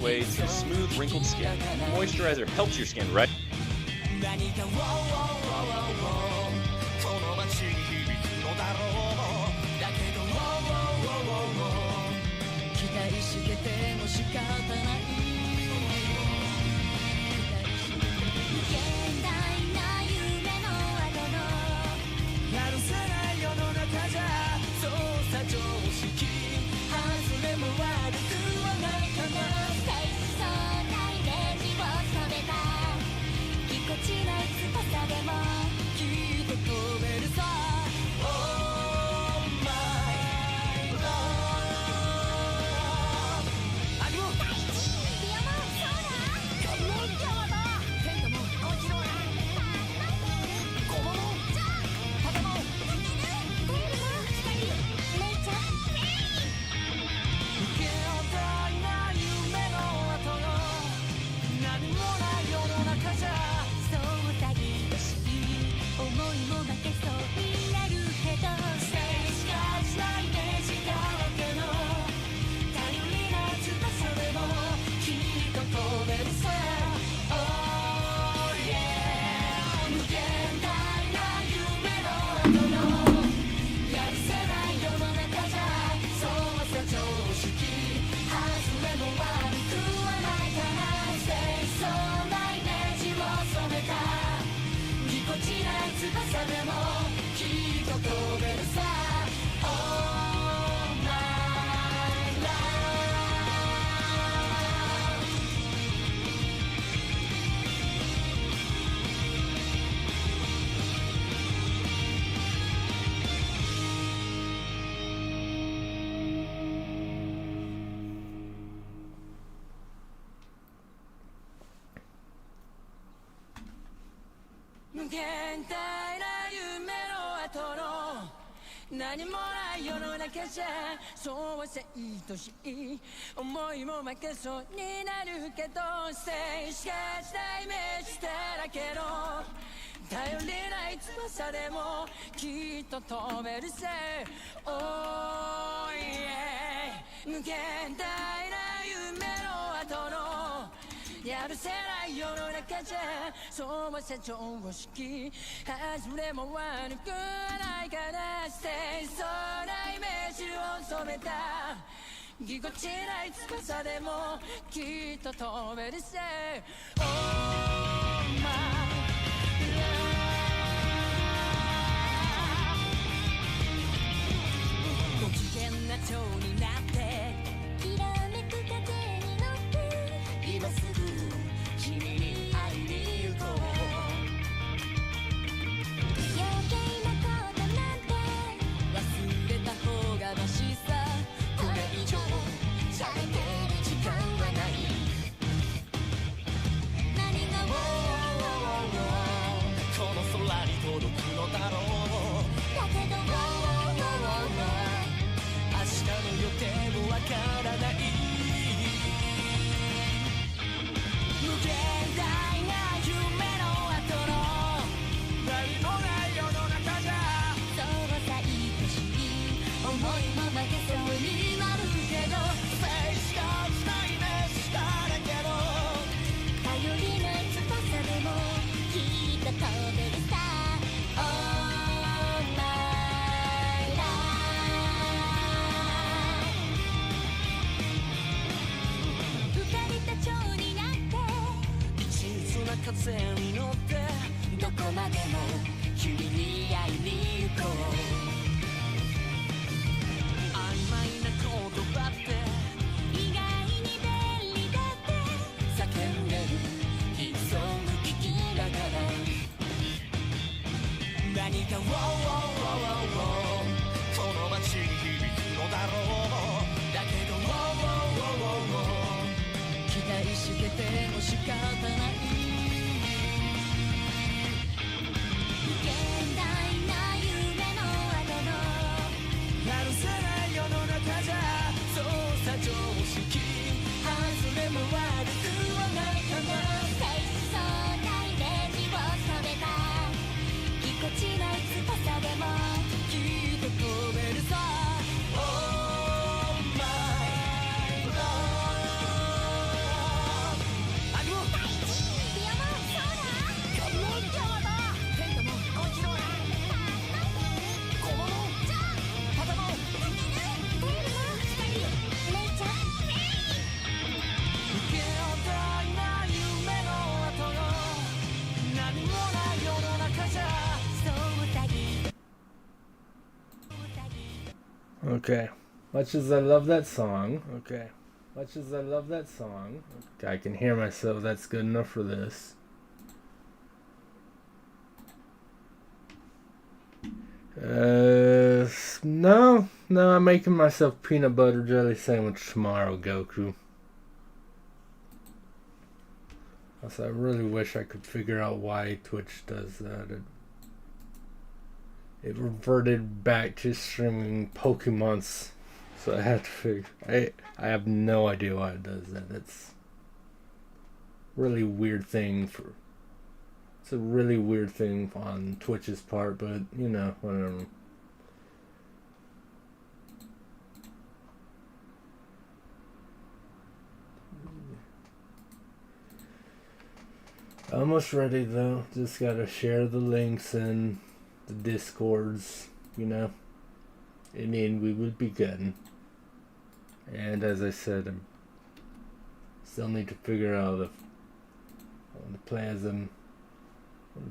pathway to smooth, wrinkled skin. Moisturizer helps your skin right. 無限大な夢の後の何もない世の中じゃそうはせいとしい思いも負けそうになるけど静止化したイメージだらけの頼りない翼でもきっと飛べるぜ Oh yeah 無限大な夢の後のやるせない世の中じゃそうはせ常識外れも悪くないから清楚なイメージを染めたぎこちない翼でもきっと飛べるぜ Oh myご機嫌な蝶になってきらめく風に乗って今すぐ君に会いに行こう余計なことなんて忘れた方がマシさこれ以上されてる時間はない何がこの空に届くのだろうだけど明日の予定もわからない無限大な夢の後の何もない世の中じゃそうさ愛しい思いも負けそうになるけどフェイスがつないでしただけど頼りない翼でもきっと飛べるさ Oh my life 浮かれた蝶になって一途な風に乗ってどこまでも君に会いに行こう曖昧な言葉って意外に便利だって叫んでるヒットソング聴きながら何かこの街に響くのだろうだけど期待してても仕方ない無限大な夢の後のやるせない世の中じゃそうさ常識外れも悪くはないかな清楚なイメージを染めたぎこちない翼 Okay. Much as I love that song. Okay. Much as I love that song. I can hear myself. That's good enough for this. No, I'm making myself peanut butter jelly sandwich tomorrow, Goku. Also, I really wish I could figure out why Twitch does that. It reverted back to streaming Pokemons, so I had to figure. I have no idea why it does that. It's a really weird thing for. It's a really weird thing on Twitch's part, but you know, whatever. Almost ready though. Just gotta share the links in the Discords, you know. I mean, we would be good. And as I said, I still need to figure out if I want to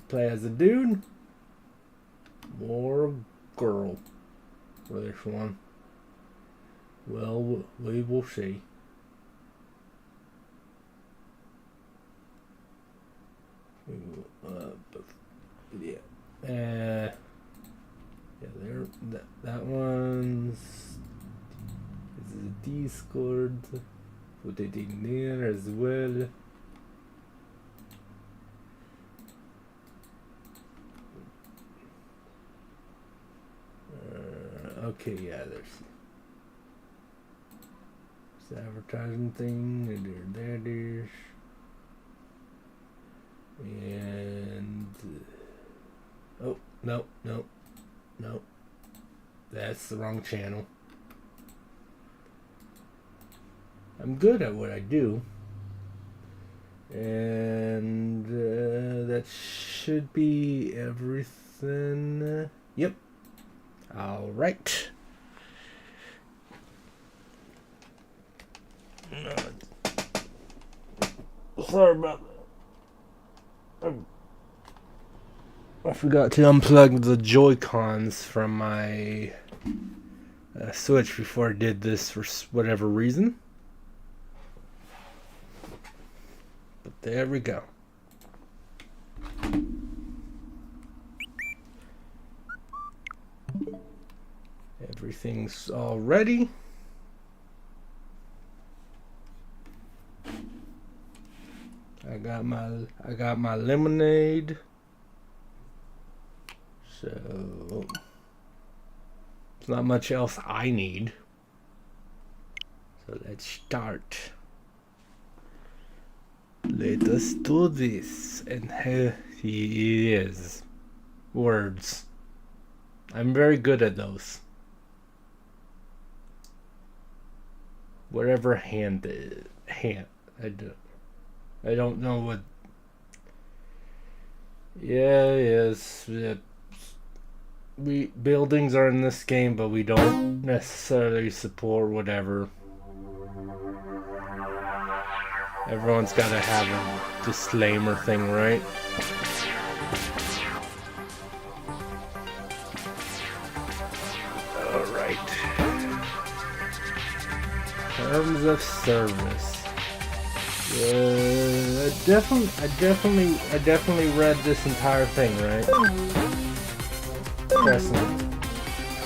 play as a dude or a girl for this one. Well, we will see. Yeah. Yeah, there. That one's is a Discord. Put it in there as well. Okay, yeah, there's advertising thing, and there's. And oh, no, that's the wrong channel. I'm good at what I do, and that should be everything. Yep. All right. Sorry about that. I forgot to unplug the Joy-Cons from my Switch before I did this for whatever reason. But there we go. Everything's all ready. I got my lemonade. So there's not much else I need. So let's start. Let us do this. And here he is. Words. I'm very good at those. Whatever hand I don't know what. Yeah, yes. Buildings are in this game, but we don't necessarily support whatever. Everyone's got to have a disclaimer thing, right? All right. Terms of service. I definitely read this entire thing, right? Trust me.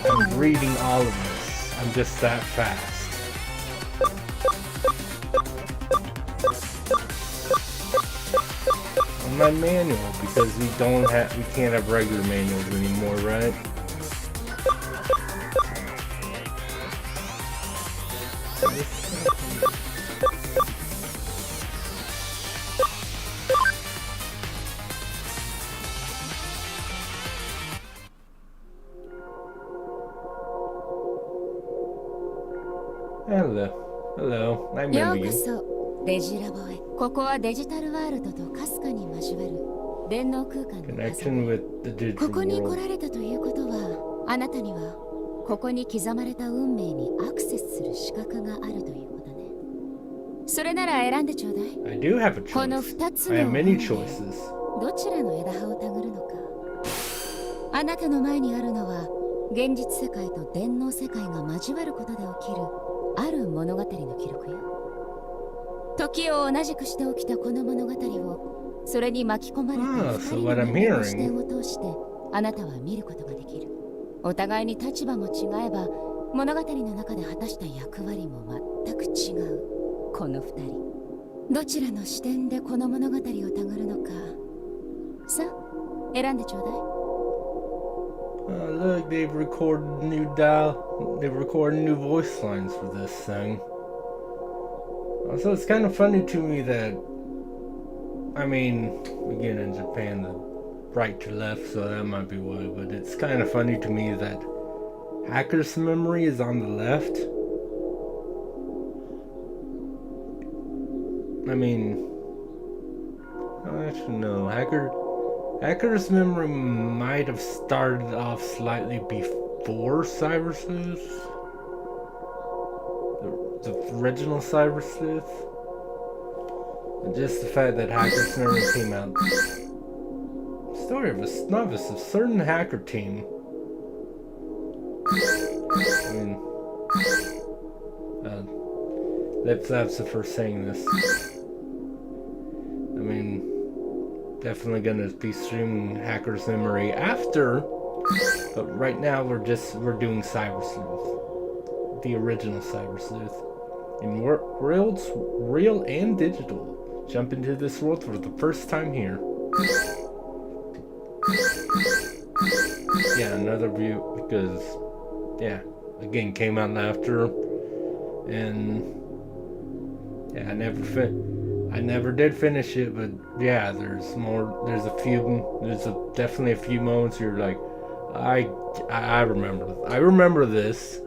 I'm reading all of this. I'm just that fast. On my manual, because we can't have regular manuals anymore, right? Hello. I remember you. デジラボへ。ここはデジタルワールドとかすかに交わる電脳空間の Connection with the digital ここに来 world. られたということは、あなたにはここに刻まれた運命にアクセスする資格があるということね。それなら選んでちょうだい。I do have a この choice. 2つ I の have 運 many 命 choices. どちらの枝葉をたぐるのか。あなたの前にあるのは現実世界と電脳世界が交わることで起きるある物語の記録よ。時を同じくして起きたこの物語をそれに巻き込まれた2人の人間の視点を通してあなたは見ることができる。お互いに立場も違えば物語の中で果たした役割も全く違うこの2人。どちらの視点でこの物語をたぐるのか、さあ選んでちょうだい。Look, they've recorded new voice lines for this thing. Also, it's kind of funny to me that, I mean, again in Japan, the right to left, so that might be why, but it's kind of funny to me that Hacker's memory is on the left. I mean, actually no, Hacker's memory might have started off slightly before Cyber Sleuth, the original Cyber Sleuth. And just the fact that Hacker's memory came out. Story of a novice, a certain hacker team. I mean, that's the first saying this. I mean, definitely gonna be streaming Hacker's Memory after, but right now we're doing Cyber Sleuth, the original Cyber Sleuth, in worlds real and digital. Jump into this world for the first time here. Yeah, another view because, yeah, again came out after, and yeah, I never did finish it, but yeah, there's definitely a few moments you're like, I remember this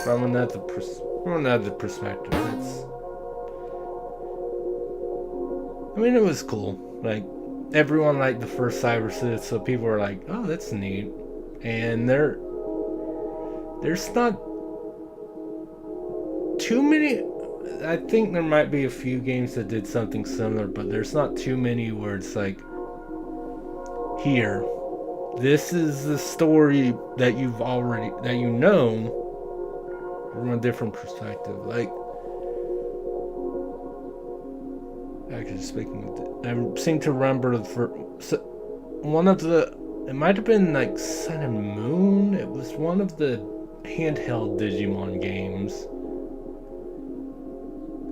from another perspective. I mean, it was cool. Like, everyone liked the first Cyber Sleuth, so people were like, oh, that's neat. And there's not too many. I think there might be a few games that did something similar, but there's not too many where it's like, here, this is the story that you know from a different perspective. Like, actually speaking of it, I seem to remember it might have been like Sun and Moon. It was one of the handheld Digimon games.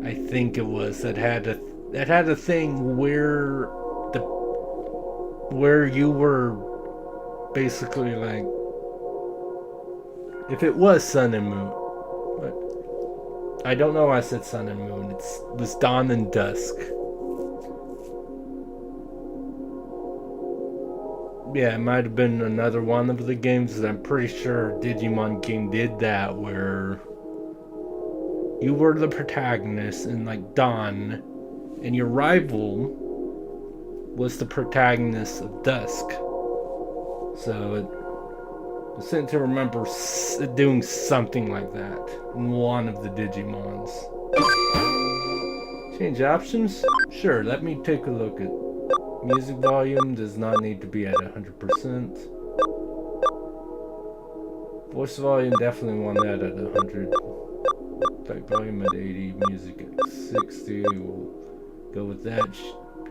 I think it was that had a thing where you were basically like, if it was Sun and Moon, but I don't know why I said Sun and Moon. It was Dawn and Dusk. Yeah, it might have been another one of the games that I'm pretty sure Digimon game did that, where you were the protagonist in like Dawn, and your rival was the protagonist of Dusk. So I seem to remember it doing something like that in one of the Digimons. Change options? Sure, let me take a look at music volume. Does not need to be at 100%. Voice volume, definitely want that at 100. Type volume at 80, music at 60. We'll go with that.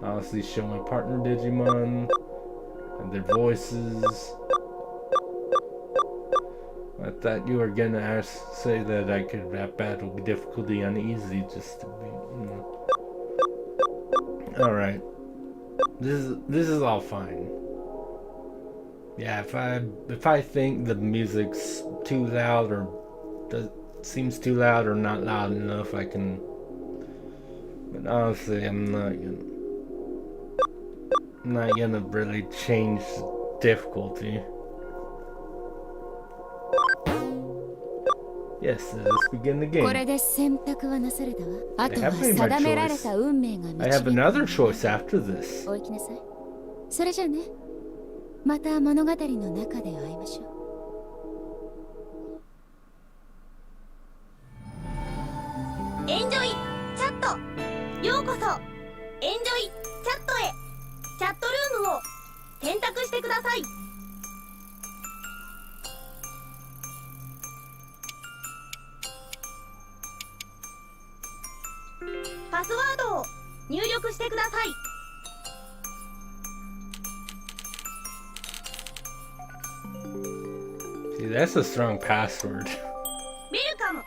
Honestly, show my partner Digimon and their voices. I thought you were gonna say that I could have battle difficulty on easy just to be, you know. Alright. This is all fine. Yeah, if I think the music's too loud or seems too loud or not loud enough, I can. But honestly, I'm not gonna really change difficulty. Yes, let's begin the game. I have another choice after this. それじゃあね、また物語の中で会いましょう。エンジョイチャット、ようこそエンジョイチャットへ。チャットルームを選択してください。Dude, that's a strong password. 見るかも。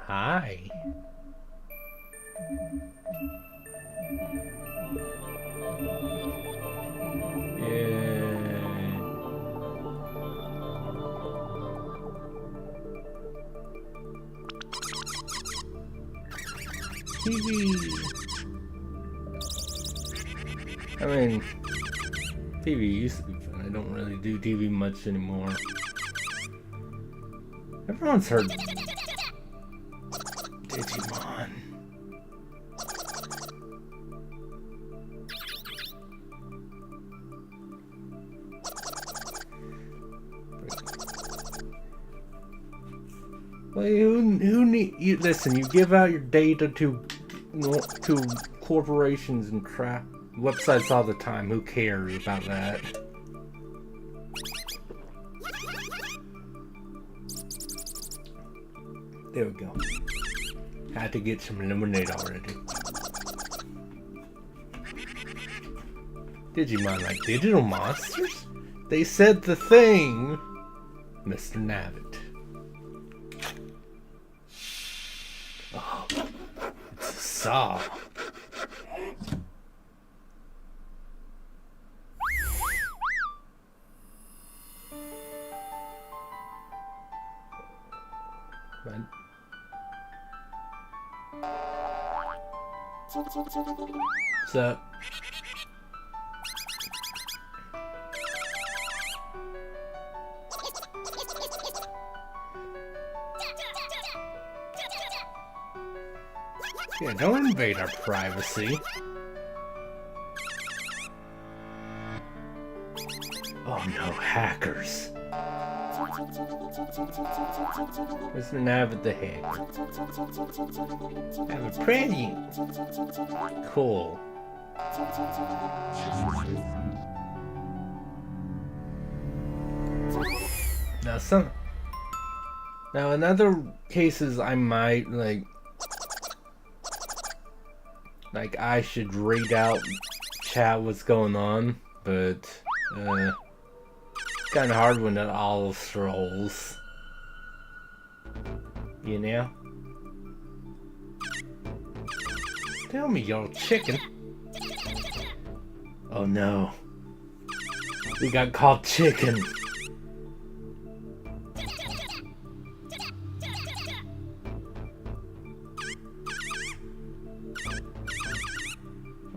Hi. Yeah. TV. I mean, TV used to be fun. I don't really do TV much anymore. Everyone's heard Digimon. Well, who need you? Listen, you give out your data to corporations and crap websites all the time. Who cares about that? There we go. Had to get some lemonade already. Digimon like digital monsters? They said the thing, Mr. Nabbit. Oh, it's a saw. What? What's up? Yeah, don't invade our privacy. Oh no, hackers. Mr. Nabbit the hacker. Have a present. Cool. Now in other cases I might like I should read out chat what's going on, but it's kinda hard when it all strolls. You know? Tell me, y'all chicken. Oh no. We got called chicken.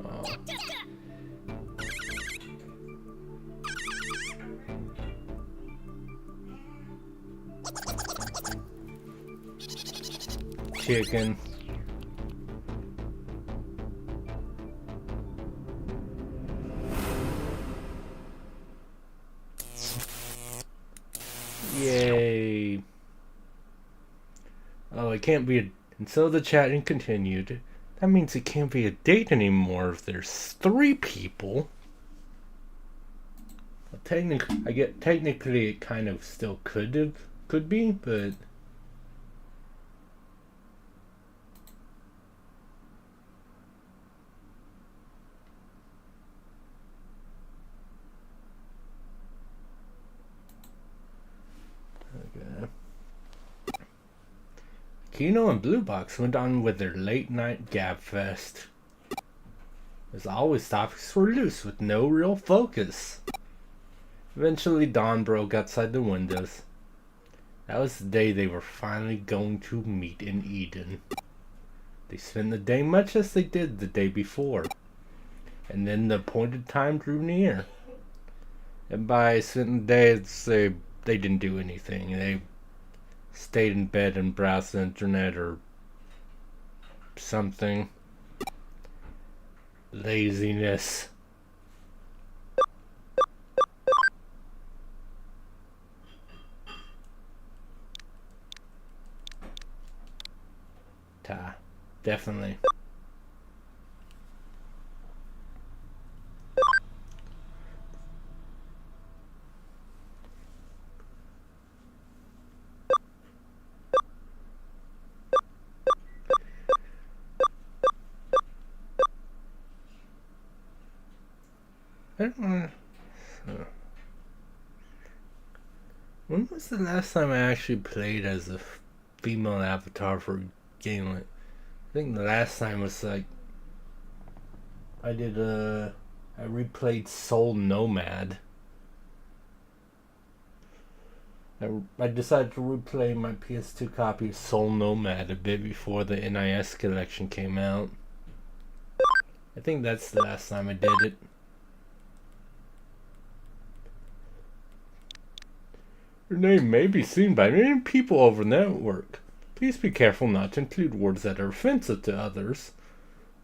Oh. Chicken. Yay. Oh, it can't be a... And so the chatting continued. That means it can't be a date anymore if there's 3 people. Well, technically it kind of still could be, but... Okay. Kino and Blue Box went on with their late night gab fest. As always, topics were loose with no real focus. Eventually dawn broke outside the windows. That was the day they were finally going to meet in Eden. They spent the day much as they did the day before. And then the appointed time drew near. And by spent the day, they didn't do anything. They stayed in bed and browsed the internet or something. Laziness. Definitely. I don't know. When was the last time I actually played as a female avatar for a game? Like, I think the last time was like I replayed Soul Nomad. I decided to replay my PS2 copy of Soul Nomad a bit before the NIS collection came out. I think that's the last time I did it. Your name may be seen by many people over the network. Please be careful not to include words that are offensive to others,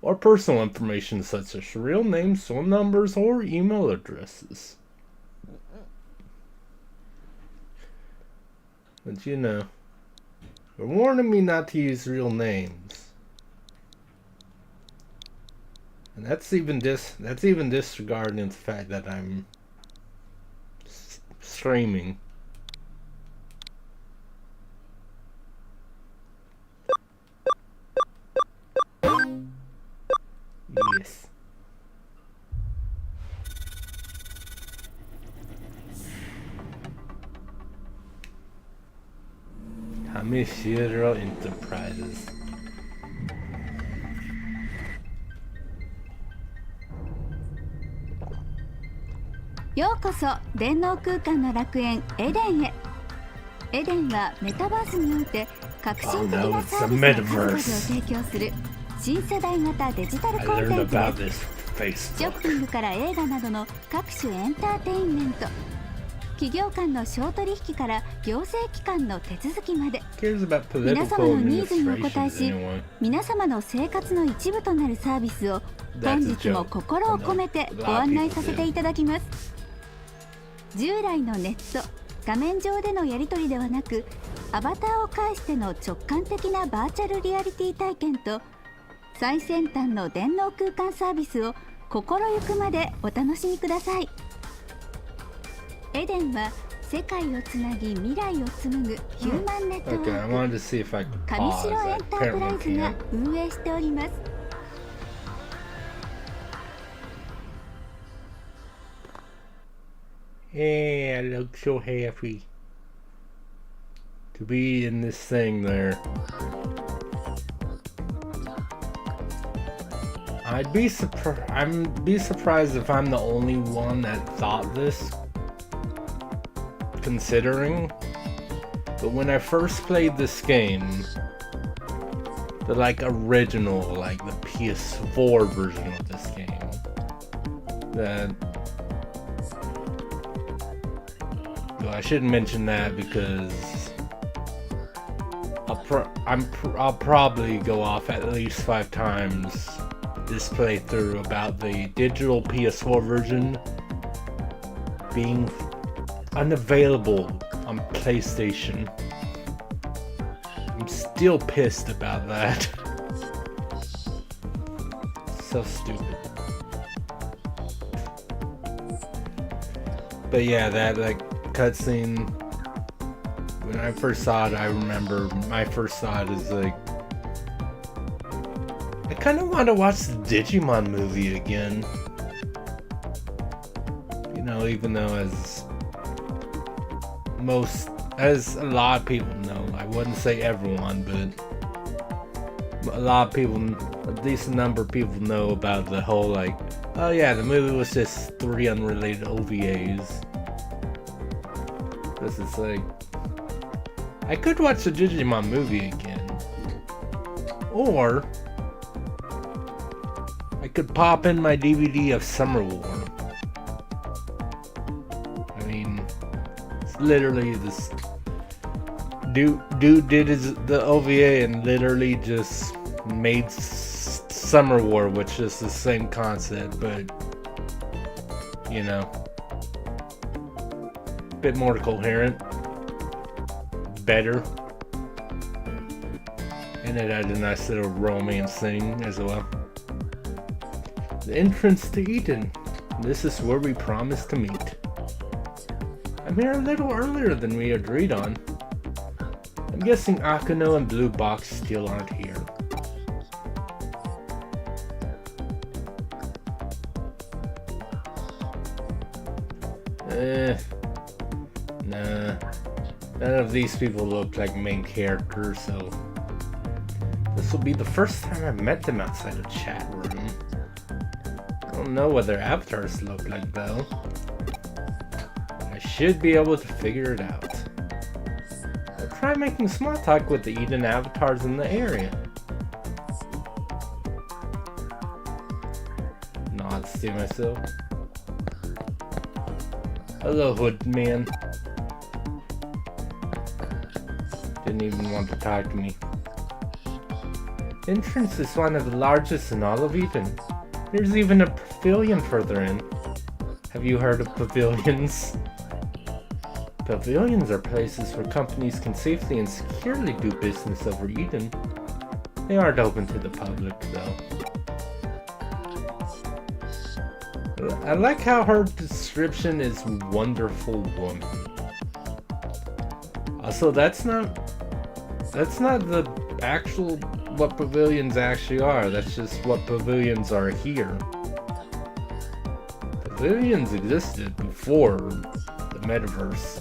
or personal information such as real names, phone numbers, or email addresses. But you know, they're warning me not to use real names. And that's even disregarding the fact that I'm streaming. Yes. Hamishiro Enterprises. ようこそ電脳空間の楽園エデンへ。エデンはメタバースにおいて革新的なサービスの数々を提供する新世代型デジタルコンテンツです。ショッピングから映画などの各種エンターテインメント、企業間の商取引から行政機関の手続きまで、皆様のニーズにお応えし、皆様の生活の一部となるサービスを本日も心を込めてご案内させていただきます。従来のネット、画面上でのやり取りではなく、アバターを介しての直感的なバーチャルリアリティ体験と最先端の電脳空間サービスを心ゆくまでお楽しみください。エデンは世界をつなぎ未来を紡ぐヒューマンネットワーク、上白エンタープライズが運営しております。Hey, I look so happy to be in this thing there. I'd be surprised if I'm the only one that thought this, considering. But when I first played this game, the original, the PS4 version of this game, I shouldn't mention that because I'll probably go off at least 5 times this playthrough about the digital PS4 version being unavailable on PlayStation. I'm still pissed about that. So stupid. But yeah, that cutscene, when I first saw it, I remember my first thought is I kind of want to watch the Digimon movie again. You know, even though as a lot of people know, I wouldn't say everyone, but a lot of people, a decent number of people know about the whole oh yeah, the movie was just 3 unrelated OVAs. This is I could watch the Digimon movie again, or I could pop in my DVD of Summer War. I mean, it's literally this dude did the OVA and literally just made Summer War, which is the same concept, but you know, a bit more coherent, better, and it had a nice little romance thing as well. The entrance to Eden. This is where we promised to meet. I'm here a little earlier than we agreed on. I'm guessing Akuno and Blue Box still aren't here. Nah. None of these people look like main characters, so this will be the first time I've met them outside a chat room. I don't know what their avatars look like though. I should be able to figure it out. I'll try making small talk with the Eden avatars in the area. Nods to myself. Hello, Hood Man. Didn't even want to talk to me. Entrance is one of the largest in all of Eden. There's even a pavilion further in. Have you heard of pavilions? Pavilions are places where companies can safely and securely do business over Eden. They aren't open to the public, though. I like how her description is wonderful woman. Also, that's not the actual what pavilions actually are. That's just what pavilions are here. Pavilions existed before the metaverse.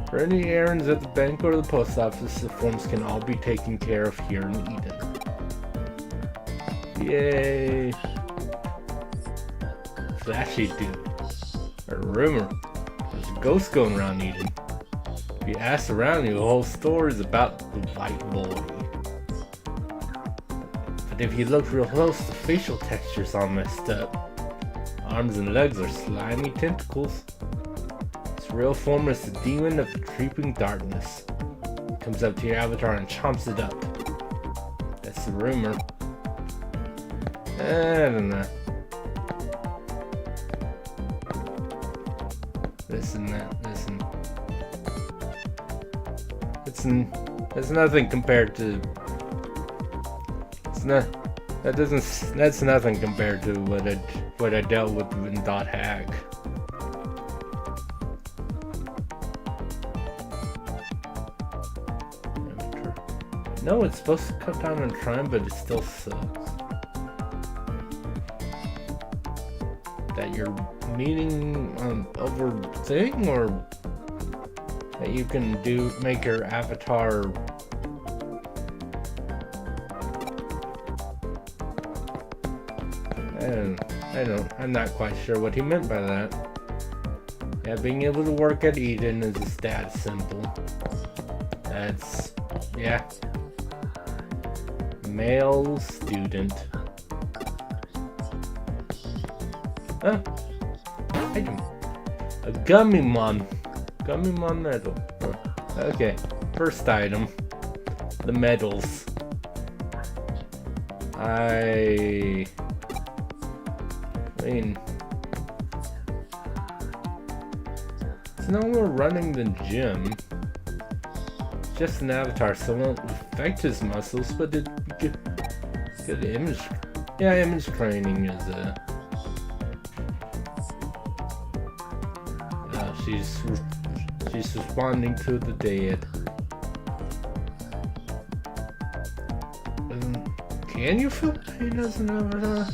For any errands at the bank or the post office, the forms can all be taken care of here in Eden. Yay! Flashy dude. A rumor. There's a ghost going around Eden. If you ask around, the whole story is about the white boy. But if you look real close, the facial texture's all messed up. Arms and legs are slimy tentacles. Its real form is the demon of the creeping darkness. It comes up to your avatar and chomps it up. That's the rumor. I don't know. Listen. That's nothing compared to. That's nothing compared to what I dealt with in .hack. No, it's supposed to cut down on crime, but it still sucks. That you're meaning over thing, or that you can make your avatar I'm not quite sure what he meant by that. Yeah, being able to work at Eden is just that simple. That's, yeah. Male student. Huh? Item. A Gummymon. Gummymon medal. Huh. Okay. First item. The medals. I mean, it's no more running than gym. It's just an avatar, so it won't affect his muscles, but it good image. Yeah, image training is she's responding to the dead. Can you feel pain as an avatar?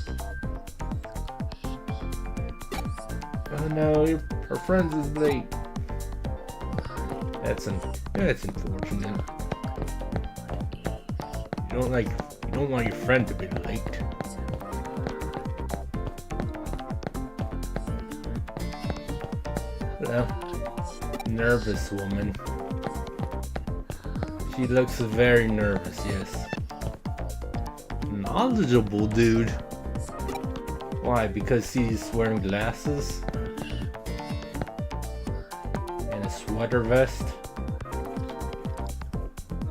Oh no, her friends is late. That's unfortunate. You don't want your friend to be late. Well, nervous woman. She looks very nervous, yes. Knowledgeable dude. Why? Because he's wearing glasses? And a sweater vest?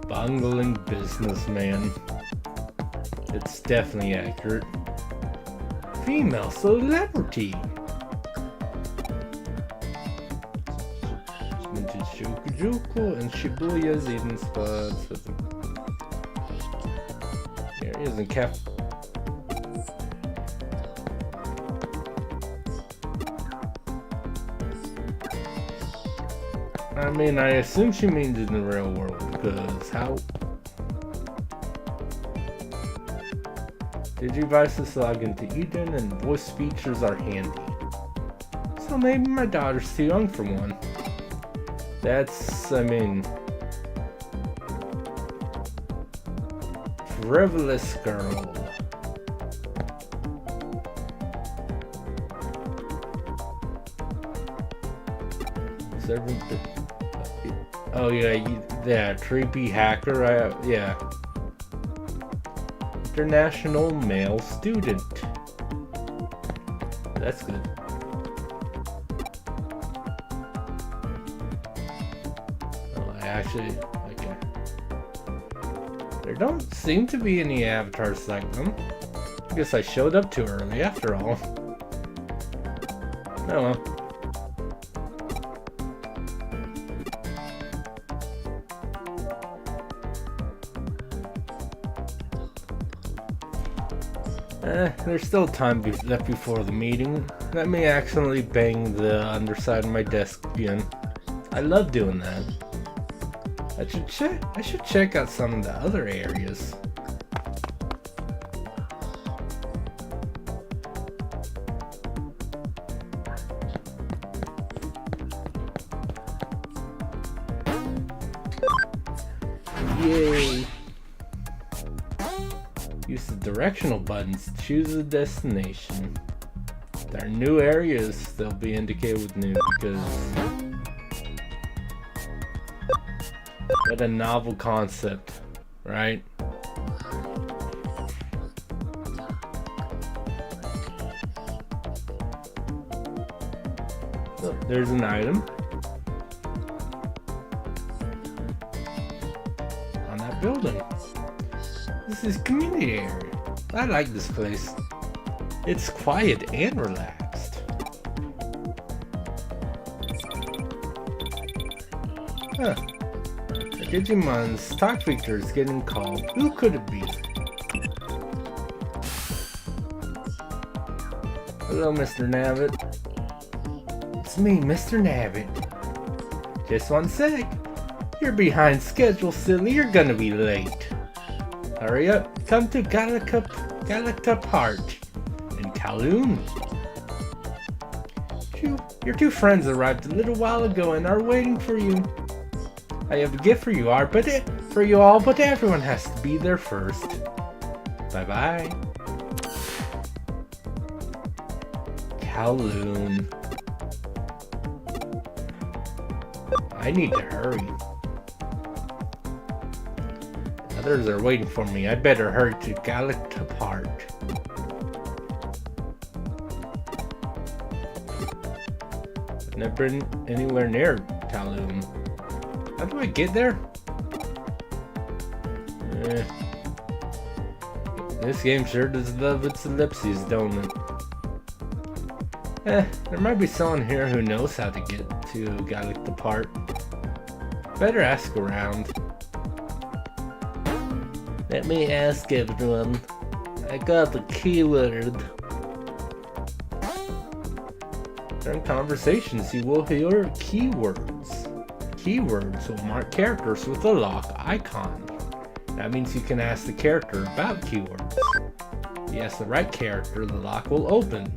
Bungling businessman. It's definitely accurate. Female celebrity. Vintage Shukujuku and Shibuya's Eden spots with areas and cap. I mean, I assume she means in the real world, because how? Digivices log into Eden and voice features are handy. So Well, maybe my daughter's too young for one. That's, I mean... Frivolous girl. Oh yeah, creepy hacker. Yeah. International male student. That's good. Oh, okay. There don't seem to be any avatars like them. I guess I showed up too early after all. Oh well. There's still time left before the meeting. Let me accidentally bang the underside of my desk again. I love doing that. I should check out some of the other areas. Yay! Use the directional buttons to choose a destination. If there are new areas, they'll be indicated with new because... What a novel concept, right? So, there's an item. On that building. This is community area. I like this place. It's quiet and relaxed. Huh. The Digimon's stock feature is getting called. Who could it be? Hello, Mr. Nabbit. It's me, Mr. Nabbit. Just one sec. You're behind schedule, silly. You're gonna be late. Hurry up. Come to Galacta Park in Kowloon. Your two friends arrived a little while ago and are waiting for you. I have a gift for you all, but everyone has to be there first. Bye-bye. Kowloon. I need to hurry. Others are waiting for me. I better hurry to Galacta Park. I've never been anywhere near Kowloon. How do I get there? This game sure does love its ellipses, don't it? There might be someone here who knows how to get to Galacta Park. Better ask around. Let me ask everyone. I got the keyword. During conversations, you will hear keywords. Keywords will mark characters with a lock icon. That means you can ask the character about keywords. If you ask the right character, the lock will open,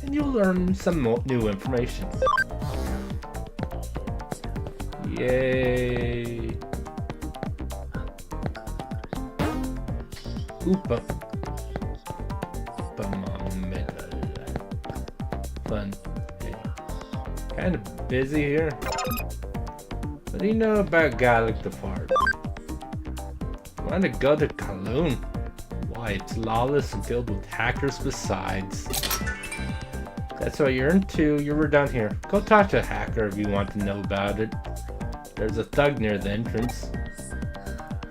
and you'll learn some new information. Yay! Oopa. Fun. Hey. Kind of busy here. What do you know about Galacta Park? Want to go to Kowloon? Why, it's lawless and filled with hackers besides. That's what you're into. You were down here. Go talk to a hacker if you want to know about it. There's a thug near the entrance.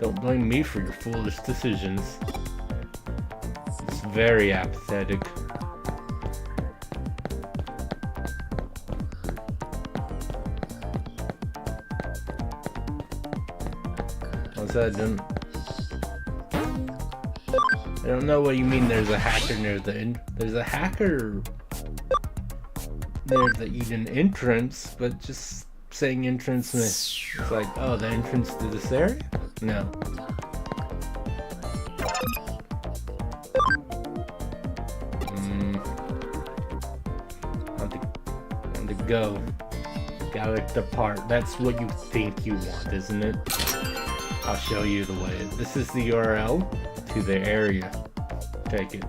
Don't blame me for your foolish decisions. It's very apathetic. What's that done? I don't know what you mean there's a hacker near the there's a hacker near the Eden entrance, but just saying entrance, it's like, oh, the entrance to this area? No. go. Gotta depart. That's what you think you want, isn't it? I'll show you the way. This is the URL to the area. Take it.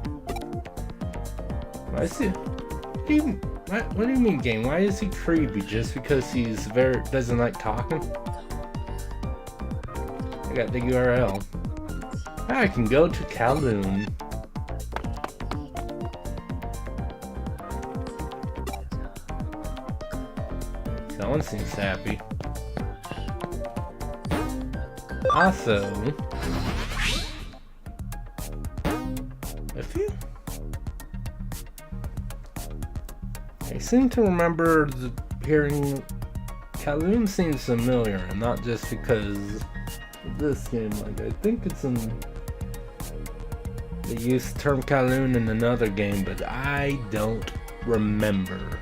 Why is he? What do you mean, game? Why is he creepy? Just because he's doesn't like talking? I got the URL. I can go to Kowloon. Someone seems happy. Also, I seem to remember hearing Kowloon seems familiar, and not just because of this game. Like, I think it's in. They used the term Kowloon in another game, but I don't remember.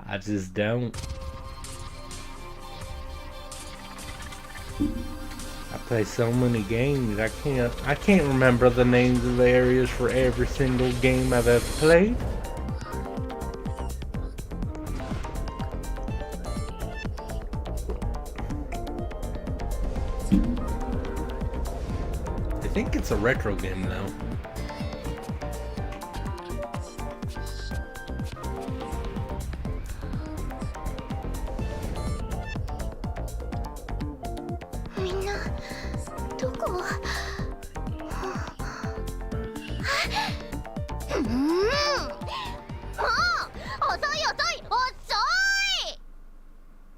I just don't. I play so many games, I can't remember the names of the areas for every single game I've ever played. I think it's a retro game though.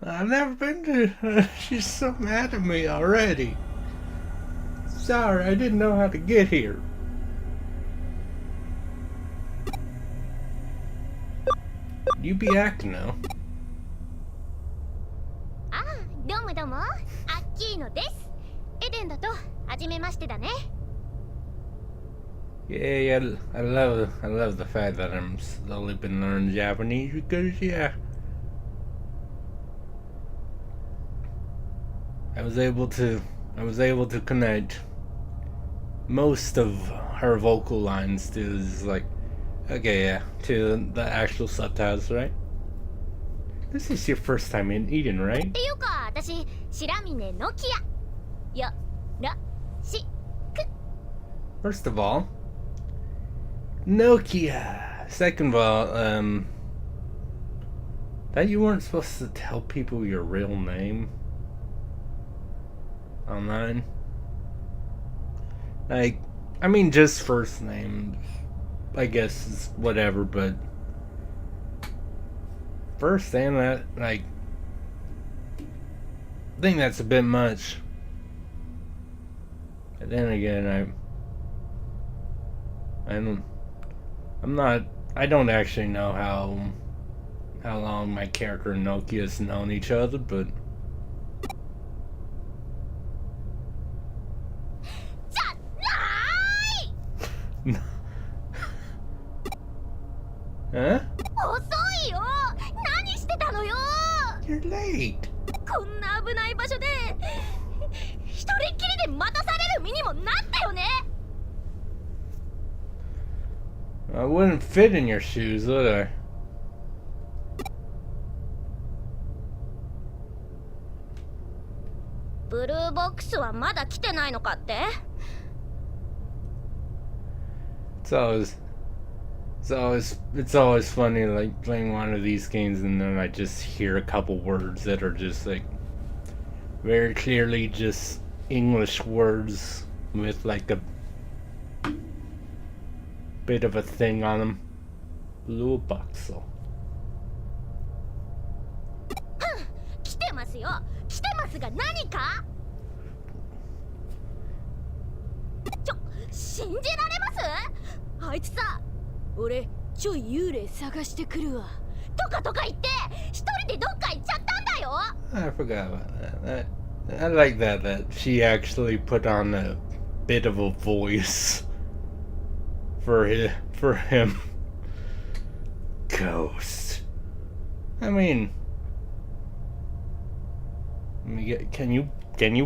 I've never been to her. She's so mad at me already. Sorry, I didn't know how to get here. You be acting now. Domo. Akino desu. Eden da to hajimemashite da ne. Yeah, I love the fact that I'm slowly been learning Japanese because I was able to connect most of her vocal lines to to the actual subtitles, right? This is your first time in Eden, right? っていうか、私白峰のきや。よろしく。 First of all, Nokia. Second of all, that you weren't supposed to tell people your real name online. Like, I mean, just first name, I guess is whatever, but first name, that, like, I think that's a bit much. But then again, I don't actually know how long my character and Nokia's known each other, but huh? 遅いよ。何してたのよ。 You're late. こんな危ない場所で一人っきりで待たされる身にもなったよね。 I wouldn't fit in your shoes, would I? ブルーボックスはまだ来てないのかって？ It's always funny, like, playing one of these games and then I just hear a couple words that are just like very clearly just English words with like a bit of a thing on them. Blue box. 来てますよ。来てますが何か？信じられます？あいつさ、俺ちょい幽霊探してくるわ。とかとか言って一人でどっか行っちゃったんだよ。 I forgot about that. I like that she actually put on a bit of a voice for him. Ghost. I mean, can you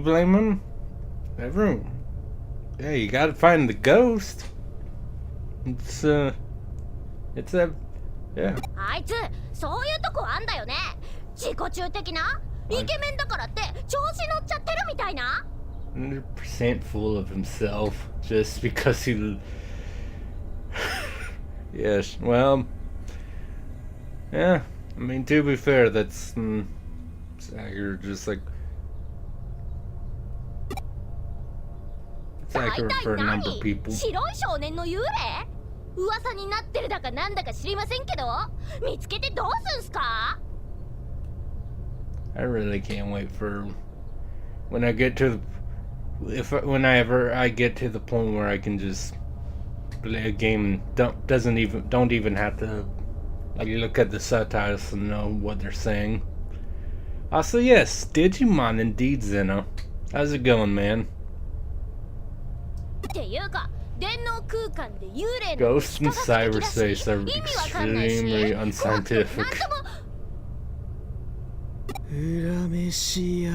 blame him? Everyone. Yeah, you gotta find the ghost. it's a yeah. あいつそういうとこあんだよね。自己中的なイケメンだからって調子乗っちゃってるみたいな。 100% full of himself just because he. Yes, well, yeah. I mean, to be fair, that's you're just like. It's 大 accurate 体 for a 何 number of people. 白い少年の幽霊噂になってるだかなんだか知りませんけど見つけてどうすんすか？ I really can't wait for when I get to whenever I get to the point where I can just play a game and don't even have to like look at the subtitles to know what they're saying. Also, yes, Digimon indeed, Zeno. How's it going, man? っていうか電脳空間で幽霊の Ghosts in cyberspace are extremely unscientific. 恨めしや。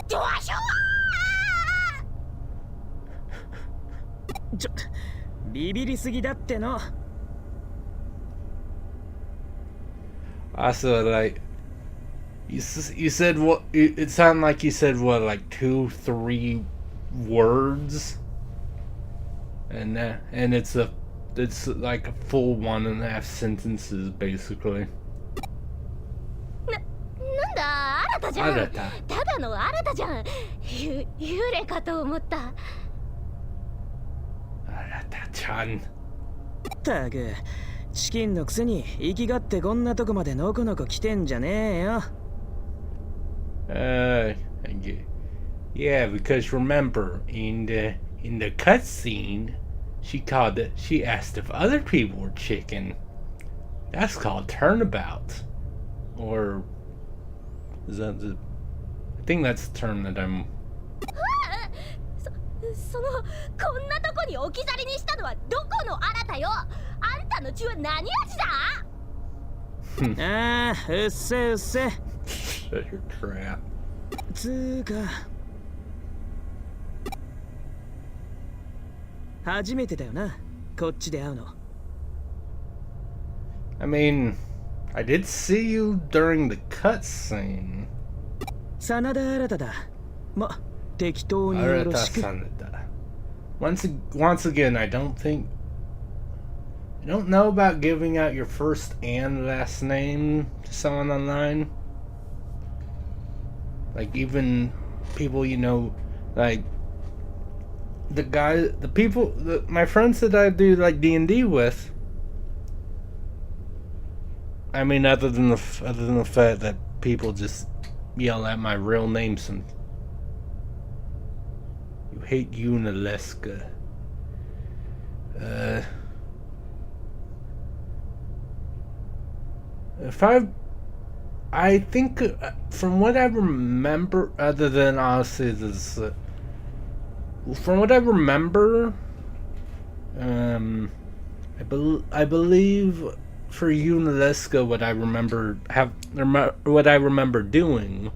ジョワショワビビりすぎだっての。 Also, like you said what? It sounded like you said what, like 2-3 words, and it's like a full 1.5 sentences basically. なんだ新たじゃん。新た。ただの新たじゃん。幽霊かと思った。 Arata-chan. ったくチキンのくせに生きがってこんなとこまでのこのこ来てんじゃねえよ。Yeah, because remember in the cutscene, she asked if other people were chicken. That's called turnabout, or is that I think that's the term that I'm. そのこんなとこに置き去りにしたのはどこの新たよ。あんたの血は何味だ？ああ、うっせうっせ。Such crap. つーか初めてだよな、こっちで会うの。 I mean, I did see you during the cutscene. 真田新だ。ま、適当によろしく。 Arata-sanada. Once again, I don't know about giving out your first and last name to someone online. Like even people you know, like my friends that I do like D&D with. I mean, other than the fact that people just yell at my real names and you hate Unaleska. I think from what I remember, other than honestly this, from what I remember, I believe for Unaleska, what I remember doing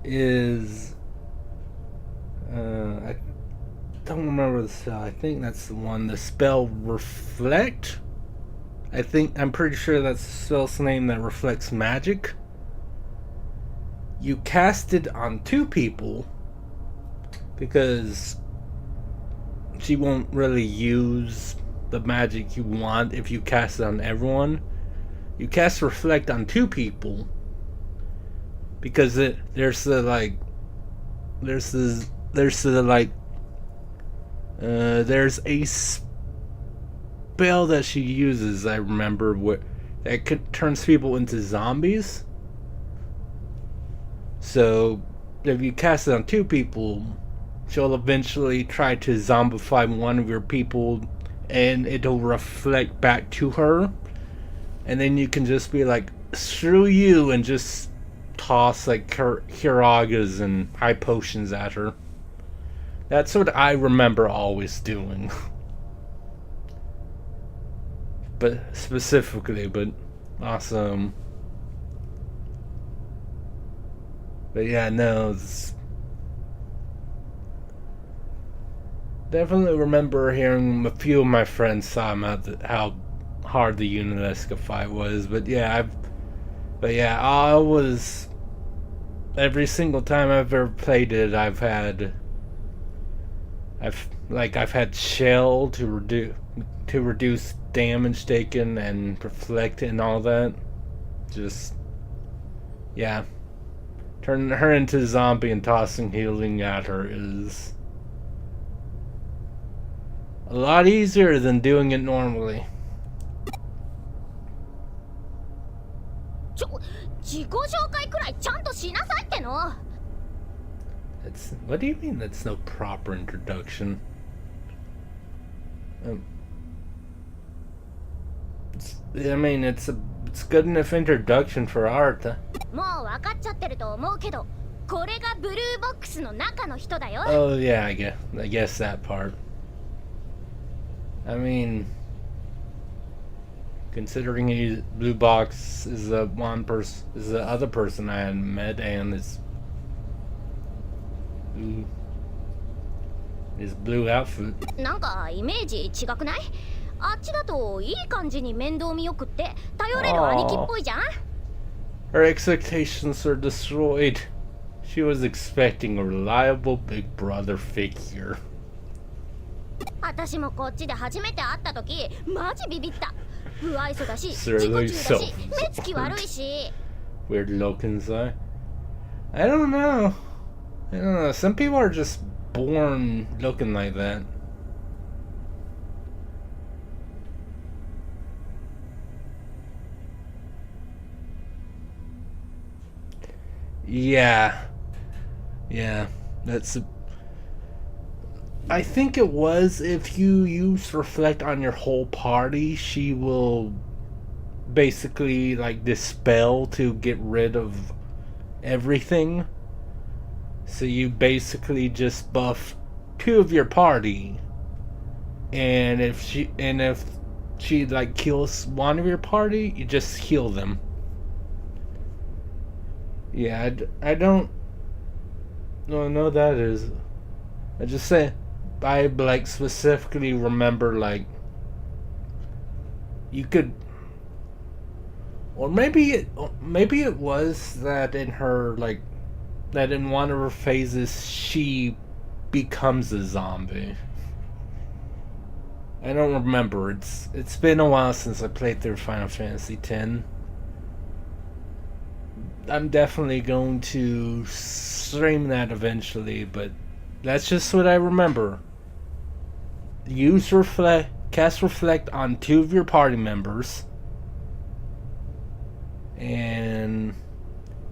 is I don't remember the spell. I think that's the one. The spell Reflect. I'm pretty sure that's the spell's name that reflects magic. You cast it on 2 people because she won't really use the magic you want if you cast it on everyone. You cast Reflect on 2 people because there's a spell that she uses, I remember, that turns people into zombies. So if you cast it on 2 people, she'll eventually try to zombify one of your people and it'll reflect back to her, and then you can just be like, screw you, and just toss like Hiragas and high potions at her. That's what I remember always doing. But awesome. But yeah, no, definitely remember hearing a few of my friends talking about how hard the Unalesca fight was. But yeah, I was, every single time I've ever played it, I've had shell to reduce damage taken and reflect and all that. Just, yeah, turning her into a zombie and tossing healing at her is a lot easier than doing it normally. 自己紹介くらいちゃんとしなさいっての。 What do you mean that's no proper introduction? I mean, it's good enough introduction for art. もう分かっちゃってると思うけど、これがブルーボックスの中の人だよ。 Oh yeah, I guess that part. I mean, considering Blue Box is the other person I hadn't met, and his blue outfit. なんかイメージ違くない？あっちだといい感じに面倒見よくって頼れる兄貴っぽいじゃん。 Her expectations are destroyed. She was expecting a reliable big brother figure. 私もこっちで初めて会った時マジビビった。不愛想だし、自 Surly 己中だし、目つき悪いし。 Weird look inside. I don't know. Some people are just born looking like that. Yeah, that's. I think it was, if you use reflect on your whole party, she will basically like dispel to get rid of everything. So you basically just buff 2 of your party, and if she like kills 1 of your party, you just heal them. Yeah, I don't know that is. I just say I like specifically remember like you could, or maybe it was that in her like that in one of her phases she becomes a zombie. I don't remember. It's been a while since I played through Final Fantasy X. I'm definitely going to stream that eventually, but that's just what I remember. Cast reflect on 2 of your party members, and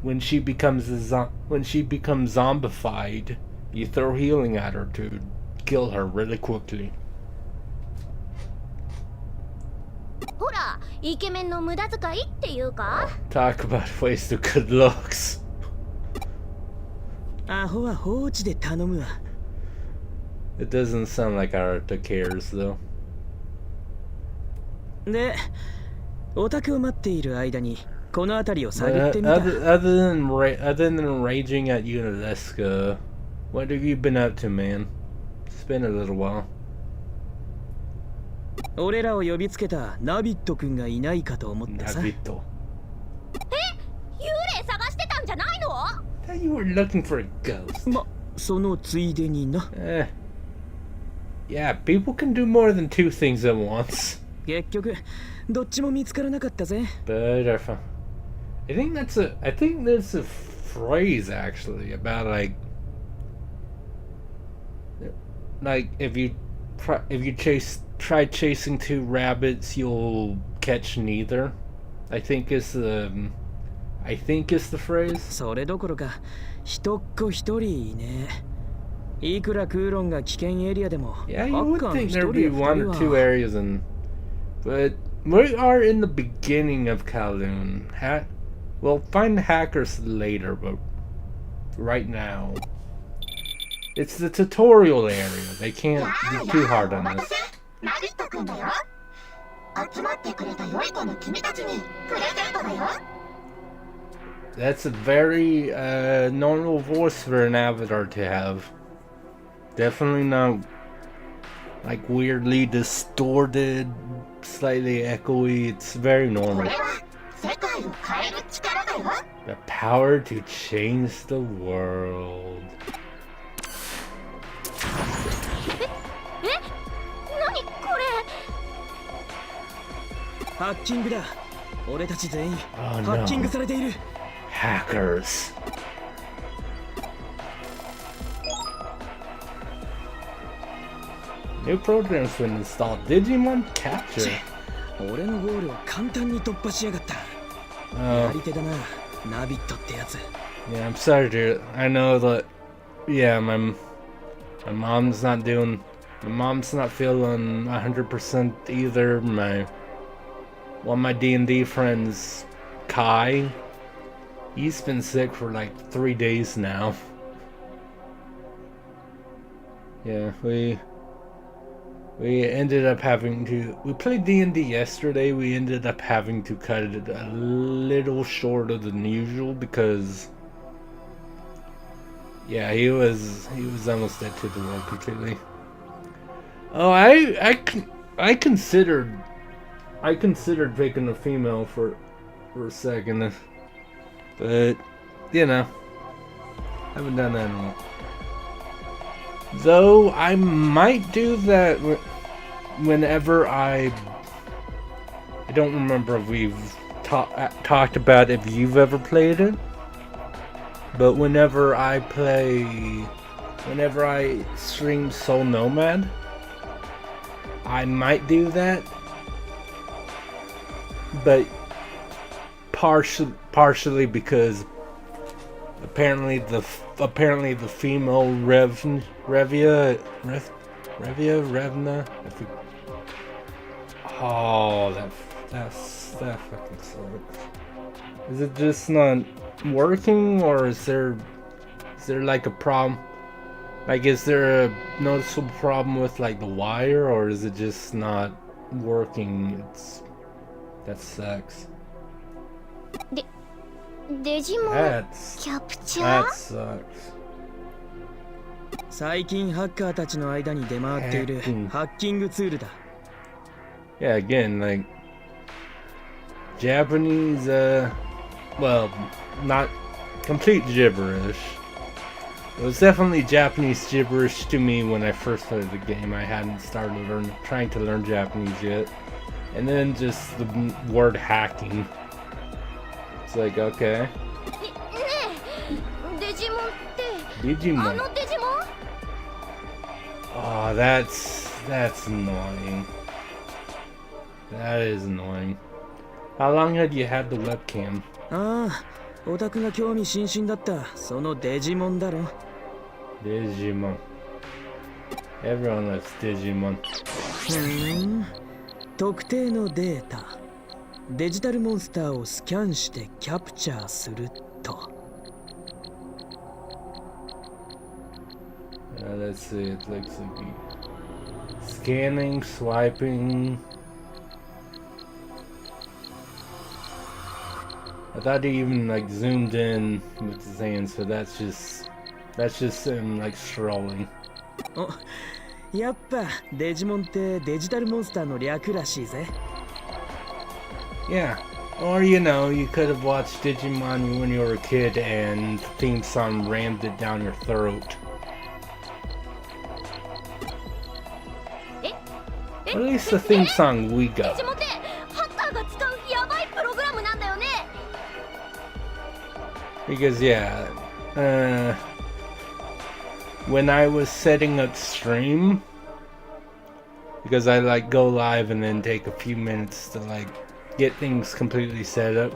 when she becomes zombified, you throw healing at her to kill her really quickly. ほら、イケメンの無駄遣いっていうか。 Talk about waste of good looks. アホは放置で頼むわ。 It doesn't sound like Arata cares though. で、オタクを待っている間にこの辺りを探ってみた。 Other than raging at Unalesca, what have you been up to, man? It's been a little while. 俺らを呼びつけたナビット君がいないかと思ってさ。Nabito. 幽霊探してたんじゃないの？ Thought you were looking for a ghost. ま、そのついでにな。Yeah, people can do more than 2 things at once. 結局どっちも見つからなかったぜ。 But I think there's a phrase actually about like if you try chasing 2 rabbits, you'll catch neither. I think it's the phrase. それどころか一っ子一人ね。いくらクーロンが危険エリアでも。 Yeah, you would think there'd be 1 or 2 areas but we are in the beginning of Kowloon. We'll find hackers later, but right now it's the tutorial area. They can't be too hard on us. That's a very normal voice for an avatar to have. Definitely not like weirdly distorted, slightly echoey. It's very normal. The power to change the world. 何これハッキングだ。俺たち全員 Oh ハッキング no. されている。 Hackers. New programs been installed. Digimon Capture. 俺のゴールを簡単に突破しやがった。やり手だな、ナビットってやつ。 Yeah, I'm sorry, dude. I know that. Yeah, my mom's not doing. My mom's not feeling 100% either. One of my D&D friends, Kai, he's been sick for like 3 days now. Yeah, we ended up having to. We played D&D yesterday. We ended up having to cut it a little shorter than usual because, yeah, he was almost dead to the world completely. Oh, I considered picking a female for a second, but you know, haven't done that in a while. Though I might do that whenever I don't remember if we've talked about if you've ever played it, but whenever I stream Soul Nomad, I might do that, but partially because apparently the female Revna. Oh, that fucking sucks. Is it just not working, or is there like a problem? Like, is there a noticeable problem with like the wire, or is it just not working? That sucks. デジモン That's キャプチャ that ー sucks. 最近ハッカーたちの間に出回っているハッキングツールだ。 Yeah, again, like Japanese, well, not complete gibberish. It was definitely Japanese gibberish to me when I first played the game. I hadn't started trying to learn Japanese yet. And then just the word hacking. It's like, okay. ねえデジモンって Digimon. あのデジモン Oh, that's annoying. That is annoying. How long had you had the webcam? ああ、オタクが興味津々だったそのデジモンだろ。 Digimon. Everyone loves Digimon. 特定のデータ、デジタルモンスターをスキャンしてキャプチャーすると。Let's see, it looks like scanning, swiping. I thought he even like zoomed in with his hands, so that's just him like strolling. お、やっぱデジモンってデジタルモンスターの略らしいぜ。 Yeah. Or, you know, you could have watched Digimon when you were a kid and the theme song rammed it down your throat. At least the theme song we デ got. ジモンってハッカーが使うヤバいプログラムなんだよね。 Because, yeah, when I was setting up stream, because I like go live and then take a few minutes to like get things completely set up,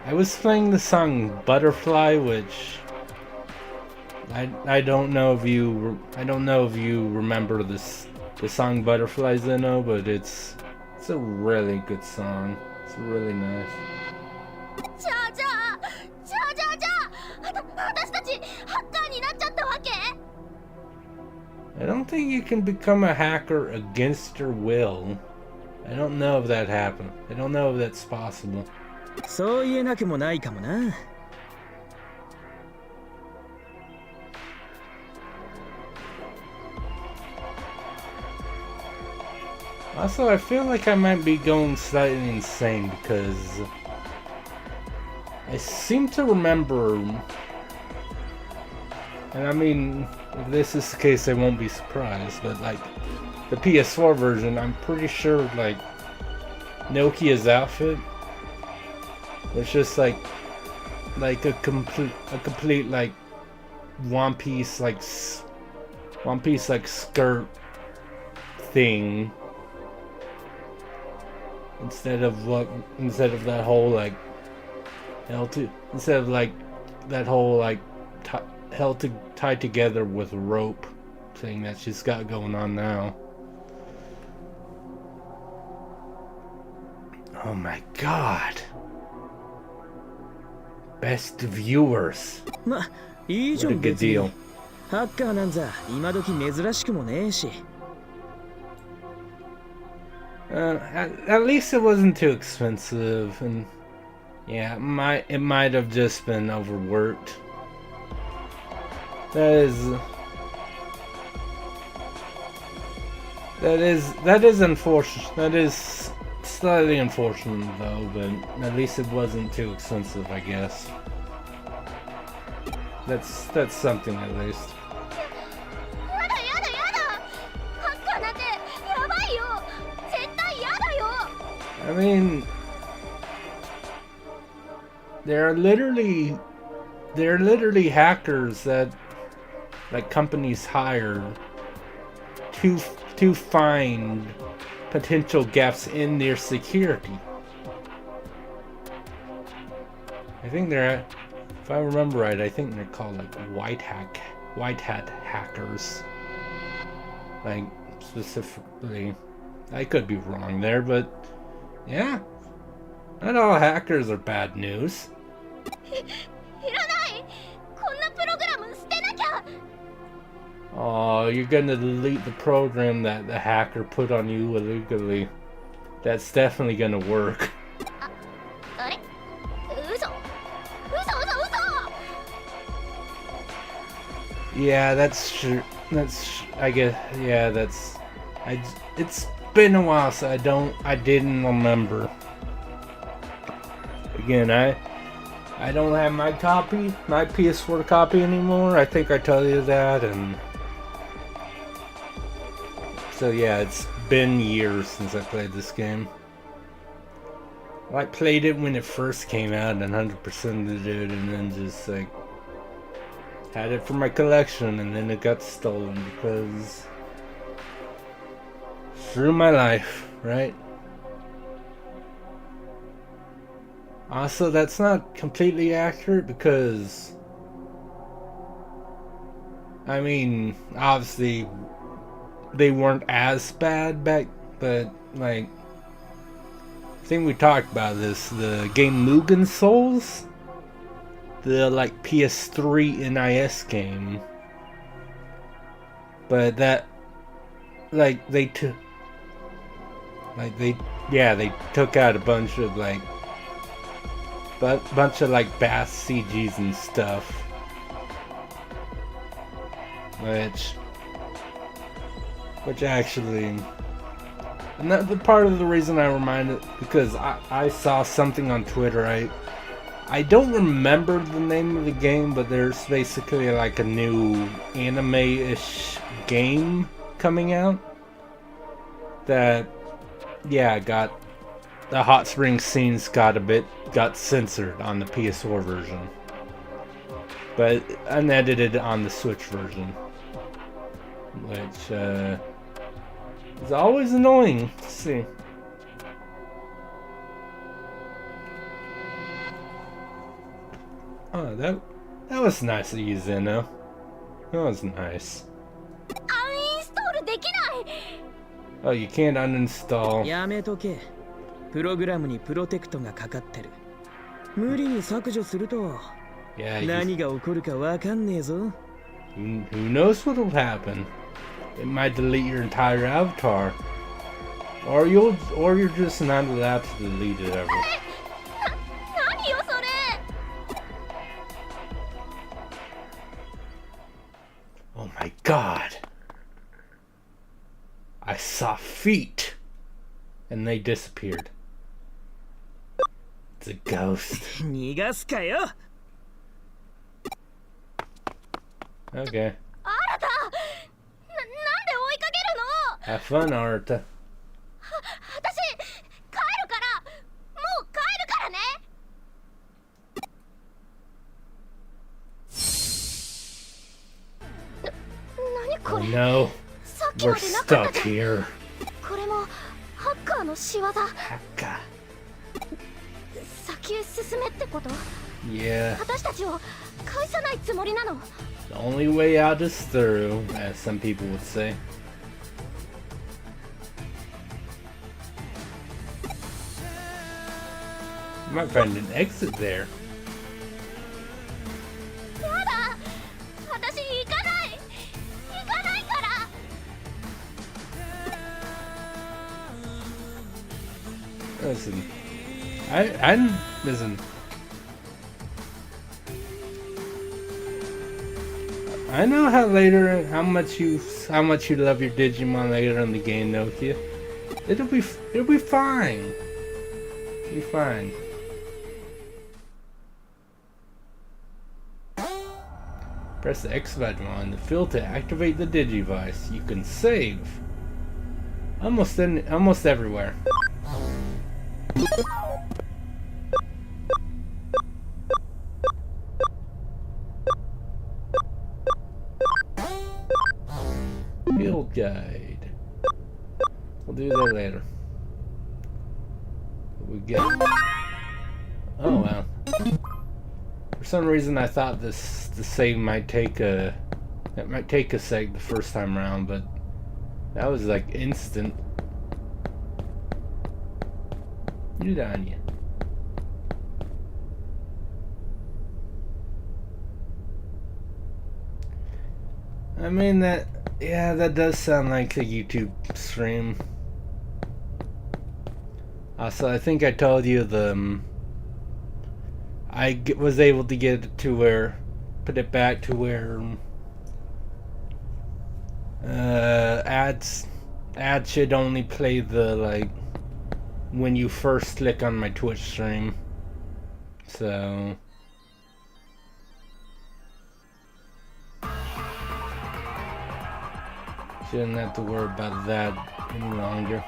I was playing the song Butterfly, which I don't know if you remember the song Butterfly, Zeno, but it's a really good song. It's really nice. じゃあ私たちハッカーになっちゃったわけ？ I don't think you can become a hacker against your will. I don't know if that happened. I don't know if that's possible. そう言えなくもないかもな。 I Also, I feel like I might be going slightly insane because I seem to remember, and I mean, if this is the case, I won't be surprised, but like the PS4 version, I'm pretty sure like Nokia's outfit was just like a complete like one piece like skirt thing instead of that whole like instead of like that whole like tied together with rope thing that she's got going on now. Oh my god. Best viewers. ま、いいじゃ What a ん good 別に。 deal. ハッカーなんざ今時珍しくもねえし。At least it wasn't too expensive, and yeah, it might have just been overworked. That is unfortunate. That is slightly unfortunate though, but at least it wasn't too expensive, I guess. That's something at least. やだやだやだ。ハッカーなんてやばいよ。絶対やだよ。 I mean, there are literally hackers that like companies hire to find potential gaps in their security. I think they're, if I remember right, I think they're called like white hat hackers. Like specifically, I could be wrong there, but yeah, not all hackers are bad news. いらない。こんなプログラム捨てなきゃ。 Oh, you're gonna delete the program that the hacker put on you illegally. That's definitely gonna work. あれ？嘘。Yeah, that's true. I guess, yeah, it's been a while, so I didn't remember. Again, I don't have my PS4 copy anymore. I think I told you that, and so yeah, it's been years since I played this game. I played it when it first came out and 100%ed it, and then just like had it for my collection, and then it got stolen because through my life, right? Also, that's not completely accurate because I mean, obviously they weren't as bad back, but like I think we talked about this, the game Mugen Souls, the like PS3 NIS game, but that like they took out a bunch of like bad CGs and stuff, which actually, another part of the reason I reminded, because I saw something on Twitter. I don't remember the name of the game, but there's basically like a new anime-ish game coming out that, yeah, got the hot spring scenes got censored on the PS4 version, but unedited on the Switch version, which is always annoying to see. Oh, that was nice of you, Zeno. That was nice. アンインストールできない。 Oh, you can't uninstall. やめとけ。プログラムにプロテクトがかかってる。無理に削除すると Yeah, 何が起こるかわかんねえぞ。who knows what'll happen? It might delete your entire avatar, or you're just not allowed to delete it ever. 何よそれ。 Oh my god! I saw feet. and they disappeared. It's a ghost. 逃がすかよ。 Okay. 新た、なんで追いかけるの？ Have fun, Arta. 私帰るから、もう帰るからね。何こ Oh れ？ no. さっき We're までなかっ stuck たじゃん。 here. これもハッカーの仕業。 Haka. 先へ進めってこと？ Yeah. 私たちを返さないつもりなの？ The only way out is through, as some people would say. You might find an exit there. やだ、私行かない、行かないから。 Listen, listen. I know how much you love your Digimon later in the game, Nokia. It'll be fine. It'll be fine. Press the X button on the field to activate the Digivice. You can save almost everywhere. Field guide. We'll do that later. What we get? Oh wow. For some reason I thought the save might take a sec the first time around, but that was like instant. Good on you. I mean that does sound like a YouTube stream. Also, I think I told you was able to get it to where, put it back to where ads should only play the when you first click on my Twitch stream. So shouldn't have to worry about that any longer.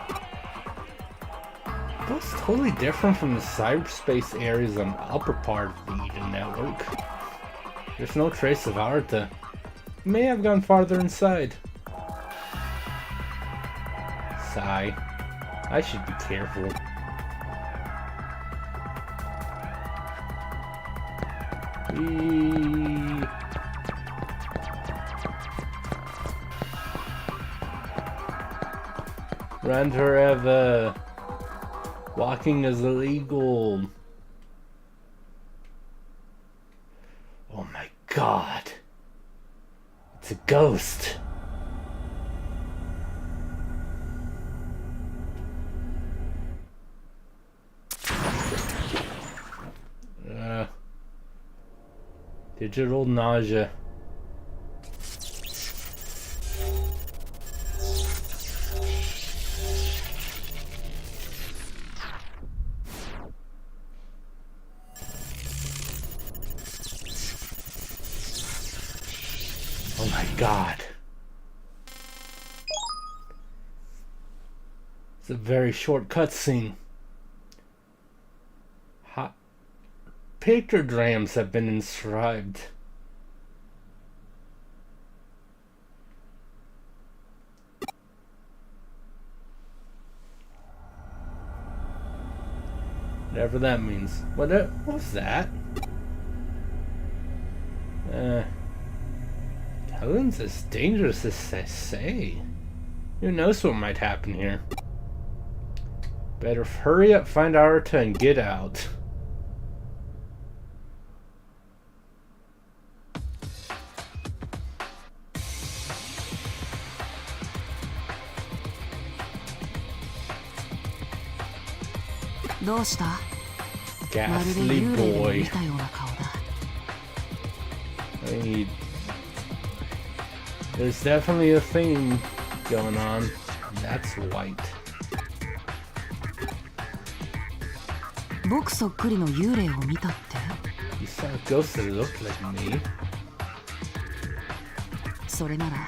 That's totally different from the cyberspace areas on the upper part of the Eden network. There's no trace of Arta. It may have gone farther inside. Sigh. I should be careful. Run forever. Walking is illegal. Oh my god. It's a ghost. Digital nausea. Oh my god. It's a very short cutscene. Pictograms have been inscribed. Whatever that means. What was that? Helen's as dangerous as they say. Who knows what might happen here? Better hurry up, find Arta, and get out. Ghastly boy. I mean, there's definitely a theme going on. That's white. 僕そっくりの幽霊を見たって？ You saw a ghost that looked like me. それなら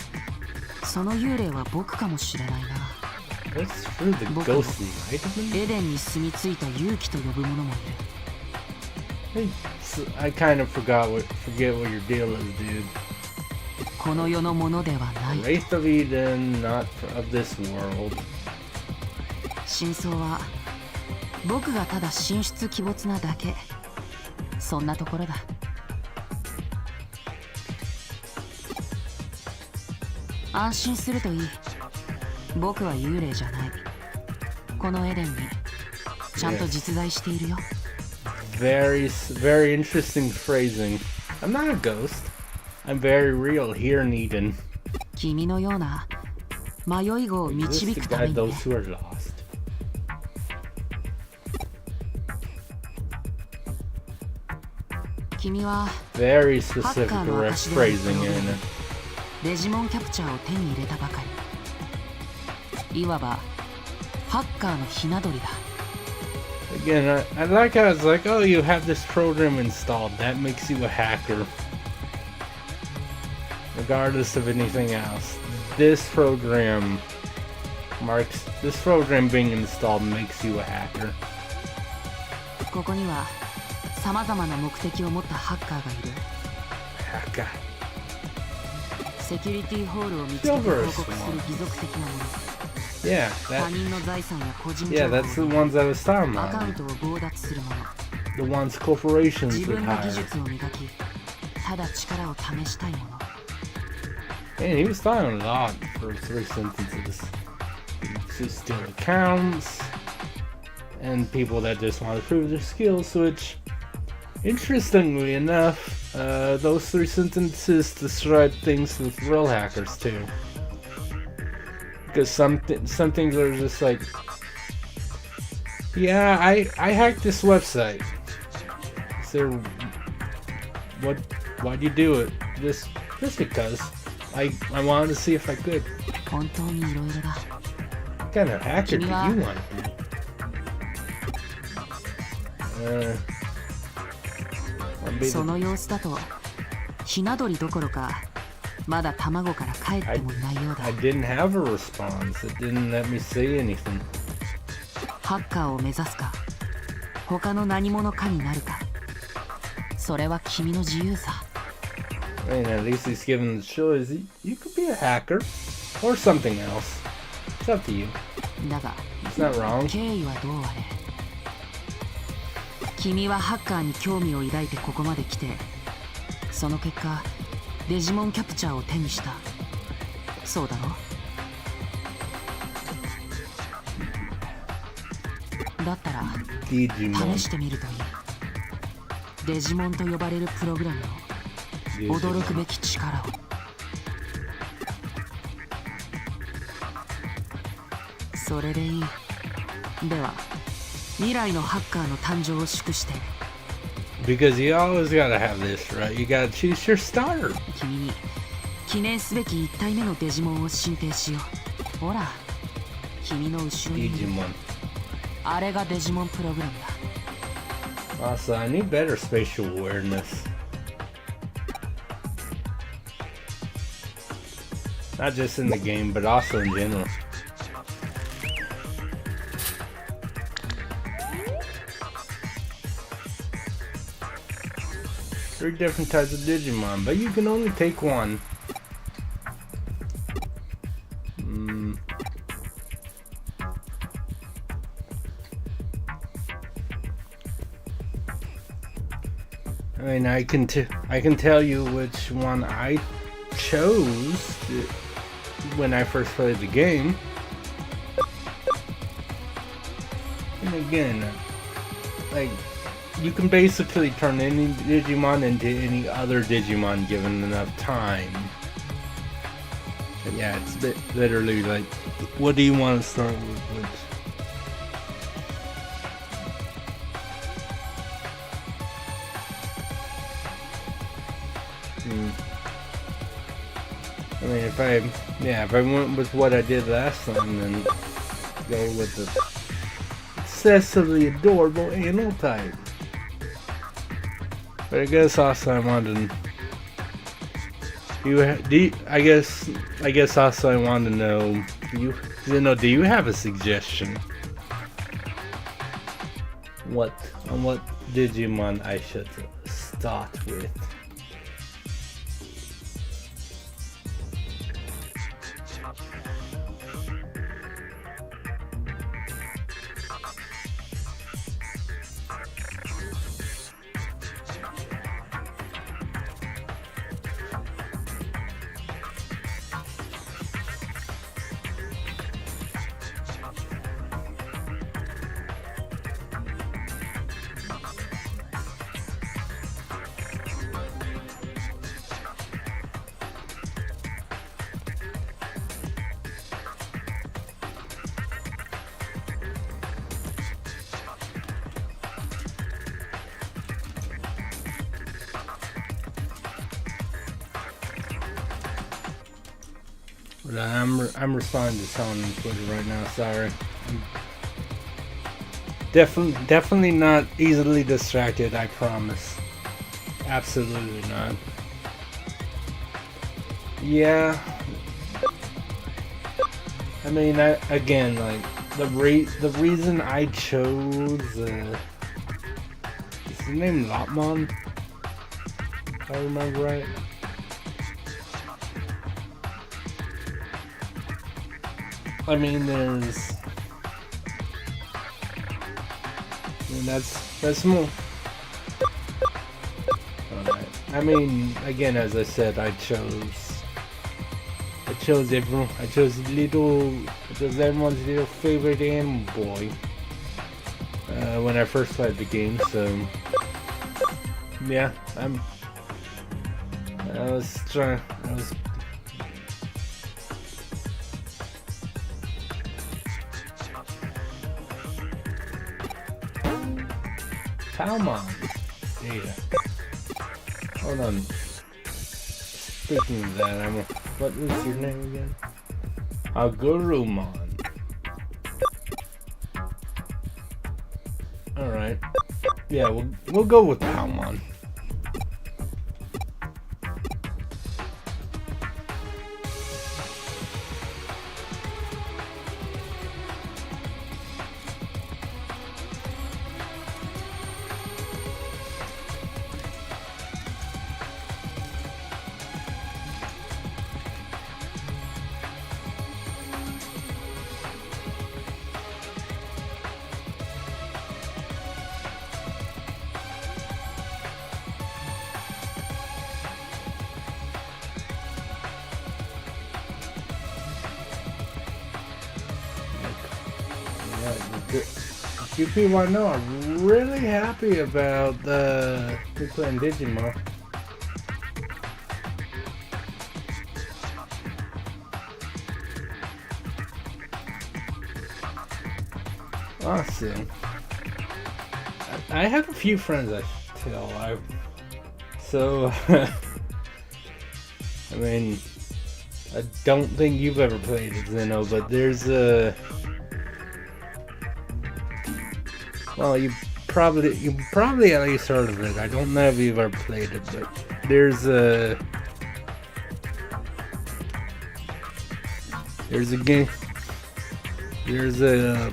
その幽霊は僕かもしれないな。 That's true, the 僕も ghost lighted me? エデンに住み着いた勇気と呼ぶ者もいる。 I kind of forget what your deal is, dude. この世のものではない。 Wraith of Eden, not of this world. 真相は僕がただ神出鬼没なだけ。そんなところだ。安心するといい。僕は幽霊じゃない。このエデンにちゃんと実在しているよ。Very interesting phrasing. I'm not a ghost. I'm very real here in Eden. 君のような迷い子を Just 導 to くため guide に those ね。 who are lost. 君は Very ハッ specific カーの証で phrasing, Anna. デジモンキャプチャーを手に入れたばかり。いわばハッカーのひな鳥だ。 Again, I like how it's like, oh, you have this program installed. That makes you a hacker. Regardless of anything else. This program being installed makes you a hacker. ここには様々な目的を持ったハッカーがいる。 Hacker. セキュリティホールを見つけて報告する義賊的なもの。 Yeah, 他人の財産や個人情 yeah, 報 that's the を ones I was talking アカウン about. トを強奪するもの。 The ones corporations 自 would 分の技 hire. 術を磨き、ただ力を試したいもの。 Man, he was talking a lot for 3 sentences. To steal accounts and people that just want to prove their skills, which, interestingly enough, those 3 sentences describe things with real hackers too. Because some things are just like, yeah, I hacked this website. So, why'd you do it? Just because. I wanted to see if I could. 本当にいろいろだ。 What kind of hacker do you want to be? その様子だとひな鳥どころかまだ卵から帰ってもいないようだ。 I didn't have a response. It didn't let me say anything. ハッカーを目指すか他の何者かになるか、それは君の自由さ。 I mean, at least he's given the choice. You could be a hacker or something else. It's up to you. だが It's not wrong. 経緯はどうあれ、君はハッカーに興味を抱いてここまで来て、その結果デジモンキャプチャーを手にした。そうだろ。だったら Digimon. 試してみるといい。デジモンと呼ばれるプログラムの驚くべき力を。それでいい。では未来のハッカーの誕生を祝して、 Because you always gotta have this, right? You gotta choose your starter. 君に記念すべき1体目のデジモンを進呈しよう。ほら、君の後ろにいる Digimon. あれがデジモンプログラムだ。 Also, I need better spatial awareness. Not just in the game, but also in general. Three different types of Digimon, but you can only take one. I mean, I can tell you which one I chose when I first played the game. And again, like, you can basically turn any Digimon into any other Digimon given enough time. But yeah, it's literally like, what do you want to start with? I mean, if I went with what I did last time, then go with the excessively adorable anal type. But I guess also I wanted I guess also I want to know, do you have a suggestion? What Digimon I should start with? I'm responding to someone on Twitter right now. Sorry. Definitely not easily distracted. I promise. Absolutely not. Yeah. I mean, again, like the reason I chose is his name Lotmon, if I remember right. I mean, that's more. Alright. I mean, again, as I said, I chose everyone's little favorite animal boy when I first played the game. So yeah, I was Palmon. Yeah. Hold on. Speaking of that, what was your name again? Agurumon. Alright. Yeah, we'll go with Palmon. You people I know I'm really happy about the playing Digimon. Awesome. I have a few friends I should tell. I mean, I don't think you've ever played Xeno, but there's a. Well, you probably at least heard of it. I don't know if you've ever played it, but there's a game. There's a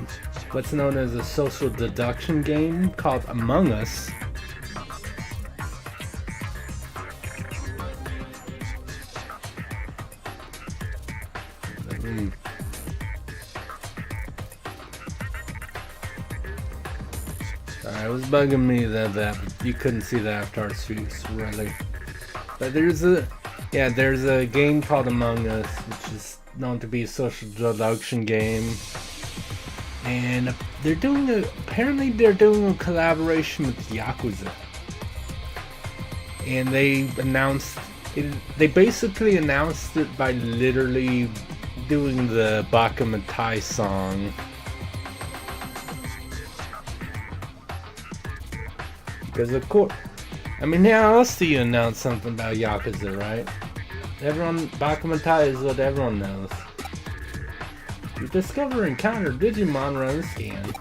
what's known as a social deduction game called Among Us. It was bugging me that you couldn't see the avatar streaks really. But there's a game called Among Us, which is known to be a social deduction game, and apparently they're doing a collaboration with Yakuza, and they basically announced it by literally doing the Bakamatai song. Because of course, I mean, how else do you announce something about Yakuza, right? Bakamatai is what everyone knows. You discover and encounter Digimon run a scan.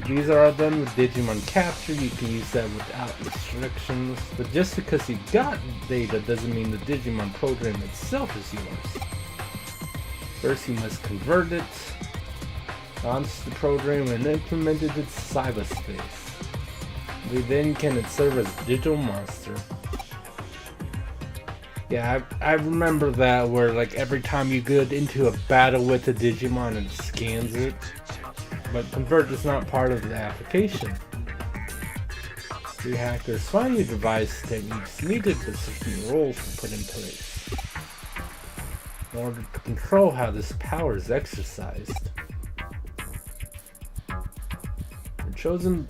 These are all done with Digimon Capture. You can use that without restrictions. But just because you got data doesn't mean the Digimon program itself is yours. First you must convert it onto the program and implement it in cyberspace. Then can it serve as a digital monster. Yeah, I remember that where like every time you get into a battle with a Digimon it scans it. But convert is not part of the application. The hackers find new device techniques needed but certain rules to put in place in order to control how this power is exercised. The chosen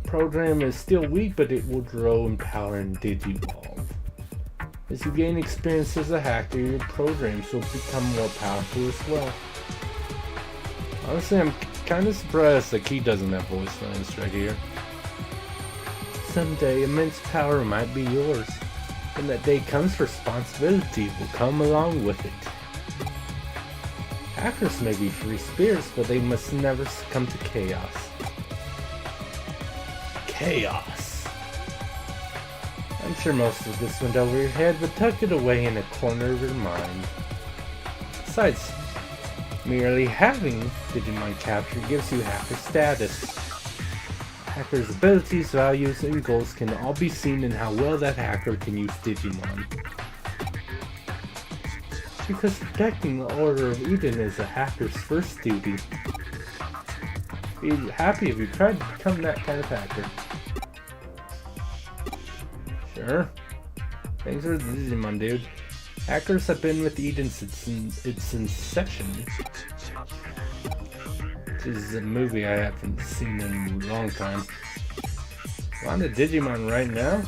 program is still weak, but it will grow in power and digivolve. As you gain experience as a hacker, your programs will become more powerful as well. Honestly, I'm kind of surprised that Key doesn't have voice lines right here. Someday, immense power might be yours. When that day comes, responsibility will come along with it. Hackers may be free spirits, but they must never succumb to chaos. Chaos. I'm sure most of this went over your head, but tuck it away in a corner of your mind. Besides, merely having Digimon Capture gives you hacker status. Hacker's abilities, values, and goals can all be seen in how well that hacker can use Digimon. Because protecting the Order of Eden is a hacker's first duty. Be happy if you tried to become that kind of hacker. Sure. Thanks for the Digimon, dude. Hackers have been with Eden since its inception. This is a movie I haven't seen in a long time. On the Digimon right now?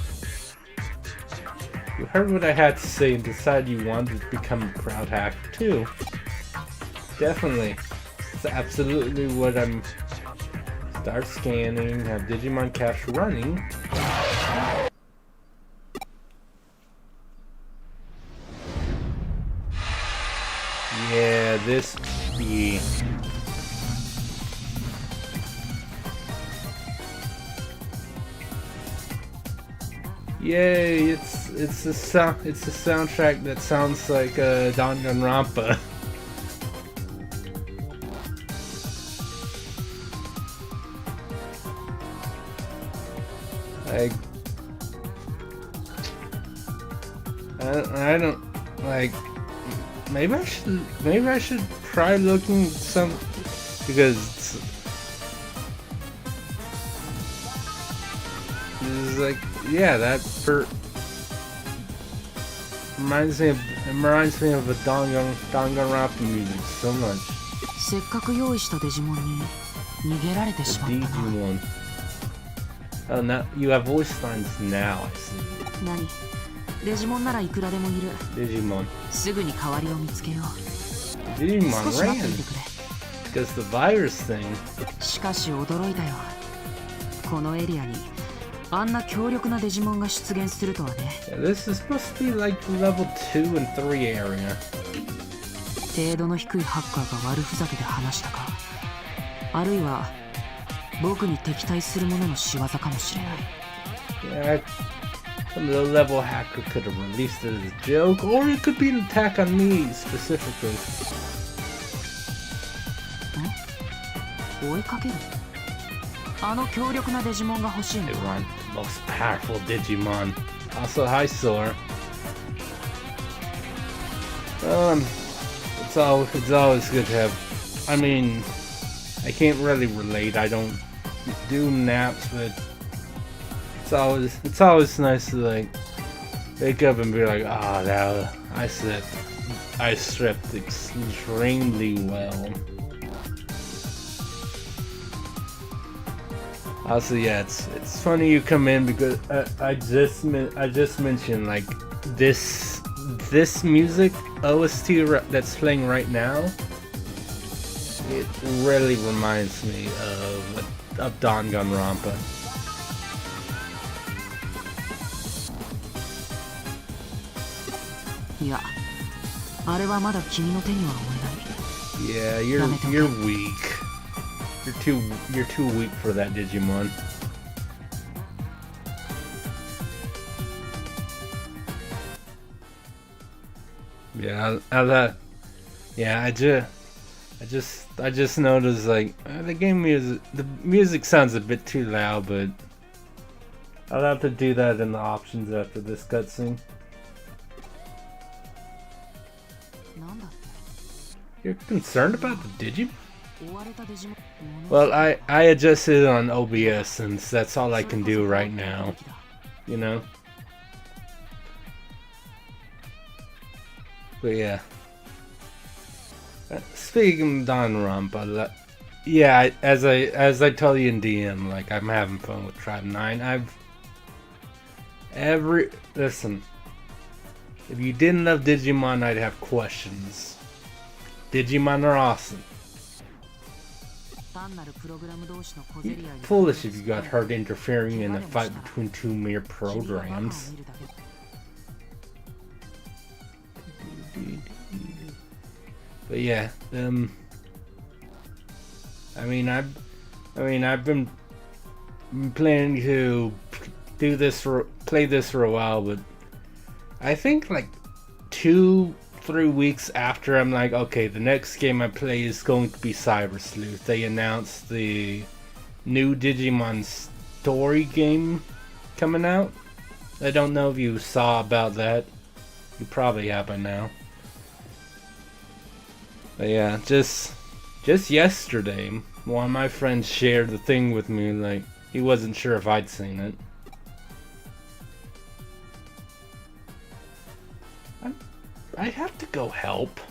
You heard what I had to say and decided you wanted to become a proud hacker too. Definitely. It's absolutely what I'm... Start scanning, have Digimon Capture running. Yeah, this... Yeah. Yay! It's a soundtrack that sounds like Danganronpa. Like, I don't like. Maybe I should try looking some because this is like. Yeah, that reminds me of a Danganronpa music so much. せっかく用意したデジモンに逃げられてしまったな。 Digimon. Oh, now you have voice lines now. I see. 何？デジモンならいくらでもいる。 Digimon. すぐに代わりを見つけよう。 Digimon 少し待って ran いてくれ。 because the virus thing. しかし驚いたよ。このエリアにあんな強力なデジモンが出現するとはね。Yeah, this is supposed to be like level 2 and 3 area. 程度の低いハッカーが悪ふざけで話したか。あるいは僕に敵対する者の仕業かもしれない。 Yeah, some low-level hacker could have released it as a joke, or it could be an attack on me specifically. 追いかける？あの強力なデジモンが欲しいの。 They want the most powerful Digimon. Also, hi, Sora. It's always good to have. I mean, I can't really relate. I don't do naps, but it's always nice to like wake up and be like, ah, that I slept extremely well. Also, yeah, it's funny you come in because I just mentioned like this music OST that's playing right now. It really reminds me of Danganronpa. いや、あれはまだ君の手には負えない。 Yeah, you're weak. You're too weak for that, Digimon. Yeah, I just noticed like the game music, the music sounds a bit too loud, but I'll have to do that in the options after this cutscene. You're concerned about the Digimon? Well, I adjusted it on OBS since that's all I can do right now. You know? But yeah. Speaking of Danganronpa, yeah, as I told you in DM, like I'm having fun with Tribe 9. Listen. If you didn't love Digimon, I'd have questions. Digimon are awesome. You're foolish if you got hurt interfering in a fight between two mere programs. But yeah, I mean I've been planning to play this for a while, but I think like 2-3 weeks after, I'm like, okay, the next game I play is going to be Cyber Sleuth. They announced the new Digimon story game coming out. I don't know if you saw about that. You probably have by now. But yeah, just yesterday, one of my friends shared the thing with me, like, he wasn't sure if I'd seen it. I have to go help.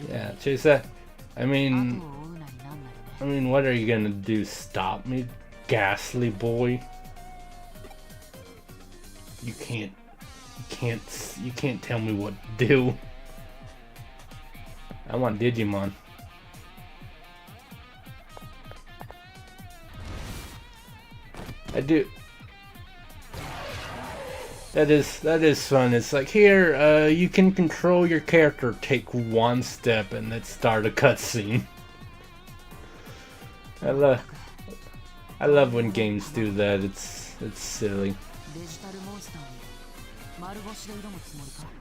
Yeah, Chase that. I mean, what are you gonna do? Stop me, ghastly boy? You can't tell me what to do. I want Digimon. I do. That is fun. It's like, here, you can control your character. Take one step and let's start a cutscene. I love when games do that. It's silly.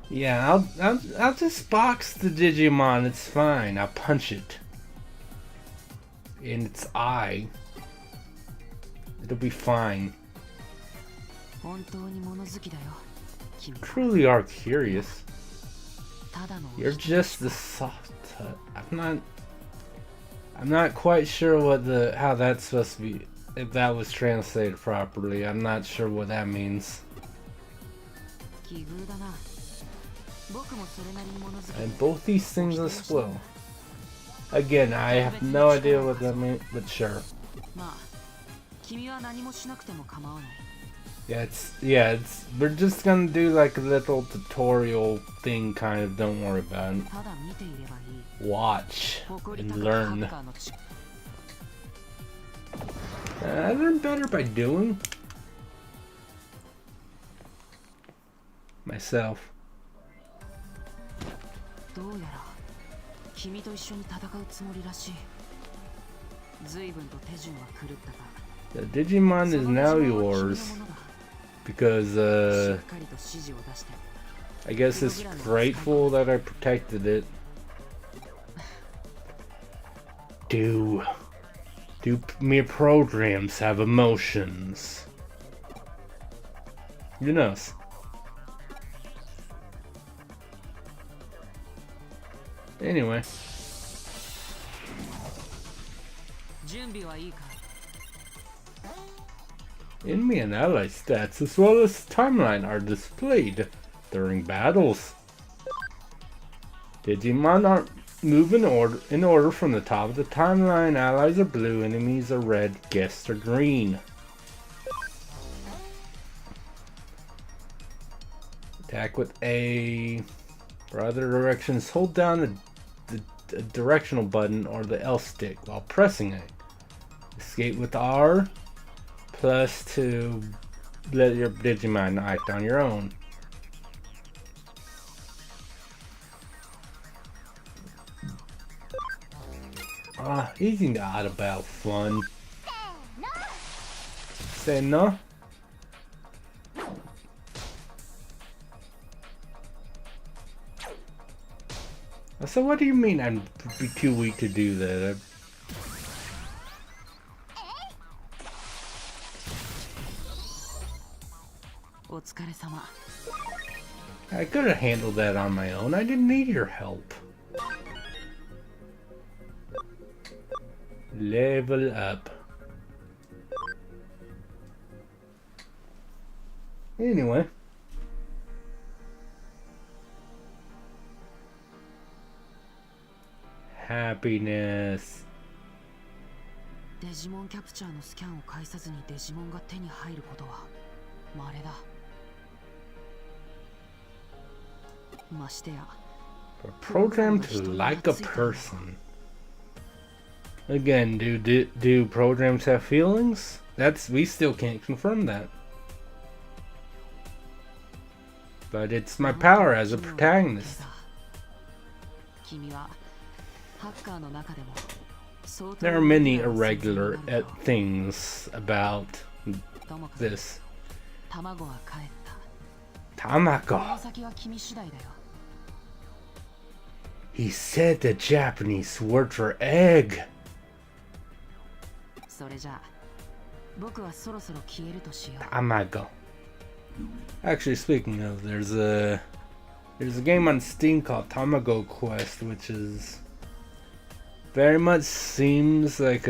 Yeah, I'll just box the Digimon. It's fine. I'll punch it in its eye. It'll be fine. You truly are curious. You're just the soft touch. I'm not quite sure how that's supposed to be. If that was translated properly, I'm not sure what that means. And both these things as well. Again, I have no idea what that means, but sure. Yeah, we're just gonna do like a little tutorial thing, kind of. Don't worry about it. Watch and learn. I learn better by doing. Myself. The Digimon is now yours because I guess it's grateful that I protected it. Do mere programs have emotions? Who knows? Anyway. Enemy and ally stats as well as timeline are displayed during battles. Digimon are move in order from the top of the timeline. Allies are blue, enemies are red, guests are green. Attack with A. For other directions, hold down the directional button or the L stick while pressing it. Escape with R. Plus to let your Digimon act on your own. He's not about fun. Say no. So what do you mean I'd be too weak to do that? I could have handled that on my own. I didn't need your help. Level up. Anyway. Happiness. デジモンキャプチャーのスキャンを介さずにデジモンが手に入ることは稀だ。ましてや Programmed like a person. Again, do programs have feelings? We still can't confirm that. But it's my power as a protagonist. There are many irregular things about this. Tamako. He said the Japanese word for egg. Tamago. Actually, speaking of, there's a game on Steam called Tamago Quest, which is very much seems like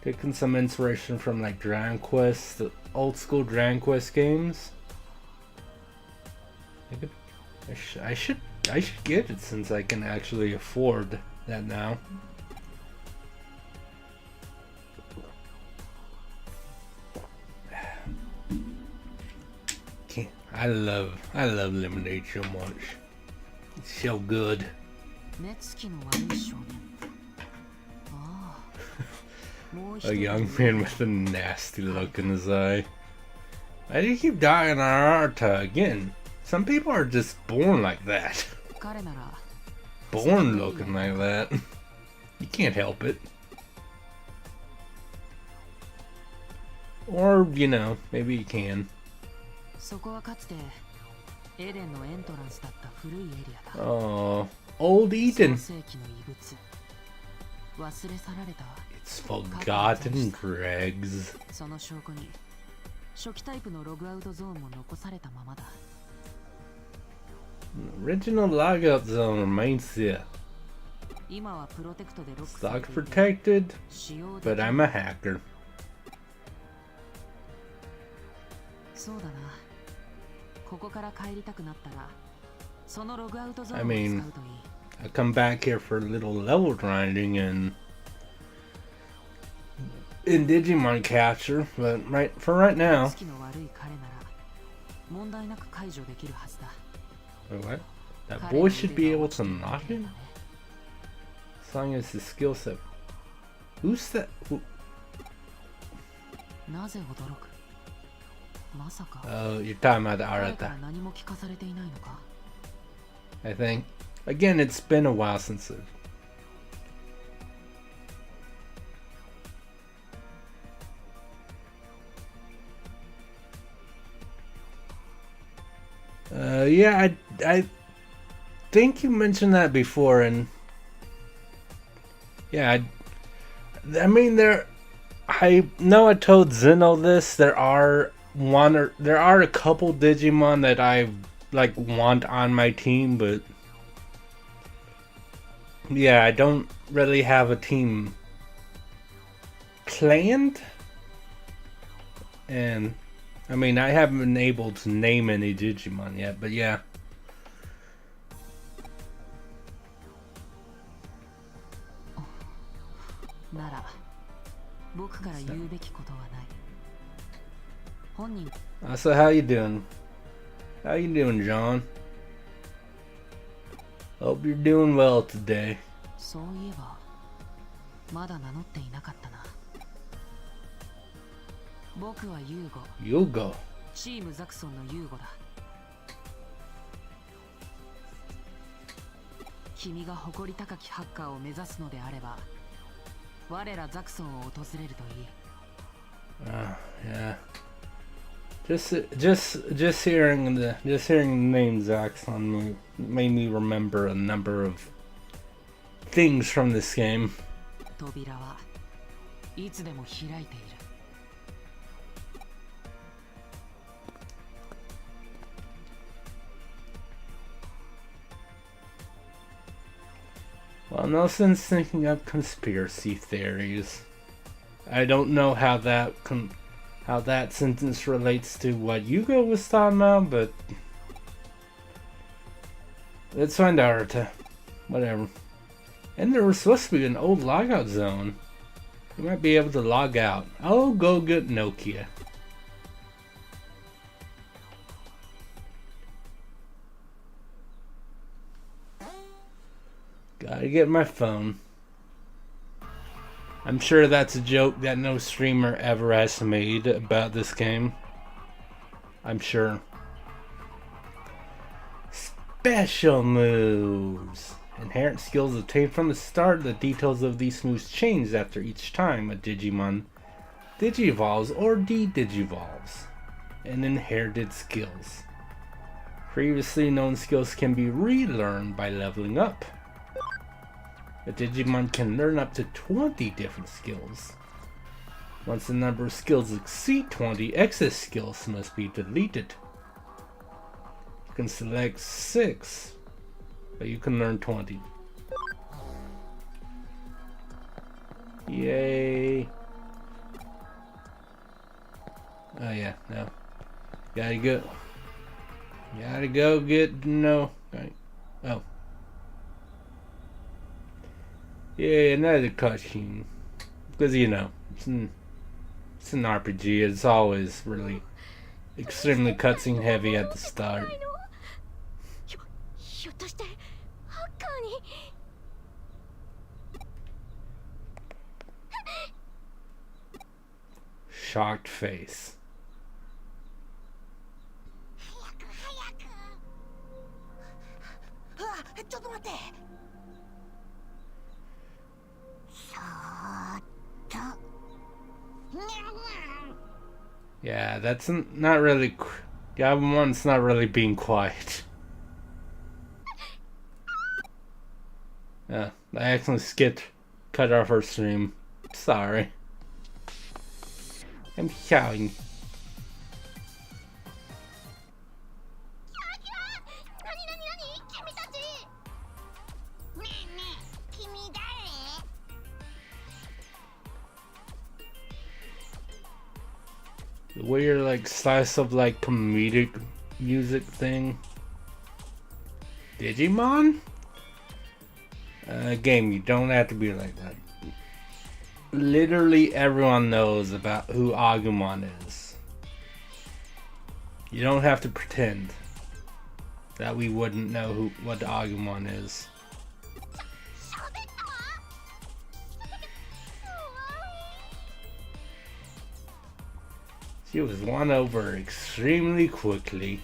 taking some inspiration from like Dragon Quest, the old school Dragon Quest games. I should get it since I can actually afford that now. I love Lemonade so much. It's so good. A young man with a nasty look in his eye. Why do you keep dying on Arta again? Some people are just born like that. Born looking like that. You can't help it. Or, you know, maybe you can. Oh, old Eden. It's forgotten dregs. Original logout zone remains here. Stock protected, but I'm a hacker. I mean, I come back here for a little level grinding and in Digimon capture, but for right now. Wait, what? That boy should be able to knock him? As long as his skill set. Who's that? Oh, you're talking about the Arata. I think. Again, it's been a while since it. Yeah, I think you mentioned that before, and yeah, I mean I know I told Zeno this. There are a couple Digimon that I like want on my team, but yeah, I don't really have a team planned, and I mean, I haven't been able to name any Digimon yet, but yeah. So how you doing? How you doing, John? Hope you're doing well today. Yugo. 君が誇り高きハッカーを目指すのであれば、我らザクソンを訪れるといい。Yeah. Just hearing the name Zaxxon made me remember a number of things from this game. 扉はいつでも開いている。Well, no sense thinking up conspiracy theories. I don't know how that sentence relates to what Yugo was talking about, but let's find out. Whatever. And there was supposed to be an old logout zone. You might be able to log out. I'll go get Nokia. Gotta get my phone. I'm sure that's a joke that no streamer ever has made about this game. I'm sure. Special moves. Inherent skills obtained from the start. The details of these moves change after each time a Digimon digivolves or de-digivolves. And inherited skills. Previously known skills can be relearned by leveling up. A Digimon can learn up to 20 different skills. Once the number of skills exceed 20, excess skills must be deleted. You can select 6, but you can learn 20. Yay! Oh yeah, no. Gotta go get no. Right. Oh. Yeah, another cutscene. Because, you know, it's an RPG. It's always really extremely cutscene heavy at the start. Shocked face. Yeah, that's not really. Gabumon's not really being quiet. Yeah, I accidentally cut off her stream. Sorry. I'm sorry. The weird, like, slice of, like, comedic music thing. Digimon? Game, you don't have to be like that. Literally everyone knows about who Agumon is. You don't have to pretend that we wouldn't know what Agumon is. She was won over extremely quickly.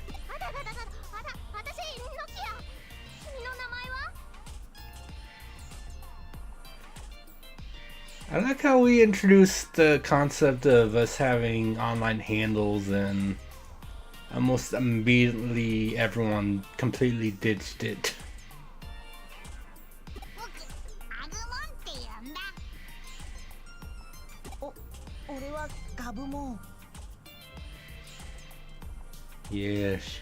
I like how we introduced the concept of us having online handles and almost immediately everyone completely ditched it. Yes.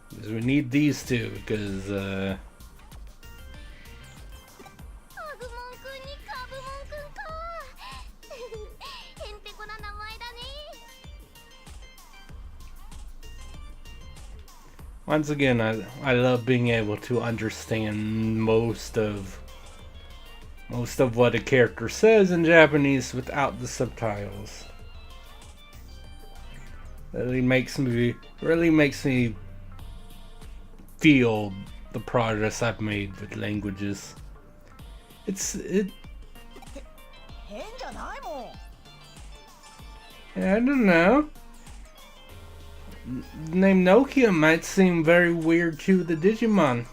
Because we need these two, because, once again, I love being able to understand most of what a character says in Japanese without the subtitles. Really makes me feel the progress I've made with languages. I don't know. The name Nokia might seem very weird to the Digimon.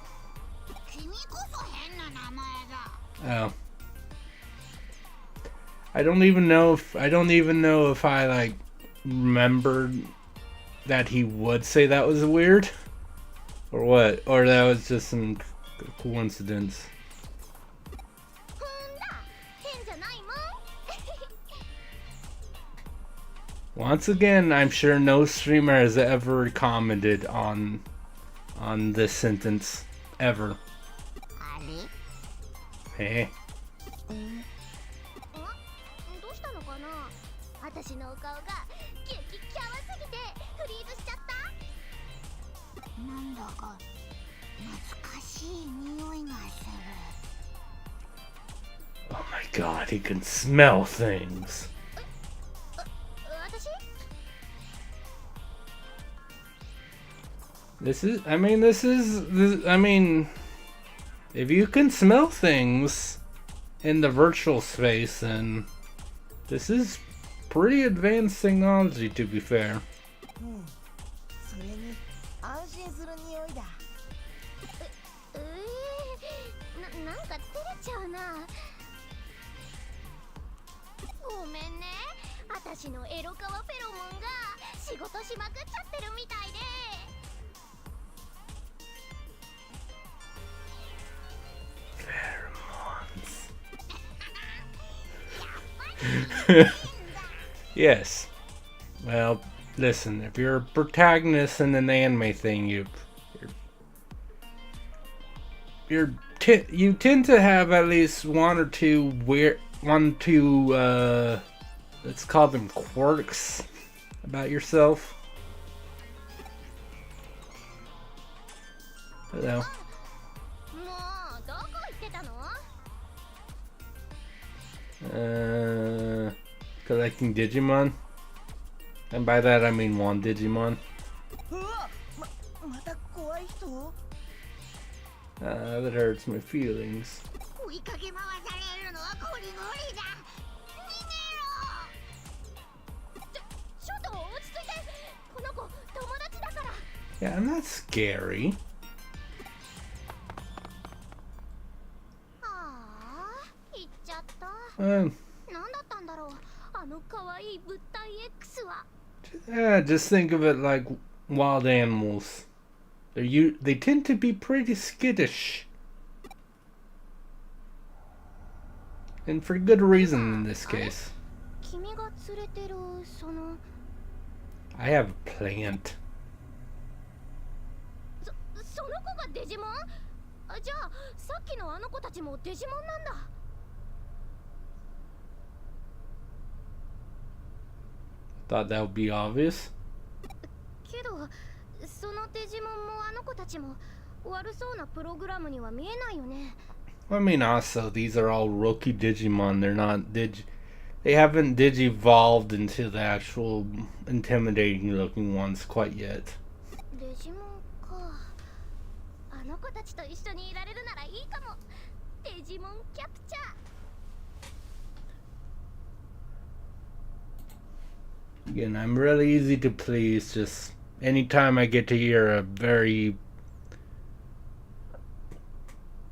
Oh. I don't even know if I like remembered that he would say that was weird or what, or that was just some coincidence. Once again, I'm sure no streamer has ever commented on this sentence ever. Hey. どうしたのかな。私のお顔が激キャワすぎてフリーズしちゃった。なんだか懐かしい匂いがする。 Oh my god, he can smell things. 私 I mean, if you can smell things in the virtual space, then this is pretty advanced technology, to be fair. それに安心する匂いだ。なんか照れちゃうな。ごめんね。私のエロカワフェロモンが仕事しまくっちゃってるみたいで。 Yes. Well, listen, if you're a protagonist in an anime thing, you tend to have at least one or two let's call them quirks about yourself. Hello. Collecting Digimon, and by that I mean one Digimon. また怖い人？ That hurts my feelings. 追いかけ回されるのはゴリゴリだ。逃げろ。ちょっと落ち着いて。この子友達だから。 Yeah, I'm not scary. ああ、行っちゃった。 Um, なんだったんだろう。あの可愛い物体 X は。 yeah, just think of it like wild animals. They tend to be pretty skittish. And for good reason in this case. 君が連れてるその。 I have a plant. その子がデジモン？じゃあさっきのあの子たちもデジモンなんだ。 Thought that would be obvious. けどそのデジモンもあの子たちも悪そうなプログラムには見えないよね。 I mean, also, these are all rookie Digimon. They're not They haven't digivolved into the actual intimidating looking ones quite yet. デジモンか。あの子たちと一緒にいられるならいいかも。デジモンキャプチャー。 Again, I'm really easy to please. Just anytime I get to hear a very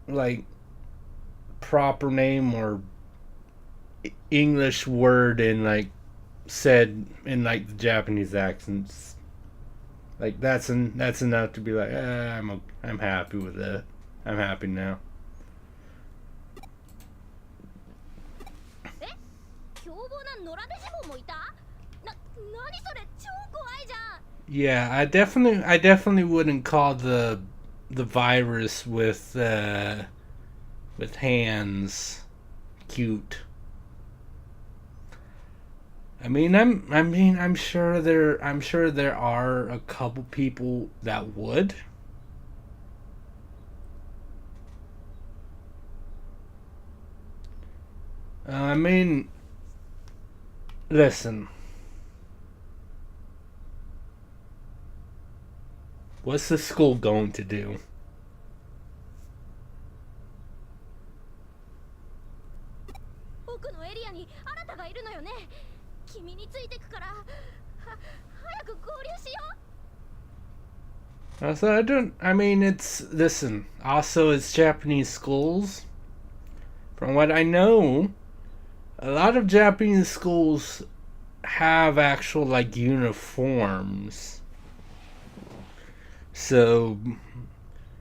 like proper name or English word and like said in like the Japanese accents, like that's enough to be like, I'm happy with that. I'm happy now. Yeah, I definitely wouldn't call the virus with hands cute. I'm sure there are a couple people that would. Listen. What's the school going to do? Listen, also it's Japanese schools. From what I know, a lot of Japanese schools have actual like uniforms. So,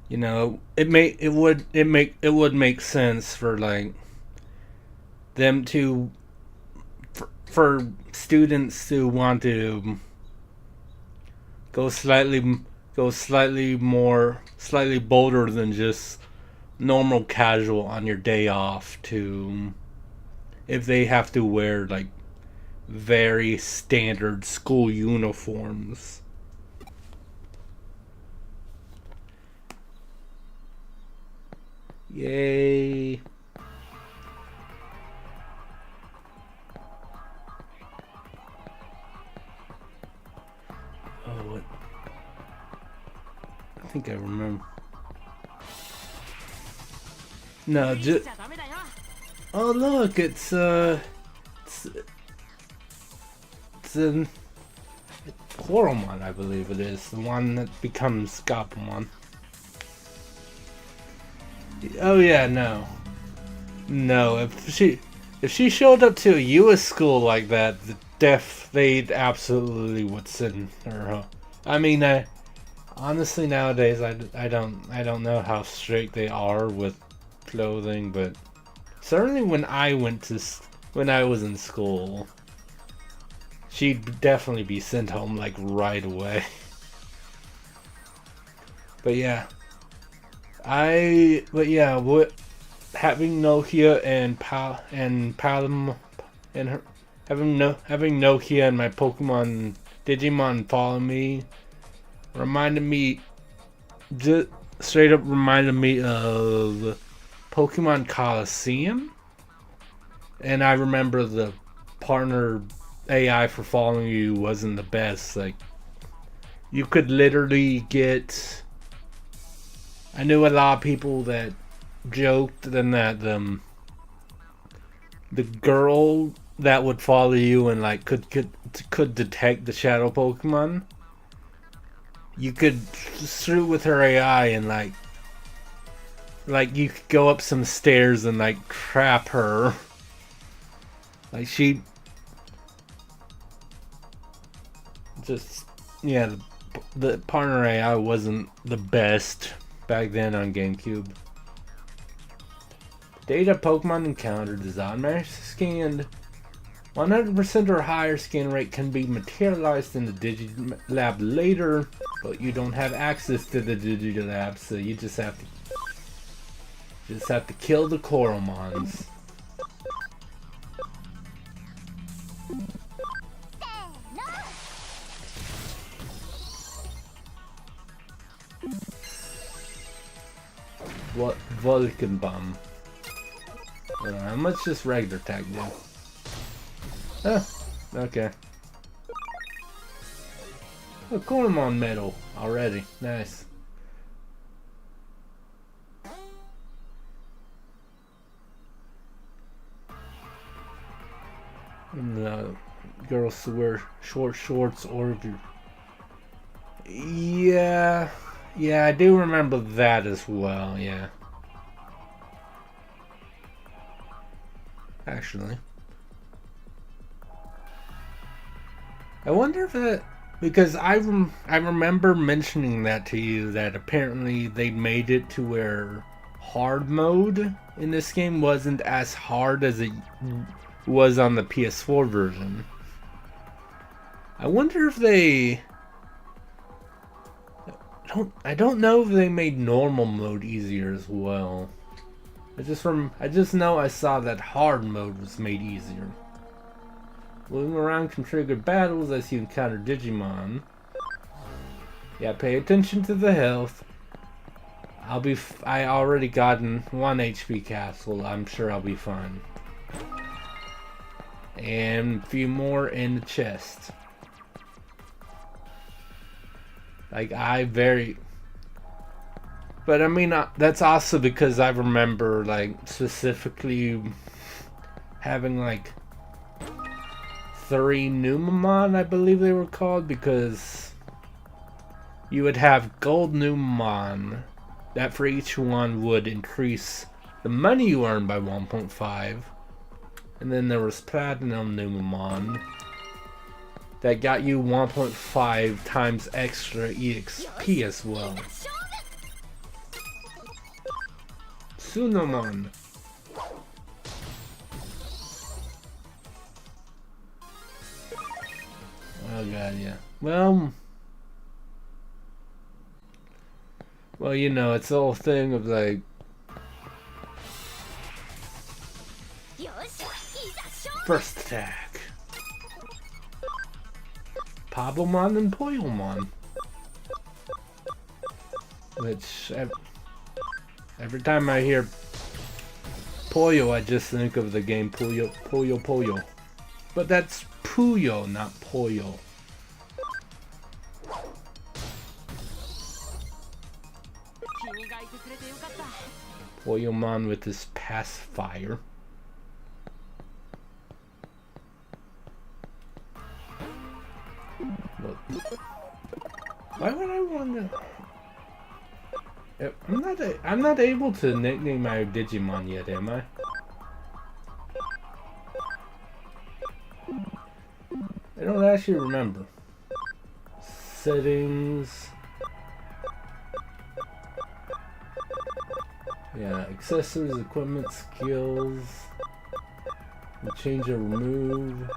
you know, it would make sense for like them to for students to want to go slightly bolder than just normal casual on your day off, to if they have to wear like very standard school uniforms. Yay. Oh, what? I think I remember. No, just. Oh, look, it's an Coromon, I believe it is. The one that becomes Gapamon. Oh yeah, no. No, if she showed up to a US school like that, they absolutely would send her home. I mean, honestly nowadays I don't know how strict they are with clothing, but certainly when I was in school, she'd definitely be sent home like right away. But yeah. Having Nokia and Palm and her having Nokia and my Digimon follow me just straight up reminded me of Pokemon Coliseum. And I remember the partner AI for following you wasn't the best. Like, you could literally get. I knew a lot of people that joked then that the girl that would follow you and like could detect the shadow Pokemon. You could shoot with her AI and like you could go up some stairs and like trap her. Like she just the partner AI wasn't the best back then on GameCube. Data Pokemon encountered is automatically scanned. 100% or higher scan rate can be materialized in the Digilab later, but you don't have access to the Digilab, so you just have to kill the Coromons. What Vulcan Bomb? How much does regular attack do? Oh, okay. A Coromon medal already. Nice. And girls wear short shorts or. Yeah, I do remember that as well. Yeah. Actually, I wonder if that, because I remember mentioning that to you, that apparently they made it to where hard mode in this game wasn't as hard as it was on the PS4 version. I wonder if they I don't know if they made normal mode easier as well. I just know I saw that hard mode was made easier. Moving around can trigger battles as you encounter Digimon. Yeah, pay attention to the health. I already gotten 1 HP capsule. I'm sure I'll be fine. And a few more in the chest. Like, but I mean, that's also because I remember, like, specifically having, like, 3 Numamon, I believe they were called, because you would have gold Numamon that for each one would increase the money you earn by 1.5. And then there was Platinum Numamon that got you 1.5 times extra EXP as well. Tsunamon. Oh god, yeah. Well, you know, it's the whole thing of like, first attack. Pabomon and Poyomon. Which, every time I hear Puyo, I just think of the game Puyo Puyo Puyo. But that's Puyo, not Poyo. Poyomon with his pacifier. Look. Why would I want to? I'm not able to nickname my Digimon yet, am I? I don't actually remember. Settings. Yeah, accessories, equipment, skills. Change or remove.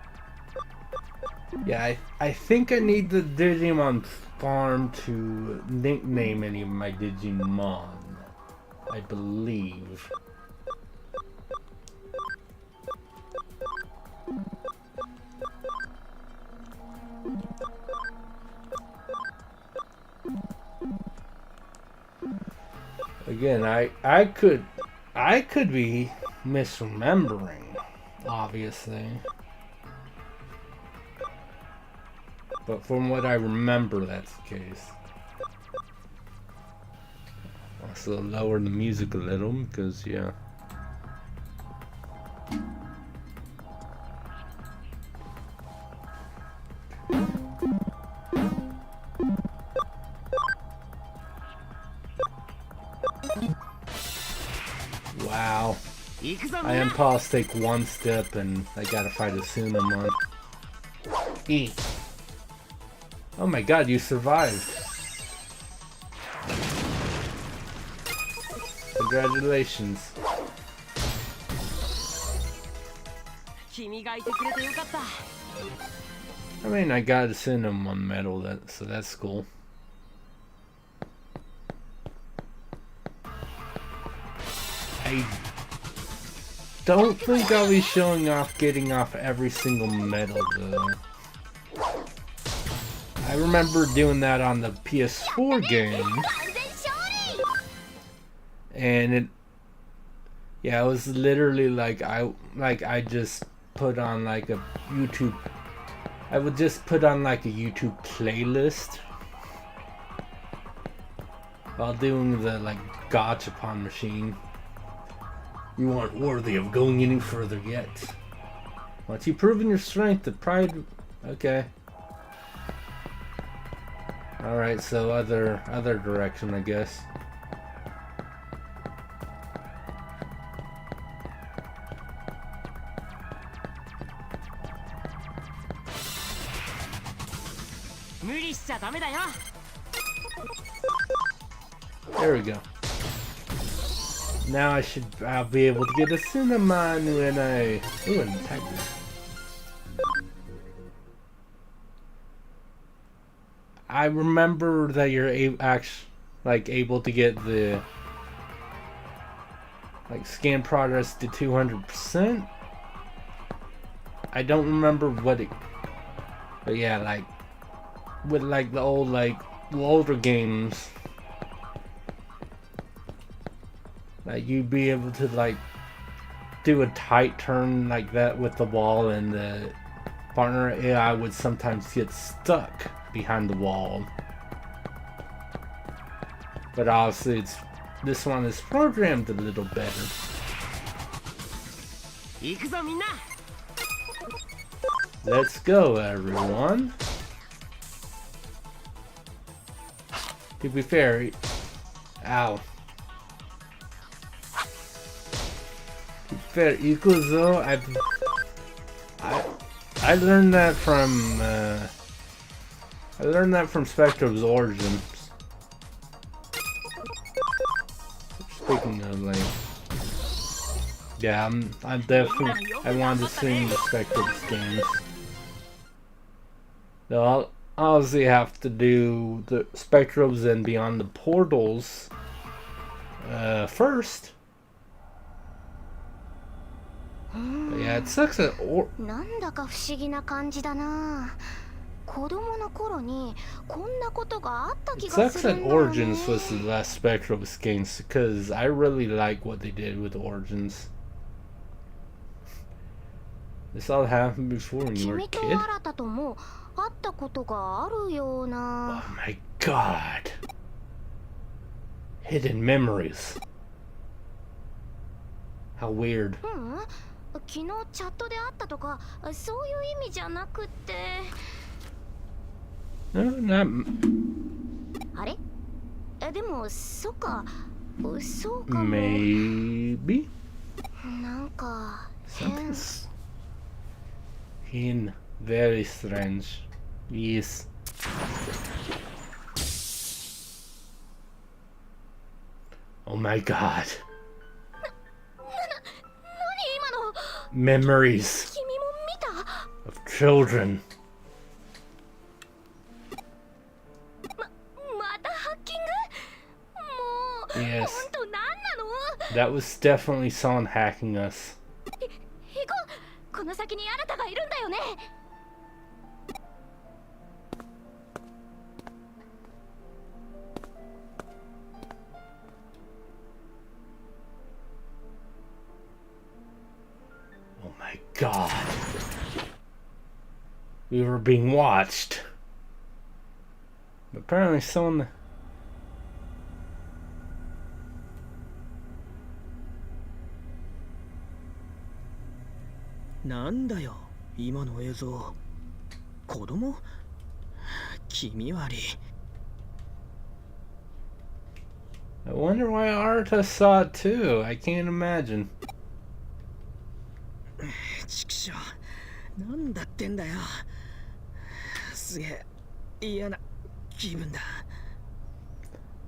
Yeah, I think I need the Digimon farm to nickname any of my Digimon. I believe. Again, I could be misremembering, obviously. But from what I remember, that's the case. Also lower the music a little, because, yeah. Wow. I impulse take one step and I gotta fight a Tsunamon. E. Oh my god, you survived. Congratulations. I mean, I got a Cinnamon medal, so that's cool. I don't think I'll be showing off getting off every single medal, though. I remember doing that on the PS4 game. And it was literally like I just put on like a YouTube. I would just put on like a YouTube playlist while doing the like gachapon machine. You aren't worthy of going any further yet. Once you've proven your strength, the pride. Okay. All right, so other direction, I guess. There we go. Now I'll be able to get a Cinnamon when I... Ooh, an attack. I remember that you're able to get the scan progress to 200%. I don't remember what it... But yeah, like with like the old older games, like you'd be able to like do a tight turn like that with the wall, and the partner AI would sometimes get stuck behind the wall. But obviously this one is programmed a little better. Let's go, everyone. To be fair, ow. fair, Ikuzo, I learned that from Spectrum's Origins. Speaking of, like, yeah, I'm definitely, I wanted to see the Spectrum's games. So I'll obviously have to do the Spectrums and Beyond the Portals first. But yeah, it sucks that なんだか不思議な感じだな。子供の頃にこんなことがあった気 it が sucks する that んだよね。 Origins was the last Spectrum's games because I really like what they did with Origins. This all happened before when you were a 君と kid? 新たとも会ったことがあるよう Oh な。 my god. Hidden memories. How weird. 昨日チャットで会ったとかそういう意味じゃなくて。 No, not あれ？でもそっか、そうかも。 maybe. なんか変。 In very strange. Yes. Oh my god. 何今の？ Memories 君も見た？ of children. またハッキング？もう、 Yes. 本当何なの？ That was definitely someone hacking us. 行こう。この先にあなたがいるんだよね。 Oh my god. We were being watched. Apparently someone... なんだよ今の映像。子供？気味悪い。 I wonder why Arta saw it too. I can't imagine. ちくしょう。なんだってんだよ。すげえ嫌な気分だ。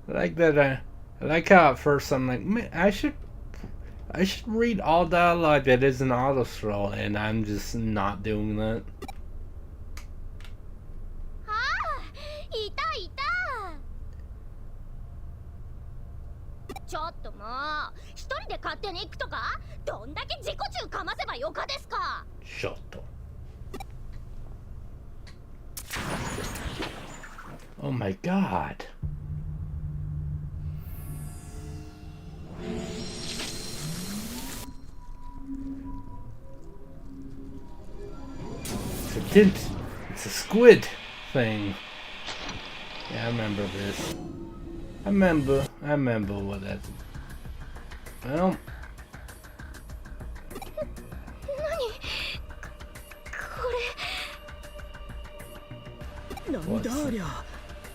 I like that. I like how at first I'm like, man, I should read all dialogue that isn't auto scroll, and I'm just not doing that. ああ、いたいた。ちょっともう、一人で勝手に行くとか？どんだけ自己中かませばよかですか？ Shut up. Oh my god. It's a tint. It's a squid thing. Yeah, I remember this. I remember what that's. Well. なんだありゃ。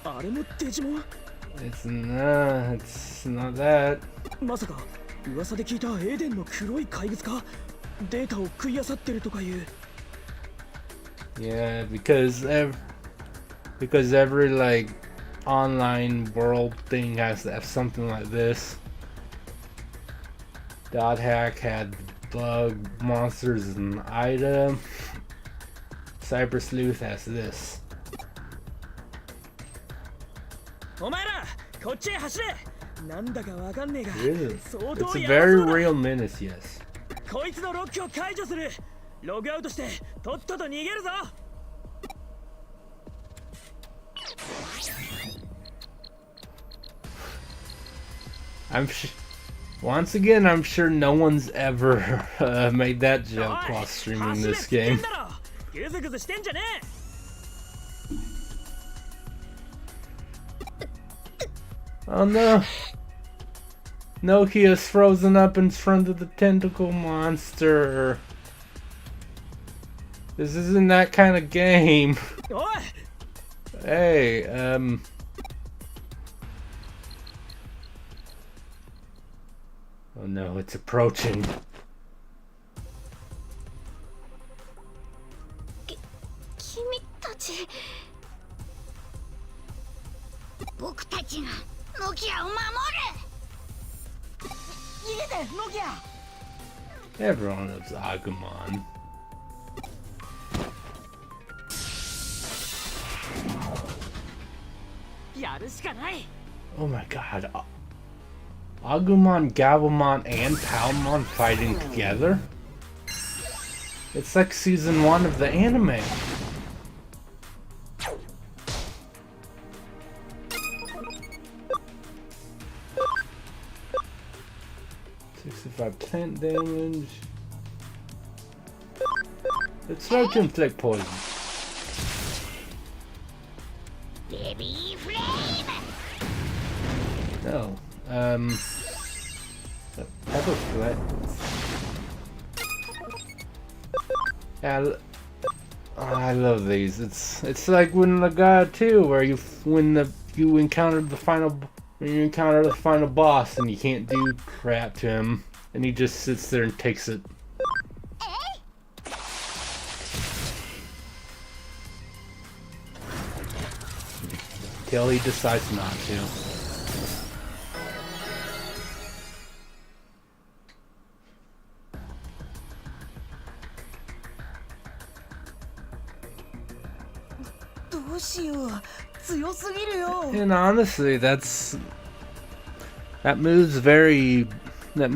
あれもデジモン？ It's not that. まさか噂で聞いたエデンの黒い怪物か？データを食い漁ってるとかいう。 Yeah, because every like online world thing has to have something like this. Dot Hack had bug monsters and item. Cyber Sleuth has this. お前らこっちへ走れ。なんだかわかんねえが。 Really? 相 It's 当 a やば very そうだ。 real menace, yes. こいつのロックを解除する。ログアウトしてとっとと逃げるぞ。 Once again, I'm sure no one's ever made that joke while streaming this game. グズグズしてんじゃねえ。 Oh no! Nokia's frozen up in front of the tentacle monster. This isn't that kind of game. おい。 Hey, Oh no, it's approaching. ち僕たちがノキアを守る。逃げてノキア。 Everyone loves Agumon. Oh my god. Agumon, Gabumon, and Palmon fighting together? It's like season 1 of the anime. .10 damage. Let's start to inflict poison. Baby flame. No. Pepper Flat. Yeah, I love these. It's like when the God 2, where you encounter the final boss and you can't do crap to him, and he just sits there and takes it. Till he decides not to. And honestly, that move's very not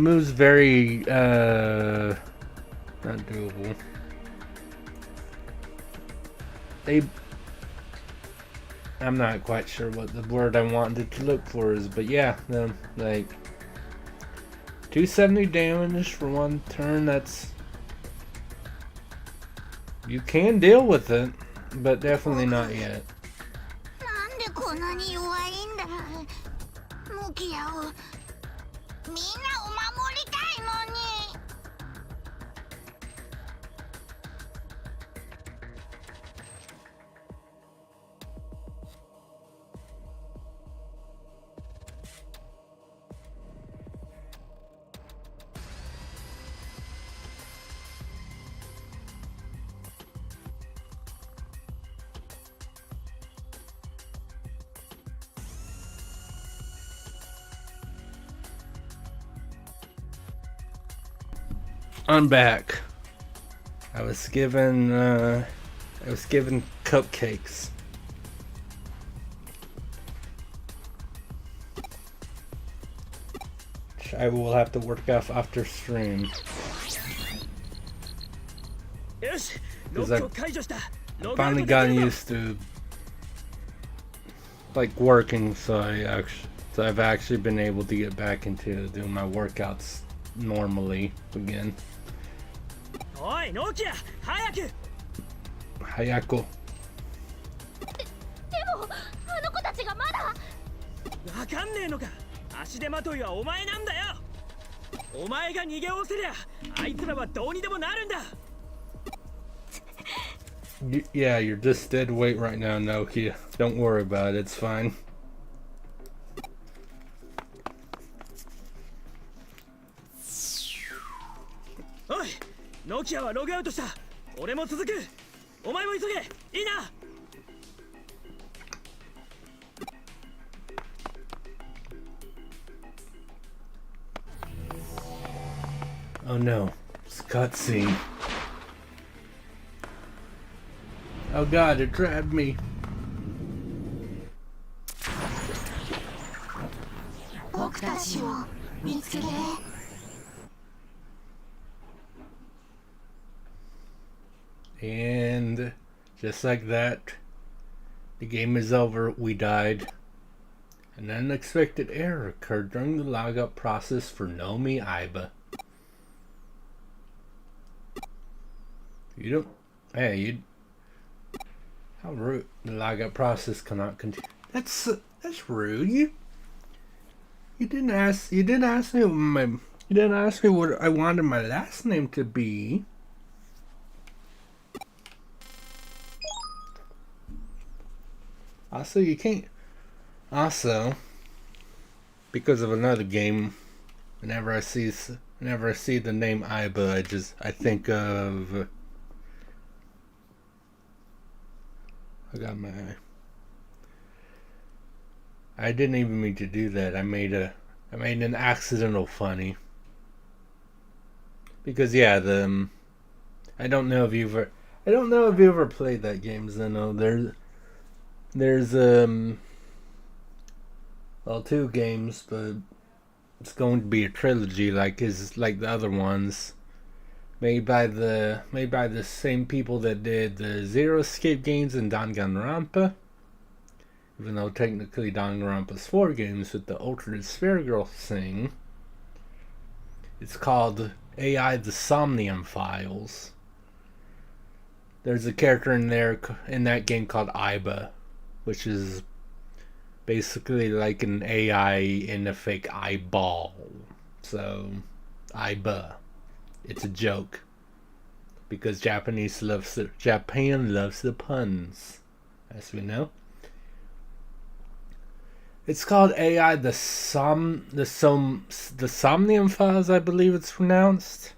doable. I'm not quite sure what the word I wanted to look for is, but yeah, like 270 damage for one turn. You can deal with it, but definitely not yet. なんでこんなに弱いんだ。ノキアをみんなを守りたいのに。I'm back. I was given cupcakes. Which I will have to work off after stream. Because I've finally gotten used to like working, so I've actually been able to get back into doing my workouts normally again. おいノキア早く。 Hayako. でもあの子たちがまだ。わかんねえのか。足手まといはお前なんだよ。お前が逃げおせりゃあいつらはどうにでもなるんだ。 Yeah, you're just dead weight right now, Nokia. Don't worry about it, it's fine. おいノキアはログアウトした。俺も続く。お前も急げ。いいな。 Oh no, it's a cutscene. Oh god, it grabbed me. 僕たちを見つけて。 And just like that, the game is over. We died. An unexpected error occurred during the logout process for Nomi Aiba. You don't. Hey, you. How rude! The logout process cannot continue. That's rude. You didn't ask. You didn't ask me what I wanted my last name to be. Also, you can't. Also, because of another game, whenever I see the name Aiba, I think of I got my... I didn't even mean to do that. I made an accidental funny. Because yeah, I don't know if you ever played that game, Zeno. There's well, 2 games, but it's going to be a trilogy like the other ones. Made by the same people that did the Zero Escape games and Danganronpa. Even though technically Danganronpa's 4 games with the alternate Sphere Girl thing. It's called AI The Somnium Files. There's a character in that game called Iba, which is basically like an AI in a fake eyeball. So, Iba. It's a joke. Because Japan loves the puns, as we know. It's called AI the Somnium Files, I believe it's pronounced.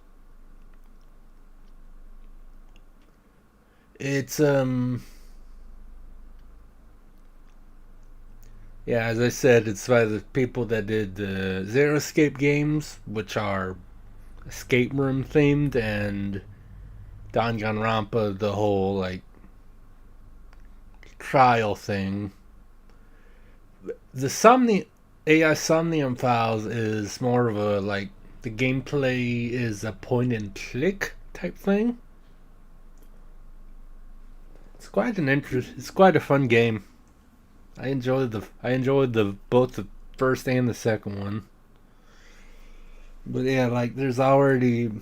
It's yeah, as I said, it's by the people that did the Zero Escape games, which are escape room themed, and Danganronpa, the whole like trial thing. The AI Somnium Files is more of a like the gameplay is a point and click type thing. It's quite a fun game. I enjoyed both the first and the second one. But yeah, like there's already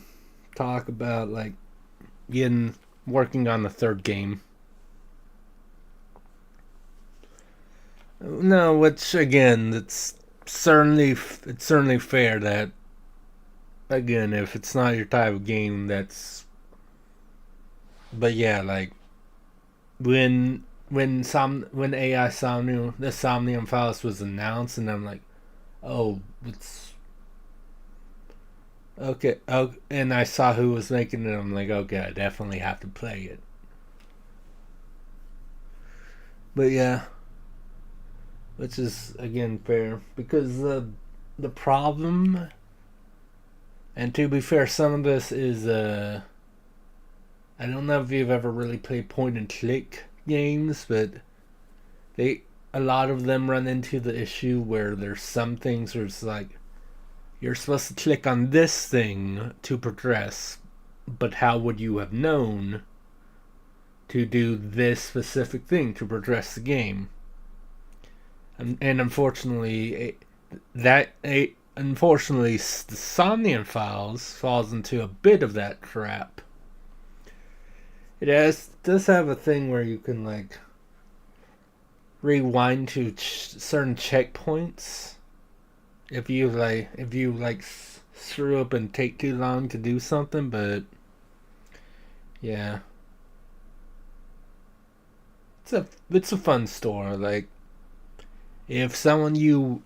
talk about like working on the 3rd game. No, which again, it's certainly fair that again, if it's not your type of game, that's. But yeah, like when AI the Somnium Files was announced, and I'm like, oh, it's okay. Oh, and I saw who was making it. I'm like, okay, I definitely have to play it. But yeah. Which is, again, fair. Because the problem... And to be fair, some of this is... I don't know if you've ever really played point-and-click games, but... A lot of them run into the issue where there's some things where it's like... You're supposed to click on this thing to progress, but how would you have known to do this specific thing to progress the game? And unfortunately, the Somnium Files falls into a bit of that trap. It does have a thing where you can like rewind to certain checkpoints if you screw up and take too long to do something, but yeah, it's a fun store. Like if someone you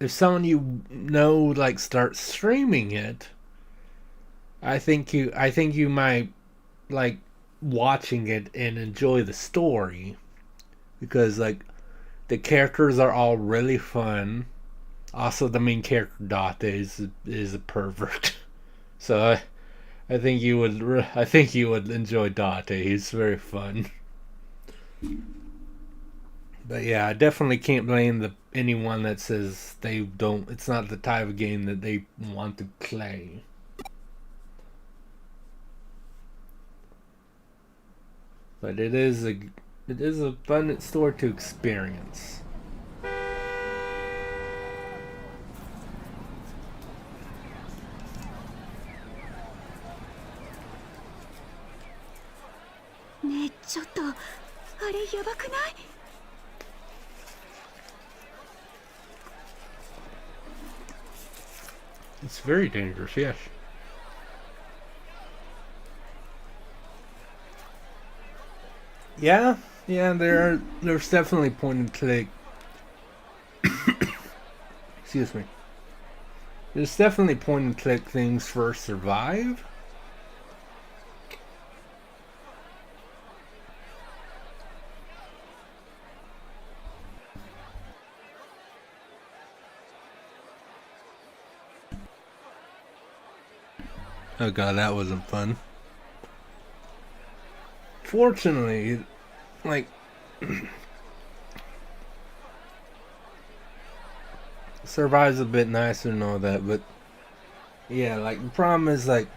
know like starts streaming it, I think you might like watching it and enjoy the story, because like the characters are all really fun. Also, the main character Date is a pervert, so I think you would enjoy Date. He's very fun. But yeah, I definitely can't blame anyone that says it's not the type of game that they want to play. But it is a fun store to experience. It's very dangerous, yes. Yeah, there's definitely point and click. Excuse me. There's definitely point and click things for Survive. Oh god, that wasn't fun. Fortunately, like, survives a bit nicer and all that, but yeah, like, the problem is, like,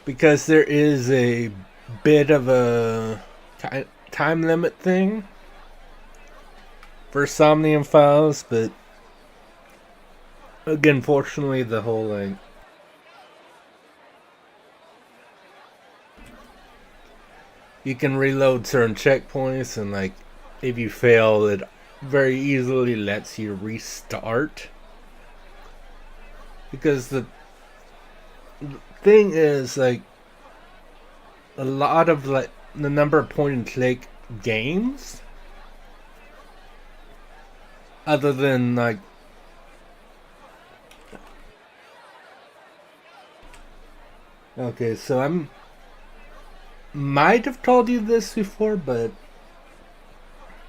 because there is a bit of a time limit thing for Somnium Files, but again, fortunately, the whole, like, you can reload certain checkpoints, and, like, if you fail, it very easily lets you restart. Because the thing is, like, a lot of, like, the number of point and click games, other than, like, okay, so I'm might have told you this before, but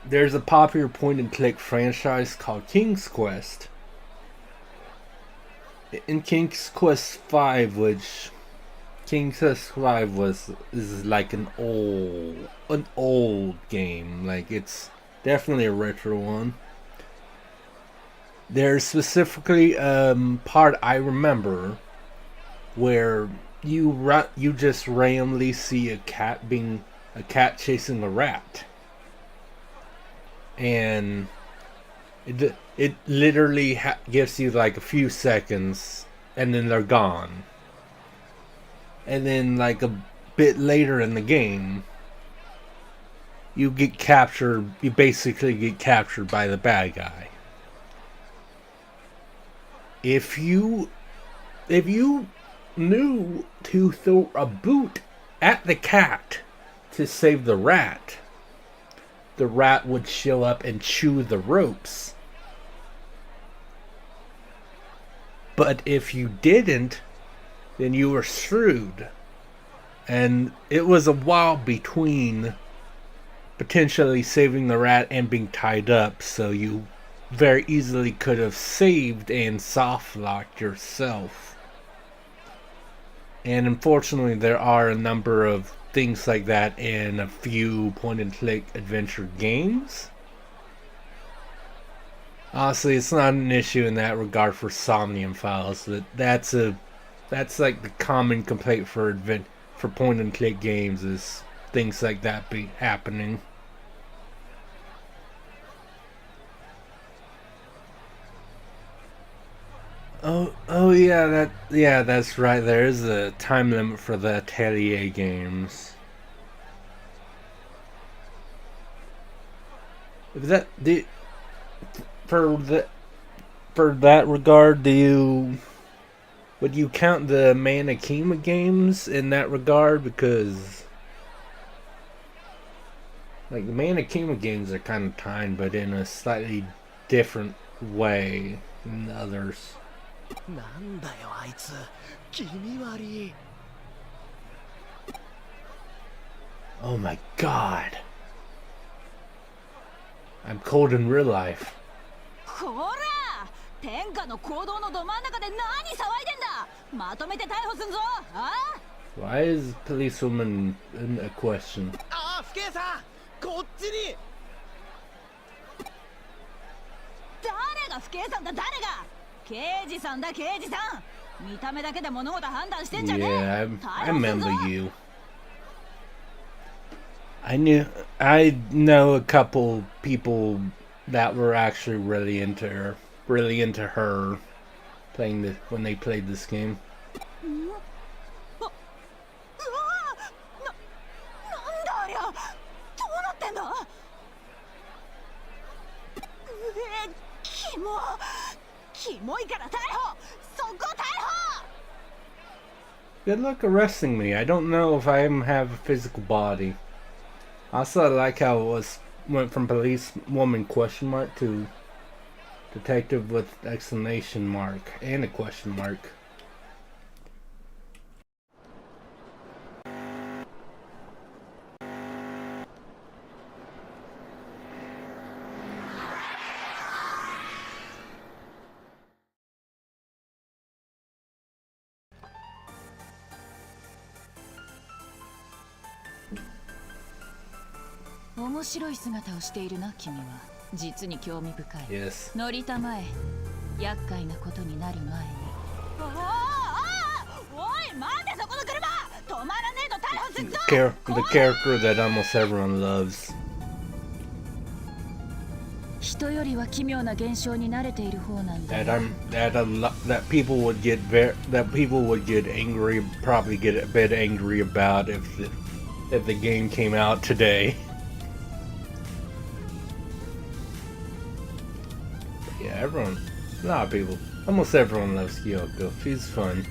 there's a popular point and click franchise called King's Quest. In King's Quest 5, which King's Quest 5 is like an old game. Like, it's definitely a retro one. There's specifically part I remember where you just randomly see a cat chasing a rat, and it literally gives you like a few seconds, and then they're gone. And then, like, a bit later in the game, you basically get captured by the bad guy. If you knew to throw a boot at the cat to save the rat would show up and chew the ropes. But if you didn't, then you were screwed. And it was a while between potentially saving the rat and being tied up, so you very easily could have saved and soft locked yourself. And unfortunately, there are a number of things like that in a few point and click adventure games. Honestly, it's not an issue in that regard for Somnium Files, but that's like the common complaint for point and click games, is things like that be happening. Oh yeah, that's right. There is a time limit for the Atelier games. For that regard, would you count the Manakima games in that regard? Because, like, the Manakima games are kind of timed, but in a slightly different way than the others. Oh my god. I'm cold in real life. こら天下の行動のど真ん中で何騒いでんだまとめて逮捕すんぞあ Why is policewoman a question? ああ、不敬さんこっちに誰が不敬さんだ誰が刑事さんだ刑事さん見た目だけで物事判断してんじゃねえ Yeah, I remember you. I know a couple people that were actually really into her when they played this game. うわなんだありゃどうなってんだキモいから逮捕そこ逮捕 Good luck arresting me. I don't know if I have a physical body. Also, I like how it went from policewoman question mark to detective with exclamation mark and a question mark. 面白い姿をしているな君は。実に興味深い。 Yes. 乗りたまえ。厄介なことになる前に。おい、待てそこの車。止まらねえと逮捕するぞ。 The character that almost everyone loves. 人よりは奇妙な現象に慣れている方なんだ。 That people would get angry, probably get a bit angry about if the game came out today. But yeah, a lot of people, almost everyone loves Kyoko. She's fun.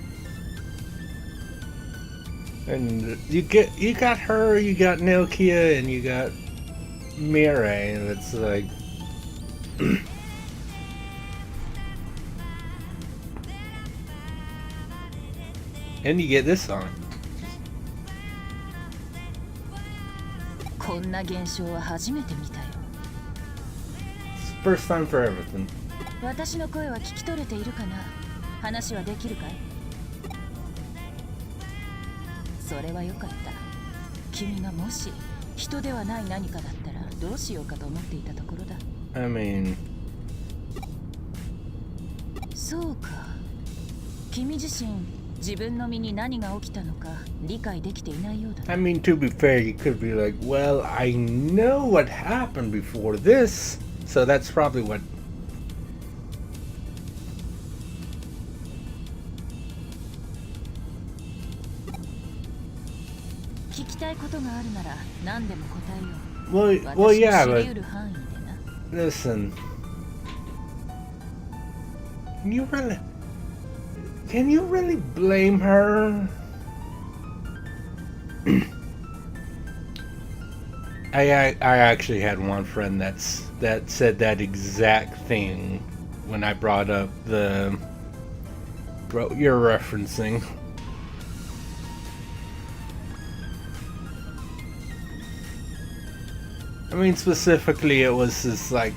And you got her, you got Nokia, and you got Mirai, and it's like and you get this song. こんな現象は初めて見たよ。 It's the first time for everything. 私の声は聞き取れているかな。話はできるかい？それはよかった。君がもし人ではない何かだったらどうしようかと思っていたところだ。 I mean, そうか。君自身自分の身に何が起きたのか理解できていないようだ。 I mean, to be fair, you could be like, well, I know what happened before this, so that's probably what. 聞きたいことがあるなら何でも答えよう。 Well, yeah, 私の知り but 得る範囲でな。 listen. Can you really blame her? I actually had one friend that said that exact thing when I brought up what you're referencing. I mean, specifically, it was just like.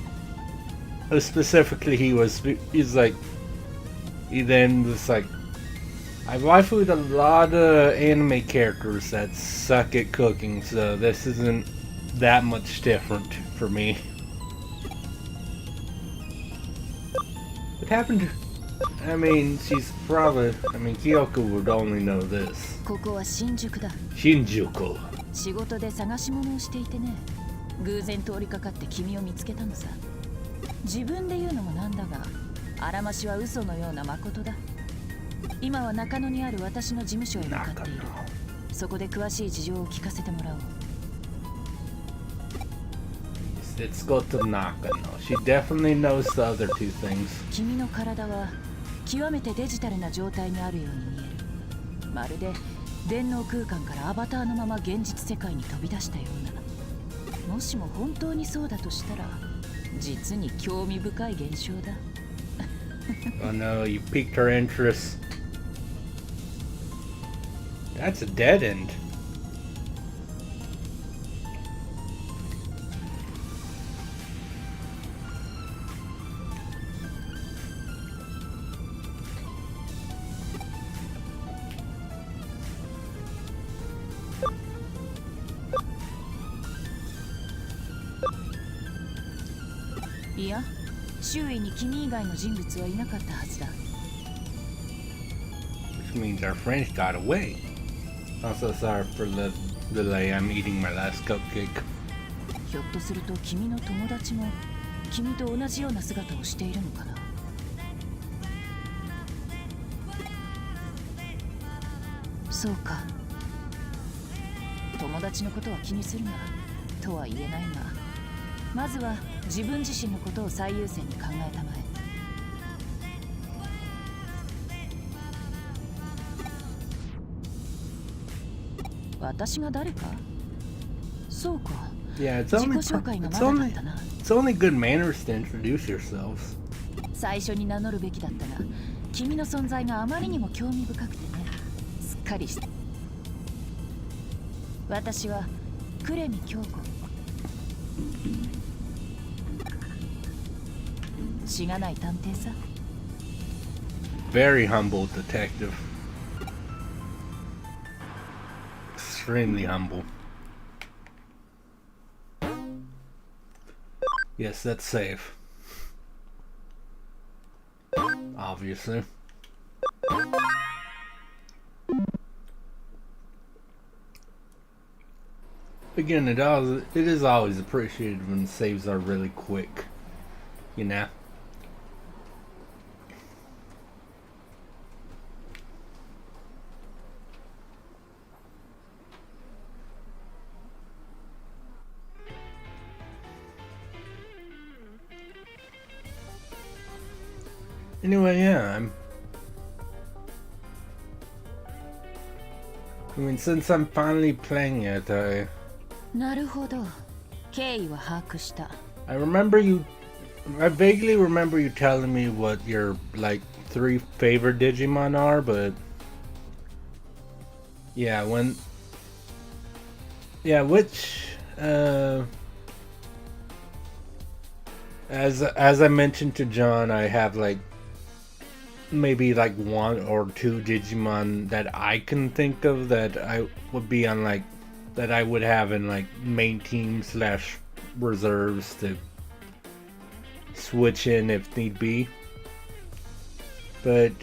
Specifically, he's like. He then was like, I've waifooed a lot of anime characters that suck at cooking, so this isn't that much different for me. What happened? I mean, Kyoko would only know this. ここは新宿だ。 Shinjuku. 仕事で探し物をしていてね。偶然通りかかって君を見つけたのさ。自分で言うのもなんだが、あらましは嘘のような誠だ。今は中野にある私の事務所へ向かっている。そこで詳しい事情を聞かせてもらおう。 Let's go to Nakano. She definitely knows the other two things. 君の体は極めてデジタルな状態にあるように見える。まるで電脳空間からアバターのまま現実世界に飛び出したような。もしも本当にそうだとしたら、実に興味深い現象だ。Oh no, you piqued her interest. That's a dead end. Yeah. 周囲に君以外の人物はいなかったはずだ。 Which means our friends got away. Also sorry for the delay. I'm eating my last cupcake. ひょっとすると君の友達も君と同じような姿をしているのかな。そうか。友達のことは気にするなとは言えないが、まずは自分自身のことを最優先に考えたまえ。私が誰か？そうか。 Yeah, 自己紹介がまだだったな。 it's only good manners to introduce yourselves. 最初に名乗るべきだったが、君の存在があまりにも興味深くてね。すっかりして。私は呉見京子。しがない探偵さ。 Very humble detective. Extremely humble. Yes, that's safe. Obviously. Again, it is always appreciated when saves are really quick, you know. Anyway, yeah, I mean, since I'm finally playing it, I vaguely remember you telling me what your, like, 3 favorite Digimon are, but yeah, as I mentioned to John, I have like maybe like 1 or 2 Digimon that I can think of that I would be on, like, that I would have in like main team / reserves to switch in if need be. But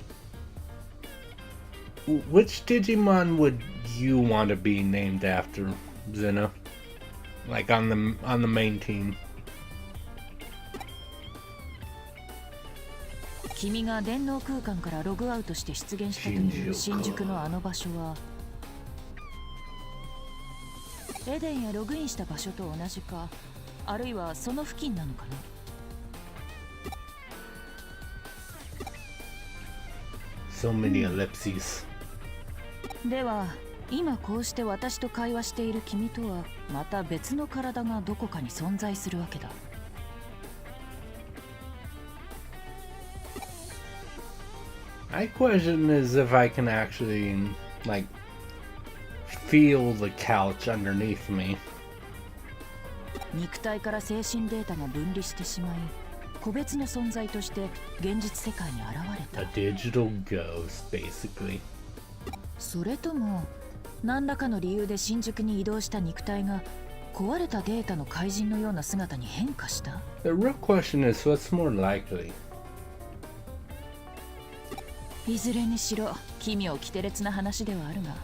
which Digimon would you want to be named after, Zena? Like on the main team. 君が電脳空間からログアウトして出現したという新宿のあの場所はエデンやログインした場所と同じか、あるいはその付近なのかな。So many ellipses. では今こうして私と会話している君とはまた別の体がどこかに存在するわけだ。My question is if I can actually, like, feel the couch underneath me. 肉体から精神データが分離してしまい、個別の存在として現実世界に現れた。A digital ghost, basically. それとも何らかの理由で新宿に移動した肉体が壊れたデータの怪人のような姿に変化した。The real question is what's more likely? いずれにしろ奇妙奇天烈な話ではあるが、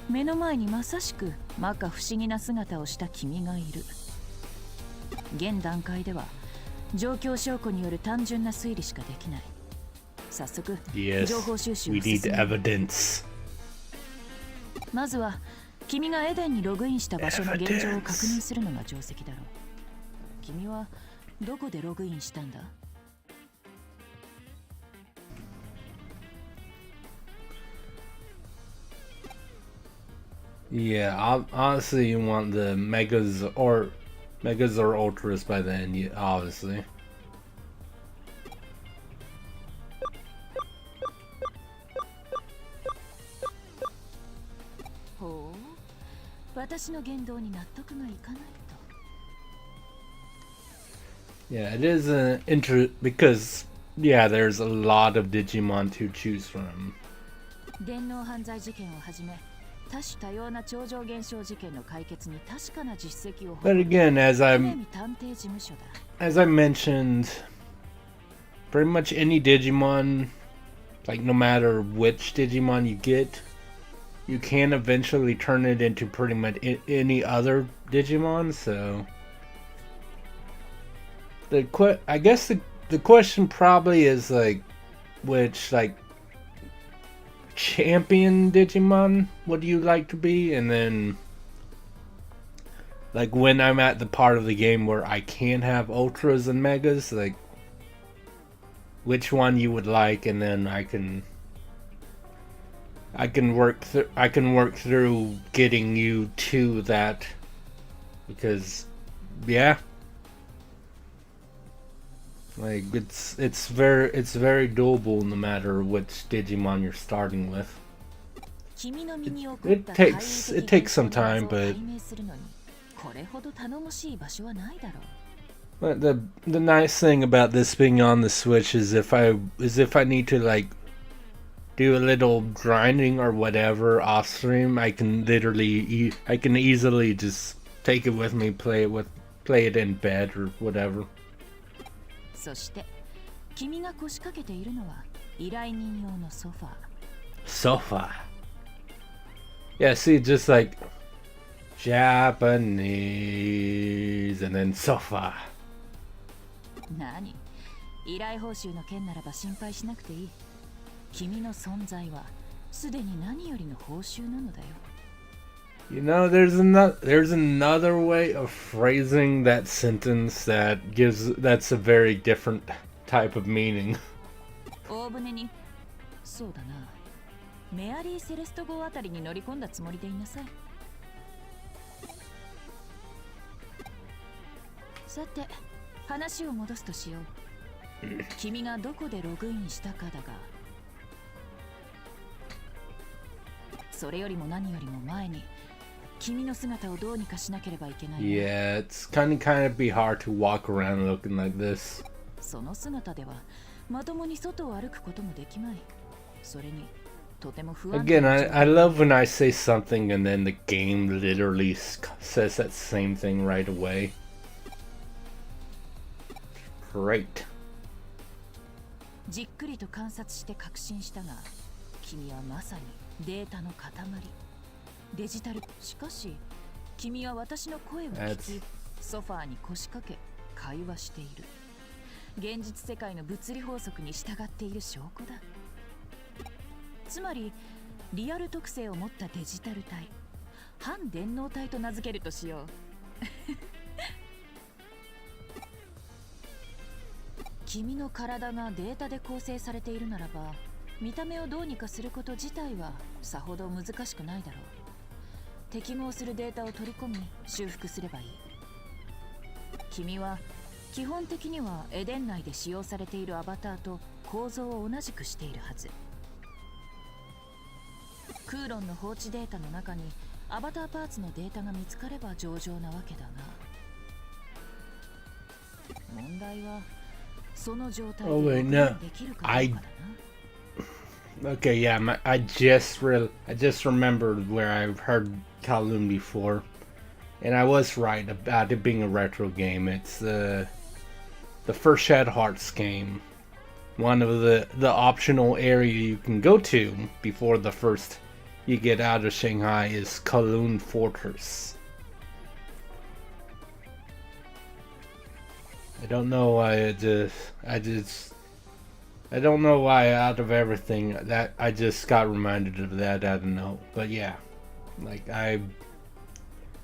目の前にまさしく摩訶不思議な姿をした君がいる。現段階では状況証拠による単純な推理しかできない。早速、情報収集を進める。We need evidence. まずは君がエデンにログインした場所の現状を確認するのが定石だろう。君はどこでログインしたんだ？Yeah, honestly, you want the megas or ultras by then, obviously. ほう、私の言動に納得がいかないと。Yeah, it is because there's a lot of Digimon to choose from. 電脳犯罪事件をはじめ。多種多様な超常現象事件の解決に確かな実績を誇る。But again, as I mentioned, pretty much any Digimon, like no matter which Digimon you get, you can eventually turn it into pretty much any other Digimon. So, I guess the question probably is like, which like champion Digimon would you like to be, and then like when I'm at the part of the game where I can have ultras and megas, like which one you would like, and then I can work through getting you to that, because like it's very doable no matter which Digimon you're starting with. It takes some time, but the nice thing about this being on the Switch is if I need to like do a little grinding or whatever off stream, I can easily just take it with me, play it with play it in bed or whatever. そして君が腰掛けているのは依頼人用のソファー。 Sofa. Yeah, see, just like Japanese and then sofa. 何？依頼報酬の件ならば心配しなくていい。君の存在はすでに何よりの報酬なのだよ。You know, there's another way of phrasing that sentence that's a very different type of meaning. 大船に、そうだな。メアリー・セレスト号あたりに乗り込んだつもりでいなさい。さて、話を戻すとしよう。君がどこでログインしたかだが、それよりも何よりも前に君の姿をどうにかしなければいけない。Yeah, it's kind of be hard to walk around looking like this. その姿ではまともに外を歩くこともできまい。それにとても不安。Again, I love when I say something and then the game literally says that same thing right away. Great. じっくりと観察して確信したが、君はまさにデータの塊。デジタル。しかし君は私の声を聞き、ソファーに腰掛け会話している。現実世界の物理法則に従っている証拠だ。つまりリアル特性を持ったデジタル体、反電脳体と名付けるとしよう。君の体がデータで構成されているならば、見た目をどうにかすること自体はさほど難しくないだろう。適合するデータを取り込み修復すればいい。君は基本的にはエデン内で使用されているアバターと構造を同じくしているはず。クーロンの放置データの中にアバターパーツのデータが見つかれば上々なわけだが、問題はその状態でできるかどうかだな。Okay, yeah, I just remembered where I've heard Kowloon before, and I was right about it being a retro game. It's the first Shed Hearts game. One of the optional area you can go to before the first you get out of Shanghai is Kowloon Fortress. I don't know why I don't know why out of everything that I just got reminded of that. I don't know, but yeah, like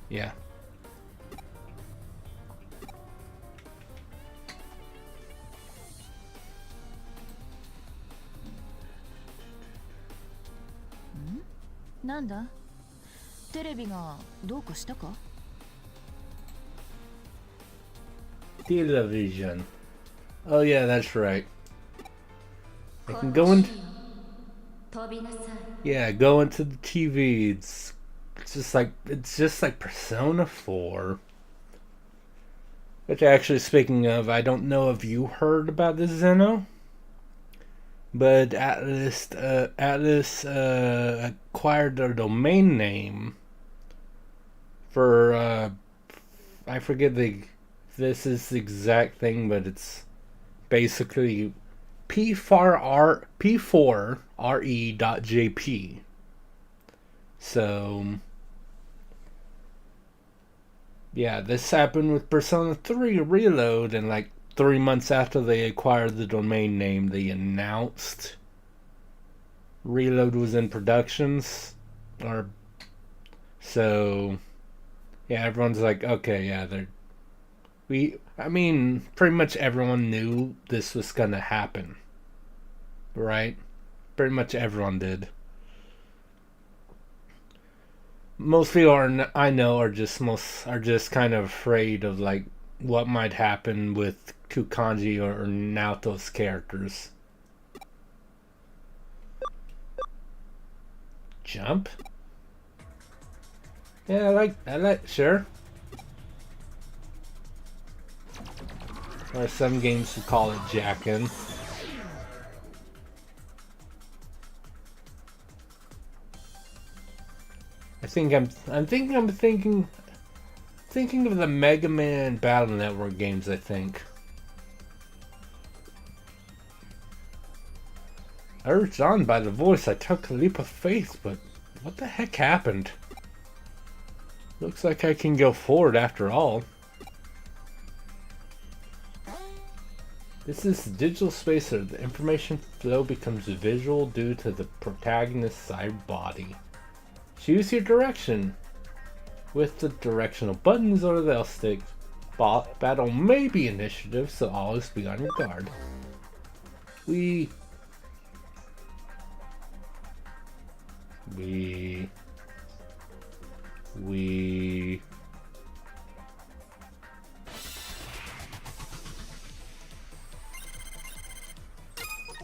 yeah. Hmm? なんだ？テレビがどうかしたか？ Television. Oh yeah, that's right. I can go in. Yeah, go into the TV. It's just like Persona 4. Which actually, speaking of, I don't know if you heard about this, Zeno, but Atlas acquired a domain name for I forget this is the exact thing, but it's basically P4RE.jp. So yeah, this happened with Persona 3 Reload, and like 3 months after they acquired the domain name, they announced Reload was in productions. So yeah, everyone's like, okay, yeah, I mean, pretty much everyone knew this was gonna happen, right? Pretty much everyone did. Most people I know are just kind of afraid of like what might happen with Kukanji or Naoto's characters. Jump? Yeah, sure. Or some games who call it jackin'. I'm thinking Thinking of the Mega Man Battle Network games, I think. Urged on by the voice, I took a leap of faith, but what the heck happened? Looks like I can go forward after all. This is Digital Spacer. The information flow becomes visual due to the protagonist's side body. Choose your direction with the directional buttons or the L stick. Battle may be initiative, so always be on your guard. We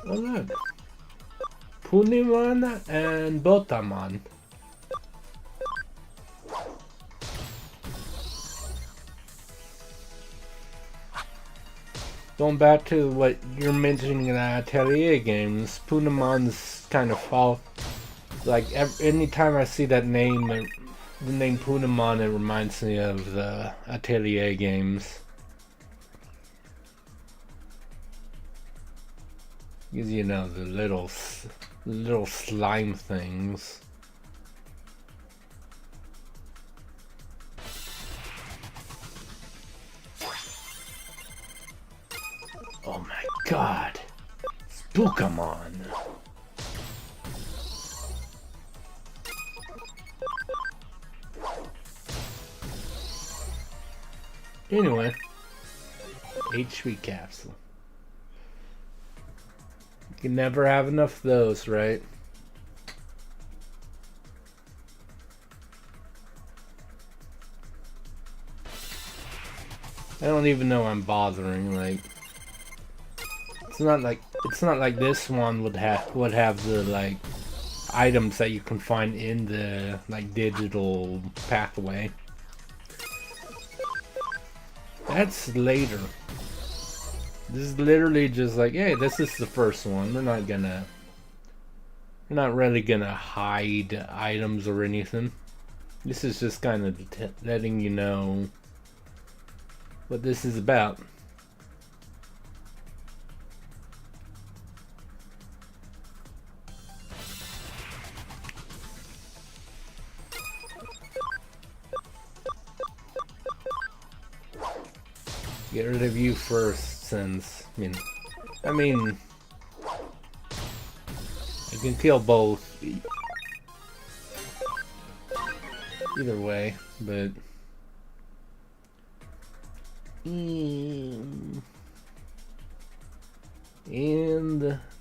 oh look, Puniman and Botaman. Going back to what you're mentioning in the Atelier games, Puniman's kind of fall. Like anytime I see that name, the name Puniman, it reminds me of the Atelier games. Because you know the little slime things. Oh my god! Spookamon! Anyway, HP capsule. You can never have enough of those, right? I don't even know I'm bothering. Like, it's not like this one would have the like items that you can find in the like digital pathway. That's later. This is literally just like, hey, this is the first one. We're not really gonna hide items or anything. This is just kind of letting you know what this is about. Get rid of you first, since, I mean, I can kill both either way, but and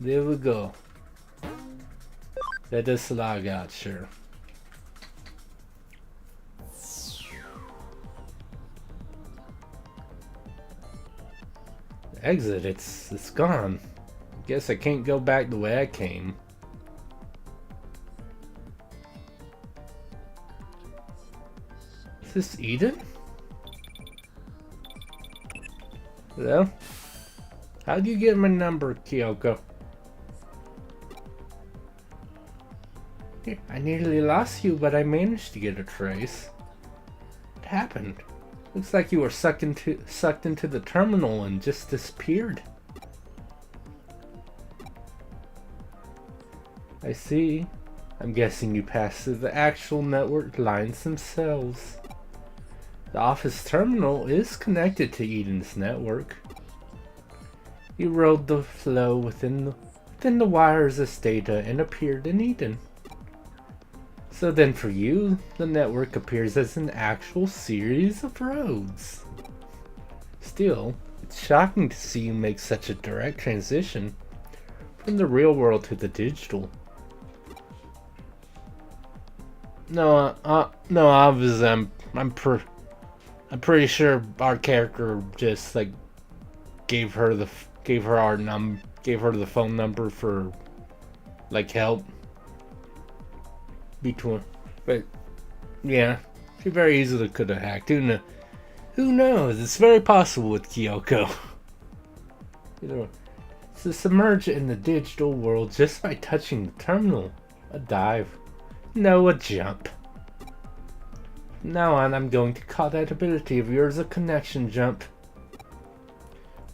there we go. Let us log out, sure. Exit, it's gone. Guess I can't go back the way I came. Is this Eden? Hello? How'd you get my number, Kyoko? Here, I nearly lost you, but I managed to get a trace. What happened? Looks like you were sucked into the terminal and just disappeared. I see. I'm guessing you passed through the actual network lines themselves. The office terminal is connected to Eden's network. You rode the flow within the wires as data and appeared in Eden. So then for you, the network appears as an actual series of roads. Still, it's shocking to see you make such a direct transition from the real world to the digital. No, obviously, I'm pretty sure our character just like gave her the phone number for like help. But yeah, she very easily could have hacked. Who knows? It's very possible with Kyoko. To submerge in the digital world just by touching the terminal. A dive. No, a jump. now on, I'm going to call that ability of yours a connection jump.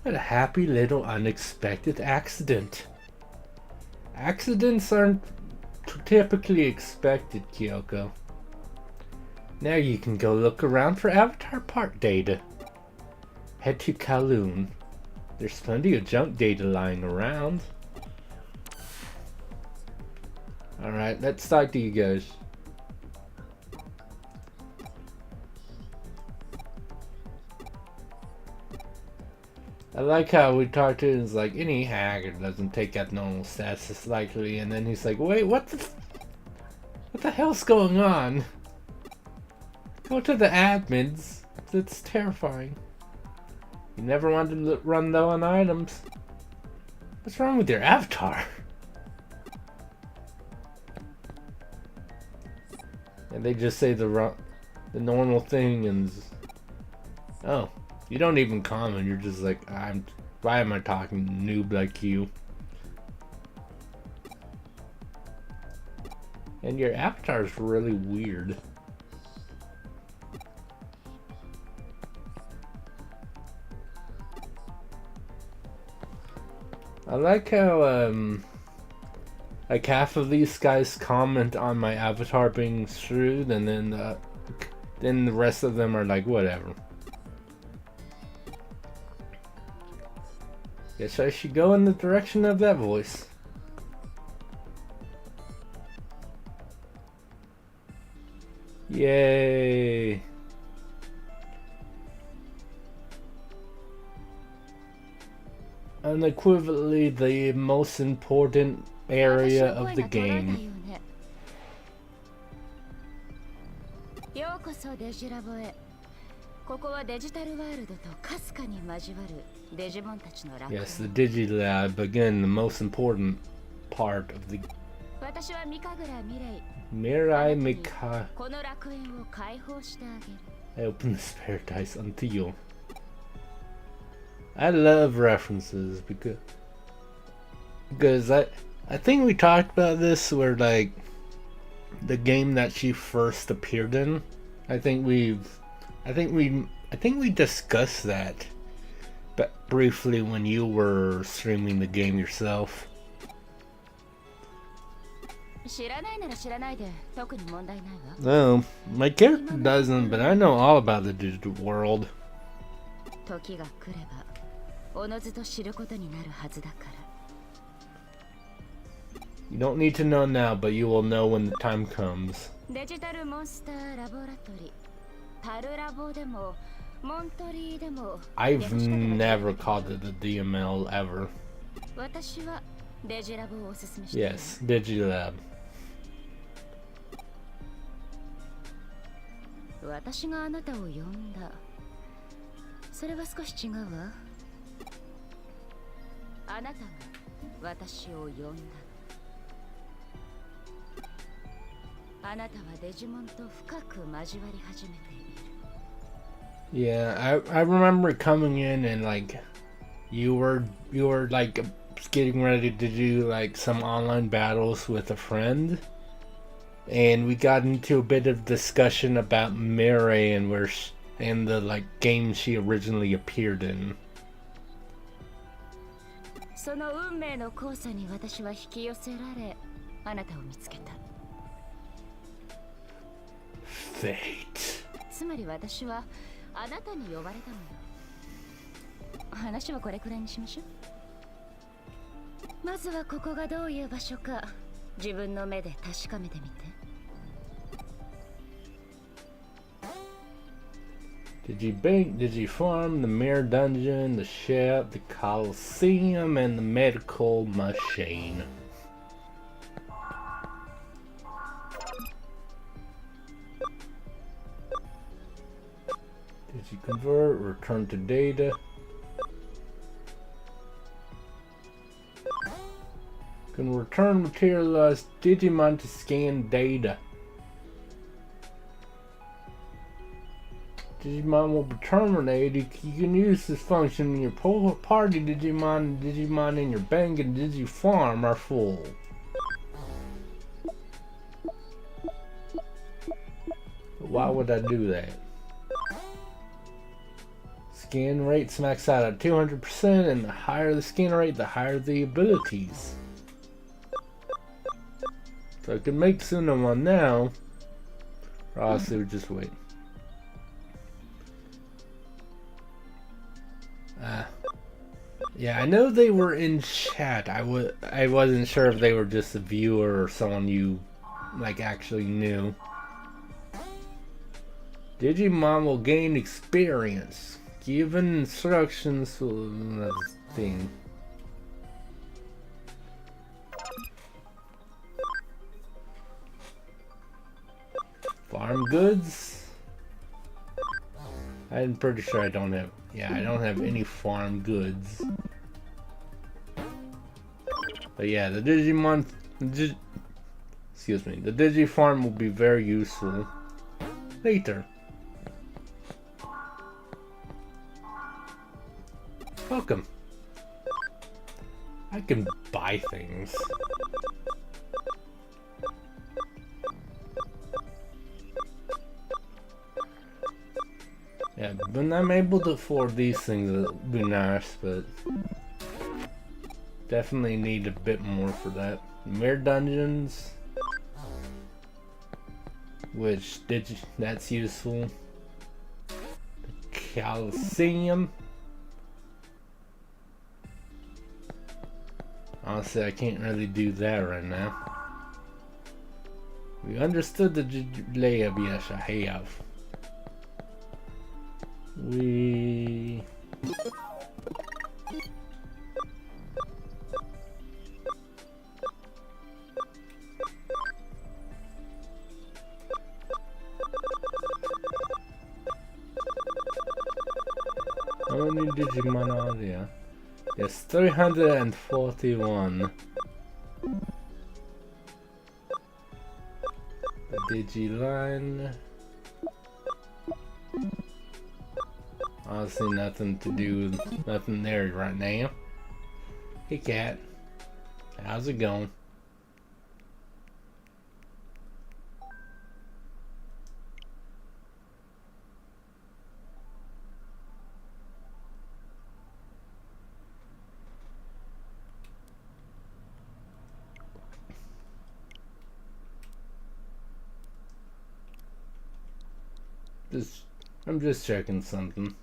What a happy little unexpected accident. Accidents aren't typically expected, Kyoko. Now you can go look around for Avatar Park data. Head to Kowloon. There's plenty of junk data lying around. Alright, let's talk to you guys. I like how we talked to him, it's like, any hacker doesn't take abnormal stats likely, and then he's like, wait, what the hell's going on? Go to the admins. That's terrifying. You never wanted to run low on items. What's wrong with your avatar? And they just say the normal thing, and oh, you don't even comment. You're just like, why am I talking to a noob like you? And your avatar is really weird. I like how like half of these guys comment on my avatar being screwed, and then the rest of them are like, whatever. Guess I should go in the direction of that voice. Yay! Unequivocally the most important area of the game. ようこそデジラボへ。ここはデジタルワールドとかすかに交わるデジモンたちの楽園。Yes, the Digilab, again, the most important part of the 私はミカグラミレイ。 Mirai Mika. この楽園を解放してあげる。 I open this paradise unto you. I love references because I think we talked about this where like the game that she first appeared in. I think we discussed that, but briefly when you were streaming the game yourself. 知らないなら知らないで特に問題ないわ。 No, my character doesn't, but I know all about the digital world. 時が来ればおのずと知ることになるはずだから。 You don't need to know now, but you will know when the time comes. デジタルモンスターラボラトリ、タルラボでもモントリーでも。 I've never called it a DML ever. 私はデジラボをおすすめして。 Yes, Digilab. 私があなたを呼んだ。それは少し違うわ。あなたが私を呼んだ。あなたはデジモンと深く交わり始めている。 Yeah, I remember coming in and like you were like getting ready to do like some online battles with a friend, and we got into a bit of discussion about Mirai and the like game she originally appeared in. その運命の交差に私は引き寄せられ、あなたを見つけた。 Fate. つまり私はあなたに呼ばれたのよ。話はこれくらいにしましょう。まずはここがどういう場所か自分の目で確かめてみて。 Did you farm the mirror dungeon, the ship, the coliseum, and the medical machine? Did you convert, return to data? Can return materialized Digimon to scan data. Digimon will be terminated. You can use this function in your party Digimon. Digimon in your bank and Digifarm are full. Why would I do that? Skin rates max out at 200%, and the higher the skin rate, the higher the abilities. So I can make Tsunamon now, or else it would just wait. Yeah, I know they were in chat. I wasn't sure if they were just a viewer or someone you like actually knew. Digimon will gain experience. Given instructions will another thing. Farm goods? I'm pretty sure I don't have. Yeah, I don't have any farm goods. But yeah, the Digimon. Excuse me. The Digifarm will be very useful later. Welcome. I can buy things. Yeah, when I'm able to afford these things, it'll be nice, but definitely need a bit more for that. Mirror dungeons, which that's useful. Coliseum. Honestly, I can't really do that right now. We understood the layup, yes, I have. We... How many Digimon are there? There's 341. The Digiline. Honestly, nothing to do, nothing there right now. Hey cat, how's it going? I'm just checking something.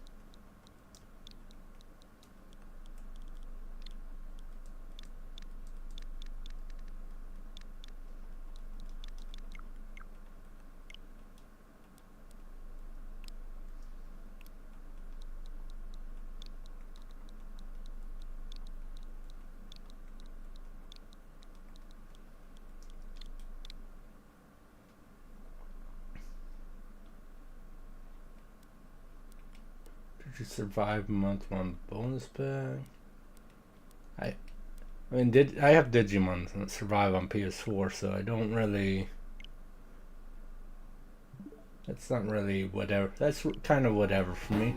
Did you survive month one bonus bag? I mean, I have Digimon that survive on PS4, so I don't really. That's not really whatever. That's kind of whatever for me.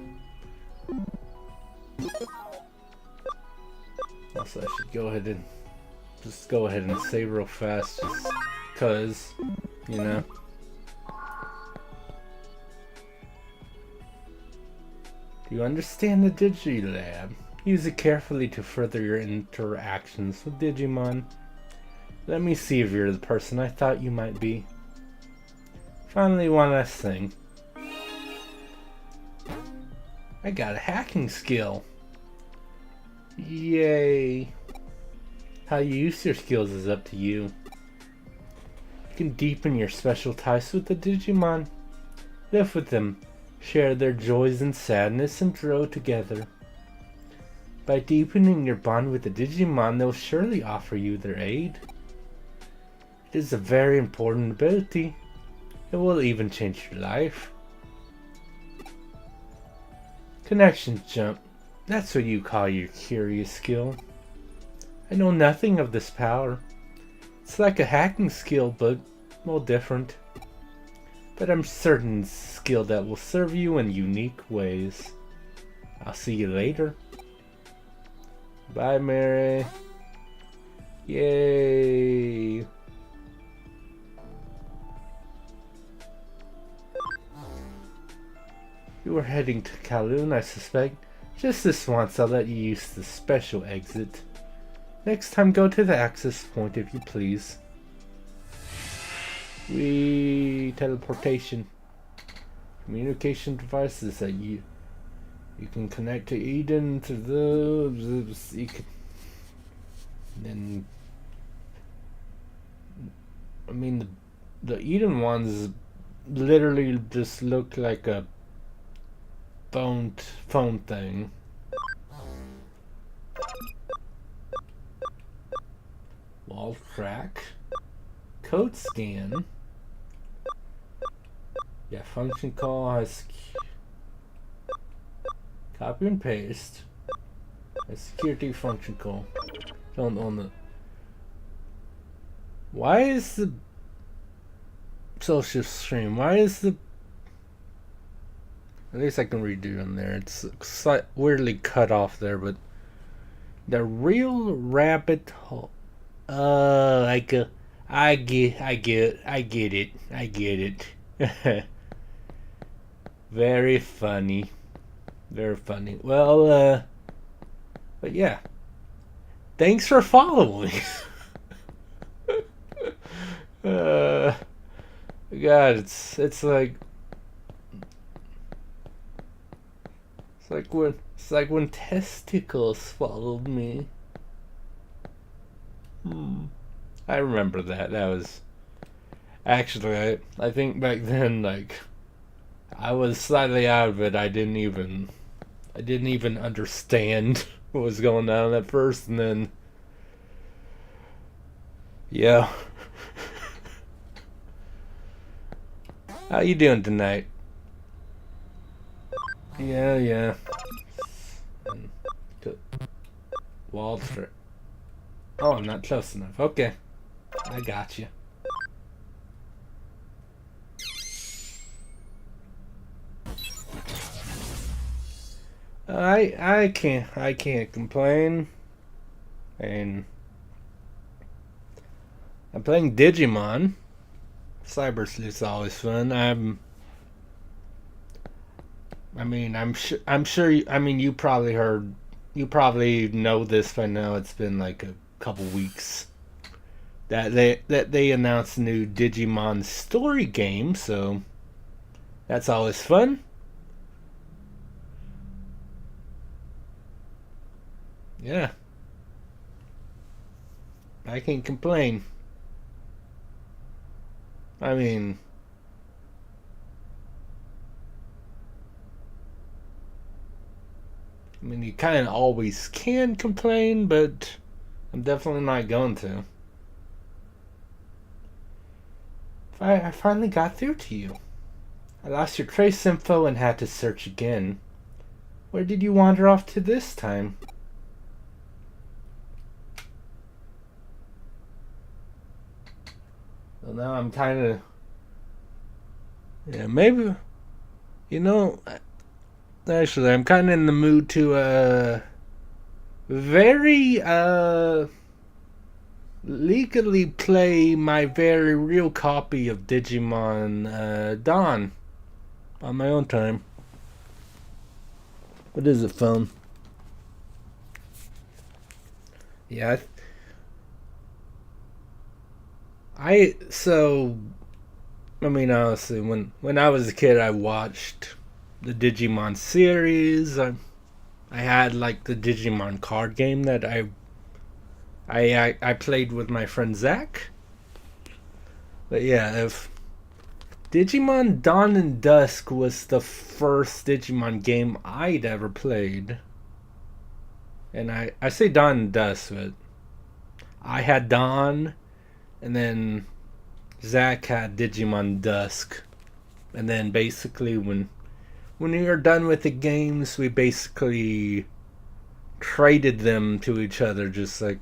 Also, I should go ahead and save real fast, just cause, you know. Do you understand the Digilab? Use it carefully to further your interactions with Digimon. Let me see if you're the person I thought you might be. Finally, one last thing. I got a hacking skill. Yay. How you use your skills is up to you. You can deepen your special ties with the Digimon. Live with them. Share their joys and sadness and grow together. By deepening your bond with the Digimon, they'll surely offer you their aid. It is a very important ability. It will even change your life. Connection jump. That's what you call your curious skill. I know nothing of this power. It's like a hacking skill, but well different. But I'm certain it's a skill that will serve you in unique ways. I'll see you later. Bye, Mary. Yay. You were heading to Kowloon, I suspect. Just this once, I'll let you use the special exit. Next time, go to the access point if you please. Teleportation. Communication devices that you can connect to Eden to the you can, then I mean the Eden ones literally just look like a phone thing. Wall track. Code scan. Yeah, function call has copy and paste. A security function call. On the. Why is the social stream? Why is the? At least I can redo on there. It's weirdly cut off there, but the real rabbit hole. I get it. Very funny. Very funny. Well, but yeah. Thanks for following. God, it's like when testicles followed me. I remember that. That was actually I think back then, like, I was slightly out of it. I didn't even understand what was going on at first, and then yeah. How you doing tonight? Yeah. Wall Street. Oh, I'm not close enough. Okay. I got you. I can't complain. And I'm playing Digimon. Cyber Sleuth's always fun. I'm sure you probably know this by now. It's been like a couple weeks that they announced a new Digimon story game, so that's always fun. Yeah. I can't complain. I mean, you kind of always can complain, but I'm definitely not going to. I finally got through to you. I lost your trace info and had to search again. Where did you wander off to this time? Well, now I'm kind of... Yeah, maybe... Actually, I'm kind of in the mood to, very, legally play my very real copy of Digimon, Dawn on my own time. What is it, phone? Yeah, honestly, when I was a kid, I watched the Digimon series. I had like the Digimon card game that I played with my friend Zach. But yeah, if Digimon Dawn and Dusk was the first Digimon game I'd ever played. And I say Dawn and Dusk, but I had Dawn, and then Zach had Digimon Dusk. And then basically when we were done with the games, we basically traded them to each other, just like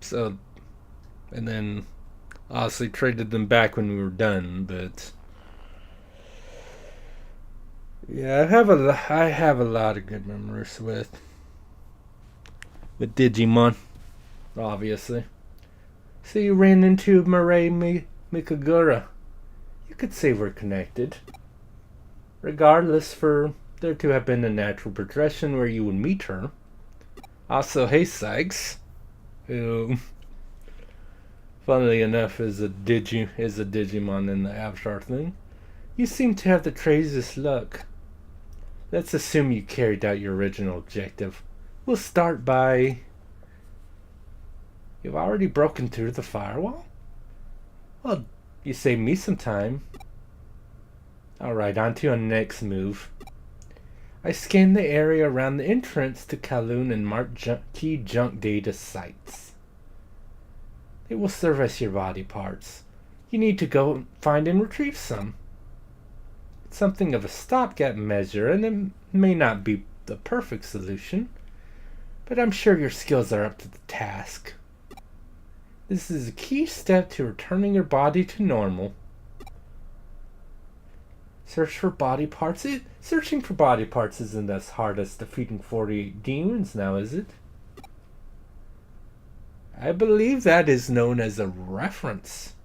so, and then obviously traded them back when we were done. But yeah, I have a lot of good memories with Digimon, obviously. So you ran into Mirai Mikagura. You could say we're connected. regardless, for there to have been a natural progression where you would meet her. Also, hey Sykes, who, funnily enough, is a Digimon in the Avatar thing. You seem to have the craziest luck. Let's assume you carried out your original objective. We'll start by... You've already broken through the firewall? Well, you saved me some time. Alright, on to our next move. I scanned the area around the entrance to Kowloon and marked key junk data sites. They will serve as your body parts. You need to go find and retrieve some. It's something of a stopgap measure, and it may not be the perfect solution, but I'm sure your skills are up to the task. This is a key step to returning your body to normal. Search for body parts. Searching for body parts isn't as hard as defeating 48 demons now, is it? I believe that is known as a reference.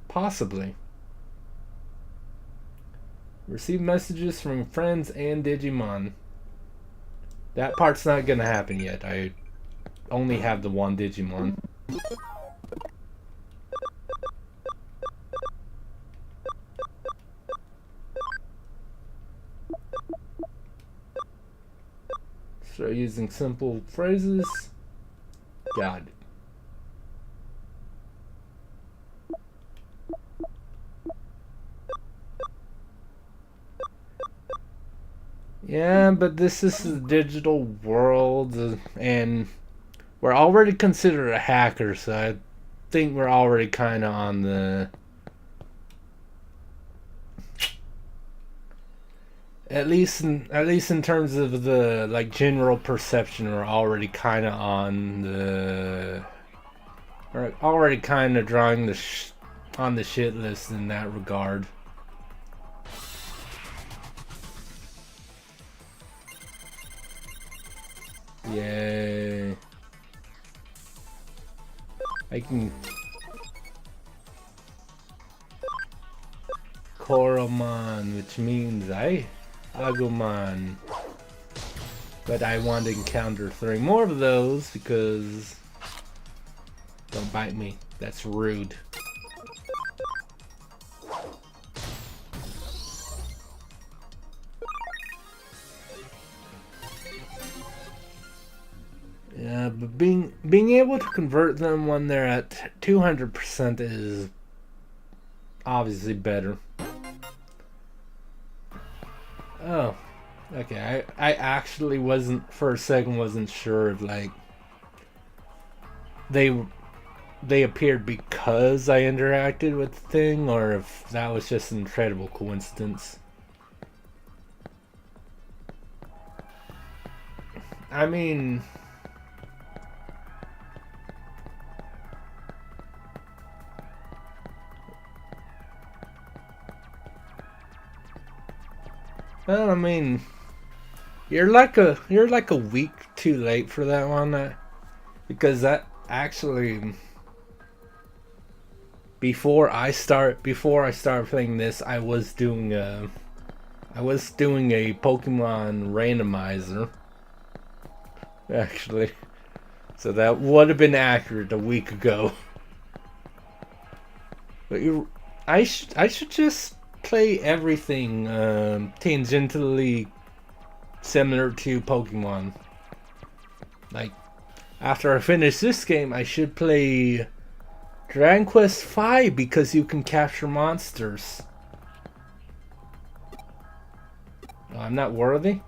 Possibly. Receive messages from friends and Digimon. That part's not gonna happen yet. I only have the one Digimon. So using simple phrases. Got it. Yeah, but this is the digital world, and we're already considered a hacker, so I think we're already kind of on the... At least in terms of the like general perception, we're already kind of on the... We're already kind of drawing the on the shit list in that regard. Yay. I can... Koromon, which means Agumon. But I want to encounter 3 more of those because... Don't bite me. That's rude. Yeah, but being able to convert them when they're at 200% is obviously better. Oh, okay. I actually wasn't, for a second, wasn't sure if like they appeared because I interacted with the thing, or if that was just an incredible coincidence. I mean, well, I mean, you're like a week too late for that one, because that actually before I start playing this, I was doing a Pokemon randomizer, actually, so that would have been accurate a week ago. But I should just play everything tangentially similar to Pokemon. Like, after I finish this game, I should play Dragon Quest V because you can capture monsters. Oh, I'm not worthy?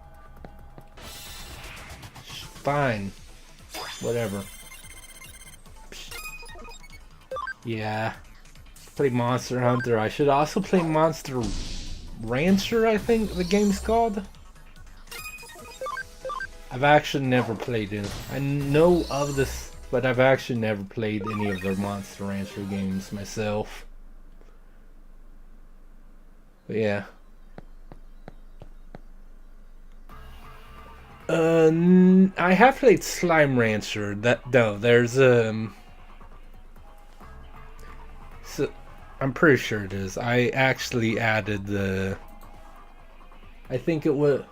Fine. Whatever. Yeah. Play Monster Hunter. I should also play Monster Rancher, I think the game's called. I've actually never played it. I know of this, but I've actually never played any of the Monster Rancher games myself. But yeah. I have played Slime Rancher. There's I'm pretty sure it is. I actually added the. I think it was.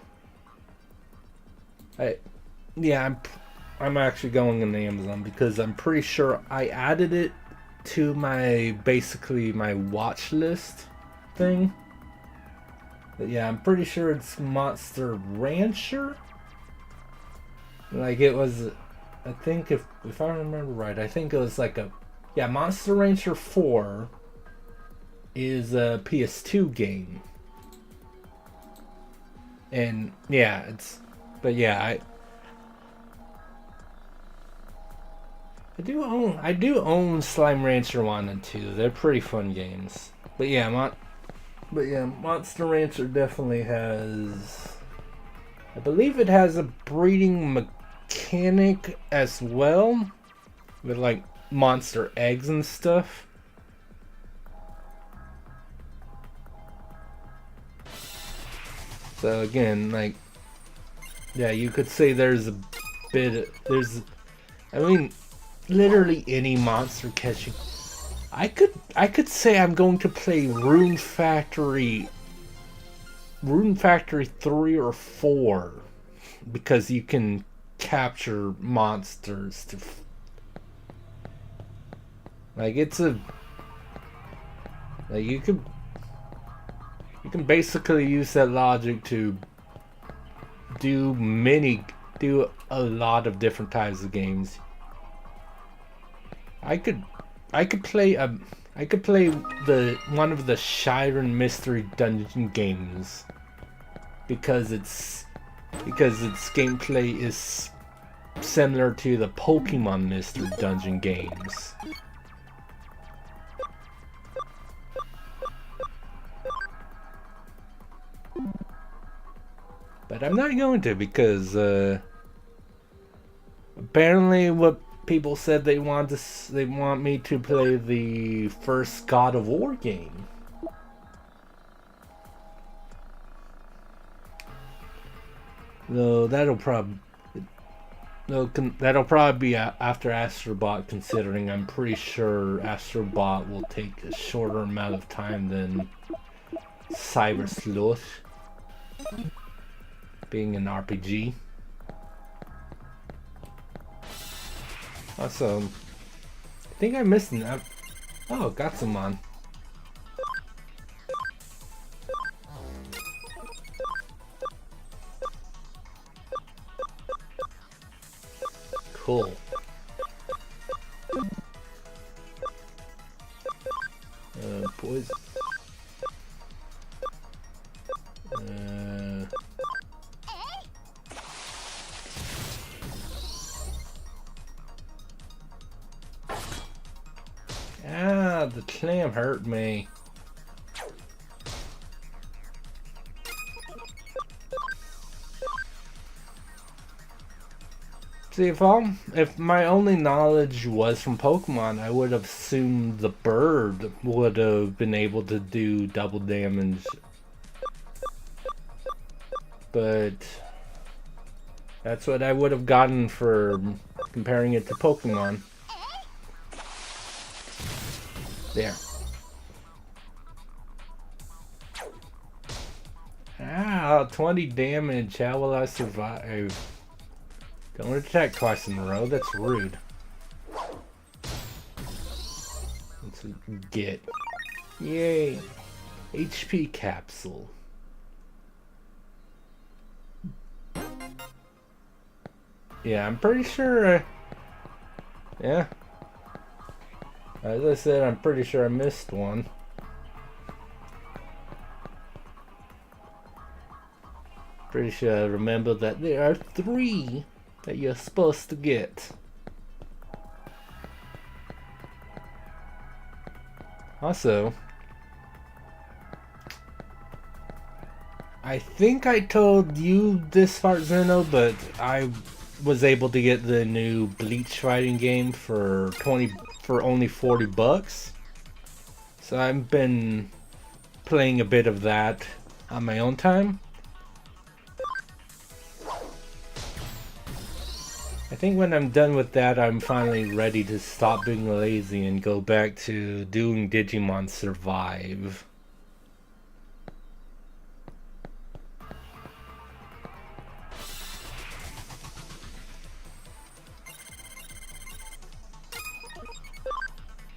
I'm actually going on Amazon because I'm pretty sure I added it to my watch list thing. But yeah, I'm pretty sure it's Monster Rancher. Like it was, I think if I remember right, I think it was like Monster Rancher 4 is a PS2 game. And yeah, I do own Slime Rancher 1 and 2. They're pretty fun games. But yeah, Monster Rancher definitely has, I believe it has a breeding mechanic as well, with like monster eggs and stuff. So again, like, yeah, you could say there's literally any monster catching. I could say I'm going to play Rune Factory 3 or 4, because you can capture monsters to you can basically use that logic to do a lot of different types of games. I could play the one of the Shiren Mystery Dungeon games because its gameplay is similar to the Pokemon Mystery Dungeon games. But I'm not going to, because apparently what people said they want me to play the first God of War game. Though that'll probably be after Astrobot, considering I'm pretty sure Astrobot will take a shorter amount of time than Cyber Sleuth, being an RPG. Also, I think I missed an app. Oh, got some on. Cool. Poison. The clam hurt me. See, if my only knowledge was from Pokemon, I would have assumed the bird would have been able to do double damage. But that's what I would have gotten for comparing it to Pokemon. There. Ah, 20 damage. How will I survive? Don't attack twice in a row. That's rude. Let's get. Yay. HP capsule. Yeah, I'm pretty sure. Yeah. As I said, I'm pretty sure I missed one. Pretty sure I remember that there are 3 that you're supposed to get. Also, I think I told you this part, Zeno, but I was able to get the new Bleach fighting game for only $40. So I've been playing a bit of that on my own time. I think when I'm done with that, I'm finally ready to stop being lazy and go back to doing Digimon Survive.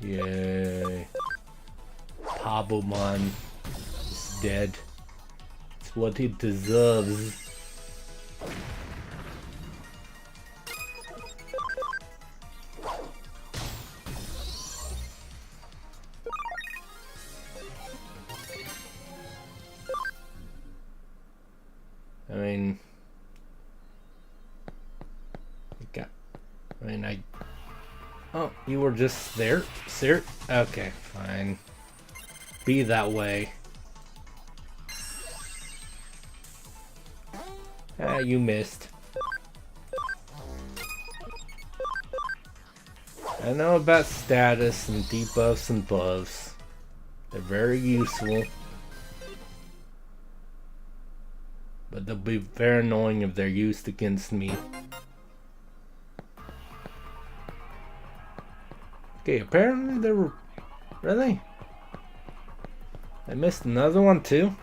Yay. Pabomon is dead. It's what he deserves. Oh, you were just there, sir? Okay, fine. Be that way. Ah, you missed. I know about status and debuffs and buffs. They're very useful. But they'll be very annoying if they're used against me. Okay, apparently there were... Really? I missed another one too?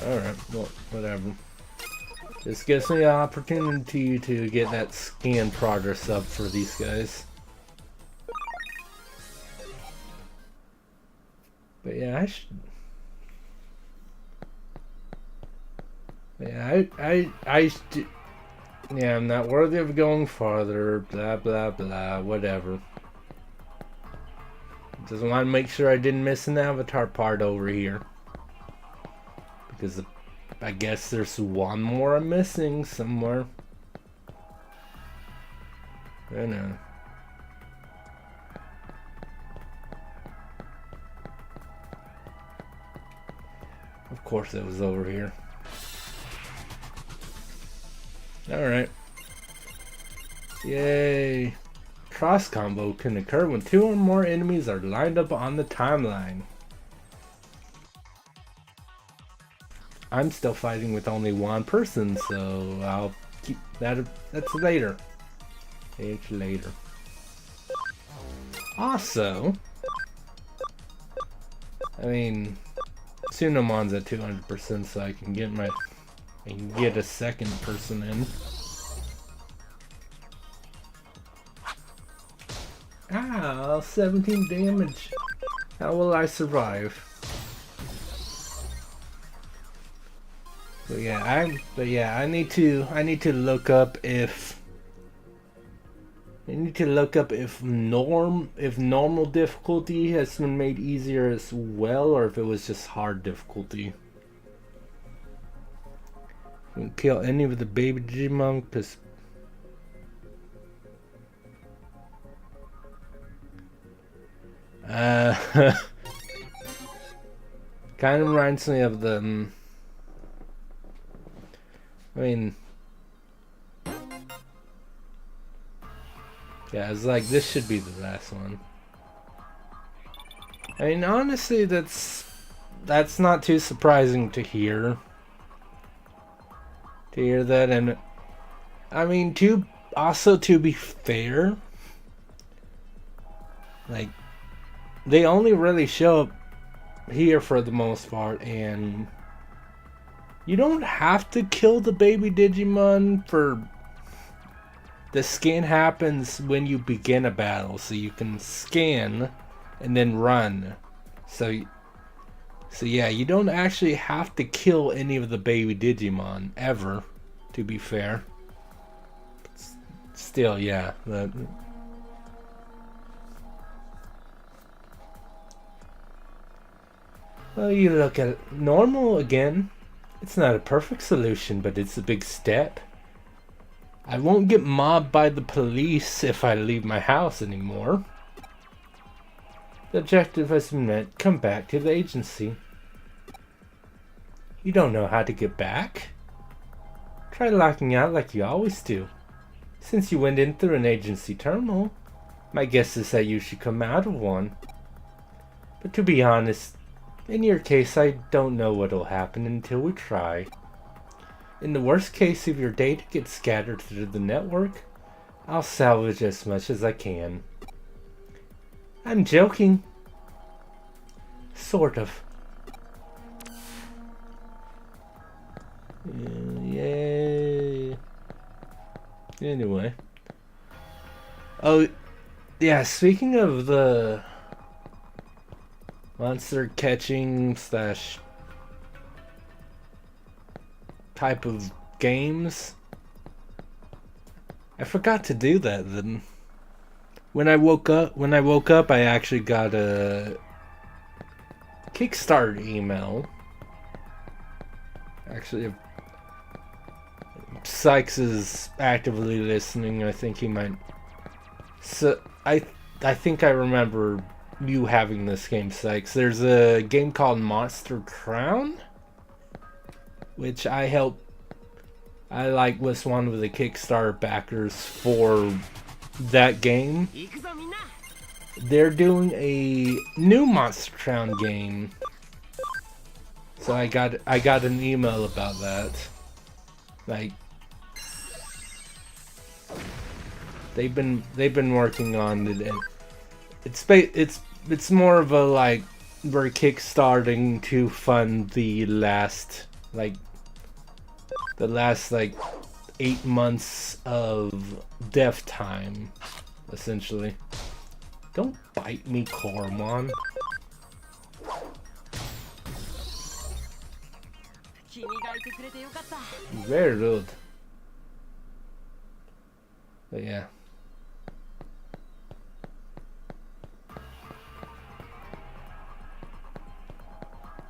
Alright, well, whatever. This gives me an opportunity to get that scan progress up for these guys. But yeah, I should... Yeah, yeah, I'm not worthy of going farther, blah blah blah, whatever. Just want to make sure I didn't miss an avatar part over here. Because I guess there's one more I'm missing somewhere. I know. Of course it was over here. Alright. Yay. Cross combo can occur when 2 or more enemies are lined up on the timeline. I'm still fighting with only one person, so I'll keep that. That's later. It's later. Also, I mean, Sunomon's at 200%, so I can get a second person in. Ow, 17 damage. How will I survive? But yeah, I need to look up if normal difficulty has been made easier as well, or if it was just hard difficulty. Kill any of the baby Digimon, because kind of reminds me of the I mean, yeah, it's like this should be the last one. I mean, honestly, that's not too surprising to hear. To hear that, and I mean, to be fair, like, they only really show up here for the most part, and you don't have to kill the baby Digimon for... The scan happens when you begin a battle, so you can scan and then run. So yeah, you don't actually have to kill any of the baby Digimon, ever, to be fair. Still, yeah. Well, you look at it. Normal again. It's not a perfect solution, but it's a big step. I won't get mobbed by the police if I leave my house anymore. The objective has been met. Come back to the agency. You don't know how to get back? Try locking out like you always do. Since you went in through an agency terminal, my guess is that you should come out of one. But to be honest, in your case, I don't know what'll happen until we try. In the worst case, if your data gets scattered through the network, I'll salvage as much as I can. I'm joking. Sort of. Yay. Anyway. Oh, yeah, speaking of the monster catching slash type of games, I forgot to do that then. When I woke up, I actually got a Kickstarter email. Actually, if Sykes is actively listening, I think he might. So I think I remember you having this game, Sykes. There's a game called Monster Crown, which I was one of the Kickstarter backers for that game. They're doing a new Monster Crown game, so I got an email about that. Like, they've been working on it. It's more of a, like, we're kickstarting to fund the last 8 months of dev time, essentially. Don't bite me, Cormon. Very rude. But yeah.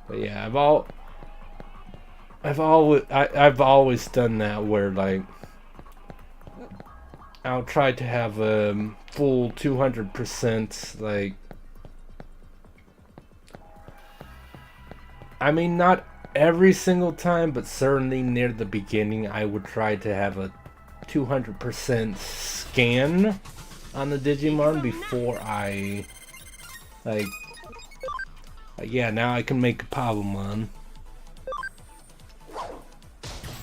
But yeah, I've always done that, where, like, I'll try to have a full 200%, like, I mean, not every single time, but certainly near the beginning, I would try to have a 200% scan on the Digimon before I, like, yeah, now I can make a Pabomon.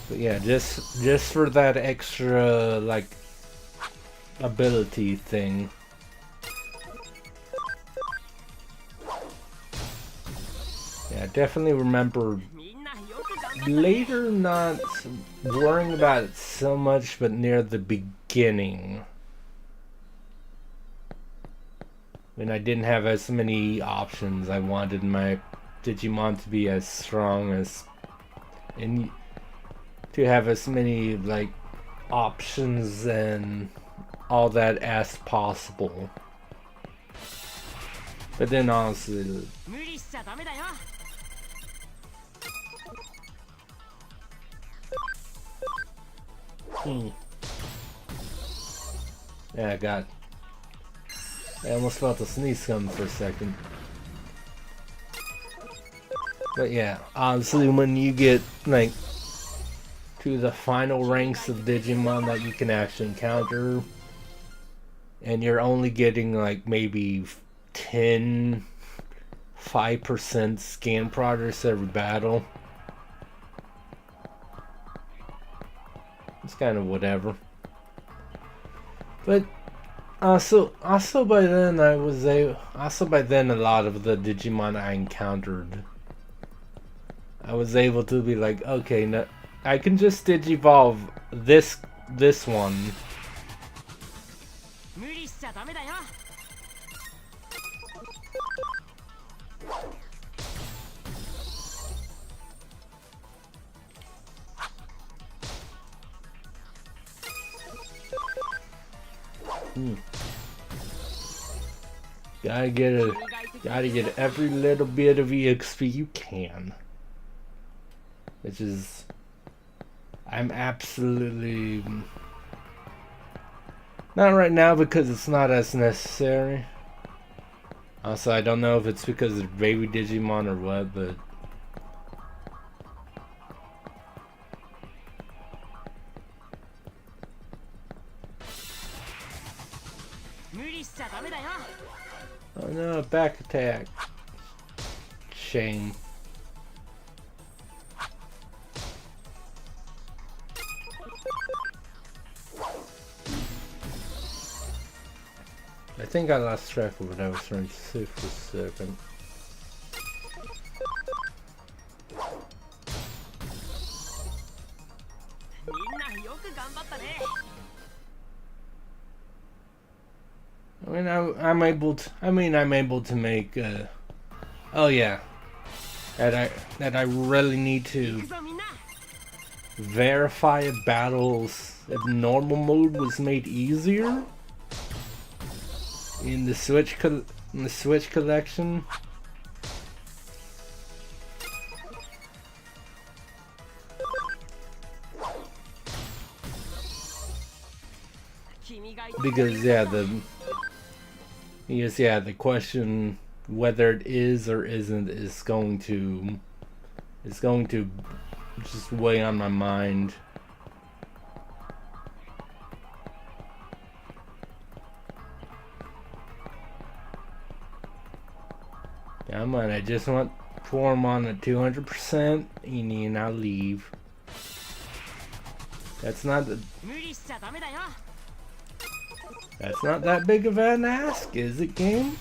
But yeah, just for that extra, like, ability thing. Yeah, I definitely remember later not worrying about it so much, but near the beginning, when I didn't have as many options, I wanted my Digimon to be as strong as, and to have as many, like, options and all that as possible. But then honestly, yeah, I almost felt a sneeze coming for a second. But yeah, honestly, when you get, like, to the final ranks of Digimon that you can actually encounter, and you're only getting, like, maybe 5% scan progress every battle, it's kind of whatever. But also by then a lot of the Digimon I encountered, I was able to be like, okay, now I can just Digivolve this one. Gotta get every little bit of EXP you can. Which is, I'm absolutely not right now, because it's not as necessary. Also, I don't know if it's because it's baby Digimon or what, but oh no, back attack. shame. I think I lost track of what I was trying to say for a second. I mean, I'm able to make. Oh yeah, that I really need to verify if battles if normal mode was made easier in the Switch collection. Because the question whether it is or isn't is going to just weigh on my mind. Come on, I just want Cormon at 200%, and I'll leave. That's not that big of an ask, is it, game?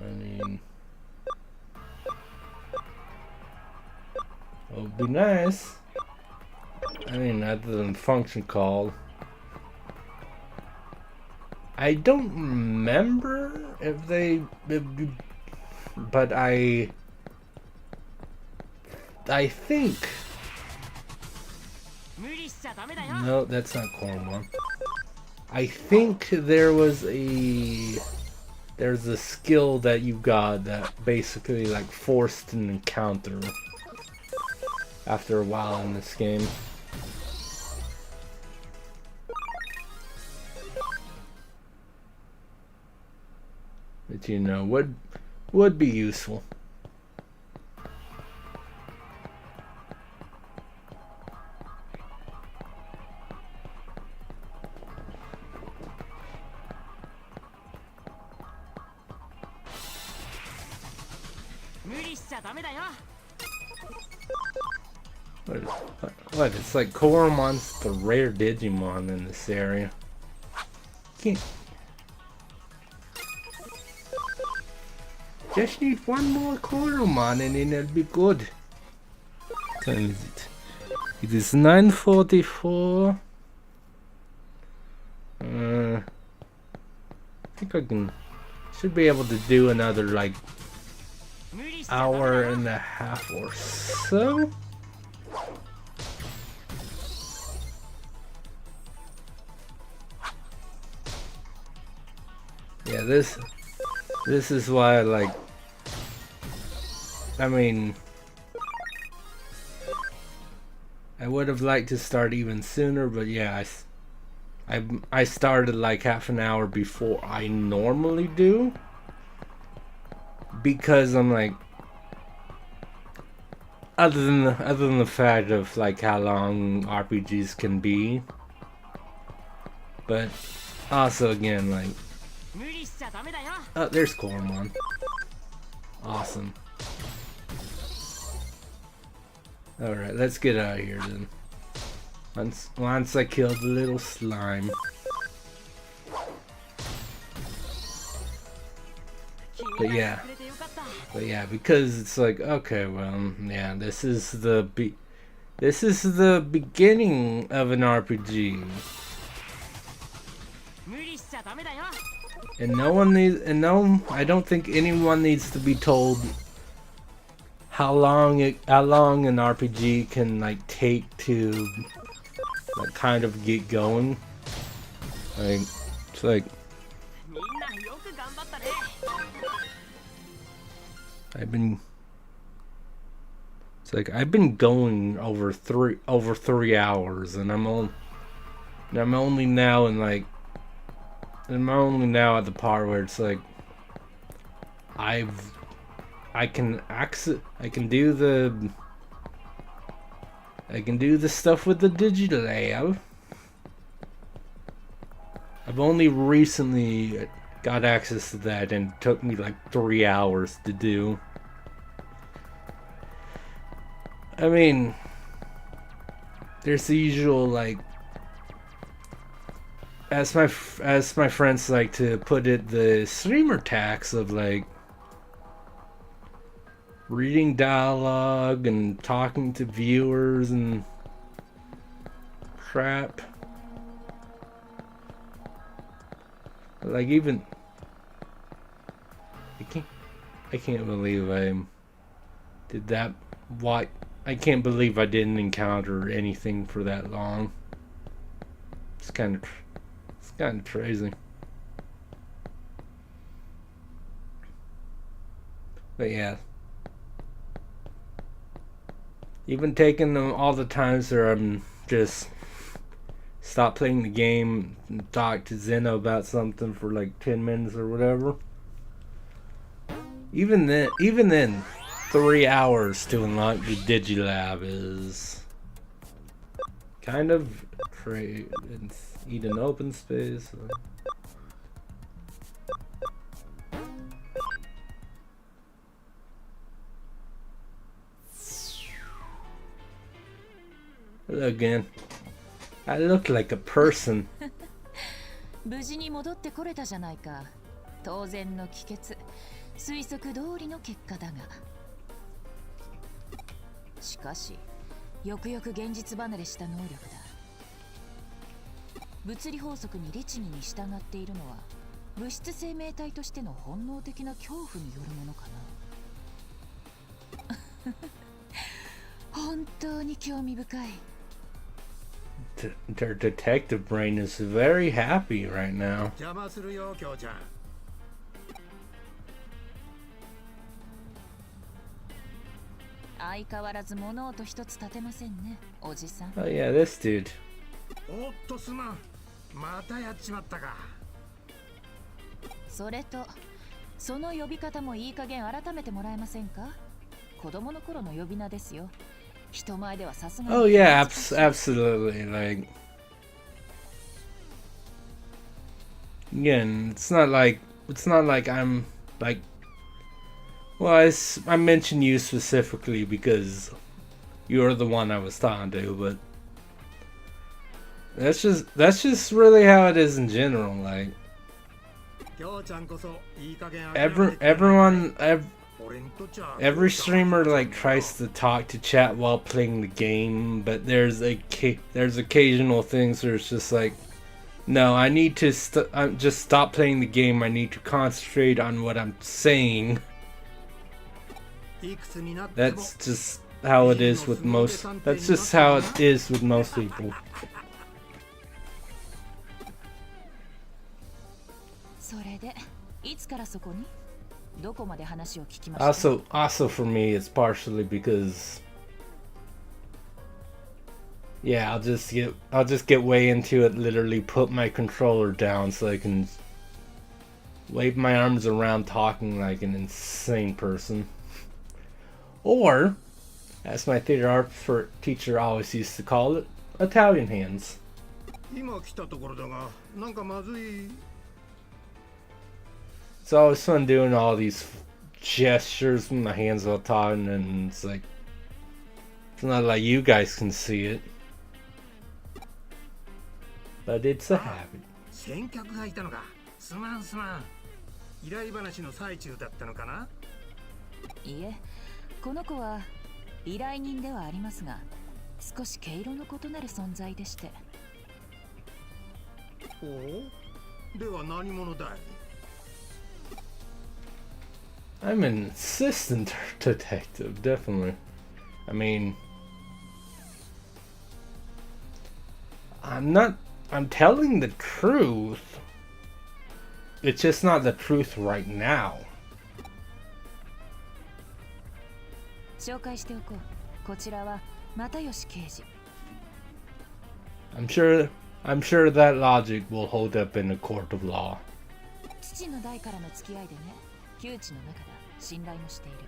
I mean, it would be nice. I mean, other than function call. I don't remember but I think. No, that's not Cormon. I think there's a skill that you got that basically like forced an encounter after a while in this game. That you know would be useful. What? It's like Cormon's the rare Digimon in this area. Can't. Just need one more Coromon and then it'll be good. What time is it? It is 9:44. I think I should be able to do another like hour and a half or so. Yeah, this is why I like. I mean, I would have liked to start even sooner, but yeah, I started like half an hour before I normally do, because I'm like, other than the fact of like how long RPGs can be, but also again like, oh, there's Cormon. Awesome. Alright, let's get out of here then. Once I kill the little slime. But yeah, because it's like, okay, well, yeah, this is the beginning of an RPG. And I don't think anyone needs to be told how long an RPG can like take to like kind of get going. Like, it's like I've been going over 3 hours, and I'm only now at the part where it's like I can do the stuff with the digital layout. I've only recently got access to that, and it took me like 3 hours to do. I mean, there's the usual, like, as my friends like to put it, the streamer tax of like reading dialogue and talking to viewers and crap. Like, even I can't believe I did that. Why? I can't believe I didn't encounter anything for that long. It's kind of crazy. But yeah, even taking them all the times where I'm just stop playing the game and talk to Zeno about something for like 10 minutes or whatever. Even then, 3 hours to unlock the Digilab is kind of crazy. Eat an open space. Hello again. I look like a person. 無事に戻ってこれたじゃないか。当然の帰結、推測通りの結果だが。しかし、よくよく現実離れした能力だ。物理法則に律儀に従っているのは、物質生命体としての本能的な恐怖によるものかな。本当に興味深い。Their detective brain is very happy right now. 邪魔するよ、京ちゃん。相変わらず物音一つ立てませんね、おじさん。Oh yeah, this dude. おっとすまん。またやっちまったか。それと、その呼び方もいい加減改めてもらえませんか？子供の頃の呼び名ですよ。人前ではさすがに。Oh yeah, absolutely. Like, again, it's not like I'm like. Well, I mentioned you specifically because you're the one I was talking to, but that's just really how it is in general. Like, every streamer like tries to talk to chat while playing the game, but there's occasional things where it's just like, no, I need to just stop playing the game. I need to concentrate on what I'm saying. That's just how it is with most. That's just how it is with most people. Also for me, it's partially because, yeah, I'll just get way into it. Literally, put my controller down so I can wave my arms around, talking like an insane person. Or, as my theater art teacher always used to call it, Italian hands. It's always fun doing all these gestures with my hands while talking, and it's like, it's not like you guys can see it, but it's a habit. 先客がいたのか。すまん。依頼話の最中だったのかな。いえ、この子は依頼人ではありますが、少し毛色の異なる存在でして。おお、では何者だい。I'm an assistant detective, definitely. I mean, I'm telling the truth. It's just not the truth right now. 紹介しておこう。こちらは又吉刑事。I'm sure that logic will hold up in a court of law. 父の代からの付き合いでね、旧知の中だ。信頼もしている。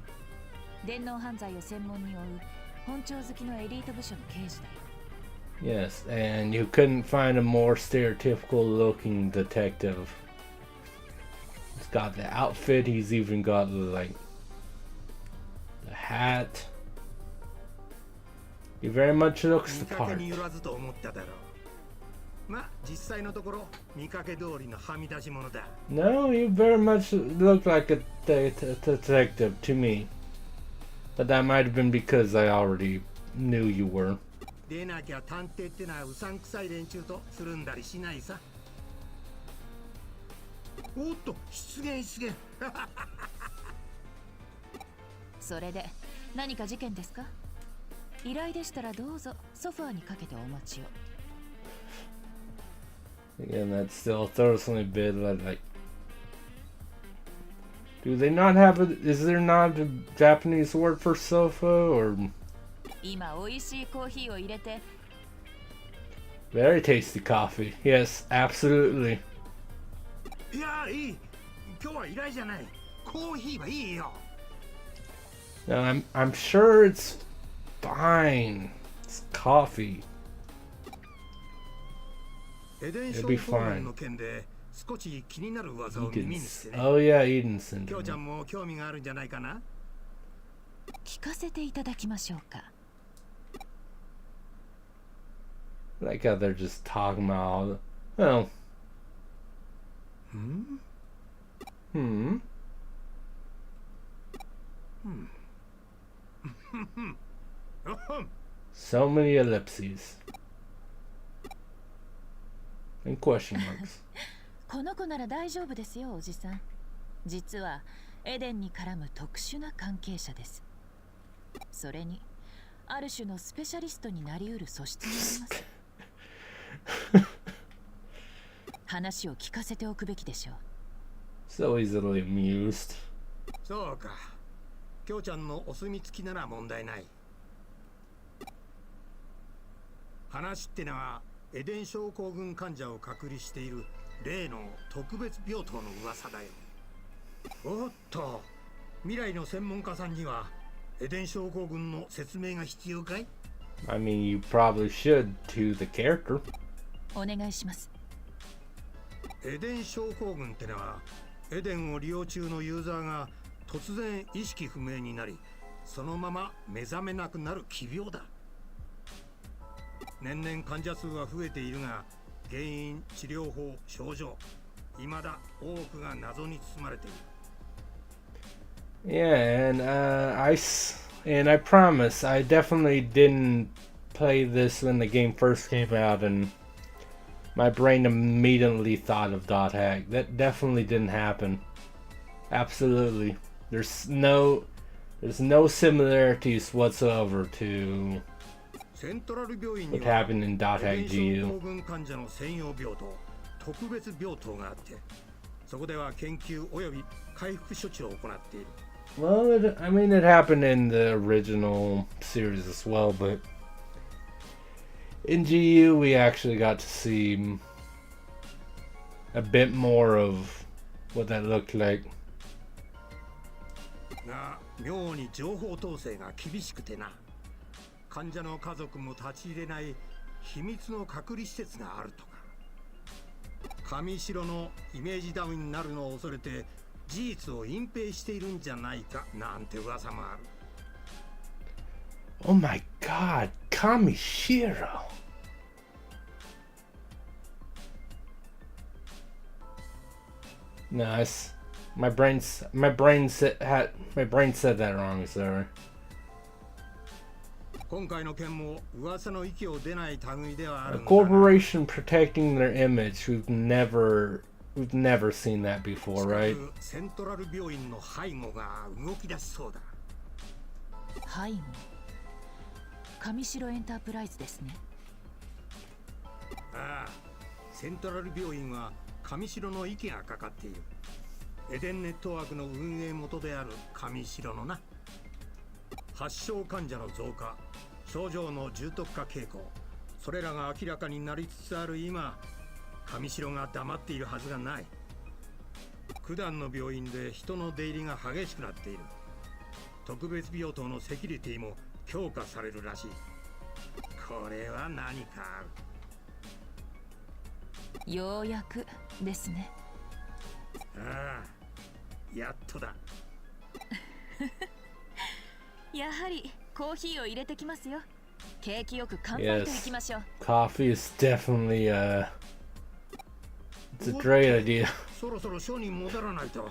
電脳犯罪を専門に追う本庁好きのエリート部署の刑事だよ。Yes, and you couldn't find a more stereotypical looking detective. He's got the outfit, he's even got like the hat. He very much looks the part. まあ実際のところ見かけ通りのはみ出し者だ。 No, you very much look like a detective to me. But that might have been because I already knew you were. でなきゃ探偵ってのはうさんくさい連中とつるんだりしないさ。おっと出現出現。それで何か事件ですか？依頼でしたらどうぞソファーにかけてお待ちを。 Again, that still throws me a bit like. Do they not have a? Is there not a Japanese word for sofa or? 今美味しいコーヒーを入れて。 Very tasty coffee. Yes, absolutely. いやいい。今日は依頼じゃない。コーヒーはいいよ。 No, I'm sure it's fine. It's coffee. エデン It'll 症 be 候群 fine. の件で少し気になる噂を耳にしてね。 Oh yeah, Eden きょうちゃ syndrome. んも興味があるんじゃないかな。聞かせていただきましょうか。 Like how they're just talking about all the. Oh. Hmm. So many ellipses. And question marks. この子なら大丈夫ですよ、おじさん。実はエデンに絡む特殊な関係者です。それにある種のスペシャリストになりうる素質になります。話を聞かせておくべきでしょう。 So easily amused. そうか。きょうちゃんのお墨付きなら問題ない。話ってのはエデン症候群患者を隔離している例の特別病棟の噂だよ。おっと、未来の専門家さんにはエデン症候群の説明が必要かい？ I mean, you probably should to the character. お願いします。エデン症候群ってのはエデンを利用中のユーザーが突然意識不明になり、そのまま目覚めなくなる奇病だ。年々患者数は増えているが、原因、治療法、症状、未だ多くが謎に包まれている。 Yeah, and I promise I definitely didn't play this when the game first came out, and my brain immediately thought of Dot Hack. That definitely didn't happen. Absolutely, there's no similarities whatsoever to セントラル病院に what は happened in Dot エデ Hack ン症 GU. 候群患者の専用病棟、特別病棟があって、そこでは研究および回復処置を行っている。 Well, I mean, it happened in the original series as well, but in GU we actually got to see a bit more of what that looked like. が、妙に情報統制が厳しくてな。患者の家族も立ち入れない秘密の隔離施設があるとか。上白のイメージダウンになるのを恐れて事実を隠蔽しているんじゃないかなんて噂もある。 Oh my god, Kamishiro! Nice. My brain said that wrong, sorry. 今回の件も噂の息を出ない類ではあ A るんだが。 corporation protecting their image. We've never seen that before, right? セントラル病院の背後が動き出しそうだ。背後。上白エンタープライズですね。ああ、セントラル病院は上白の息がかかっている。エデンネットワークの運営元である上白のな。発症患者の増加、症状の重篤化傾向、それらが明らかになりつつある今、上白が黙っているはずがない。九段の病院で人の出入りが激しくなっている。特別病棟のセキュリティも強化されるらしい。これは何かようやくですね。ああ、やっとだ。やはりコーヒーを入れてきますよ。景気よく乾杯といきましょう。Coffee is definitely it's a great idea. そろそろ署に戻らないと。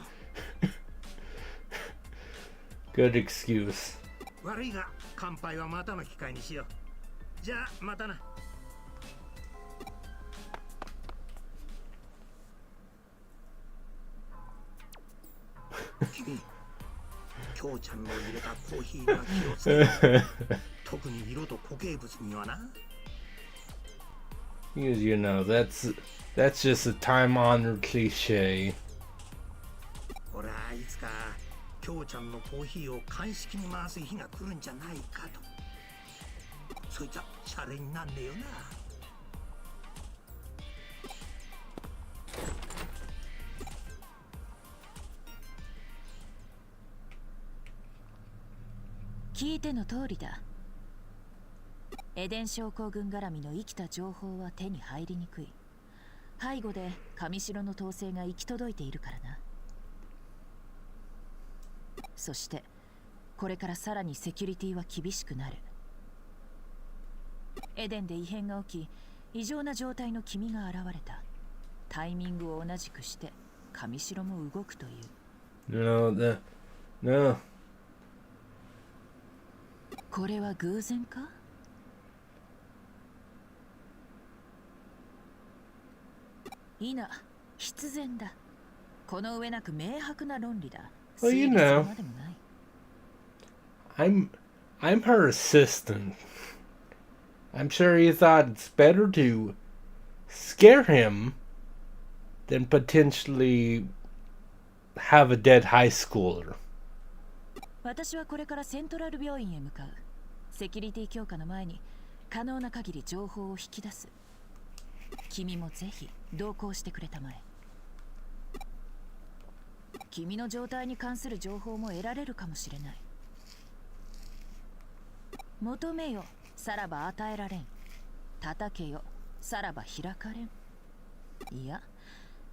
Good excuse. 悪いが乾杯はまたの機会にしよう。じゃあまたな。君、きょうちゃんの入れたコーヒーには気をつけて。特に色と固形物にはな。Because you know that's just a time-honored cliche. ほら、いつかきょうちゃんのコーヒーを鑑識に回す日が来るんじゃないかと。そいつはシャレになんねえよな。聞いての通りだ。エデン症候群絡みの生きた情報は手に入りにくい。背後で神城の統制が行き届いているからな。そしてこれからさらにセキュリティは厳しくなる。エデンで異変が起き、異常な状態の君が現れた。タイミングを同じくして神城も動くという。No. これは偶然か？いな、必然だ。この上なく明白な論理だ。 Well, you know, I'm her assistant. I'm sure he thought it's better to scare him than potentially have a dead high schooler. 私はこれからセントラル病院へ向かう。セキュリティ強化の前に可能な限り情報を引き出す。君もぜひ同行してくれたまえ。君の状態に関する情報も得られるかもしれない。求めよ、さらば与えられん。叩けよ、さらば開かれん。いや、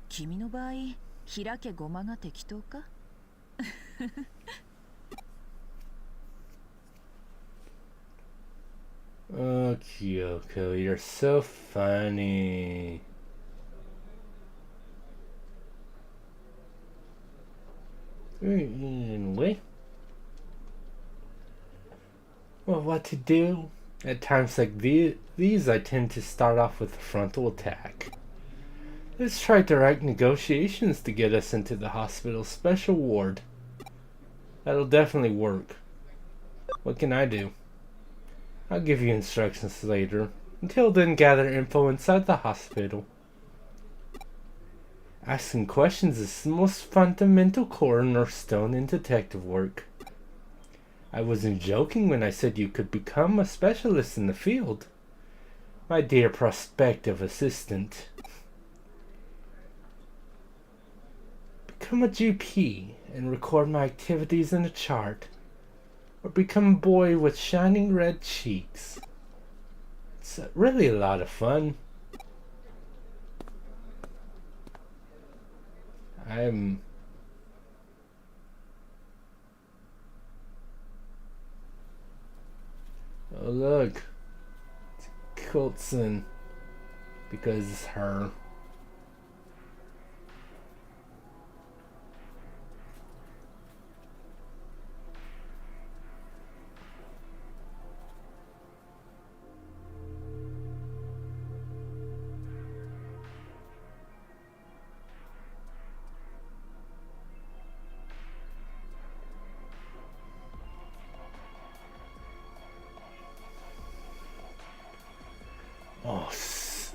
君の場合、開けごまが適当かOh, Kyoko, you're so funny. Anyway. Well, what to do? At times like these, I tend to start off with a frontal attack. Let's try direct negotiations to get us into the hospital's special ward. That'll definitely work. What can I do? I'll give you instructions later. Until then, gather info inside the hospital. Asking questions is the most fundamental cornerstone in detective work. I wasn't joking when I said you could become a specialist in the field, my dear prospective assistant. Become a GP and record my activities in a chart. Or become a boy with shining red cheeks. It's really a lot of fun. Oh look. It's Coulson. Because it's her.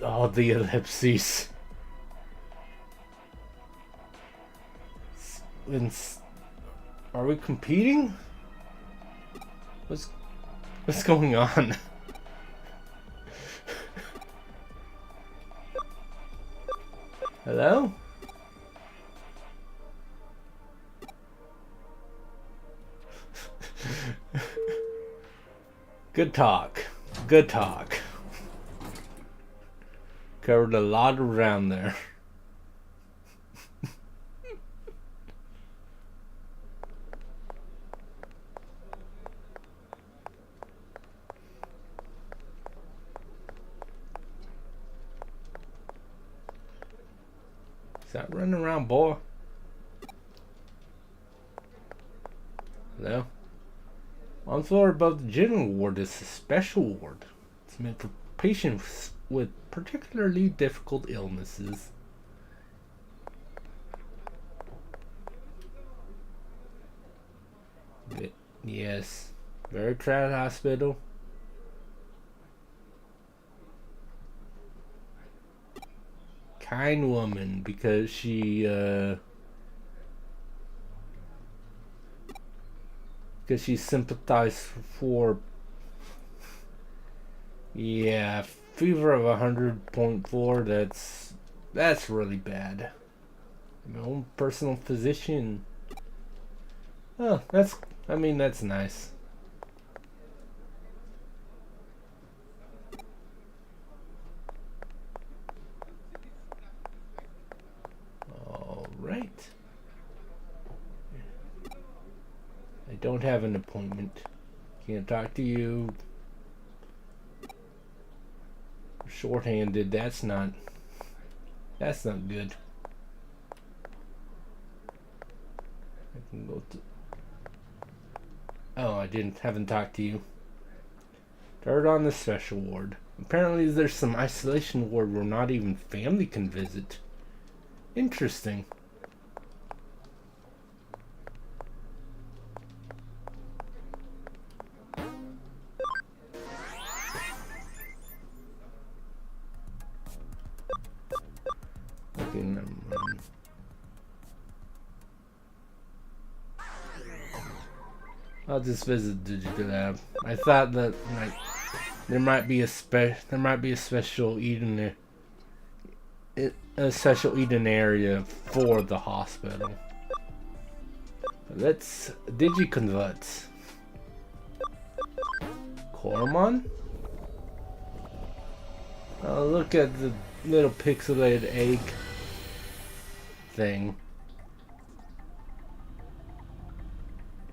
Oh, the ellipses. Are we competing? What's going on? Hello? Good talk. Good talk. Covered a lot of ground there. Stop running around, boy. Hello? One floor above the general ward is a special ward. It's meant for patients with particularly difficult illnesses. Yes. Very crowded hospital. Kind woman, because she sympathized for, yeah, fever of 100.4. That's really bad. My own personal physician. Oh, that's nice. Right. I don't have an appointment. Can't talk to you. Shorthanded. That's not good. I can go to. Oh, haven't talked to you. Third on the special ward. Apparently, there's some isolation ward where not even family can visit. Interesting. Okay, never mind. I'll just visit Digilab. I thought that there might be a special eating area for the hospital. Let's digiconvert. Cormon? Oh, look at the little pixelated egg thing.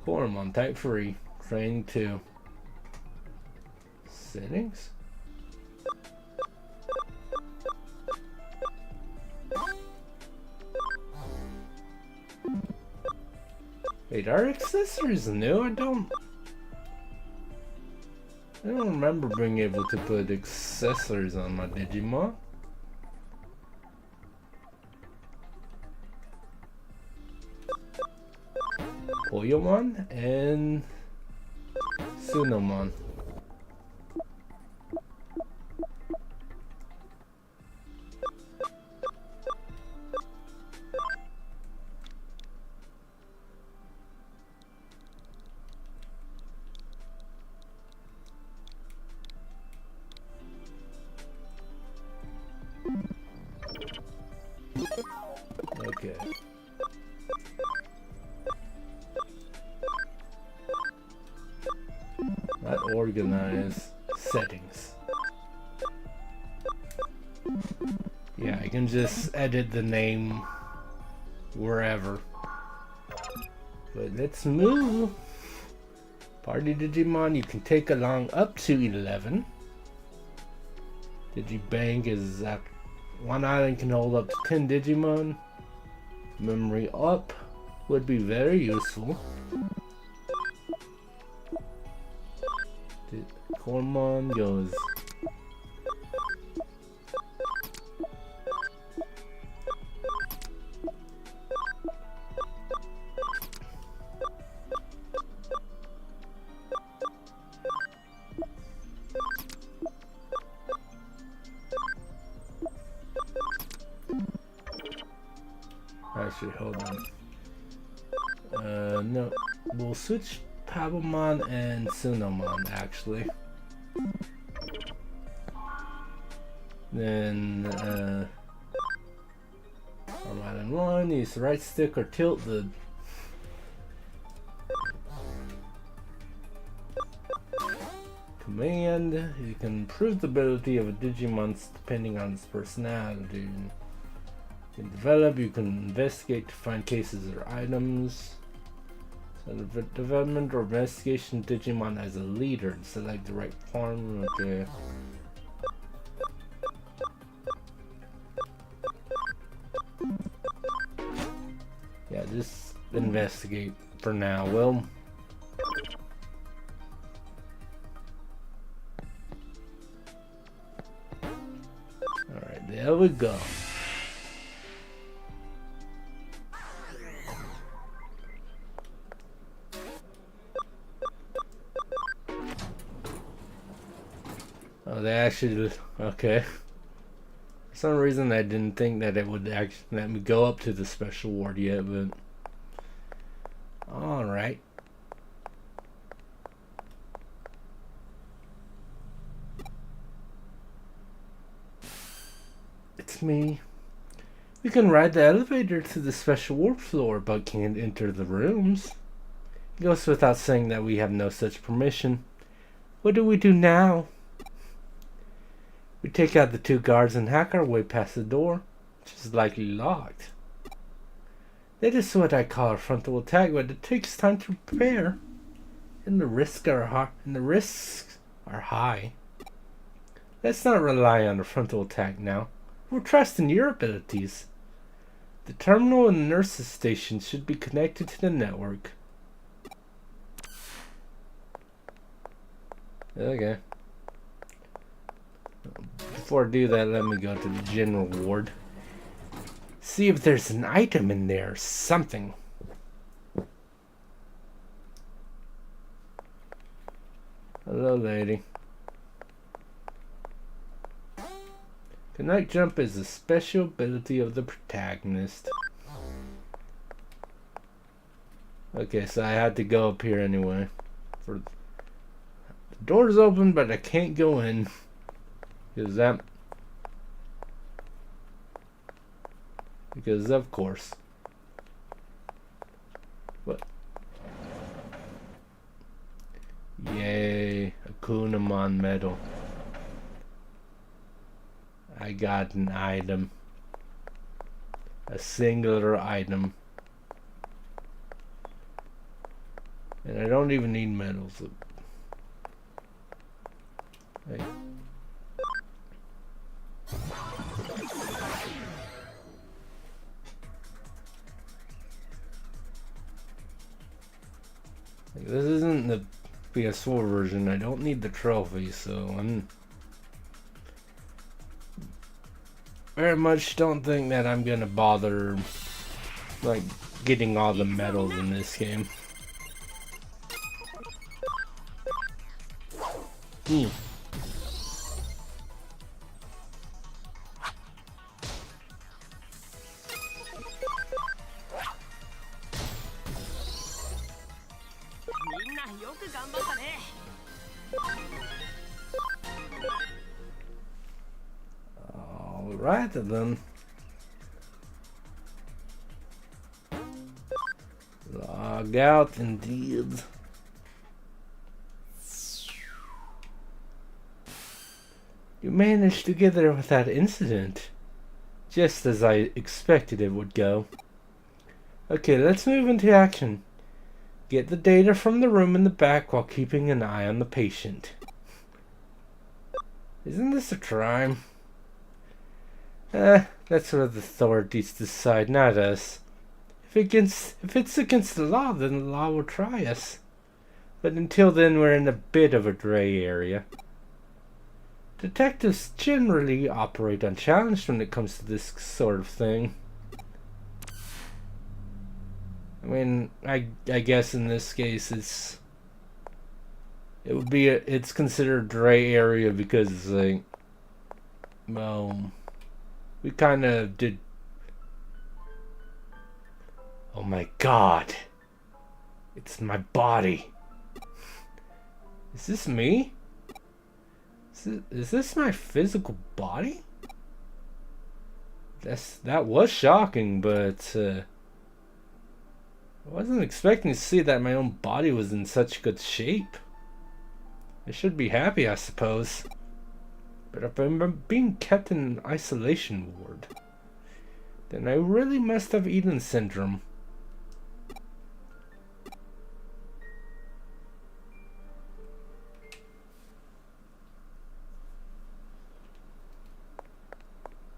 Cormon, type free. Training 2. Settings? Wait, are accessories new? I don't remember being able to put accessories on my Digimon. Poyomon and Sunomon. Okay. Not organize settings. Yeah, I can just edit the name wherever. But let's move. Party Digimon you can take along up to 11. Digibank is that one island can hold up to 10 Digimon. Memory up would be very useful. Cormon goes. Actually, hold on. No, we'll switch Pabomon and Sunomon actually. Then, on Island 1, use the right stick or tilt the Command. You can improve the ability of a Digimon depending on its personality. You can develop, you can investigate to find cases or items. So the development or investigation Digimon as a leader. Select the right form. Okay. Yeah, just investigate for now. Well, alright, there we go. Oh, they actually, okay. For some reason I didn't think that it would actually let me go up to the special ward yet, but alright. It's me. We can ride the elevator to the special ward floor, but can't enter the rooms. It goes without saying that we have no such permission. What do we do now? We take out the 2 guards and hack our way past the door, which is likely locked. That is what I call a frontal attack, but it takes time to prepare, and the risks are high. Let's not rely on a frontal attack now. We'll trust in your abilities. The terminal and the nurse's station should be connected to the network. Okay. Before I do that, let me go to the general ward. See if there's an item in there or something. Hello, lady. Connect jump is a special ability of the protagonist. Okay, so I had to go up here anyway. The door's open, but I can't go in. Because of course. What? Yay, Akunamon medal. I got an item. A singular item. And I don't even need medals. Hey. This isn't the PS4 version. I don't need the trophy, so I'm very much don't think that I'm gonna bother like getting all the medals in this game. Alright then. Log out indeed. You managed to get there without incident. Just as I expected it would go. Okay, let's move into action. Get the data from the room in the back while keeping an eye on the patient. Isn't this a crime? That's what the authorities decide, not us. If it's against the law, then the law will try us. But until then, we're in a bit of a gray area. Detectives generally operate unchallenged when it comes to this sort of thing. I mean, I guess in this case it's considered gray area because it's like, well, we kind of did. Oh my god, it's my body. Is this me? Is this my physical body? That was shocking, but I wasn't expecting to see that my own body was in such good shape. I should be happy, I suppose. But if I'm being kept in an isolation ward, then I really must have Eden syndrome.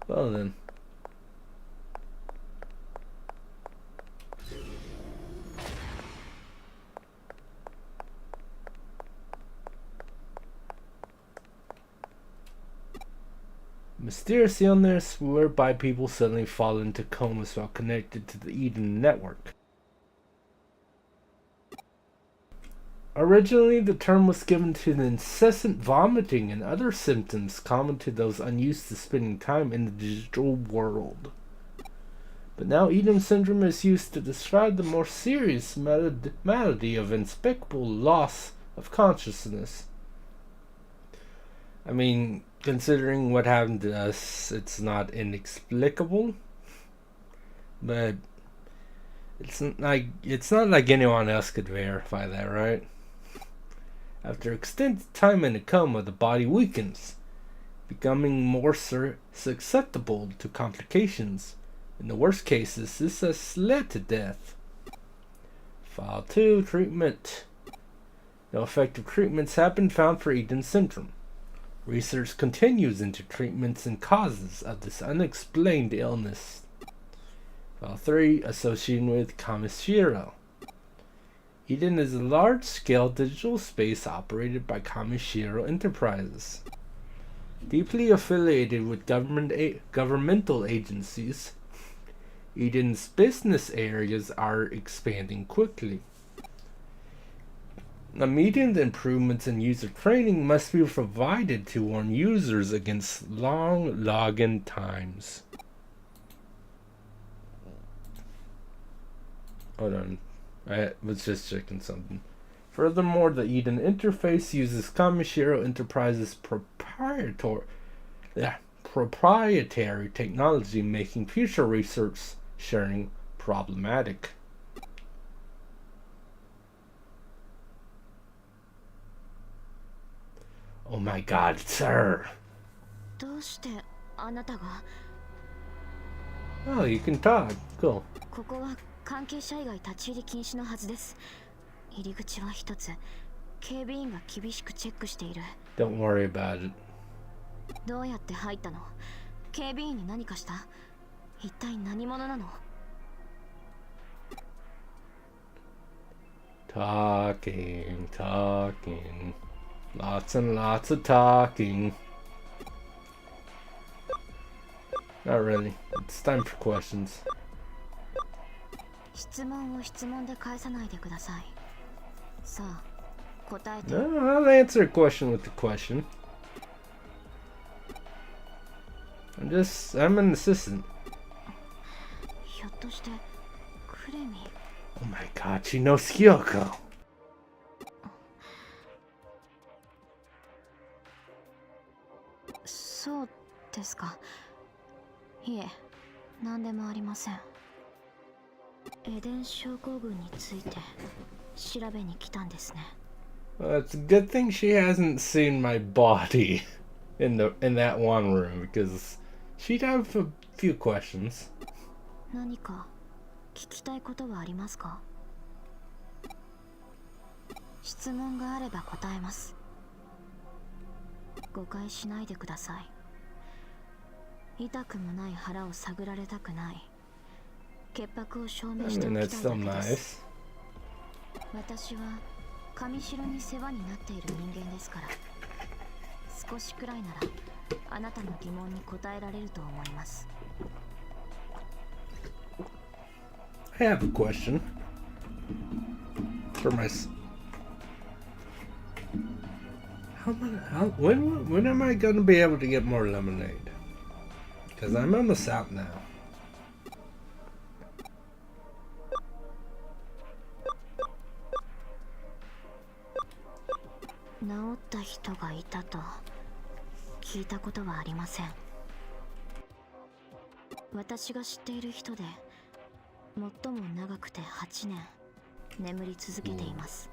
Well then. Mysterious illness whereby people suddenly fall into comas while connected to the Eden network. Originally, the term was given to the incessant vomiting and other symptoms common to those unused to spending time in the digital world. But now Eden syndrome is used to describe the more serious malady of inexplicable loss of consciousness. I mean, considering what happened to us, it's not inexplicable, but it's not like anyone else could verify that, right? After extended time in a coma, the body weakens, becoming more susceptible to complications. In the worst cases, this has led to death. File 2, treatment. No effective treatments have been found for Eden syndrome. Research continues into treatments and causes of this unexplained illness. File 3, associated with Kamishiro. Eden is a large-scale digital space operated by Kamishiro Enterprises. Deeply affiliated with governmental agencies, Eden's business areas are expanding quickly. Immediate improvements in user training must be provided to warn users against long login times. Hold on, I was just checking something. Furthermore, the Eden interface uses Kamishiro Enterprises' proprietary technology, making future research sharing problematic. Oh my god, sir. Oh, you can talk. Cool. ここは関係者以外立ち入り禁止のはずです。入り口は一つ。警備員が厳しくチェックしている。Don't worry about it. どうやって入ったの？警備員に何かした？一体何者なの？ Talking. Lots and lots of talking. Not really. It's time for questions. 質問を質問で返さないでください。さあ、答えて。No, I'll answer a question with a question. I'm an assistant. ひょっとしてクレミ。 Oh my god, she knows Kyoko. そうですか。いえ、何でもありません。エデン症候群について調べに来たんですね。Well, it's a good thing she hasn't seen my body in that one room, because she'd have a few questions. 何か聞きたいことはありますか？質問があれば答えます。誤解しないでください。痛くもない腹を探られたくない。潔白を証明しておきたいだけです。私は上城に世話になっている人間ですから、少しくらいならあなたの疑問に答えられると思います。I have a question for my. When am I gonna be able to get more lemonade? Because I'm almost out now.治った人がいたと聞いたことはありません。私が知っている人で最も長くて8年眠り続けています。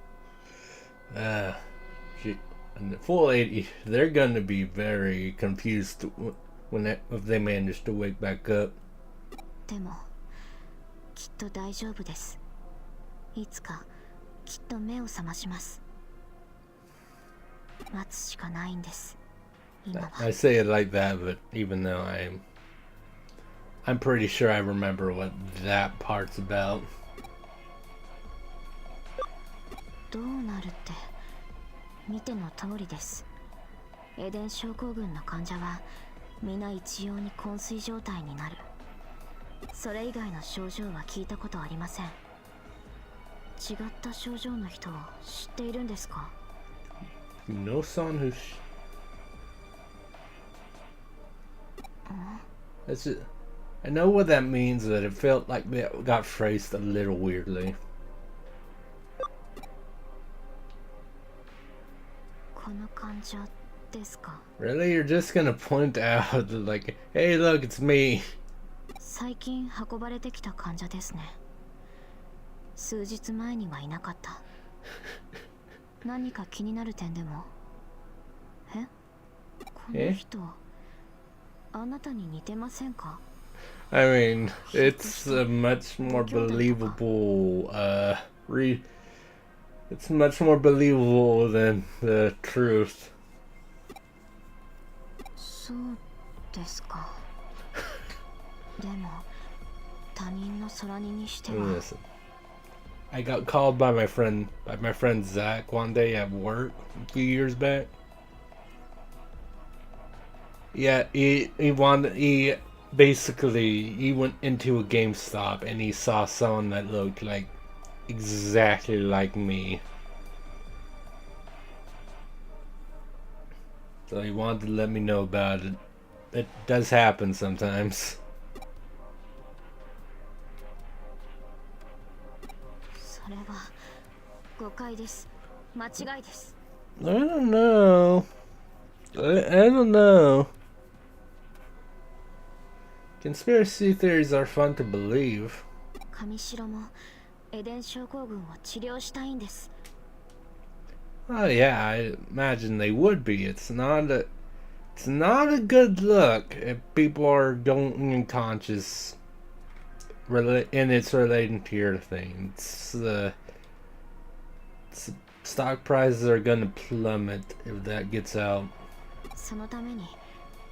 And the full 80, they're gonna be very confused if they manage to wake back up. でもきっと大丈夫です。いつかきっと目を覚まします。待つしかないんです。今は。I say it like that, but even though I'm pretty sure I remember what that part's about. どうなるって見ての通りです。エデン症候群の患者は皆一様に昏睡状態になる。それ以外の症状は聞いたことありません。違った症状の人を知っているんですか？ You know someone who's... That's it. I know what that means, but it felt like that got phrased a little weirdly. この患者ですか？ Really? You're just gonna point out, like, hey, look, it's me. 最近運ばれてきた患者ですね。数日前にはいなかった。何か気になる点でも？え？この人、あなたに似てませんか？ I mean, it's a much more believable, it's much more believable than the truth. そうですか。でも、他人の空似にしては。Listen, I got called by my friend Zach one day at work a few years back. Yeah, he basically went into a GameStop and he saw someone that looked like exactly like me. So he wanted to let me know about it. It does happen sometimes. それは誤解です。間違いです。I don't know. I don't know. Conspiracy theories are fun to believe. 上白もエデン症候群を治療したいんです。 Oh yeah, I imagine they would be. It's not a good look if people are going unconscious and it's relating to your thing. Stock prices are gonna plummet if that gets out. そのために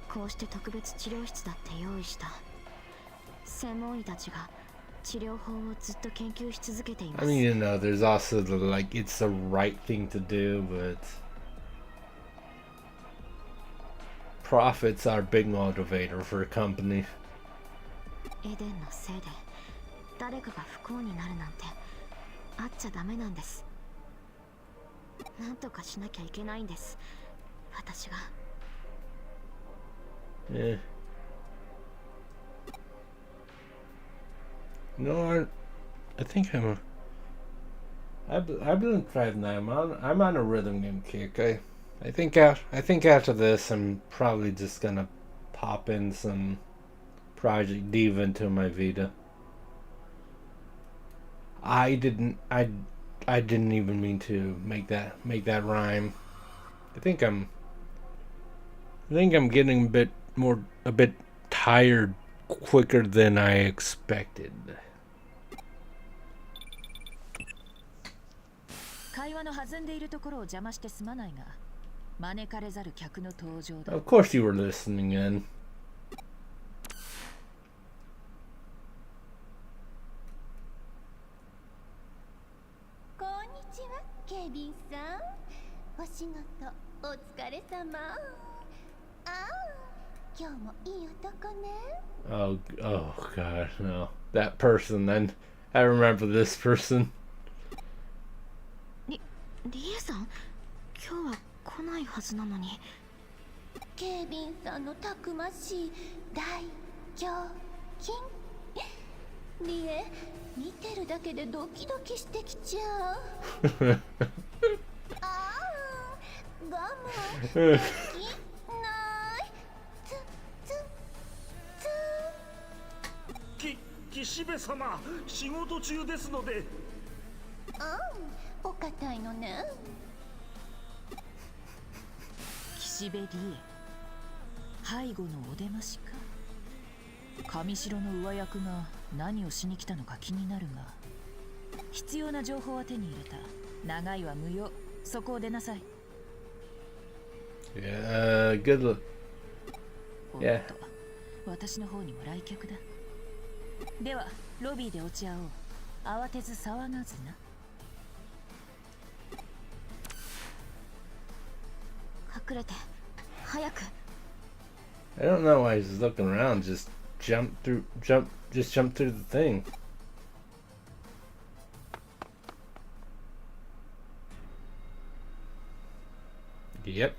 こうして特別治療室だって用意した。専門医たちが治療法をずっと研究し続けています。 I mean, you know, there's also the like it's the right thing to do, but profits are a big motivator for a company. エデンのせいで誰かが不幸になるなんてあっちゃダメなんです。なんとかしなきゃいけないんです。私が。Yeah. No, I think I've been trying that. I'm on a rhythm game kick. I think after this, I'm probably just gonna pop in some Project Diva into my Vita. I didn't even mean to make that rhyme. I think I'm getting a bit tired quicker than I expected. 会話の弾んでいるところを邪魔してすまないが、招かれざる客の登場だ。 Of course you were listening in. こんにちは、ケビンさん。お仕事お疲れ様。ああ、今日もいい男ね。Oh god, no. That person, then. I remember this person. リエさん、今日は来ないはずなのに。ケビンさんのたくましい大胸筋。リエ、見てるだけでドキドキしてきちゃう。ああ、我慢できない。岸辺様、仕事中ですので。うん、 お堅いのね。岸辺理恵、背後のお出ましか。上城の上役が何をしに来たのか気になるが、必要な情報は手に入れた。長いは無用、そこを出なさい。Good look. おっと、私の方にも来客だ。ではロビーで落ち合おう。慌てず騒がずな。隠れて早く。 I don't know why he's looking around. Just jump through the thing. Yep.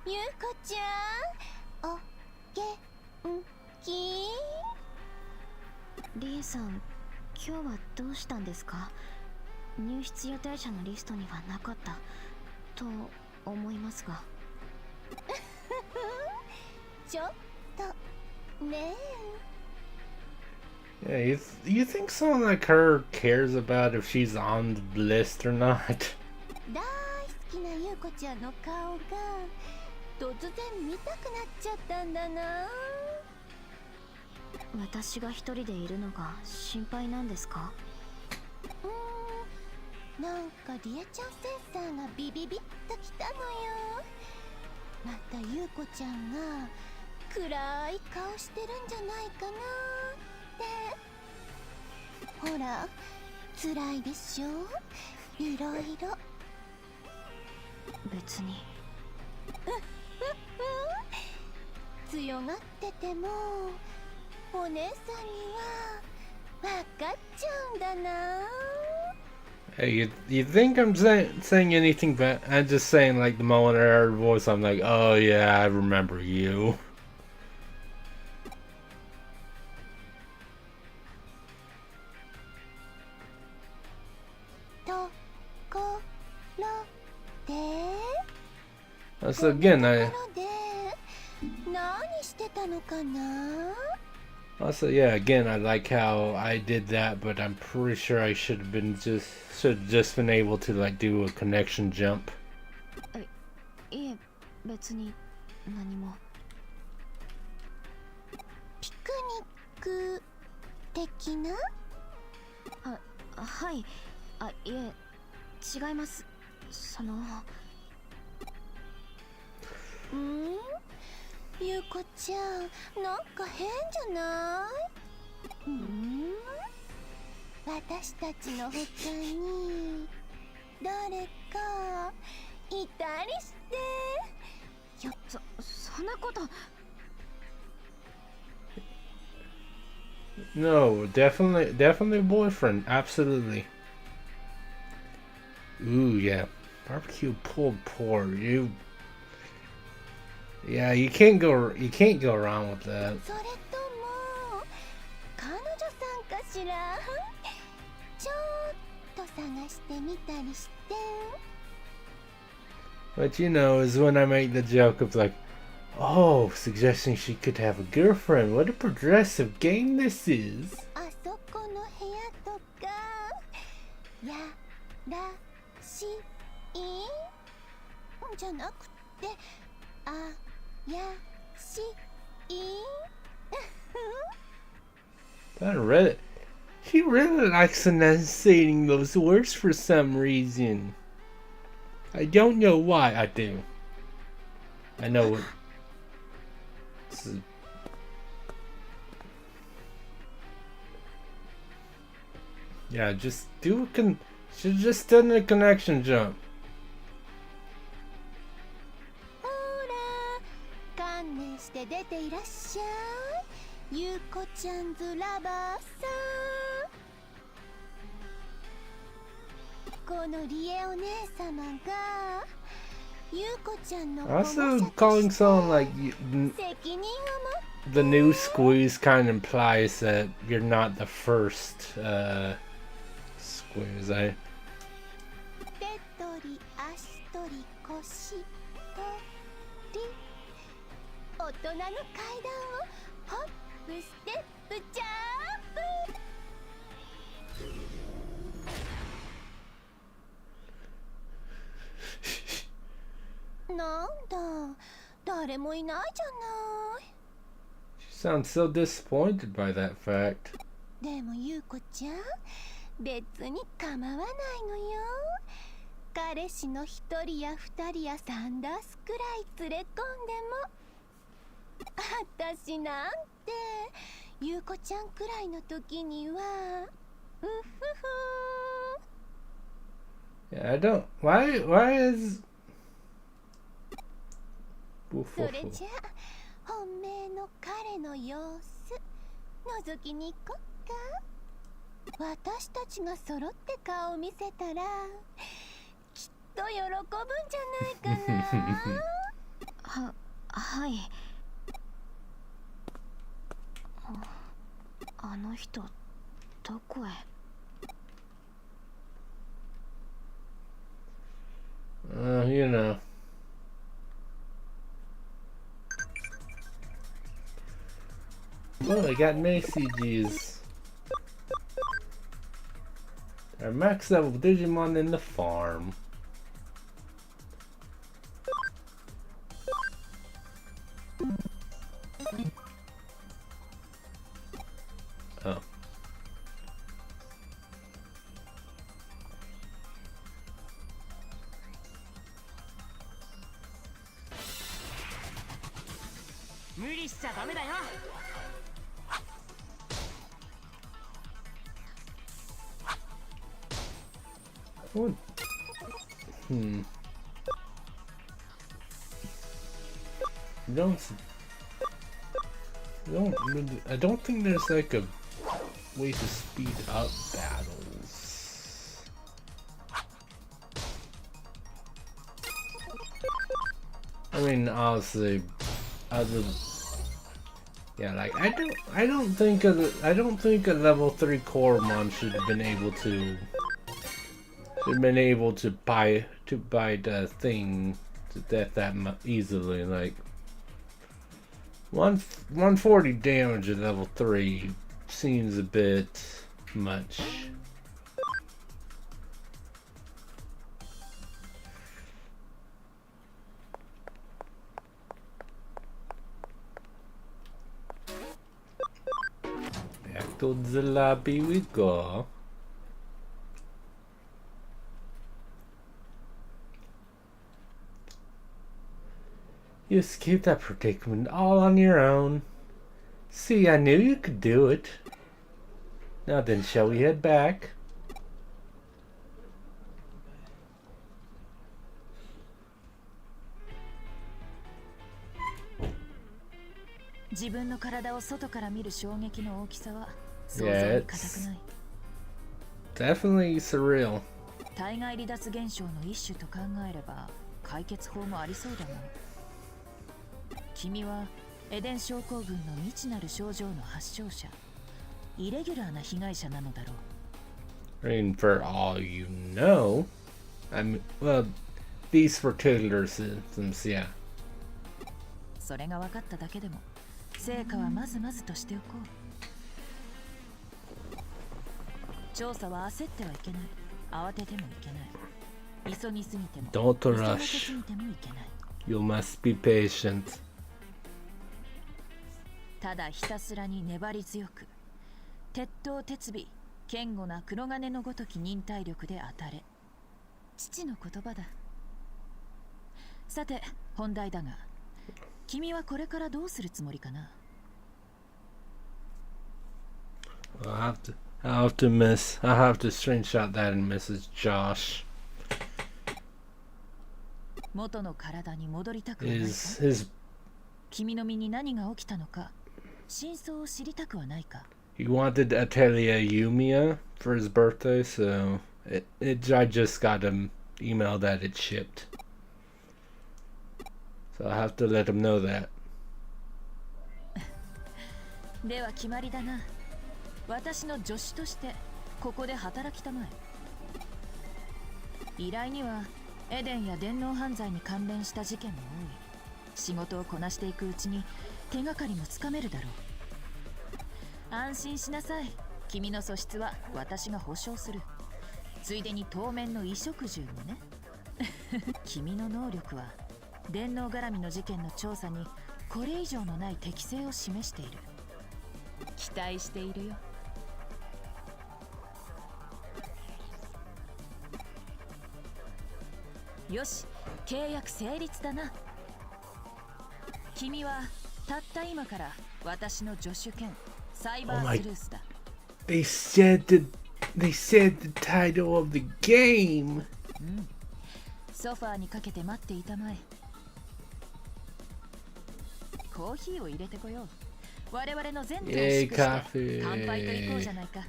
ゆうこちゃん、お元気？リエさん、今日はどうしたんですか？入室予定者のリストにはなかったと思いますが。ちょっとね Yeah, you think someone like her cares about if she's on the list or not? 大好きなゆうこちゃんの顔が突然見たくなっちゃったんだな。私が一人でいるのが心配なんですか？なんかリエちゃんセンサーがビビビッときたのよ。またゆうこちゃんが暗い顔してるんじゃないかなって。ほら辛いでしょ、いろいろ。別に。強がっててもお姉さんには分かっちゃうんだな。Hey, you think I'm saying anything bad? I'm just saying, like, the moment I heard her voice, I'm like, oh yeah, I remember you. ところで So again, 何してたのかな。 also, yeah, again, I like how I did that, but I'm pretty sure I should have just been able to, like, do a connection jump. いえ、別に何も。ピクニック的な？はい。いえ、違います。ゆうこちゃん、なんか変じゃない？私たちの他に誰かいたりして。いや、そんなこと。 No, definitely a boyfriend, absolutely. Ooh, yeah, barbecue pulled pork. Yeah, you can't go wrong with that. それとも彼女さんかしら？ちょっと探してみたりして。 But you know, is when I make the joke of like, oh, suggesting she could have a girlfriend. What a progressive game this is. あそこの部屋とかやらしいんじゃなくて、あやしい。That Reddit, she really likes enunciating those words for some reason. I don't know why. I do. I know what. Yeah, just do should just done a connection jump. ほら、観念して出ていらっしゃい。ゆうこちゃんずラバーさん。このリエお姉様がゆうこちゃんの保護者として Also, calling someone like 責任を持って the new squeeze kind of implies that you're not the first squeeze. 手取り足取り腰取り、大人の階段をホップステップジャンプ。なんだ、誰もいないじゃない。 She sounds so disappointed by that fact. でもゆうこちゃん、別に構わないのよ。彼氏の一人や二人や3ダースくらい連れ込んでも、私なんてゆうこちゃんくらいの時にはうふふ。 Yeah, I don't. Why is. それじゃあ本命の彼の様子覗きに行こっか。私たちが揃って顔を見せたらきっと喜ぶんじゃないかな。はい。あの人どこへ。You know. Well, I got many CGs. Our max level Digimon in the farm. Oh. What? I don't think there's like a way to speed up battles. I mean, obviously, yeah, like I don't think a level 3 Coromon should have been able to buy the thing to death that easily. Like 140 damage at level 3 seems a bit much. Back to the lobby we go. You escaped that predicament all on your own. See, I knew you could do it. Now then, shall we head back? Yeah, it's definitely surreal. 体外離脱現象の一種と考えれば解決法もありそうだな。君はエデン症候群の未知なる症状の発症者、イレギュラーな被害者なのだろう。I mean, for all you know, well, these particular symptoms, yeah. それが分かっただけでも成果はまずまずとしておこう。調査は焦ってはいけない。慌ててもいけない。急ぎすぎても Don't 急が rush. せすぎてもいけない。 You must be patient. ただひたすらに粘り強く、鉄頭鉄尾、堅固な黒金のごとき忍耐力で当たれ。父の言葉だ。さて本題だが、君はこれからどうするつもりかな。I'll have to screenshot that and message Josh. 元の体に戻りたくはないか。君の身に何が起きたのか、真相を知りたくはないか。He wanted Atelier Yumiya for his birthday, so I just got him email that it shipped. So I'll have to let him know that. では決まりだな。私の助手としてここで働きたまえ。依頼にはエデンや電脳犯罪に関連した事件も多い。仕事をこなしていくうちに手がかりもつかめるだろう。安心しなさい。君の素質は私が保証する。ついでに当面の衣食住もね。君の能力は電脳絡みの事件の調査にこれ以上のない適性を示している。期待しているよ。よし、契約成立だな。君はたった今から私の助手兼サイバースルースだ。They said the title of the game. ソファーにかけて待っていたまえ。コーヒーを入れてこよう。我々の前途を祝して乾杯といこうじゃないか。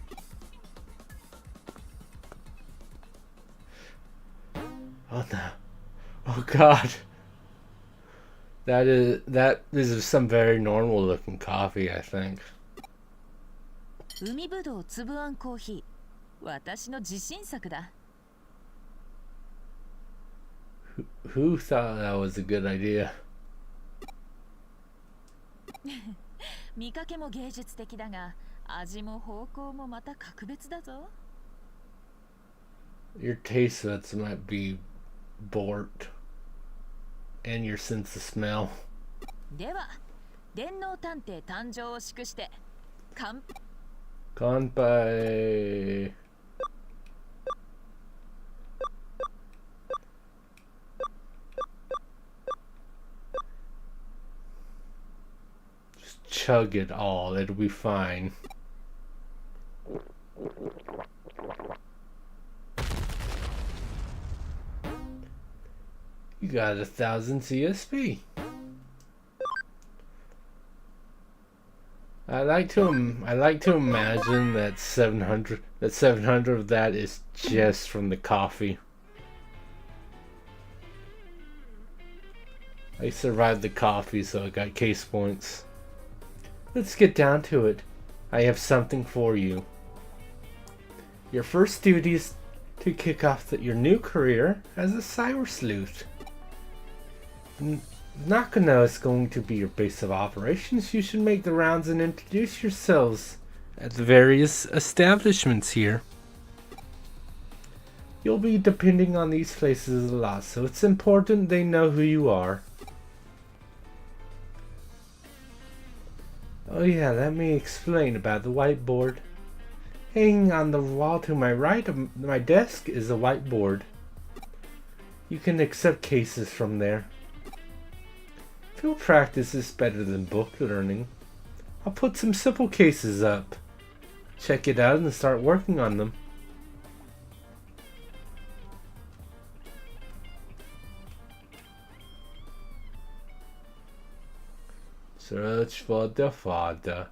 Oh no. Oh god. That is some very normal looking coffee, I think. 海ぶどうつぶあんコーヒー。私の自信作だ。Who thought that was a good idea? 見かけも芸術的だが、味も方向もまた格別だぞ。Your taste buds might be bored, and your sense of smell. では、電脳探偵誕生を祝して乾杯。Chug it all, it'll be fine. You got 1,000 CSP. I like to imagine that 700 of that is just from the coffee. I survived the coffee, so I got case points. Let's get down to it. I have something for you. Your first duty is to kick off your new career as a cyber sleuth. Nakano is going to be your base of operations. You should make the rounds and introduce yourselves at the various establishments here. You'll be depending on these places a lot, so it's important they know who you are. Oh yeah, let me explain about the whiteboard. Hanging on the wall to my right of my desk is a whiteboard. You can accept cases from there. Field practice is better than book learning. I'll put some simple cases up. Check it out and start working on them. Search for the father.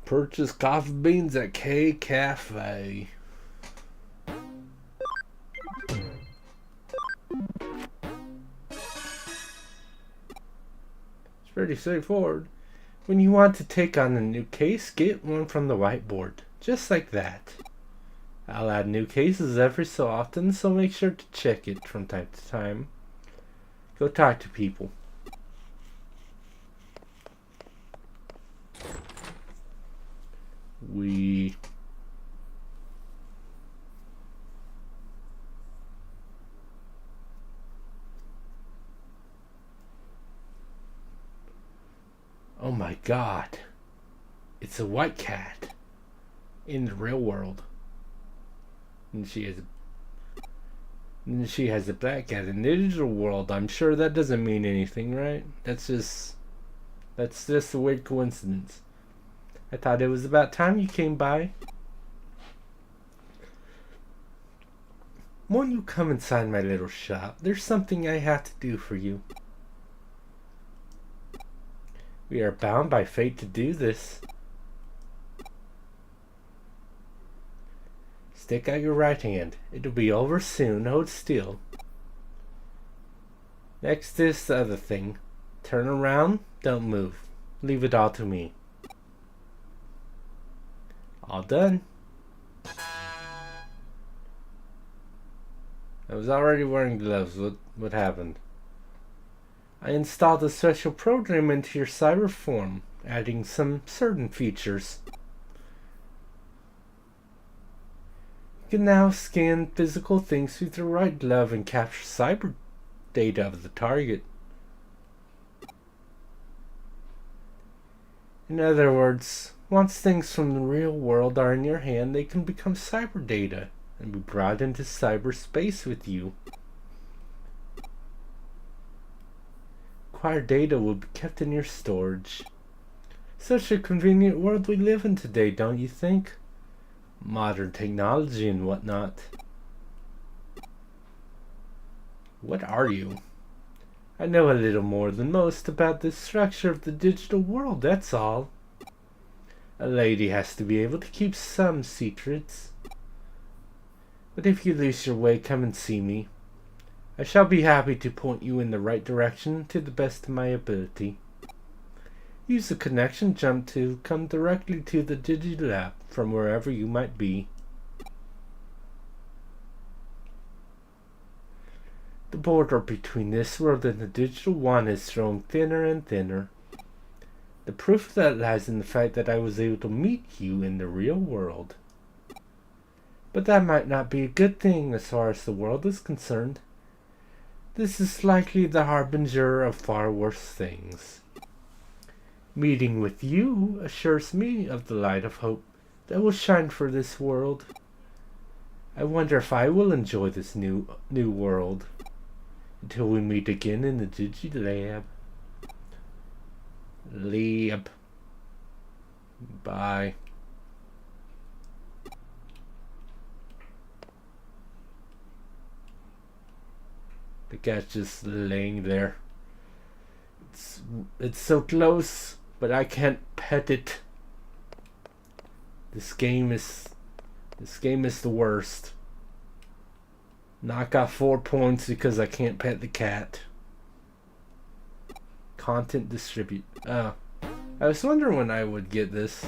Purchase coffee beans at K Cafe. It's pretty straightforward. When you want to take on a new case, get one from the whiteboard. Just like that. I'll add new cases every so often, so make sure to check it from time to time. Go talk to people. Oh my god. It's a white cat. In the real world. And she has a black cat in the digital world. I'm sure that doesn't mean anything, right? That's just a weird coincidence. I thought it was about time you came by. Won't you come inside my little shop? There's something I have to do for you. We are bound by fate to do this. Stick out your right hand. It'll be over soon. Hold still. Next is the other thing. Turn around. Don't move. Leave it all to me. All done. I was already wearing gloves. What happened? I installed a special program into your cyber form, adding some certain features. can now scan physical things with your right glove and capture cyber data of the target. In other words, once things from the real world are in your hand, they can become cyber data and be brought into cyberspace with you. Acquired data will be kept in your storage. Such a convenient world we live in today, don't you think? Modern technology and whatnot. What are you? I know a little more than most about the structure of the digital world, that's all. A lady has to be able to keep some secrets. But if you lose your way, come and see me. I shall be happy to point you in the right direction to the best of my ability. Use the connection jump to come directly to the Digilab from wherever you might be. The border between this world and the digital one is growing thinner and thinner. The proof of that lies in the fact that I was able to meet you in the real world. But that might not be a good thing as far as the world is concerned. This is likely the harbinger of far worse things. Meeting with you assures me of the light of hope that will shine for this world. I wonder if I will enjoy this new world until we meet again in the Digilab. Bye. The cat's just laying there. It's so close, but I can't pet it. This game is the worst. Knock off 4 points because I can't pet the cat. Content distribute. Oh. I was wondering when I would get this.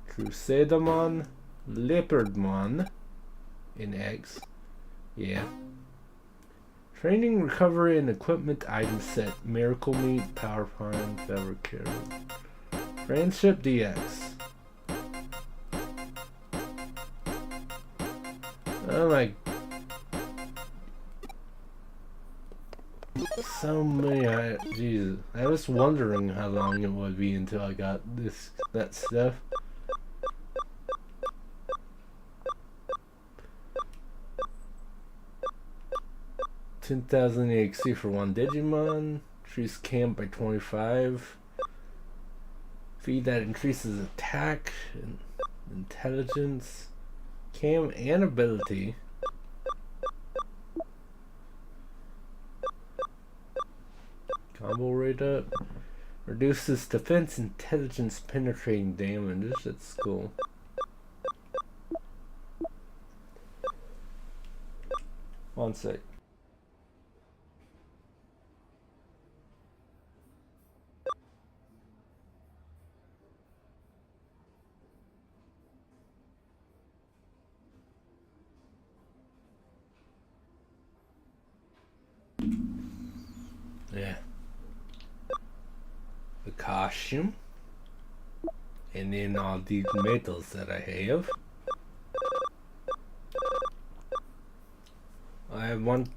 Crusadamon, Leopardmon in X. Yeah. Training, recovery, and equipment item set. Miracle Meat, Power Prime, Feather Carry. Friendship DX. Oh my. So many. Jesus. I was wondering how long it would be until I got that stuff. 10,000 EXP for one Digimon. Increase camp by 25. Feed that increases attack and intelligence, cam, and ability. Combo rate up. Reduces defense, intelligence, penetrating damage. That's cool. One sec. Yeah. The costume. And then all these medals that I have. I have one.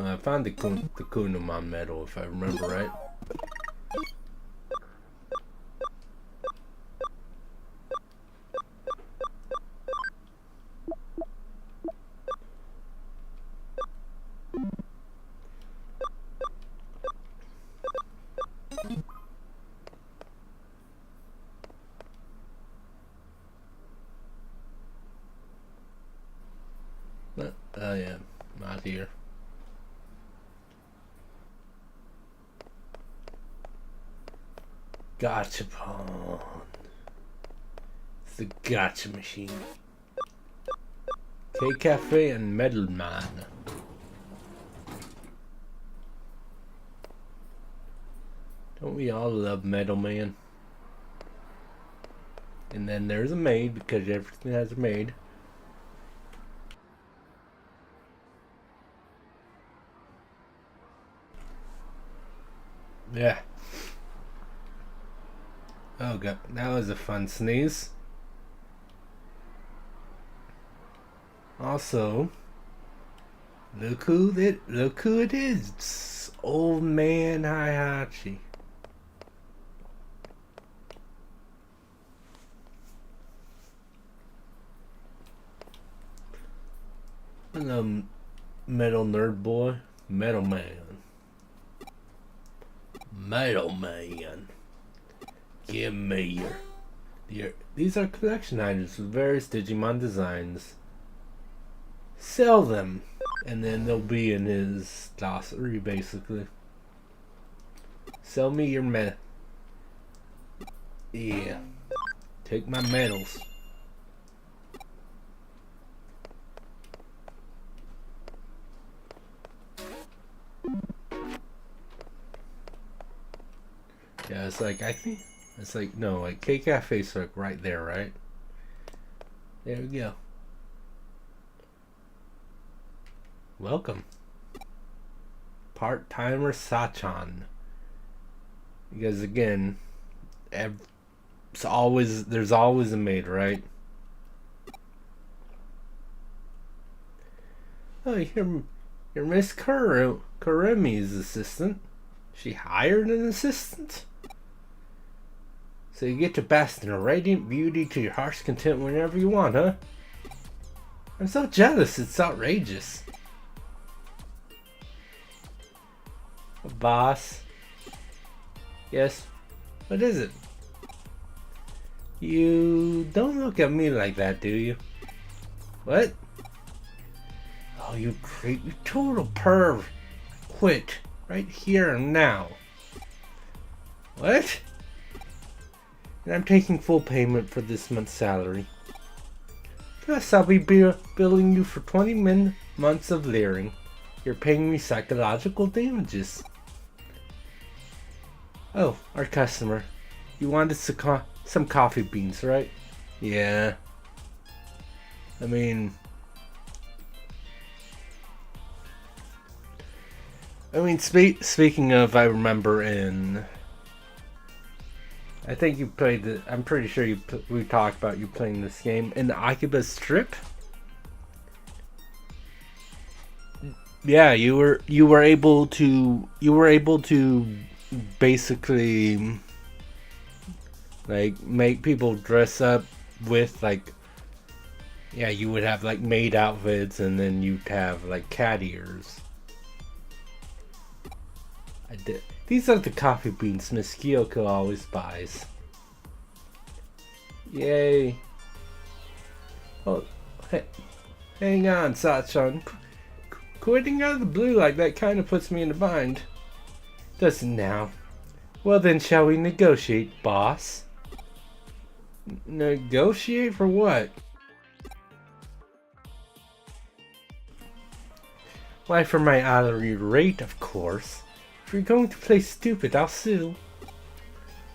I found the Kunamon medal, if I remember right. Oh yeah, not here. Gachapon. It's the gacha machine. K-Cafe and Metal Man. Don't we all love Metal Man? And then there's a maid, because everything has a maid. Yeah. Oh god, that was a fun sneeze. Also, look who it is. It's Old Man Heihachi. Hello, metal nerd boy. Metal man. Metal man. Give me your... These are collection items with various Digimon designs. Sell them, and then they'll be in his glossary, basically. Sell me your Yeah. Take my medals. Yeah, it's like, I think, it's like, no, like, K-Cafe's like right there, right? There we go. Welcome. Part-timer Sachan. Because again, there's always a maid, right? Oh, you're Miss Kuremi's assistant. She hired an assistant? So you get to bask in her radiant beauty to your heart's content whenever you want, huh? I'm so jealous, it's outrageous. Boss. Yes. What is it? You don't look at me like that, do you? What? Oh, you creep, you total perv. Quit. Right here and now. What? And I'm taking full payment for this month's salary. Plus, I'll be billing you for 20 months of leering. You're paying me psychological damages. Oh, our customer. You wanted some coffee beans, right? Yeah. I mean, speaking of, I remember I think you played it. I'm pretty sure we talked about you playing this game in the Akiba Strip. Yeah, you were able to basically like make people dress up with like, yeah, you would have like maid outfits and then you'd have like cat ears. I did. These are the coffee beans Miss Kyoko always buys. Yay. Oh, hey, hang on, Sachan. Quitting out of the blue like that kind of puts me in a bind. Doesn't now. Well then, shall we negotiate, boss? Negotiate for what? Why, for my hourly rate, of course. If you're going to play stupid, I'll sue.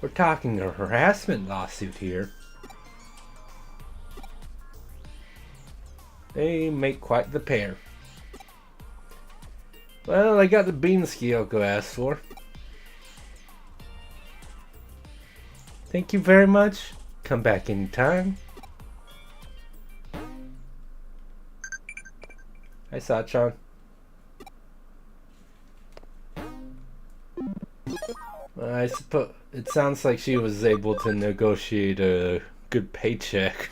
We're talking a harassment lawsuit here. They make quite the pair. Well, I got the beans Kyoko asked for. Thank you very much. Come back anytime. Hi, Sachan. I suppose it sounds like she was able to negotiate a good paycheck.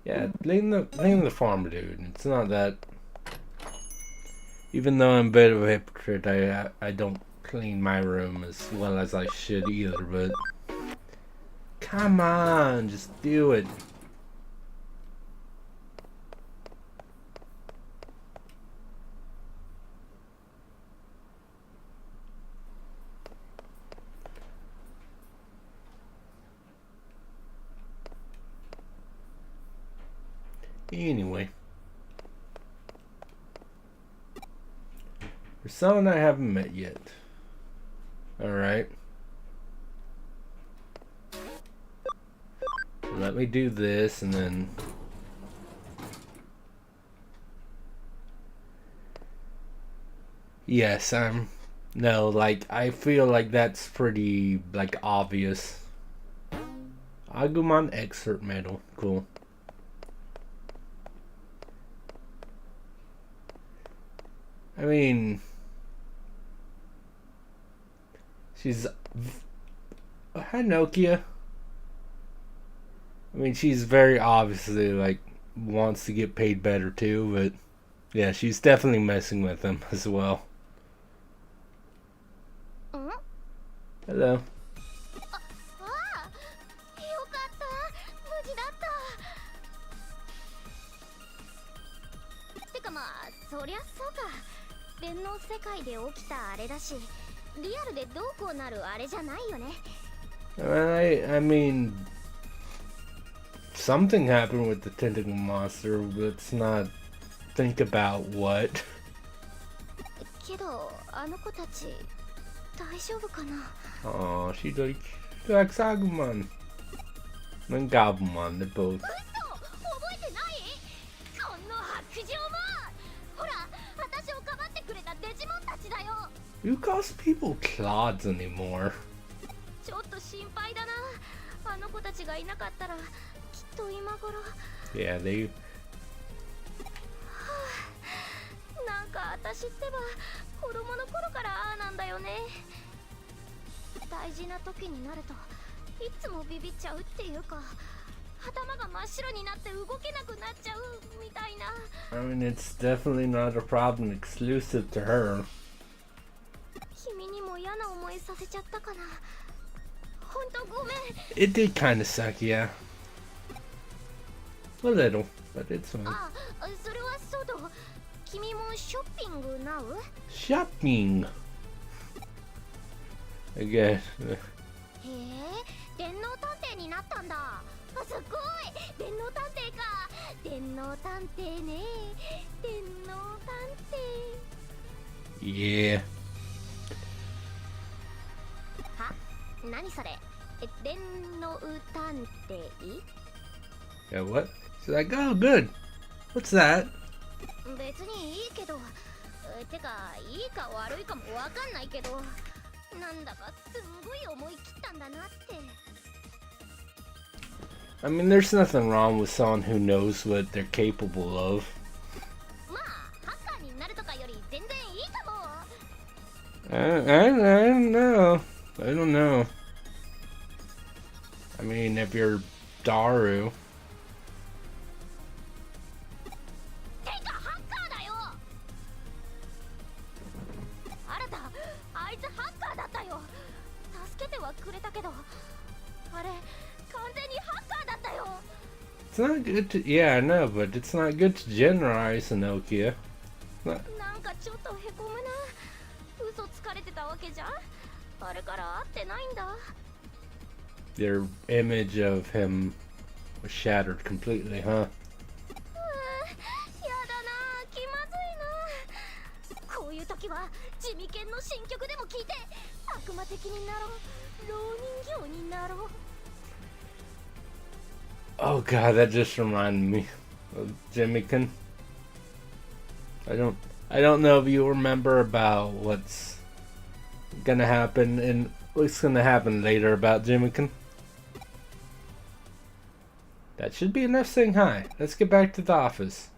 Yeah, blame the farm dude. It's not that. Even though I'm a bit of a hypocrite, I don't clean my room as well as I should either, but come on, just do it. Anyway, there's someone I haven't met yet. Alright. let me do this and then... Yes, no, like, I feel like that's pretty, like, obvious. Agumon excerpt medal. Cool. I mean... She's... Hi, Nokia. I mean, she's very obviously, like, wants to get paid better, too, but... Yeah, she's definitely messing with him as well. Hello. そりゃそうか。電脳世界で起きたあれだし、リアルでどうこうなるあれじゃないよね。I mean, something happened with the tentacle monster. Let's not think about what. けど、あの子たち大丈夫かな? Oh, she likes Agumon and Gabumon. They're both. 覚えてない？この白状も。ほら、私をかばってくれたデジモンたちだよ。Who calls people clods anymore? ちょっと心配だな。あの子たちがいなかったら、きっと今頃。Yeah, they. なんか私ってば子供の頃からああなんだよね。大事な時になるといつもビビっちゃうっていうか、頭が真っ白になって動けなくなっちゃうみたいな。I mean, it's definitely not a problem exclusive to her. 君にも嫌な思いさせちゃったかな。本当ごめん。It did kind of suck, yeah. A little, but it's fine. あ、それはそうだ。君もショッピングなう？ Shopping. Again. へえ、電脳探偵になったんだ。あ、すごい。電脳探偵か。電脳探偵ね。電脳探偵。Yeah. は？何それ？電脳探偵？ Yeah, what? She's like, oh, good. What's that? 別にいいけど、てかいいか悪いかもわかんないけど、なんだかすんごい思い切ったんだなって。I mean, there's nothing wrong with someone who knows what they're capable of. まあ、ハッカーになるとかより全然いいかも。I don't know. I don't know. I mean, if you're Daru. てかハッカーだよ。あなた、あいつハッカーだったよ。助けてはくれたけど、あれ完全にハッカーだったよ。It's not good to. Yeah, I know, but it's not good to generalize, Nokia. なんかちょっとへこむな。嘘つかれてたわけじゃん。あれから会ってないんだ。Their image of him was shattered completely, huh? やだな、気まずいな。こういう時は地味犬の新曲でも聞いて悪魔的になろう、老人形になろう。 Oh god, that just reminded me of Jimmykin. I don't know if you remember about what's gonna happen and what's gonna happen later about Jimmykin. That should be enough saying hi. Let's get back to the office.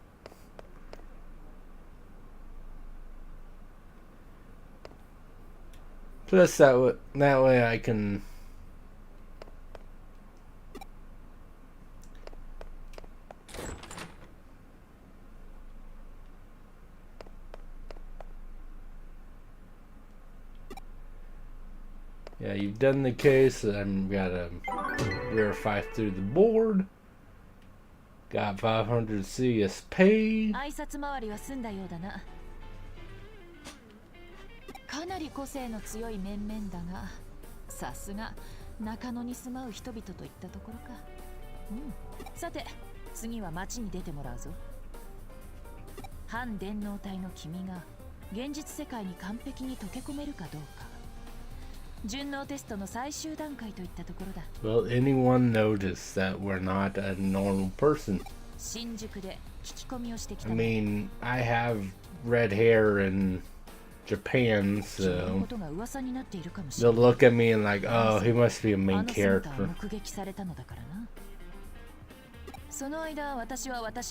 Plus that way I can... Yeah, you've done the case. I'm gotta verify through the board. Got 500 CS paid. 挨拶回りは済んだようだな。かなり個性の強い面々だが、さすが中野に住まう人々といったところか。さて、次は町に出てもらうぞ。反電脳体の君が現実世界に完璧に溶け込めるかどうか。順応テストの最終段階といったところだ。 Will anyone notice that we're not a normal person? 新宿で聞き込みをしてきた。 I mean, I have red hair in Japan, 君の so ことが噂になっているかもしれ they'll ない。 look at me and like, oh, he must be a あ main の姿は character. 目撃されたのだからな。その間、私は又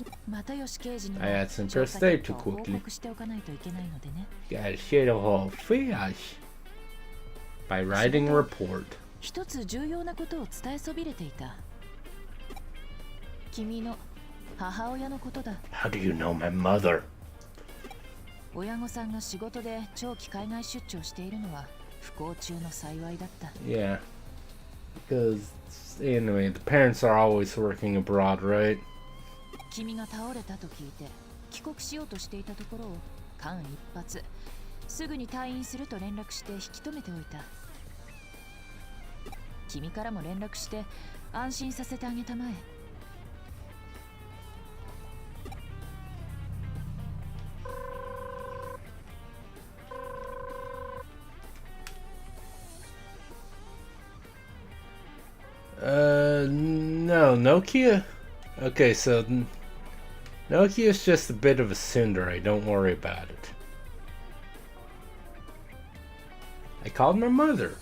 吉刑事に I had some 調査 first aid 結 too 果を報 quickly. 告しておかないといけないのでね。 Got shit a whole fish by writing a report. 一つ重要なことを伝えそびれていた。君の母親のことだ。 How do you know my mother? 親御さんが仕事で長期海外出張しているのは不幸中の幸いだった。 Yeah, because anyway, the parents are always working abroad, right? 君が倒れたと聞いて帰国しようとしていたところを間一髪すぐに退院すると連絡して引き止めておいた。君からも連絡して安心させてあげたまえ。No, Nokia? Okay, so Nokia's just a bit of a tsundere, don't worry about it. I called my mother.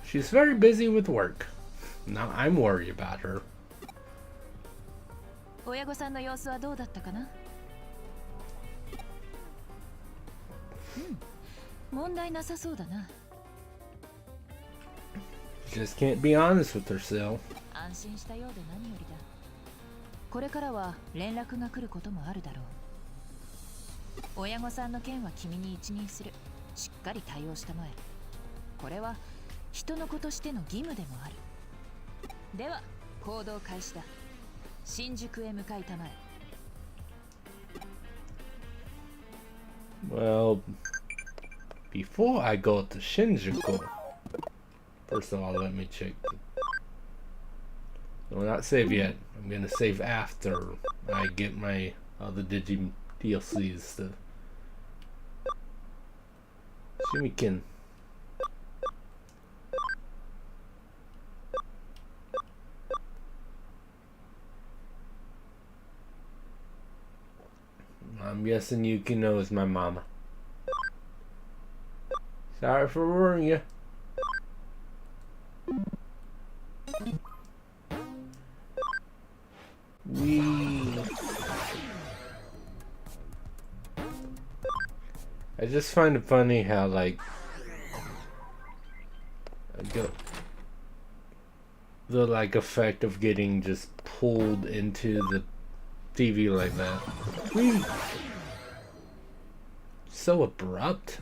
She's very busy with work. Now I'm worried about her. 親御さんの様子はどうだったかな？問題なさそうだな。 Just can't be honest with herself. 安心したようで何よりだ。これからは連絡が来ることもあるだろう。親御さんの件は君に一任する。しっかり対応したまえ。これは人の子としての義務でもある。では行動開始だ。新宿へ向かいたまえ。 Well, before I go to Shinjuku, first of all, let me check. No, not save yet. I'm gonna save after I get my other Digi DLCs. To Shimikin. I'm guessing Yukino is my mama. Sorry for worrying you. I just find it funny how, like, the like effect of getting just pulled into the TV like that. Whee! So abrupt.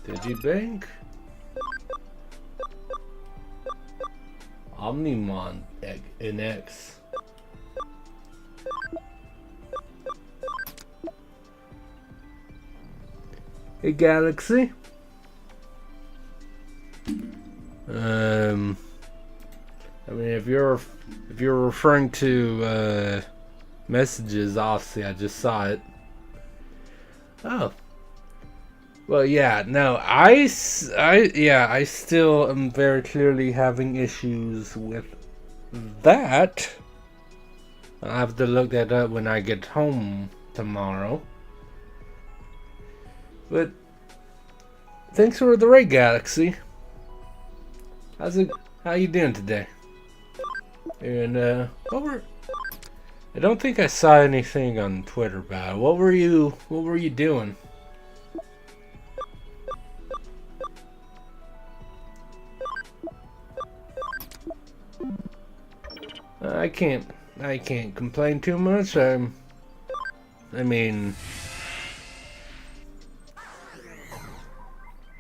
Digibank? Omnimon NX. Hey Galaxy. I mean, if you're referring to messages, obviously I just saw it. Oh. Well, yeah, no, I still am very clearly having issues with that. I'll have to look that up when I get home tomorrow. But thanks for the raid, Galaxy. How you doing today? And I don't think I saw anything on Twitter about it. What were you doing? I can't complain too much. I mean,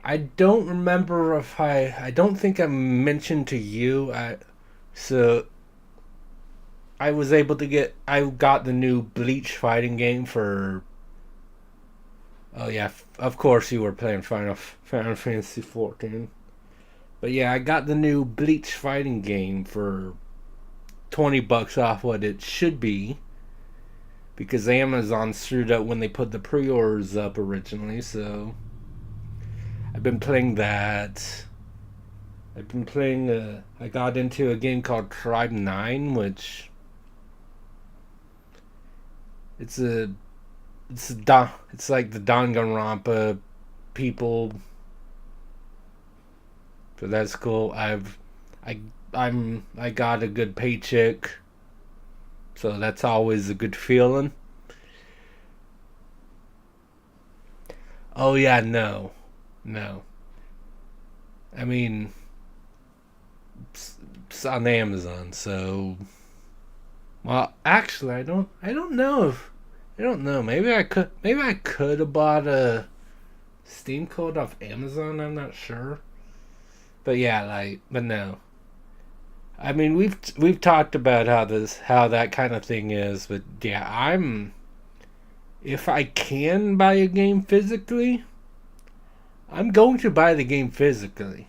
I don't remember if I don't think I mentioned to you. So I was able to I got the new Bleach fighting game for. Oh yeah, of course you were playing Final Fantasy 14. But yeah, I got the new Bleach fighting game for $20 off what it should be, because Amazon screwed up when they put the pre-orders up originally. So I've been playing that. I've been playing. I got into a game called Tribe 9, which it's like the Danganronpa people. So that's cool. I got a good paycheck, so that's always a good feeling. Oh yeah, no. I mean, it's on Amazon, so. Well, actually, I don't know. Maybe I could have bought a Steam code off Amazon. I'm not sure. But yeah, but no. I mean, we've talked about how that kind of thing is, but yeah, if I can buy a game physically, I'm going to buy the game physically.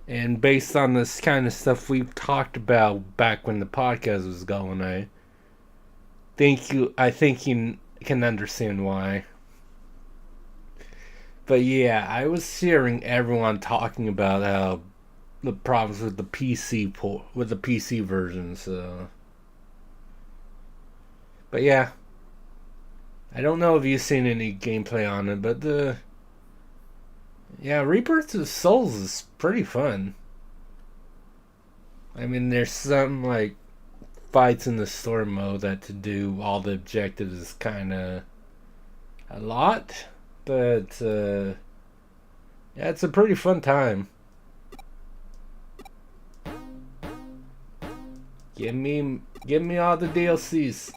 And based on this kind of stuff we've talked about back when the podcast was going, I think you can understand why. But yeah, I was hearing everyone talking about how the problems with the PC version, so. But yeah, I don't know if you've seen any gameplay on it, but Rebirth of Souls is pretty fun. I mean, there's some fights in the story mode that to do all the objectives is kind of a lot, but it's a pretty fun time. Give me all the DLCs.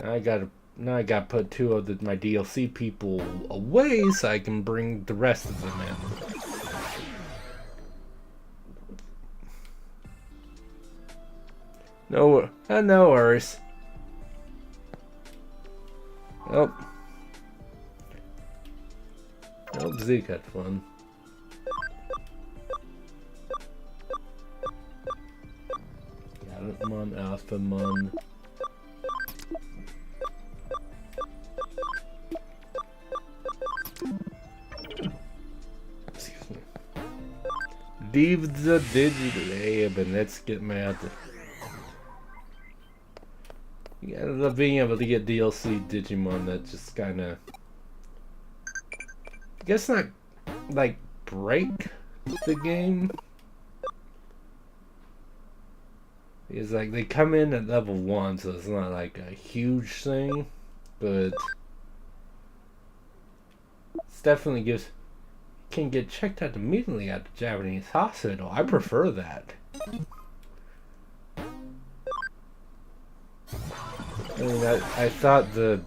Now I gotta put two of my DLC people away so I can bring the rest of them in. No worries. Oh. Nope, Zeke had fun. Mon, Alpha Mon. Excuse me. Leave the digital and let's get mad. Yeah, I love being able to get DLC Digimon that just kind of, I guess not break the game. It's they come in at level 1, so it's not a huge thing, but it's definitely can get checked out immediately at the Japanese hospital. I prefer that. I mean, I thought the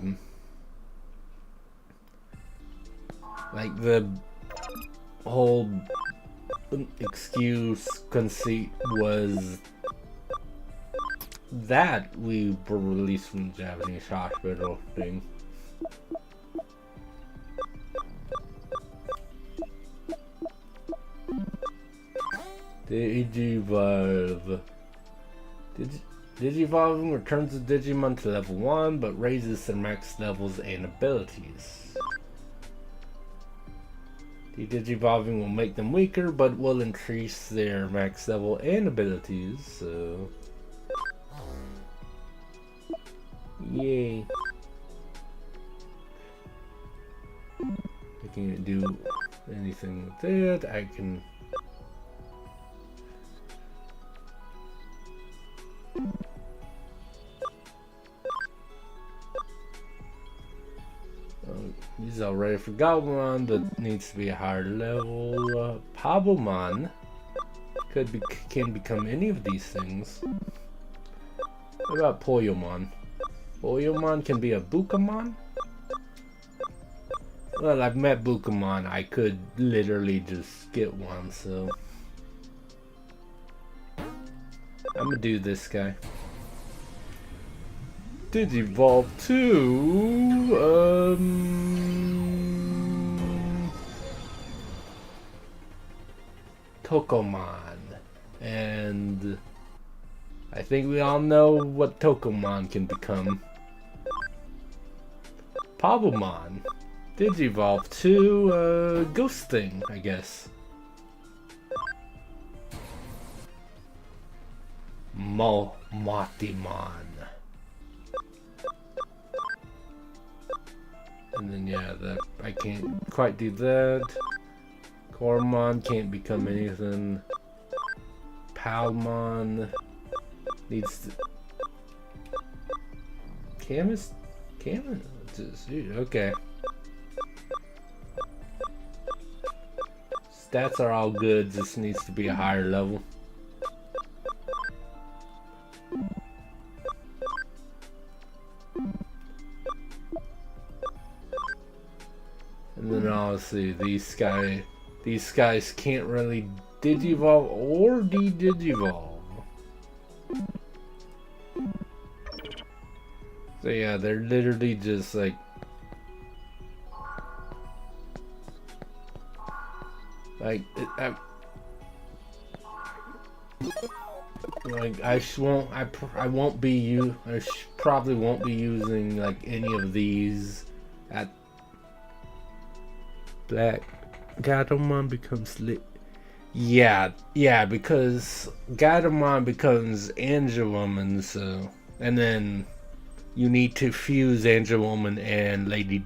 whole excuse conceit was that we were released from the Japanese hospital thing. Digivolve. Digivolving returns the Digimon to level 1, but raises their max levels and abilities. The Digivolving will make them weaker, but will increase their max level and abilities, so. Yay. I can't do anything with that. I can. These already forgot one that needs to be a higher level. Pabomon can become any of these things. What about Poyomon? Poyomon can be a Bukamon? Well, I've met Bukamon. I could literally just get one, so I'm gonna do this guy. Digivolve to Tokomon, and I think we all know what Tokomon can become. Pabumon. Digivolve to Ghost Thing, I guess. Matimon. And then yeah, I can't quite do that. Cormon can't become anything. Palmon needs to. Camus? Okay. Stats are all good, this needs to be a higher level. And then obviously these guys can't really Digivolve or de-Digivolve. So yeah, they're literally just like I probably won't be using like any of these at Black Gatomon becomes lit. Yeah, because Gatomon becomes Angelwoman, so and then you need to fuse Angelwoman and Lady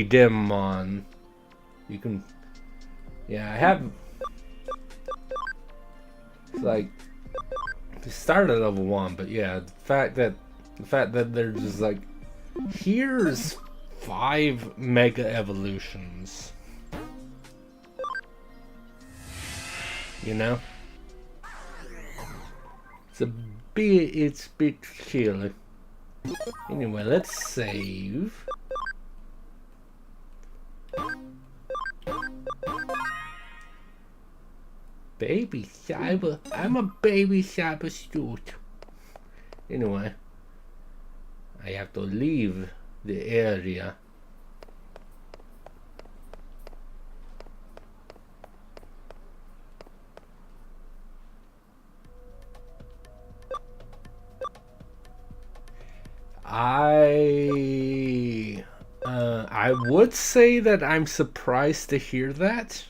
Demon. You can, yeah, I have. It's like they start at level 1, but yeah, the fact that they're just like, here's 5 Mega Evolutions. You know, it's a bit chilly. Anyway, let's save. Baby Cyber, I'm a baby Cyber student. Anyway, I have to leave the area. I would say that I'm surprised to hear that,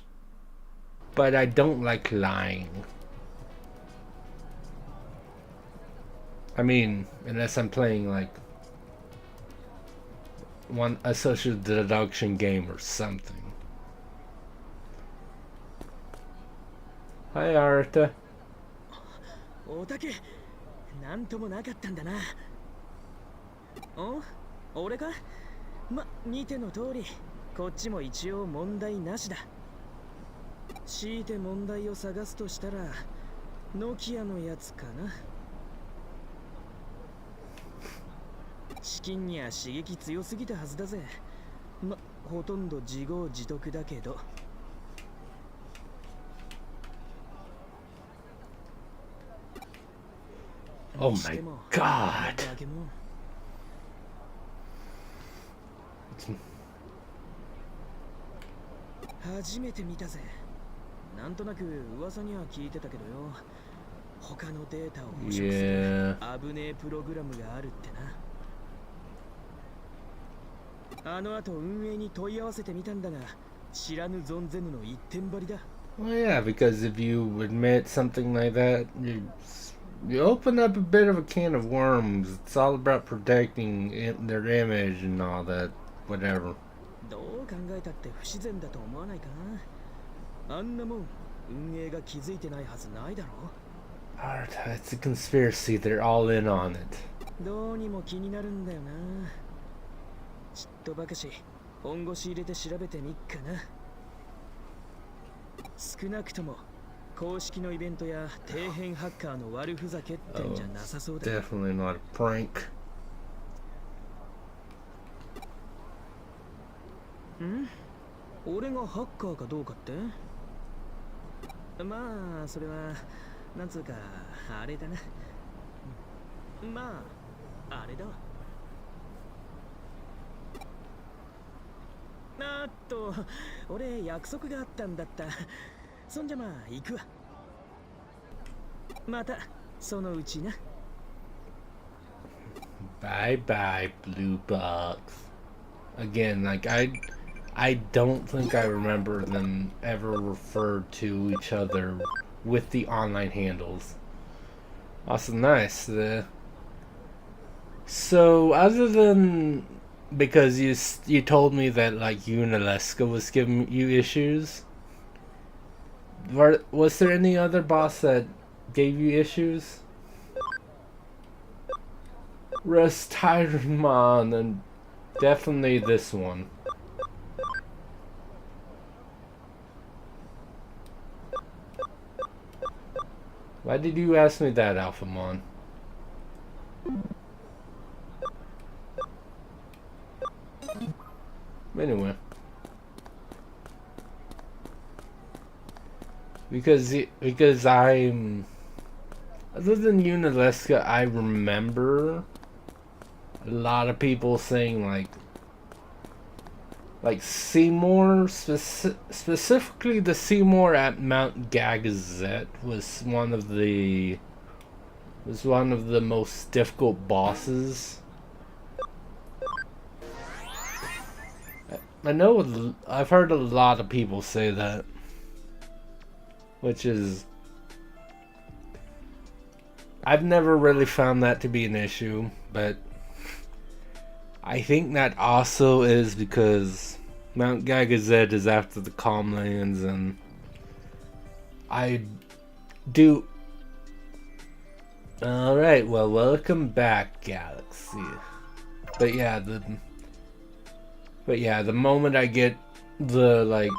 but I don't like lying. I mean, unless I'm playing like a social deduction game or something. Hi, Arta. 大竹、なんともなかったんだな。お、俺か？ま、見ての通り、こっちも一応問題なしだ。強いて問題を探すとしたら、ノキアのやつかな。資金には刺激強すぎたはずだぜ。ま、ほとんど自業自得だけど。Oh my god. Yeah. あの後運営に問い合わせてみたんだが、知らぬ存ぜぬの一点張りだ。Well, yeah, because if you admit something like that, you open up a bit of a can of worms. It's all about protecting their image and all that, whatever. どう考えたって不自然だと思わないか？あんなもん運営が気づいてないはずないだろ。Alright, it's a conspiracy. They're all in on it. どうにも気になるんだよな。ちっとばかし本腰入れて調べてみっかな。少なくとも公式のイベントや底辺ハッカーの悪ふざけってんじゃなさそうだ。Definitely not a prank. ん？俺がハッカーかどうかって？まあそれはなんつうかあれだな。まああれだわ。あっと、俺約束があったんだった。そんじゃまあ行くわ。またそのうちな。Bye bye, Blue Box. again, like I don't think I remember them ever referred to each other with the online handles. Awesome, nice. So other than because you told me that like Unalesca was giving you issues, was there any other boss that gave you issues? Rustyrmon, and definitely this one. Why did you ask me that, Alphamon? Anyway. Because I'm... Other than Unalesca, I remember a lot of people saying like Seymour, specifically the Seymour at Mount Gagazet was one of the most difficult bosses. I know I've heard a lot of people say that, which is I've never really found that to be an issue, but I think that also is because Mount Gagazet is after the Calmlands, and I do. Alright, well, welcome back, Galaxy. But yeah, the moment I get the, like,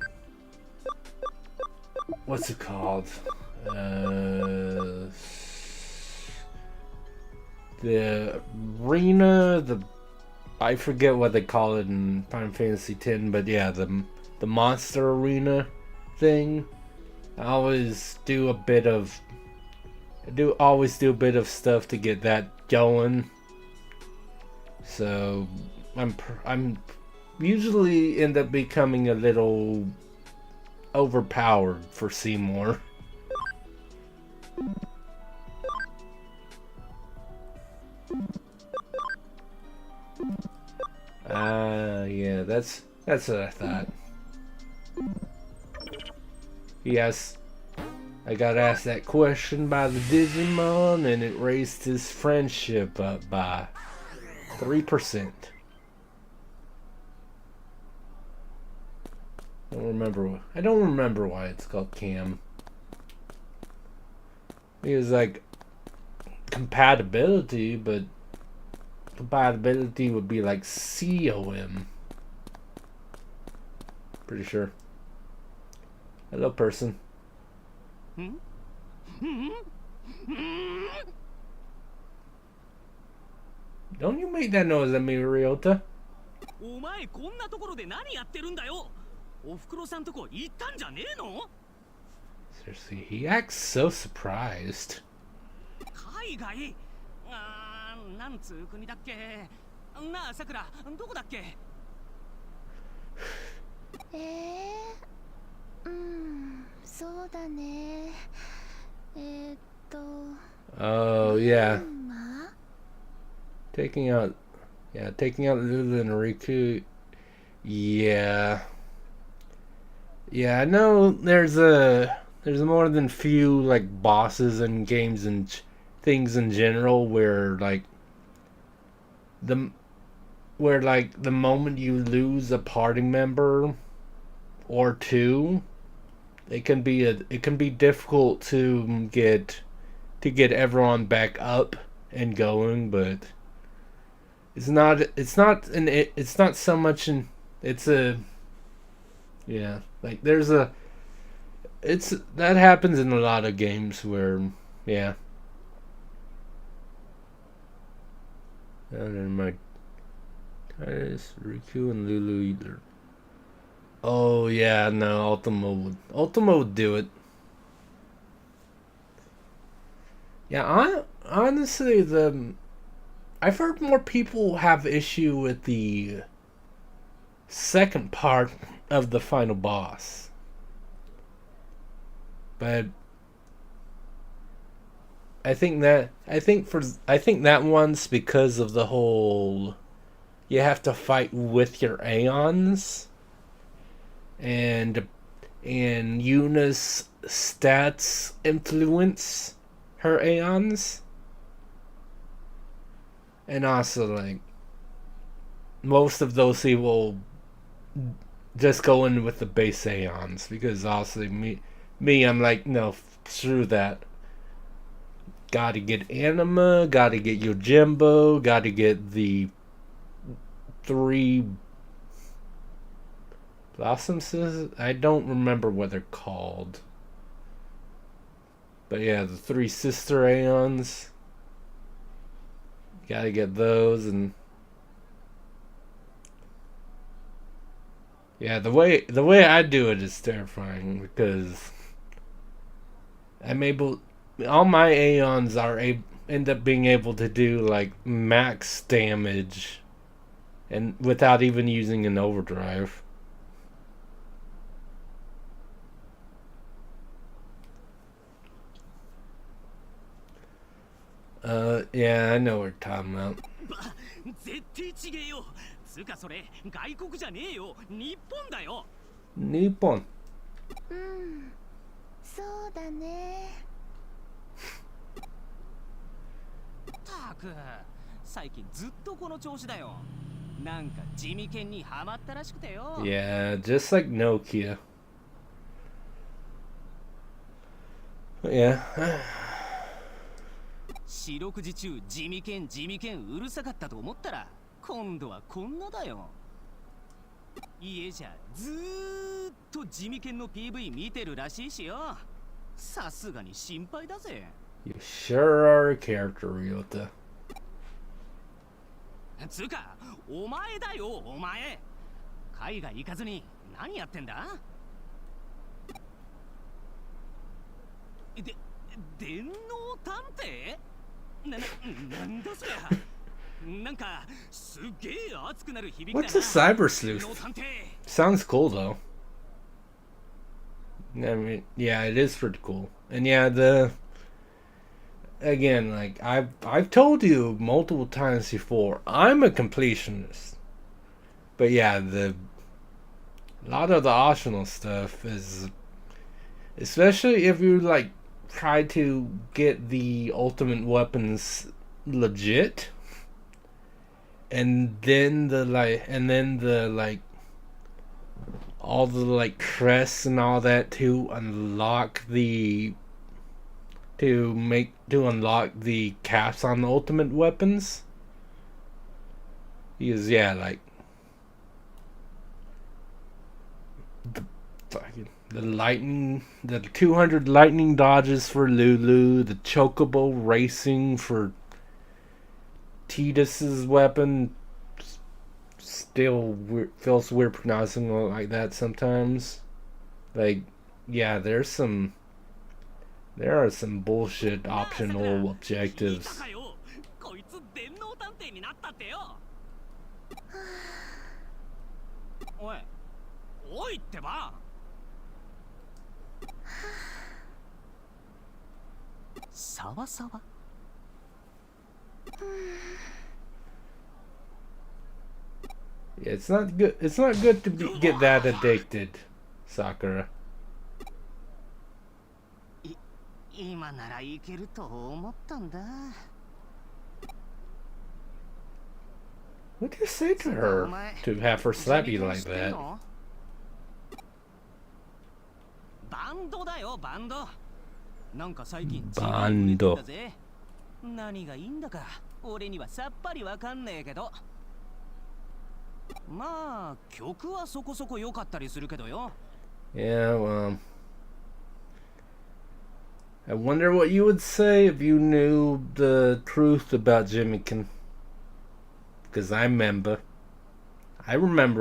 what's it called? The arena, I forget what they call it in Final Fantasy X, but yeah, the monster arena thing. I always do a bit of stuff to get that going. So I'm usually end up becoming a little overpowered for Seymour. Yeah, that's what I thought. Yes, I got asked that question by the Digimon, and it raised his friendship up by 3%. I don't remember why it's called Cam. It was like compatibility, but compatibility would be like COM. Pretty sure. Hello, person. Don't you make that noise at me, Ryota? Seriously, he acts so surprised. Oh yeah. Taking out Lulu and Riku. Yeah. Yeah, I know there's more than few like bosses and games and things in general where the moment you lose a party member or two, it can be difficult to get everyone back up and going, but it's not so much in yeah, like that happens in a lot of games where yeah. And my Riku and Lulu either. Oh yeah, no, Ultima would do it. Yeah, honestly, I've heard more people have issue with the second part of the final boss, but I think that one's because of the whole you have to fight with your Aeons, and Yuna's stats influence her Aeons, and also like most of those people just go in with the base Aeons, because also me I'm like, no, screw that. Gotta get Anima, gotta get Yojimbo, gotta get the 3 Blossoms. I don't remember what they're called. But yeah, the 3 sister Aeons. Gotta get those, and yeah, the way I do it is terrifying, because I'm able, all my Aeons end up being able to do like max damage, and without even using an overdrive. Yeah, I know what you're talking about. 絶対ちげえよ。つうかそれ外国じゃねえよ。日本だよ。日本。そうだね。たく、最近ずっとこの調子だよ。なんか地味犬にハマったらしくてよ。Yeah, just like Nokia. Yeah. 四六時中地味犬うるさかったと思ったら今度はこんなだよ。家じゃずーっと地味犬の PV 見てるらしいしよ。さすがに心配だぜ。You sure are a character, Ryota. つうかお前だよ、お前。海外行かずに何やってんだ？電脳探偵？なんだそりゃ。なんかすげえ熱くなる響きだな。 What's a cyber sleuth? Sounds cool though. I mean, yeah, it is pretty cool. And yeah, again, like I've told you multiple times before, I'm a completionist. But yeah, a lot of the optional stuff is, especially if you like try to get the ultimate weapons legit, and then the all the like crests and all that to unlock the caps on the ultimate weapons. Because yeah, like the 200 lightning dodges for Lulu, the chocobo racing for Tidus's weapon. Still feels weird pronouncing it like that sometimes. Like, yeah, there are some bullshit optional objectives. こいつ電脳探偵になったってよ。おいってば。サワサワ。Yeah, it's not good. It's not good to get that addicted, Sakura. 今ならいけると思ったんだ。What do you say to her to have her slap you like that? バンドだよ、バンド。なんか最近バンド。何がいいんだか俺にはさっぱりわかんねえけど。まあ曲はそこそこ良かったりするけどよ。Yeah, well, I wonder what you would say if you knew the truth about Jimmykin. Because I remember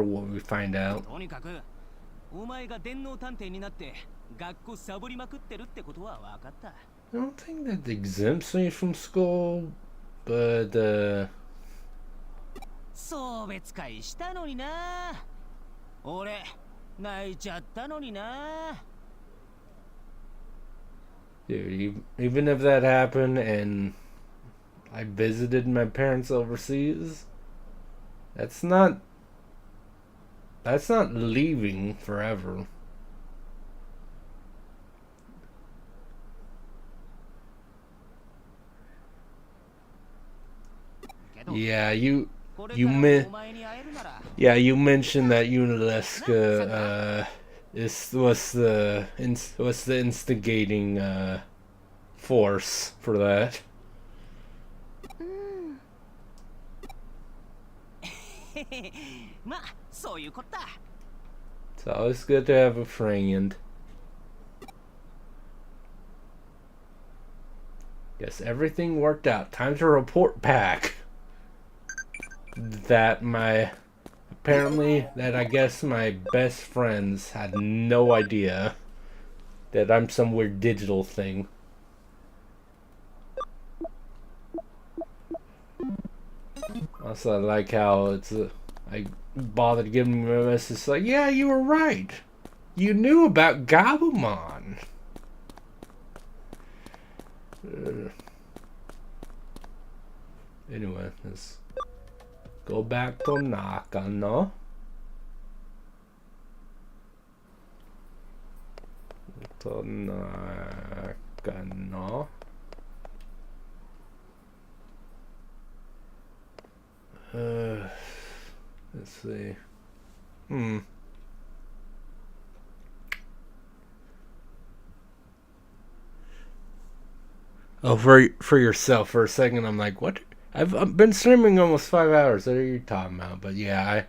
what we find out. とにかくお前が電脳探偵になって学校サボりまくってるってことは分かった。I don't think that exempts me from school, but 送別会したのにな。俺泣いちゃったのにな。Dude, even if that happened and I visited my parents overseas, That's not leaving forever. Yeah, you mentioned that Unalaska was the instigating force for that. It's always good to have a friend. Guess everything worked out. Time to report back. That I guess my best friends had no idea that I'm some weird digital thing. Also, I like how I bothered giving me a message like, yeah, you were right. You knew about Gabumon. Anyway, let's go back to Nakano. Nakano. Let's see. Oh, for yourself. For a second, I'm like, what? I've been streaming almost 5 hours. What are you talking about? But yeah,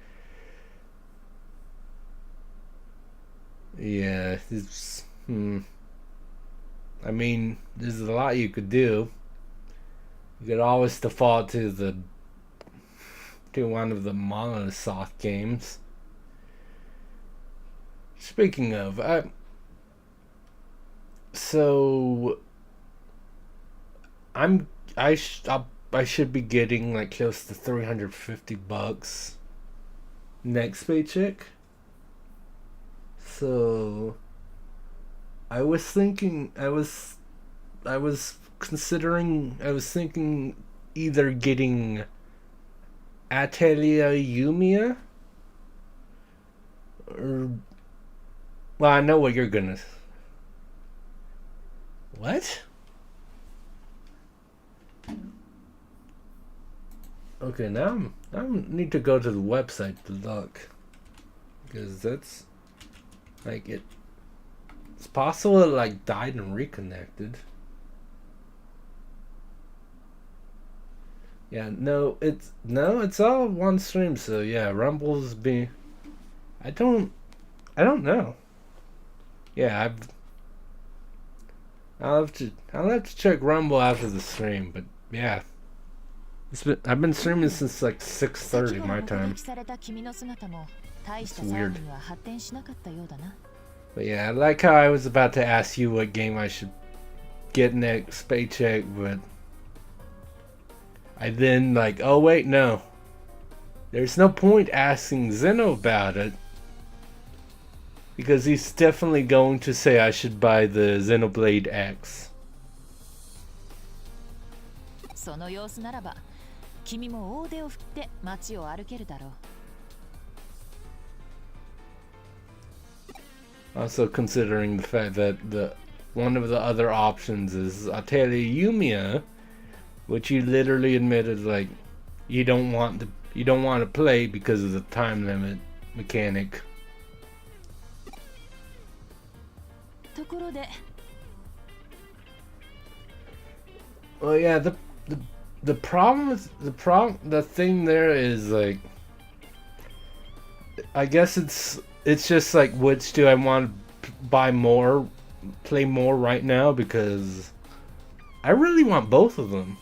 it's I mean, there's a lot you could do. You could always default to one of the Monosoft games. Speaking of, I should be getting like close to $350 next paycheck. So I was thinking either getting Atelier Yumiya or, well, I know what you're gonna. What? Okay, now I need to go to the website to look, because that's like it's possible it like died and reconnected. Yeah, no, it's all one stream. So yeah, Rumble's be. I don't know. Yeah, I'll have to check Rumble after the stream, but yeah. I've been streaming since like 6:30 my time. It's weird. But yeah, I like how I was about to ask you what game I should get next paycheck, but I then like, oh wait, no. There's no point asking Zeno about it, because he's definitely going to say I should buy the Xenoblade X. Also considering the fact that one of the other options is Atelier Yumiya, which you literally admitted like you don't want to play because of the time limit mechanic. Well, yeah, the thing there is like, I guess it's just like, which do I want to play more right now, because I really want both of them.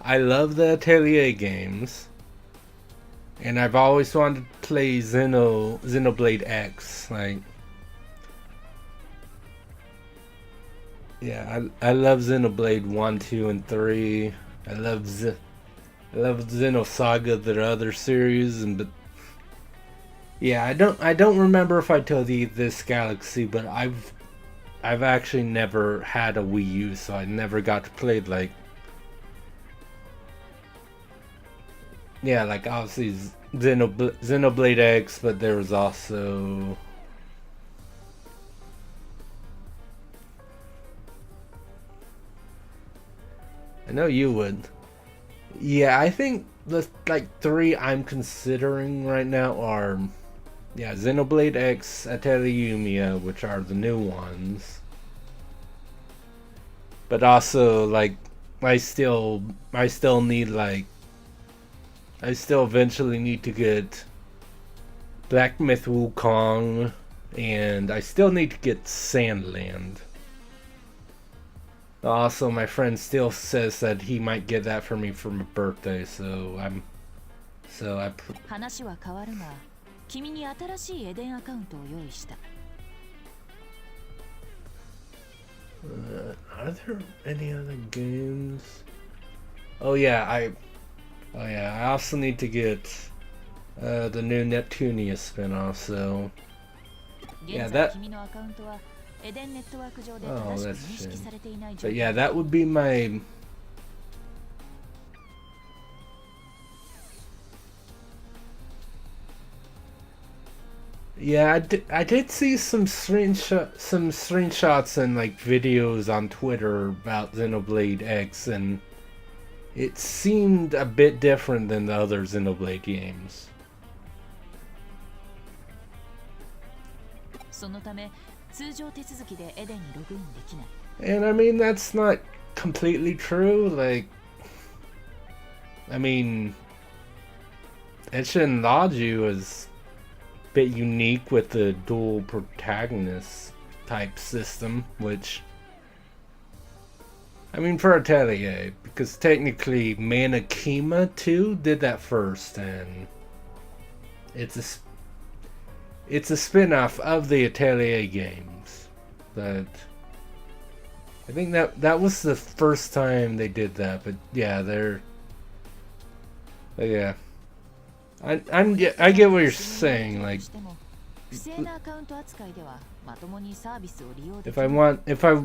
I love the Atelier games, and I've always wanted to play Xenoblade X. Like, yeah, I love Xenoblade 1, 2, and 3. I love Xenosaga, their other series, but yeah, I don't remember if I told you this, Galaxy, but I've actually never had a Wii U, so I never got to play like yeah, like obviously Xenoblade X, but there was also I know you would. Yeah, I think the like 3 I'm considering right now are yeah, Xenoblade X, Ateliumia, which are the new ones. But also like I still need like I still eventually need to get Black Myth Wukong, and I still need to get Sandland. Also, my friend still says that he might get that for me for my birthday, so I 話は変わるが、君に新しいエデンアカウントを用意した。Are there any other games? Oh yeah, I also need to get the new Neptunia spinoff. So yeah, that. Oh, that's a shame. But yeah, that would be my. Yeah, I did see some screenshots and like videos on Twitter about Xenoblade X, and it seemed a bit different than the other Xenoblade games. And I mean, that's not completely true. Like, I mean, Enshin Laju is a bit unique with the dual protagonist type system, which, I mean, for Atelier, because technically Manakima 2 did that first, and it's a spin-off of the Atelier games, but I think that was the first time they did that. But yeah, yeah, I get what you're saying. Like, if I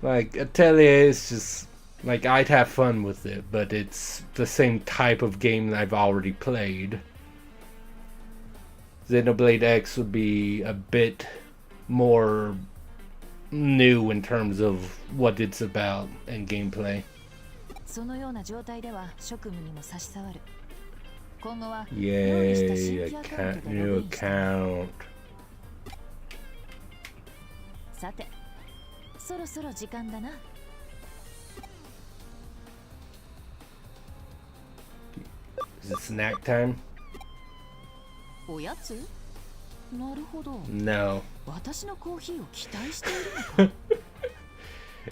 like Atelier is just like I'd have fun with it, but it's the same type of game that I've already played. Xenoblade X would be a bit more new in terms of what it's about and gameplay. Yay, new account. Is it snack time? No.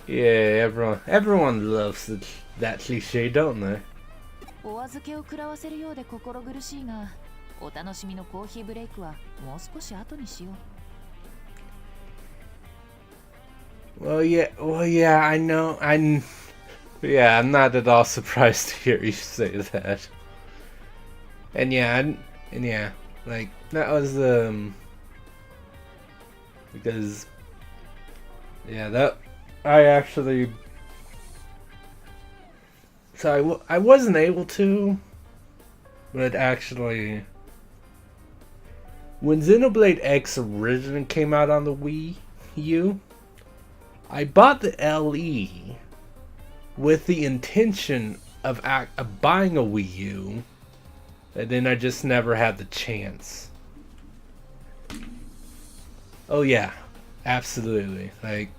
Yeah, everyone loves that cliche, don't they? Well, yeah, I know. Yeah, I'm not at all surprised to hear you say that. And yeah, like that was because yeah, that I actually I wasn't able to, but actually when Xenoblade X originally came out on the Wii U, I bought the LE with the intention of buying a Wii U, and then I just never had the chance. Oh yeah, absolutely. Like,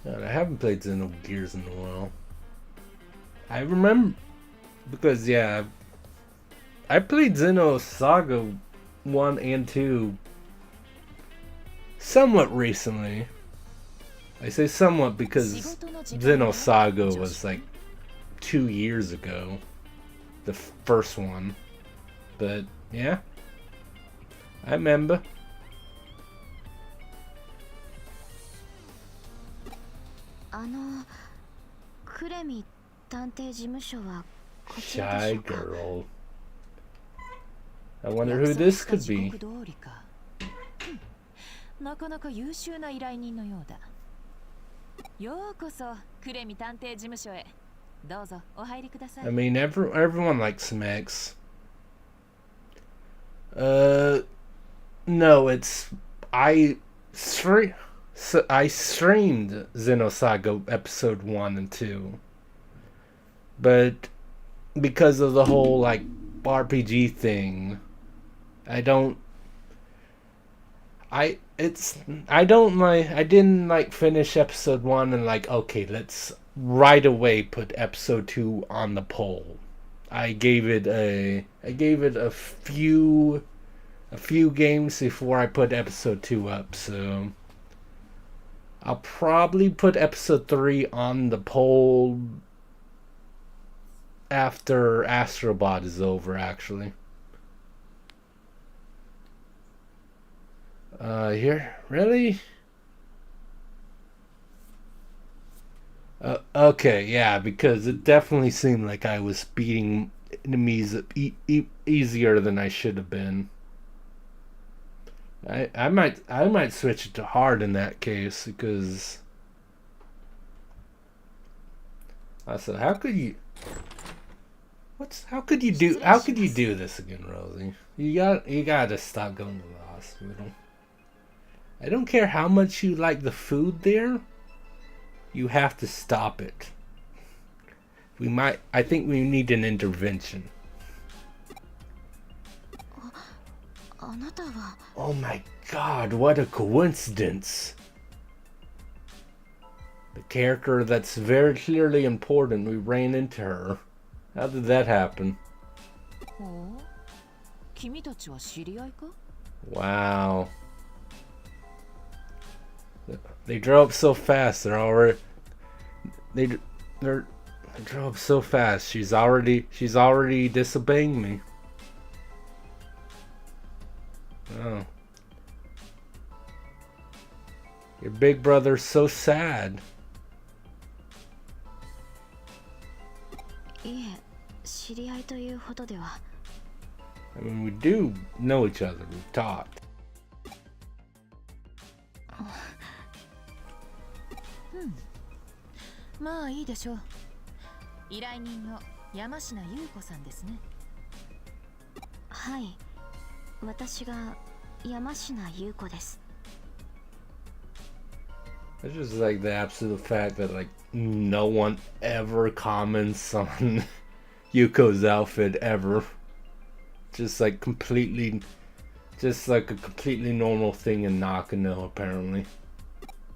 God, I haven't played Xenogears in a while. I remember because yeah, I played Xenosaga 1 and 2 somewhat recently. I say somewhat because Xenosaga was like 2 years ago, the first one. But yeah, I remember. Shy girl. I wonder who this could be. なかなか優秀な依頼人のようだ。ようこそクレミ探偵事務所へ。どうぞお入りください。I mean, everyone likes mechs. No, it's I streamed Xenosaga episode 1 and 2, but because of the whole like RPG thing, I didn't like finish episode 1 and like, okay, let's right away put episode 2 on the poll. I gave it a few games before I put episode 2 up, so I'll probably put episode 3 on the poll after Astrobot is over, actually. Here? Really? Okay, yeah, because it definitely seemed like I was beating enemies easier than I should have been. I might switch it to hard in that case, because also how could you do this again, Rosie? You gotta stop going to the hospital. I don't care how much you like the food there. You have to stop it. I think we need an intervention. Oh my god, what a coincidence. The character that's very clearly important, we ran into her. How did that happen? Wow. They drove so fast. They drove so fast. She's already disobeying me. Oh. Your big brother's so sad. I mean, we do know each other. We've talked. It's just like the absolute fact that like no one ever comments on Yuko's outfit ever. Just like a completely normal thing in Nakano, apparently.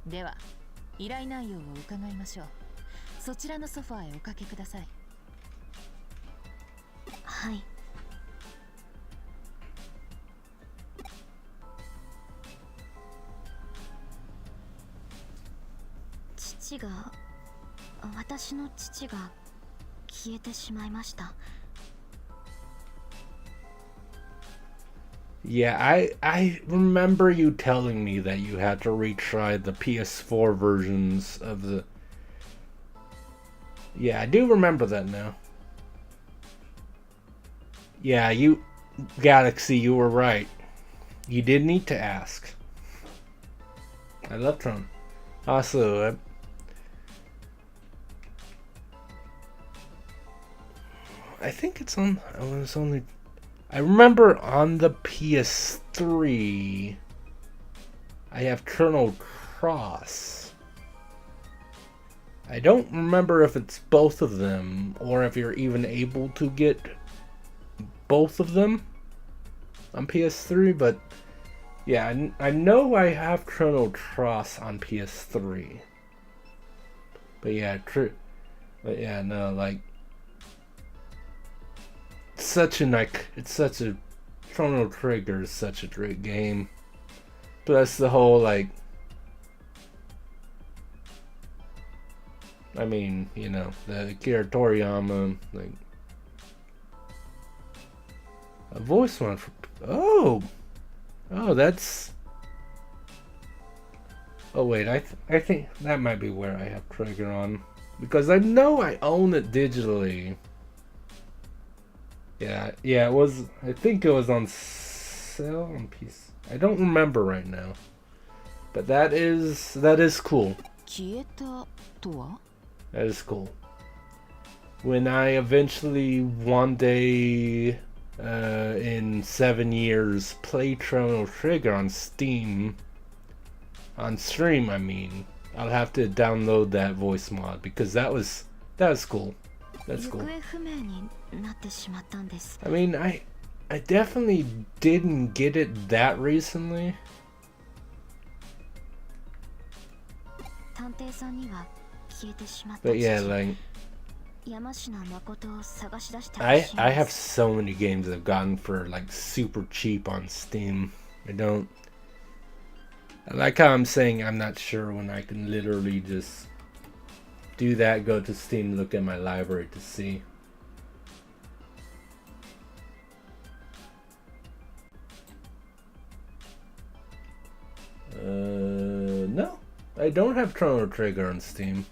では、依頼内容を伺いましょう。そちらのソファーへおかけください。はい。私の父が消えてしまいました。Yeah, I remember you telling me that you had to retry the PS4 versions of the... Yeah, I do remember that now. Yeah, Galaxy, you were right. You did need to ask. I love Tron. Also, I think it's on... I remember on the PS3, I have Colonel Cross. I don't remember if it's both of them, or if you're even able to get both of them on PS3, but yeah, I know I have Colonel Cross on PS3. But yeah, true. But yeah, no, like, Chrono Trigger is such a great game. Plus the whole, like, I mean, you know, the Akira Toriyama, like, a voice one for, oh, that's, oh wait, I think that might be where I have Trigger on, because I know I own it digitally. Yeah, it was, I think it was on sale on PC. I don't remember right now. But that is cool. 消えたとは? That is cool. When I eventually one day in 7 years play Chrono Trigger on Steam, on stream I mean, I'll have to download that voice mod because that was cool. That's cool. 行方不明になってしまったんです。 I mean, I definitely didn't get it that recently. 探偵さんには消えてしまった。 But yeah, like 山科誠を探し出してほ I しいん have です。 so many games I've gotten for like super cheap on Steam. I like how I'm saying I'm not sure when I can literally just do that, go to Steam, look at my library to see. No, I don't have Chrono Trigger on Steam.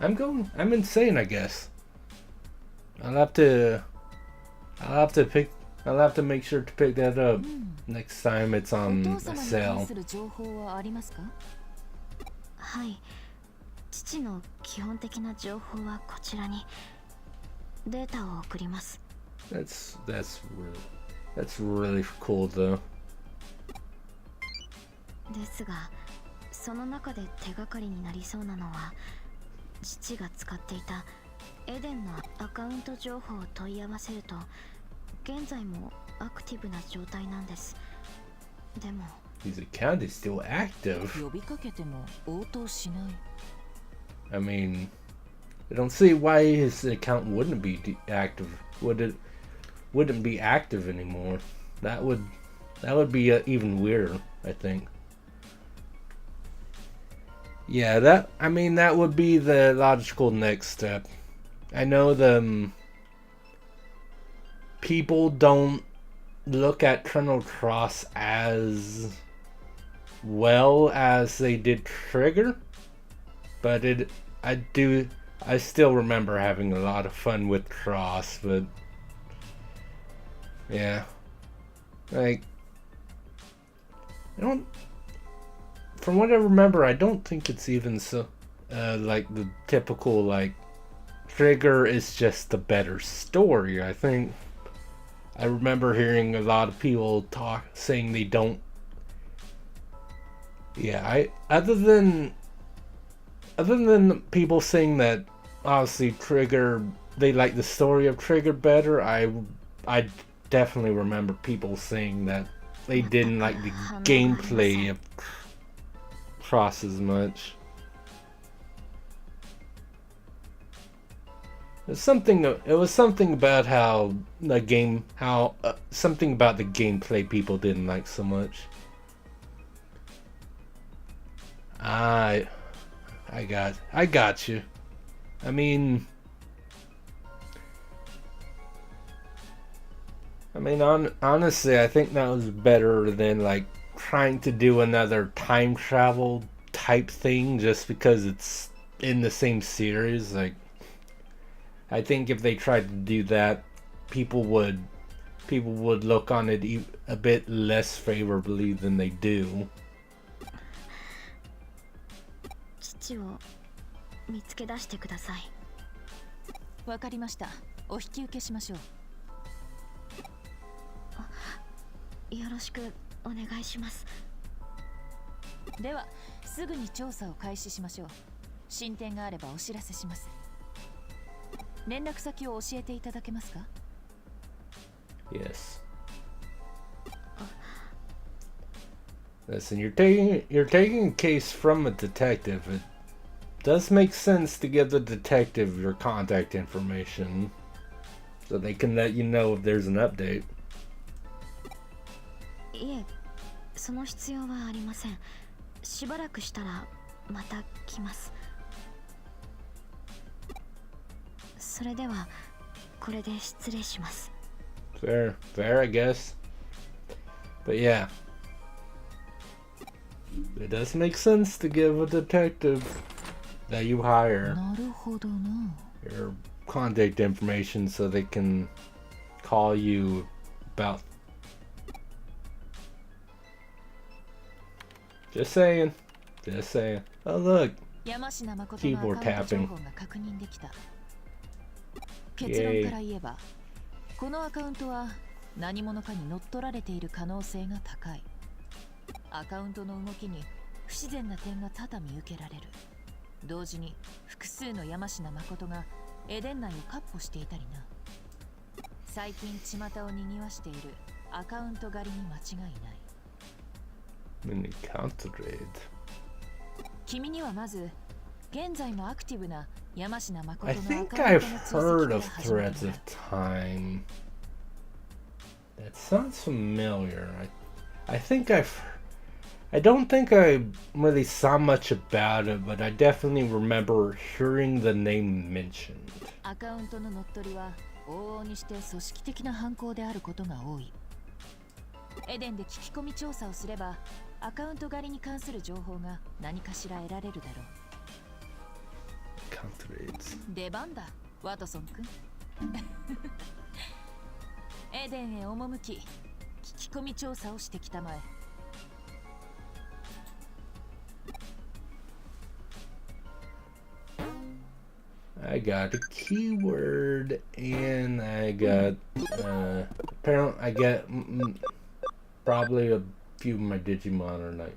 I'm insane, I guess. I'll have to make sure to pick that up next time it's お on 父 a 様に関 sale. する情報はありますか? はい。父の基本的な情報はこちらに。データを送ります。 That's really cool though. ですが、その中で手がかりになりそうなのは、父が使っていたエデンのアカウント情報を問い合わせると、現在もアクティブな状態なんです。でも、 His account is still active. 呼びかけても応答しない。 I mean, I don't see why his account wouldn't be active. Wouldn't be active anymore. That would be even weirder, I think. Yeah, that would be the logical next step. I know people don't look at Chrono Cross as well as they did Trigger, but I still remember having a lot of fun with Cross, but yeah, like from what I remember, I don't think it's even so like the typical like Trigger is just the better story. I think I remember hearing a lot of people saying they don't. Yeah, other than people saying that obviously Trigger, they like the story of Trigger better, I definitely remember people saying that they didn't like the gameplay of Cross as much. It was something about how something about the gameplay people didn't like so much. I got you. I mean, honestly, I think that was better than like trying to do another time travel type thing just because it's in the same series. Like, I think if they tried to do that, people would look on it a bit less favorably than they do. 父を見つけ出してください。わかりました。お引き受けしましょう。よろしくお願いします。では、すぐに調査を開始しましょう。進展があればお知らせします。連絡先を教えていただけますか? Yes. Listen, you're taking a case from a detective. It does make sense to give the detective your contact information so they can let you know if there's an update. いえ、その必要はありません。しばらくしたらまた来ます。それではこれで失礼します。Fair, I guess. But yeah, it does make sense to give a detective that you hire なるほどな。 your contact information so they can call you about. Just saying. Just saying. Oh look. 山科誠のアカウ Keyboard ント情 tapping. 報が確認できた。結論から言えば、このアカウントは何者かに乗っ取られている可能性が高い。アカウントの動きに不自然な点が多々見受けられる。同時に複数の山科誠がエデン内を闊歩していたりな。最近巷を賑わしているアカウント狩りに間違いない。Mini counter raid. 君にはまず現在もアクティブな山科 I 誠のア think カウン I've トの追 heard 跡 of から始まる Threads な。 of Time. That sounds familiar. I think I don't think I really saw much about it, but I definitely remember hearing the name mentioned. アカウントの乗っ取りは往々にして組織的な犯行であることが多い。エデンで聞き込み調査をすればアカウント狩りに関する情報が何かしら得られるだろう。出番だ、ワトソン君。エデンへ赴き、聞き込み調査をしてきたまえ。I got a keyword and I got apparently I get probably a few of my Digimon are like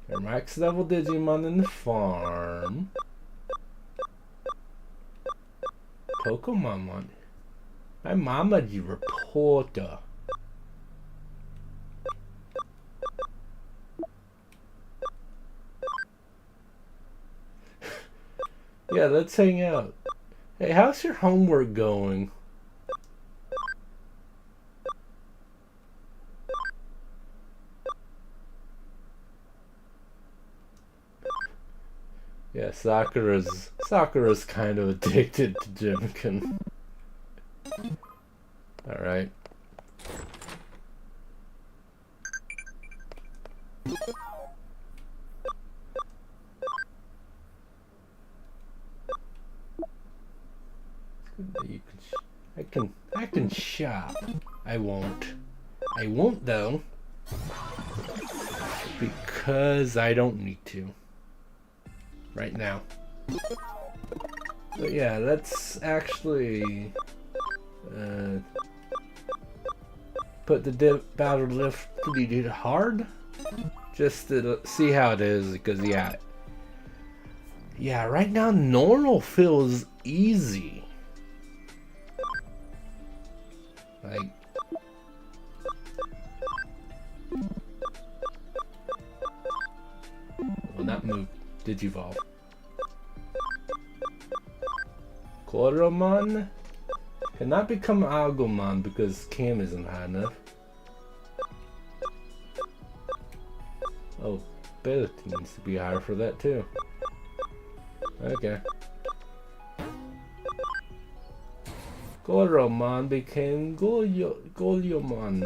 they're max level Digimon in the farm. Pokemon one. My mama the reporter. Yeah, let's hang out. Hey, how's your homework going? Yeah, Sakura's kind of addicted to Jimkin. Alright. I can shop. I won't though. Because I don't need to. Right now. But yeah, let's actually put the battle difficulty hard. Just to see how it is, because yeah, right now normal feels easy. Like, well, not move, Digivolve. Koromon cannot become Agumon because Cam isn't high enough. Oh, Beth needs to be higher for that too. Okay. Koromon became Golyomon.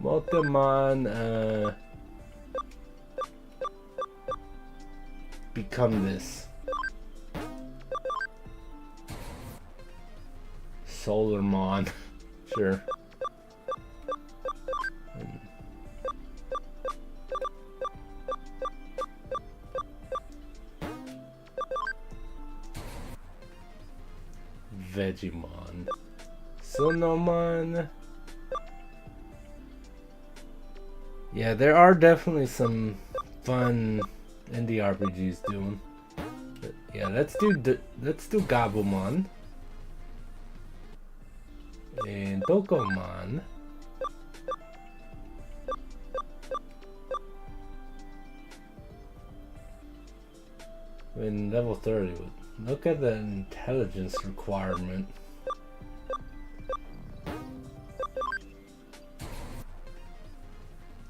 Motomon become this. Solarmon. Sure. Vegemon. Sunomon. Yeah, there are definitely some fun indie RPGs doing. But yeah, let's do Gabumon. And Pokemon. In level 30, look at the intelligence requirement.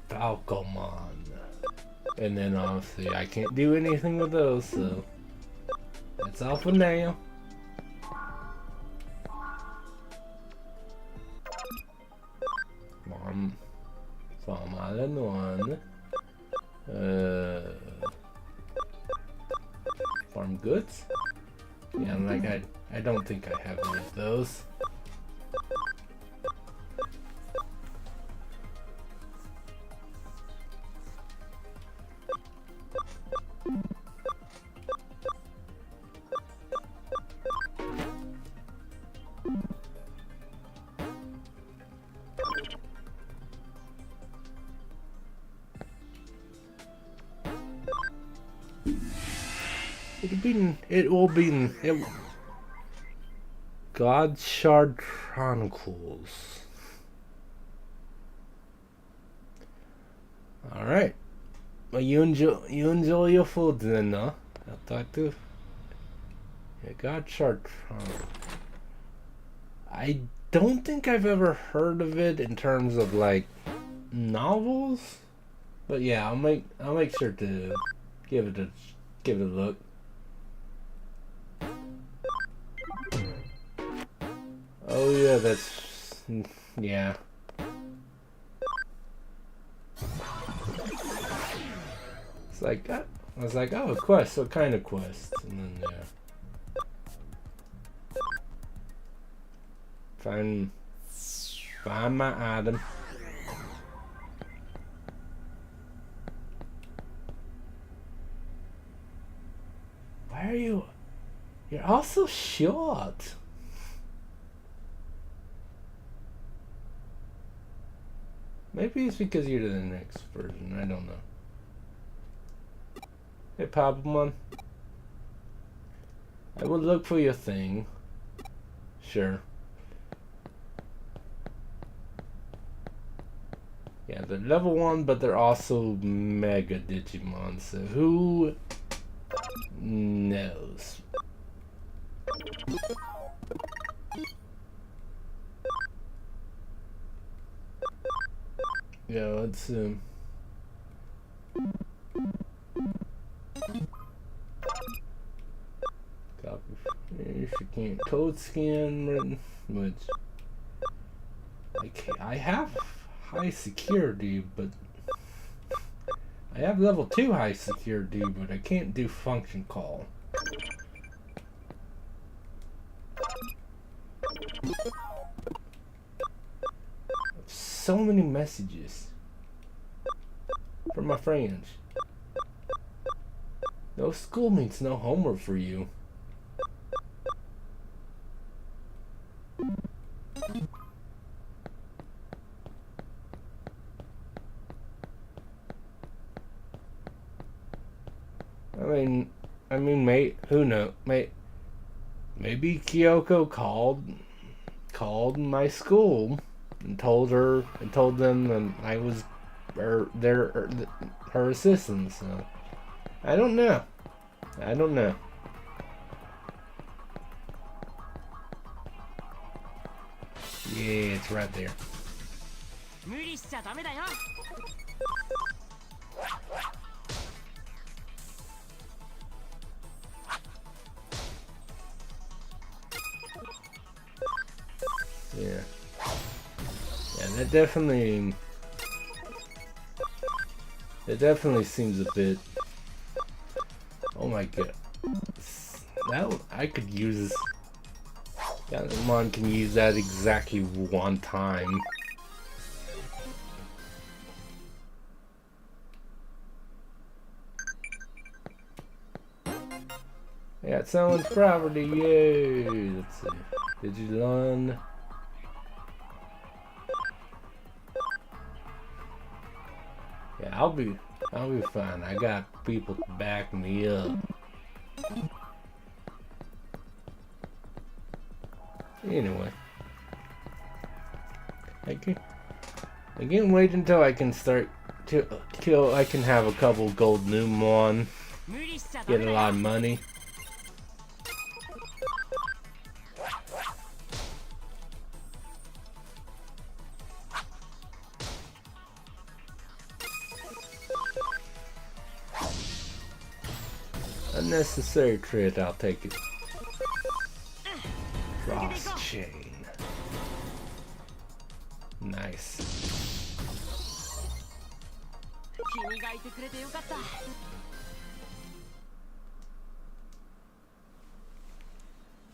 Falcomon. And then obviously I can't do anything with those, so that's all for now. Farm Island 1. Farm goods? Yeah, like I don't think I have any of those. It will be. God Shard Chronicles. Alright. Well, you enjoy your food then, no? I'll talk to. Yeah, God Shard Chronicles. I don't think I've ever heard of it in terms of like novels. But yeah, I'll make sure to give it a look. Oh yeah, that's yeah. It's like I was like, oh, a quest. What kind of quest? And then yeah, find my item. Why are you? You're also short. Maybe it's because you're the next version. I don't know. Hey, Pabamon. I will look for your thing. Sure. Yeah, they're level 1, but they're also Mega Digimon. So who knows? Yeah, let's copy. If you can't code scan, which I have high security, but I have level 2 high security, but I can't do function call. So many messages from my friends. No school means no homework for you. I mean, mate, who knows? Maybe Kyoko called my school and told them that I was her assistant. So I don't know. Yeah, it's right there. Yeah. Yeah, that definitely seems a bit. Oh my god. That I could use. Mon can use that exactly one time. Yeah, it's someone's property. Yay! Let's see. Did you learn? Yeah, I'll be fine. I got people to back me up. Anyway, I can't wait until I can start till I can have a couple gold Numon, get a lot of money. Unnecessary trait, I'll take it. Cross chain. Nice.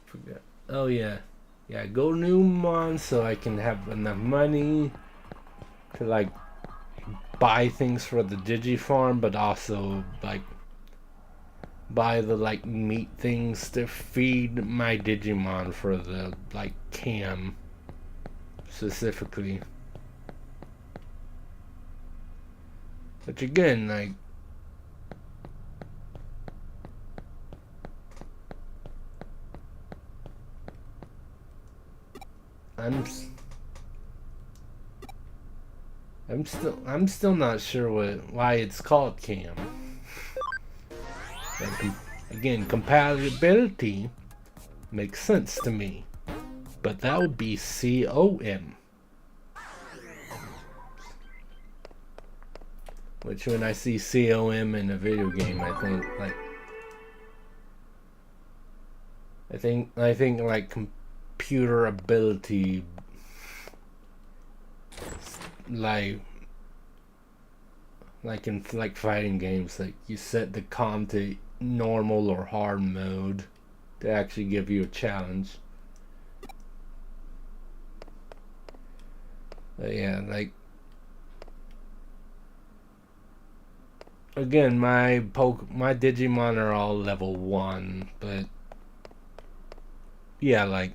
Forgot. Oh yeah. Yeah, go Numon so I can have enough money to like buy things for the Digifarm, but also like buy the like meat things to feed my Digimon for the like cam specifically. Which again, like I'm still not sure why it's called Cam. Again, compatibility makes sense to me, but that would be COM. Which, when I see COM in a video game, I think like computer ability, like in like fighting games, like you set the com to normal or hard mode to actually give you a challenge. But yeah, like, again, my Digimon are all level 1, but yeah, like,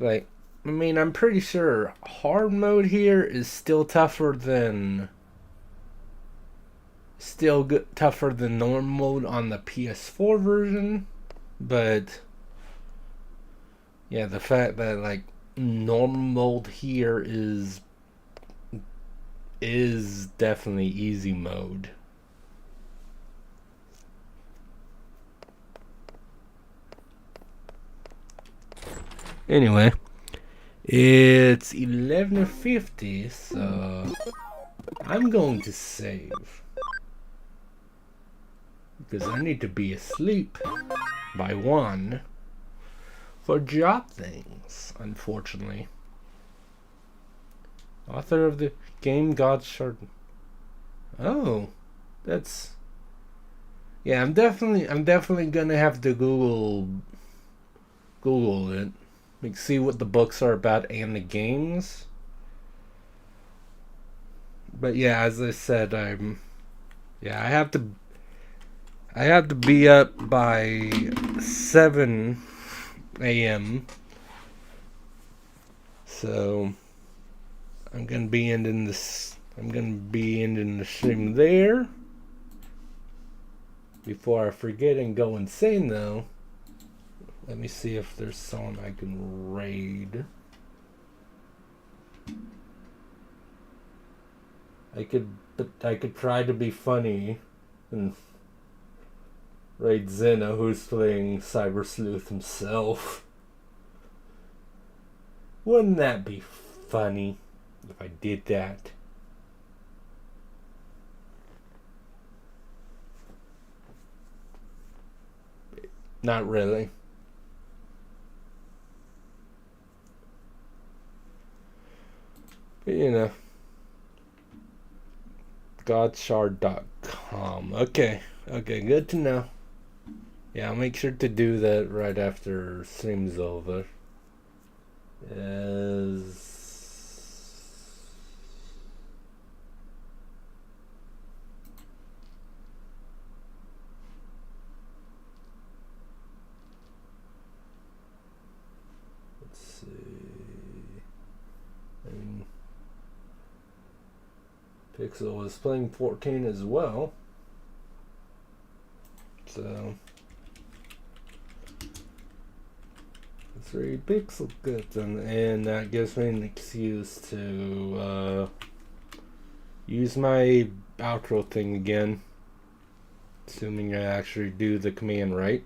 I mean, I'm pretty sure hard mode here is still tougher than normal mode on the PS4 version, but yeah, the fact that like normal mode here is definitely easy mode. Anyway, it's 11:50, so I'm going to save because I need to be asleep by 1 for job things, unfortunately. Author of the game got short. Oh, that's, yeah. I'm definitely gonna have to Google it, like see what the books are about and the games. But yeah, as I said, I have to be up by 7 a.m. So I'm gonna be ending the stream there. Before I forget and go insane, though, let me see if there's someone I can raid. I could try to be funny and raid Zena, who's playing Cyber Sleuth himself. Wouldn't that be funny if I did that? Not really. But you know, godshard.com. Okay, good to know. Yeah, I'll make sure to do that right after stream's over. Let's see. Pixel was playing 14 as well. So 3 pixel good, and that gives me an excuse to use my outro thing again, assuming I actually do the command right.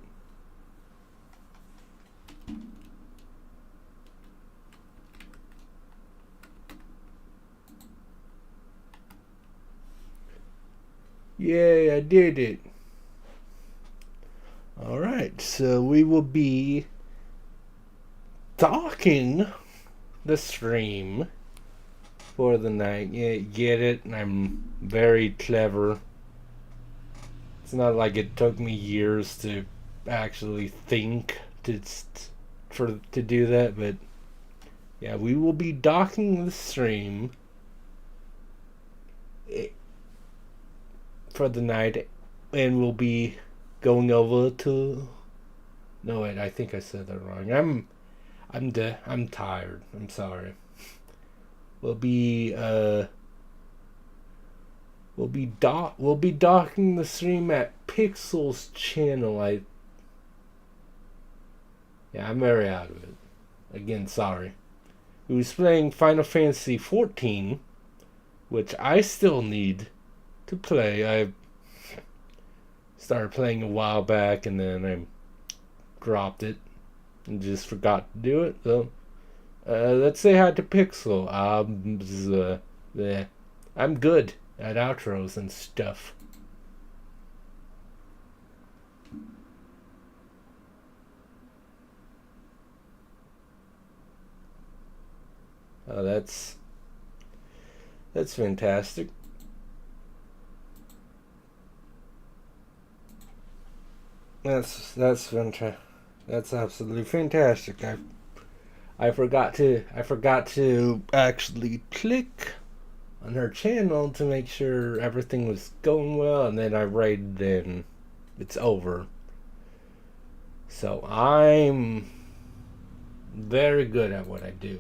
Yay, I did it. Alright, so we will be docking the stream for the night. Yeah, get it? I'm very clever. It's not like it took me years to actually think to do that, but yeah, we will be docking the stream for the night, and we'll be going over to, no wait, I think I said that wrong. I'm tired. I'm sorry. We'll be We'll be docking the stream at Pixel's channel. I'm very out of it. Again, sorry. We was playing Final Fantasy 14, which I still need to play. I started playing a while back and then I dropped it and just forgot to do it. So, let's say hi to Pixel. I'm good at outros and stuff. Oh, that's fantastic. That's fantastic. That's absolutely fantastic. I forgot to actually click on her channel to make sure everything was going well, and then I rated and it's over. So I'm very good at what I do.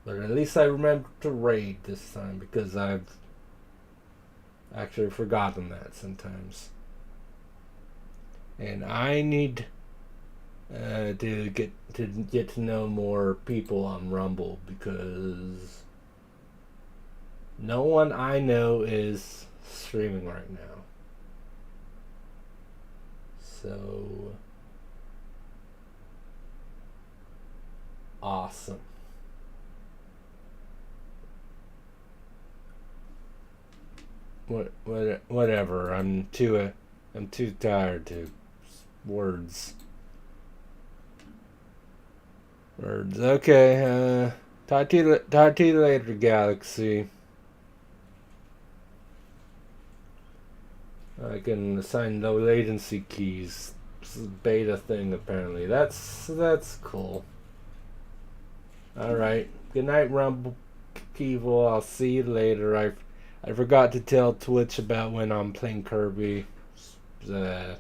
But at least I remember to raid this time, because I've actually forgotten that sometimes. And I need to get to know more people on Rumble, because no one I know is streaming right now. So awesome. Whatever. I'm too tired to words. Okay. Talk to you later, Galaxy. I can assign low latency keys. This is a beta thing apparently. That's cool. Alright. Good night, Rumble people. I'll see you later. I forgot to tell Twitch about when I'm playing Kirby. Yeah.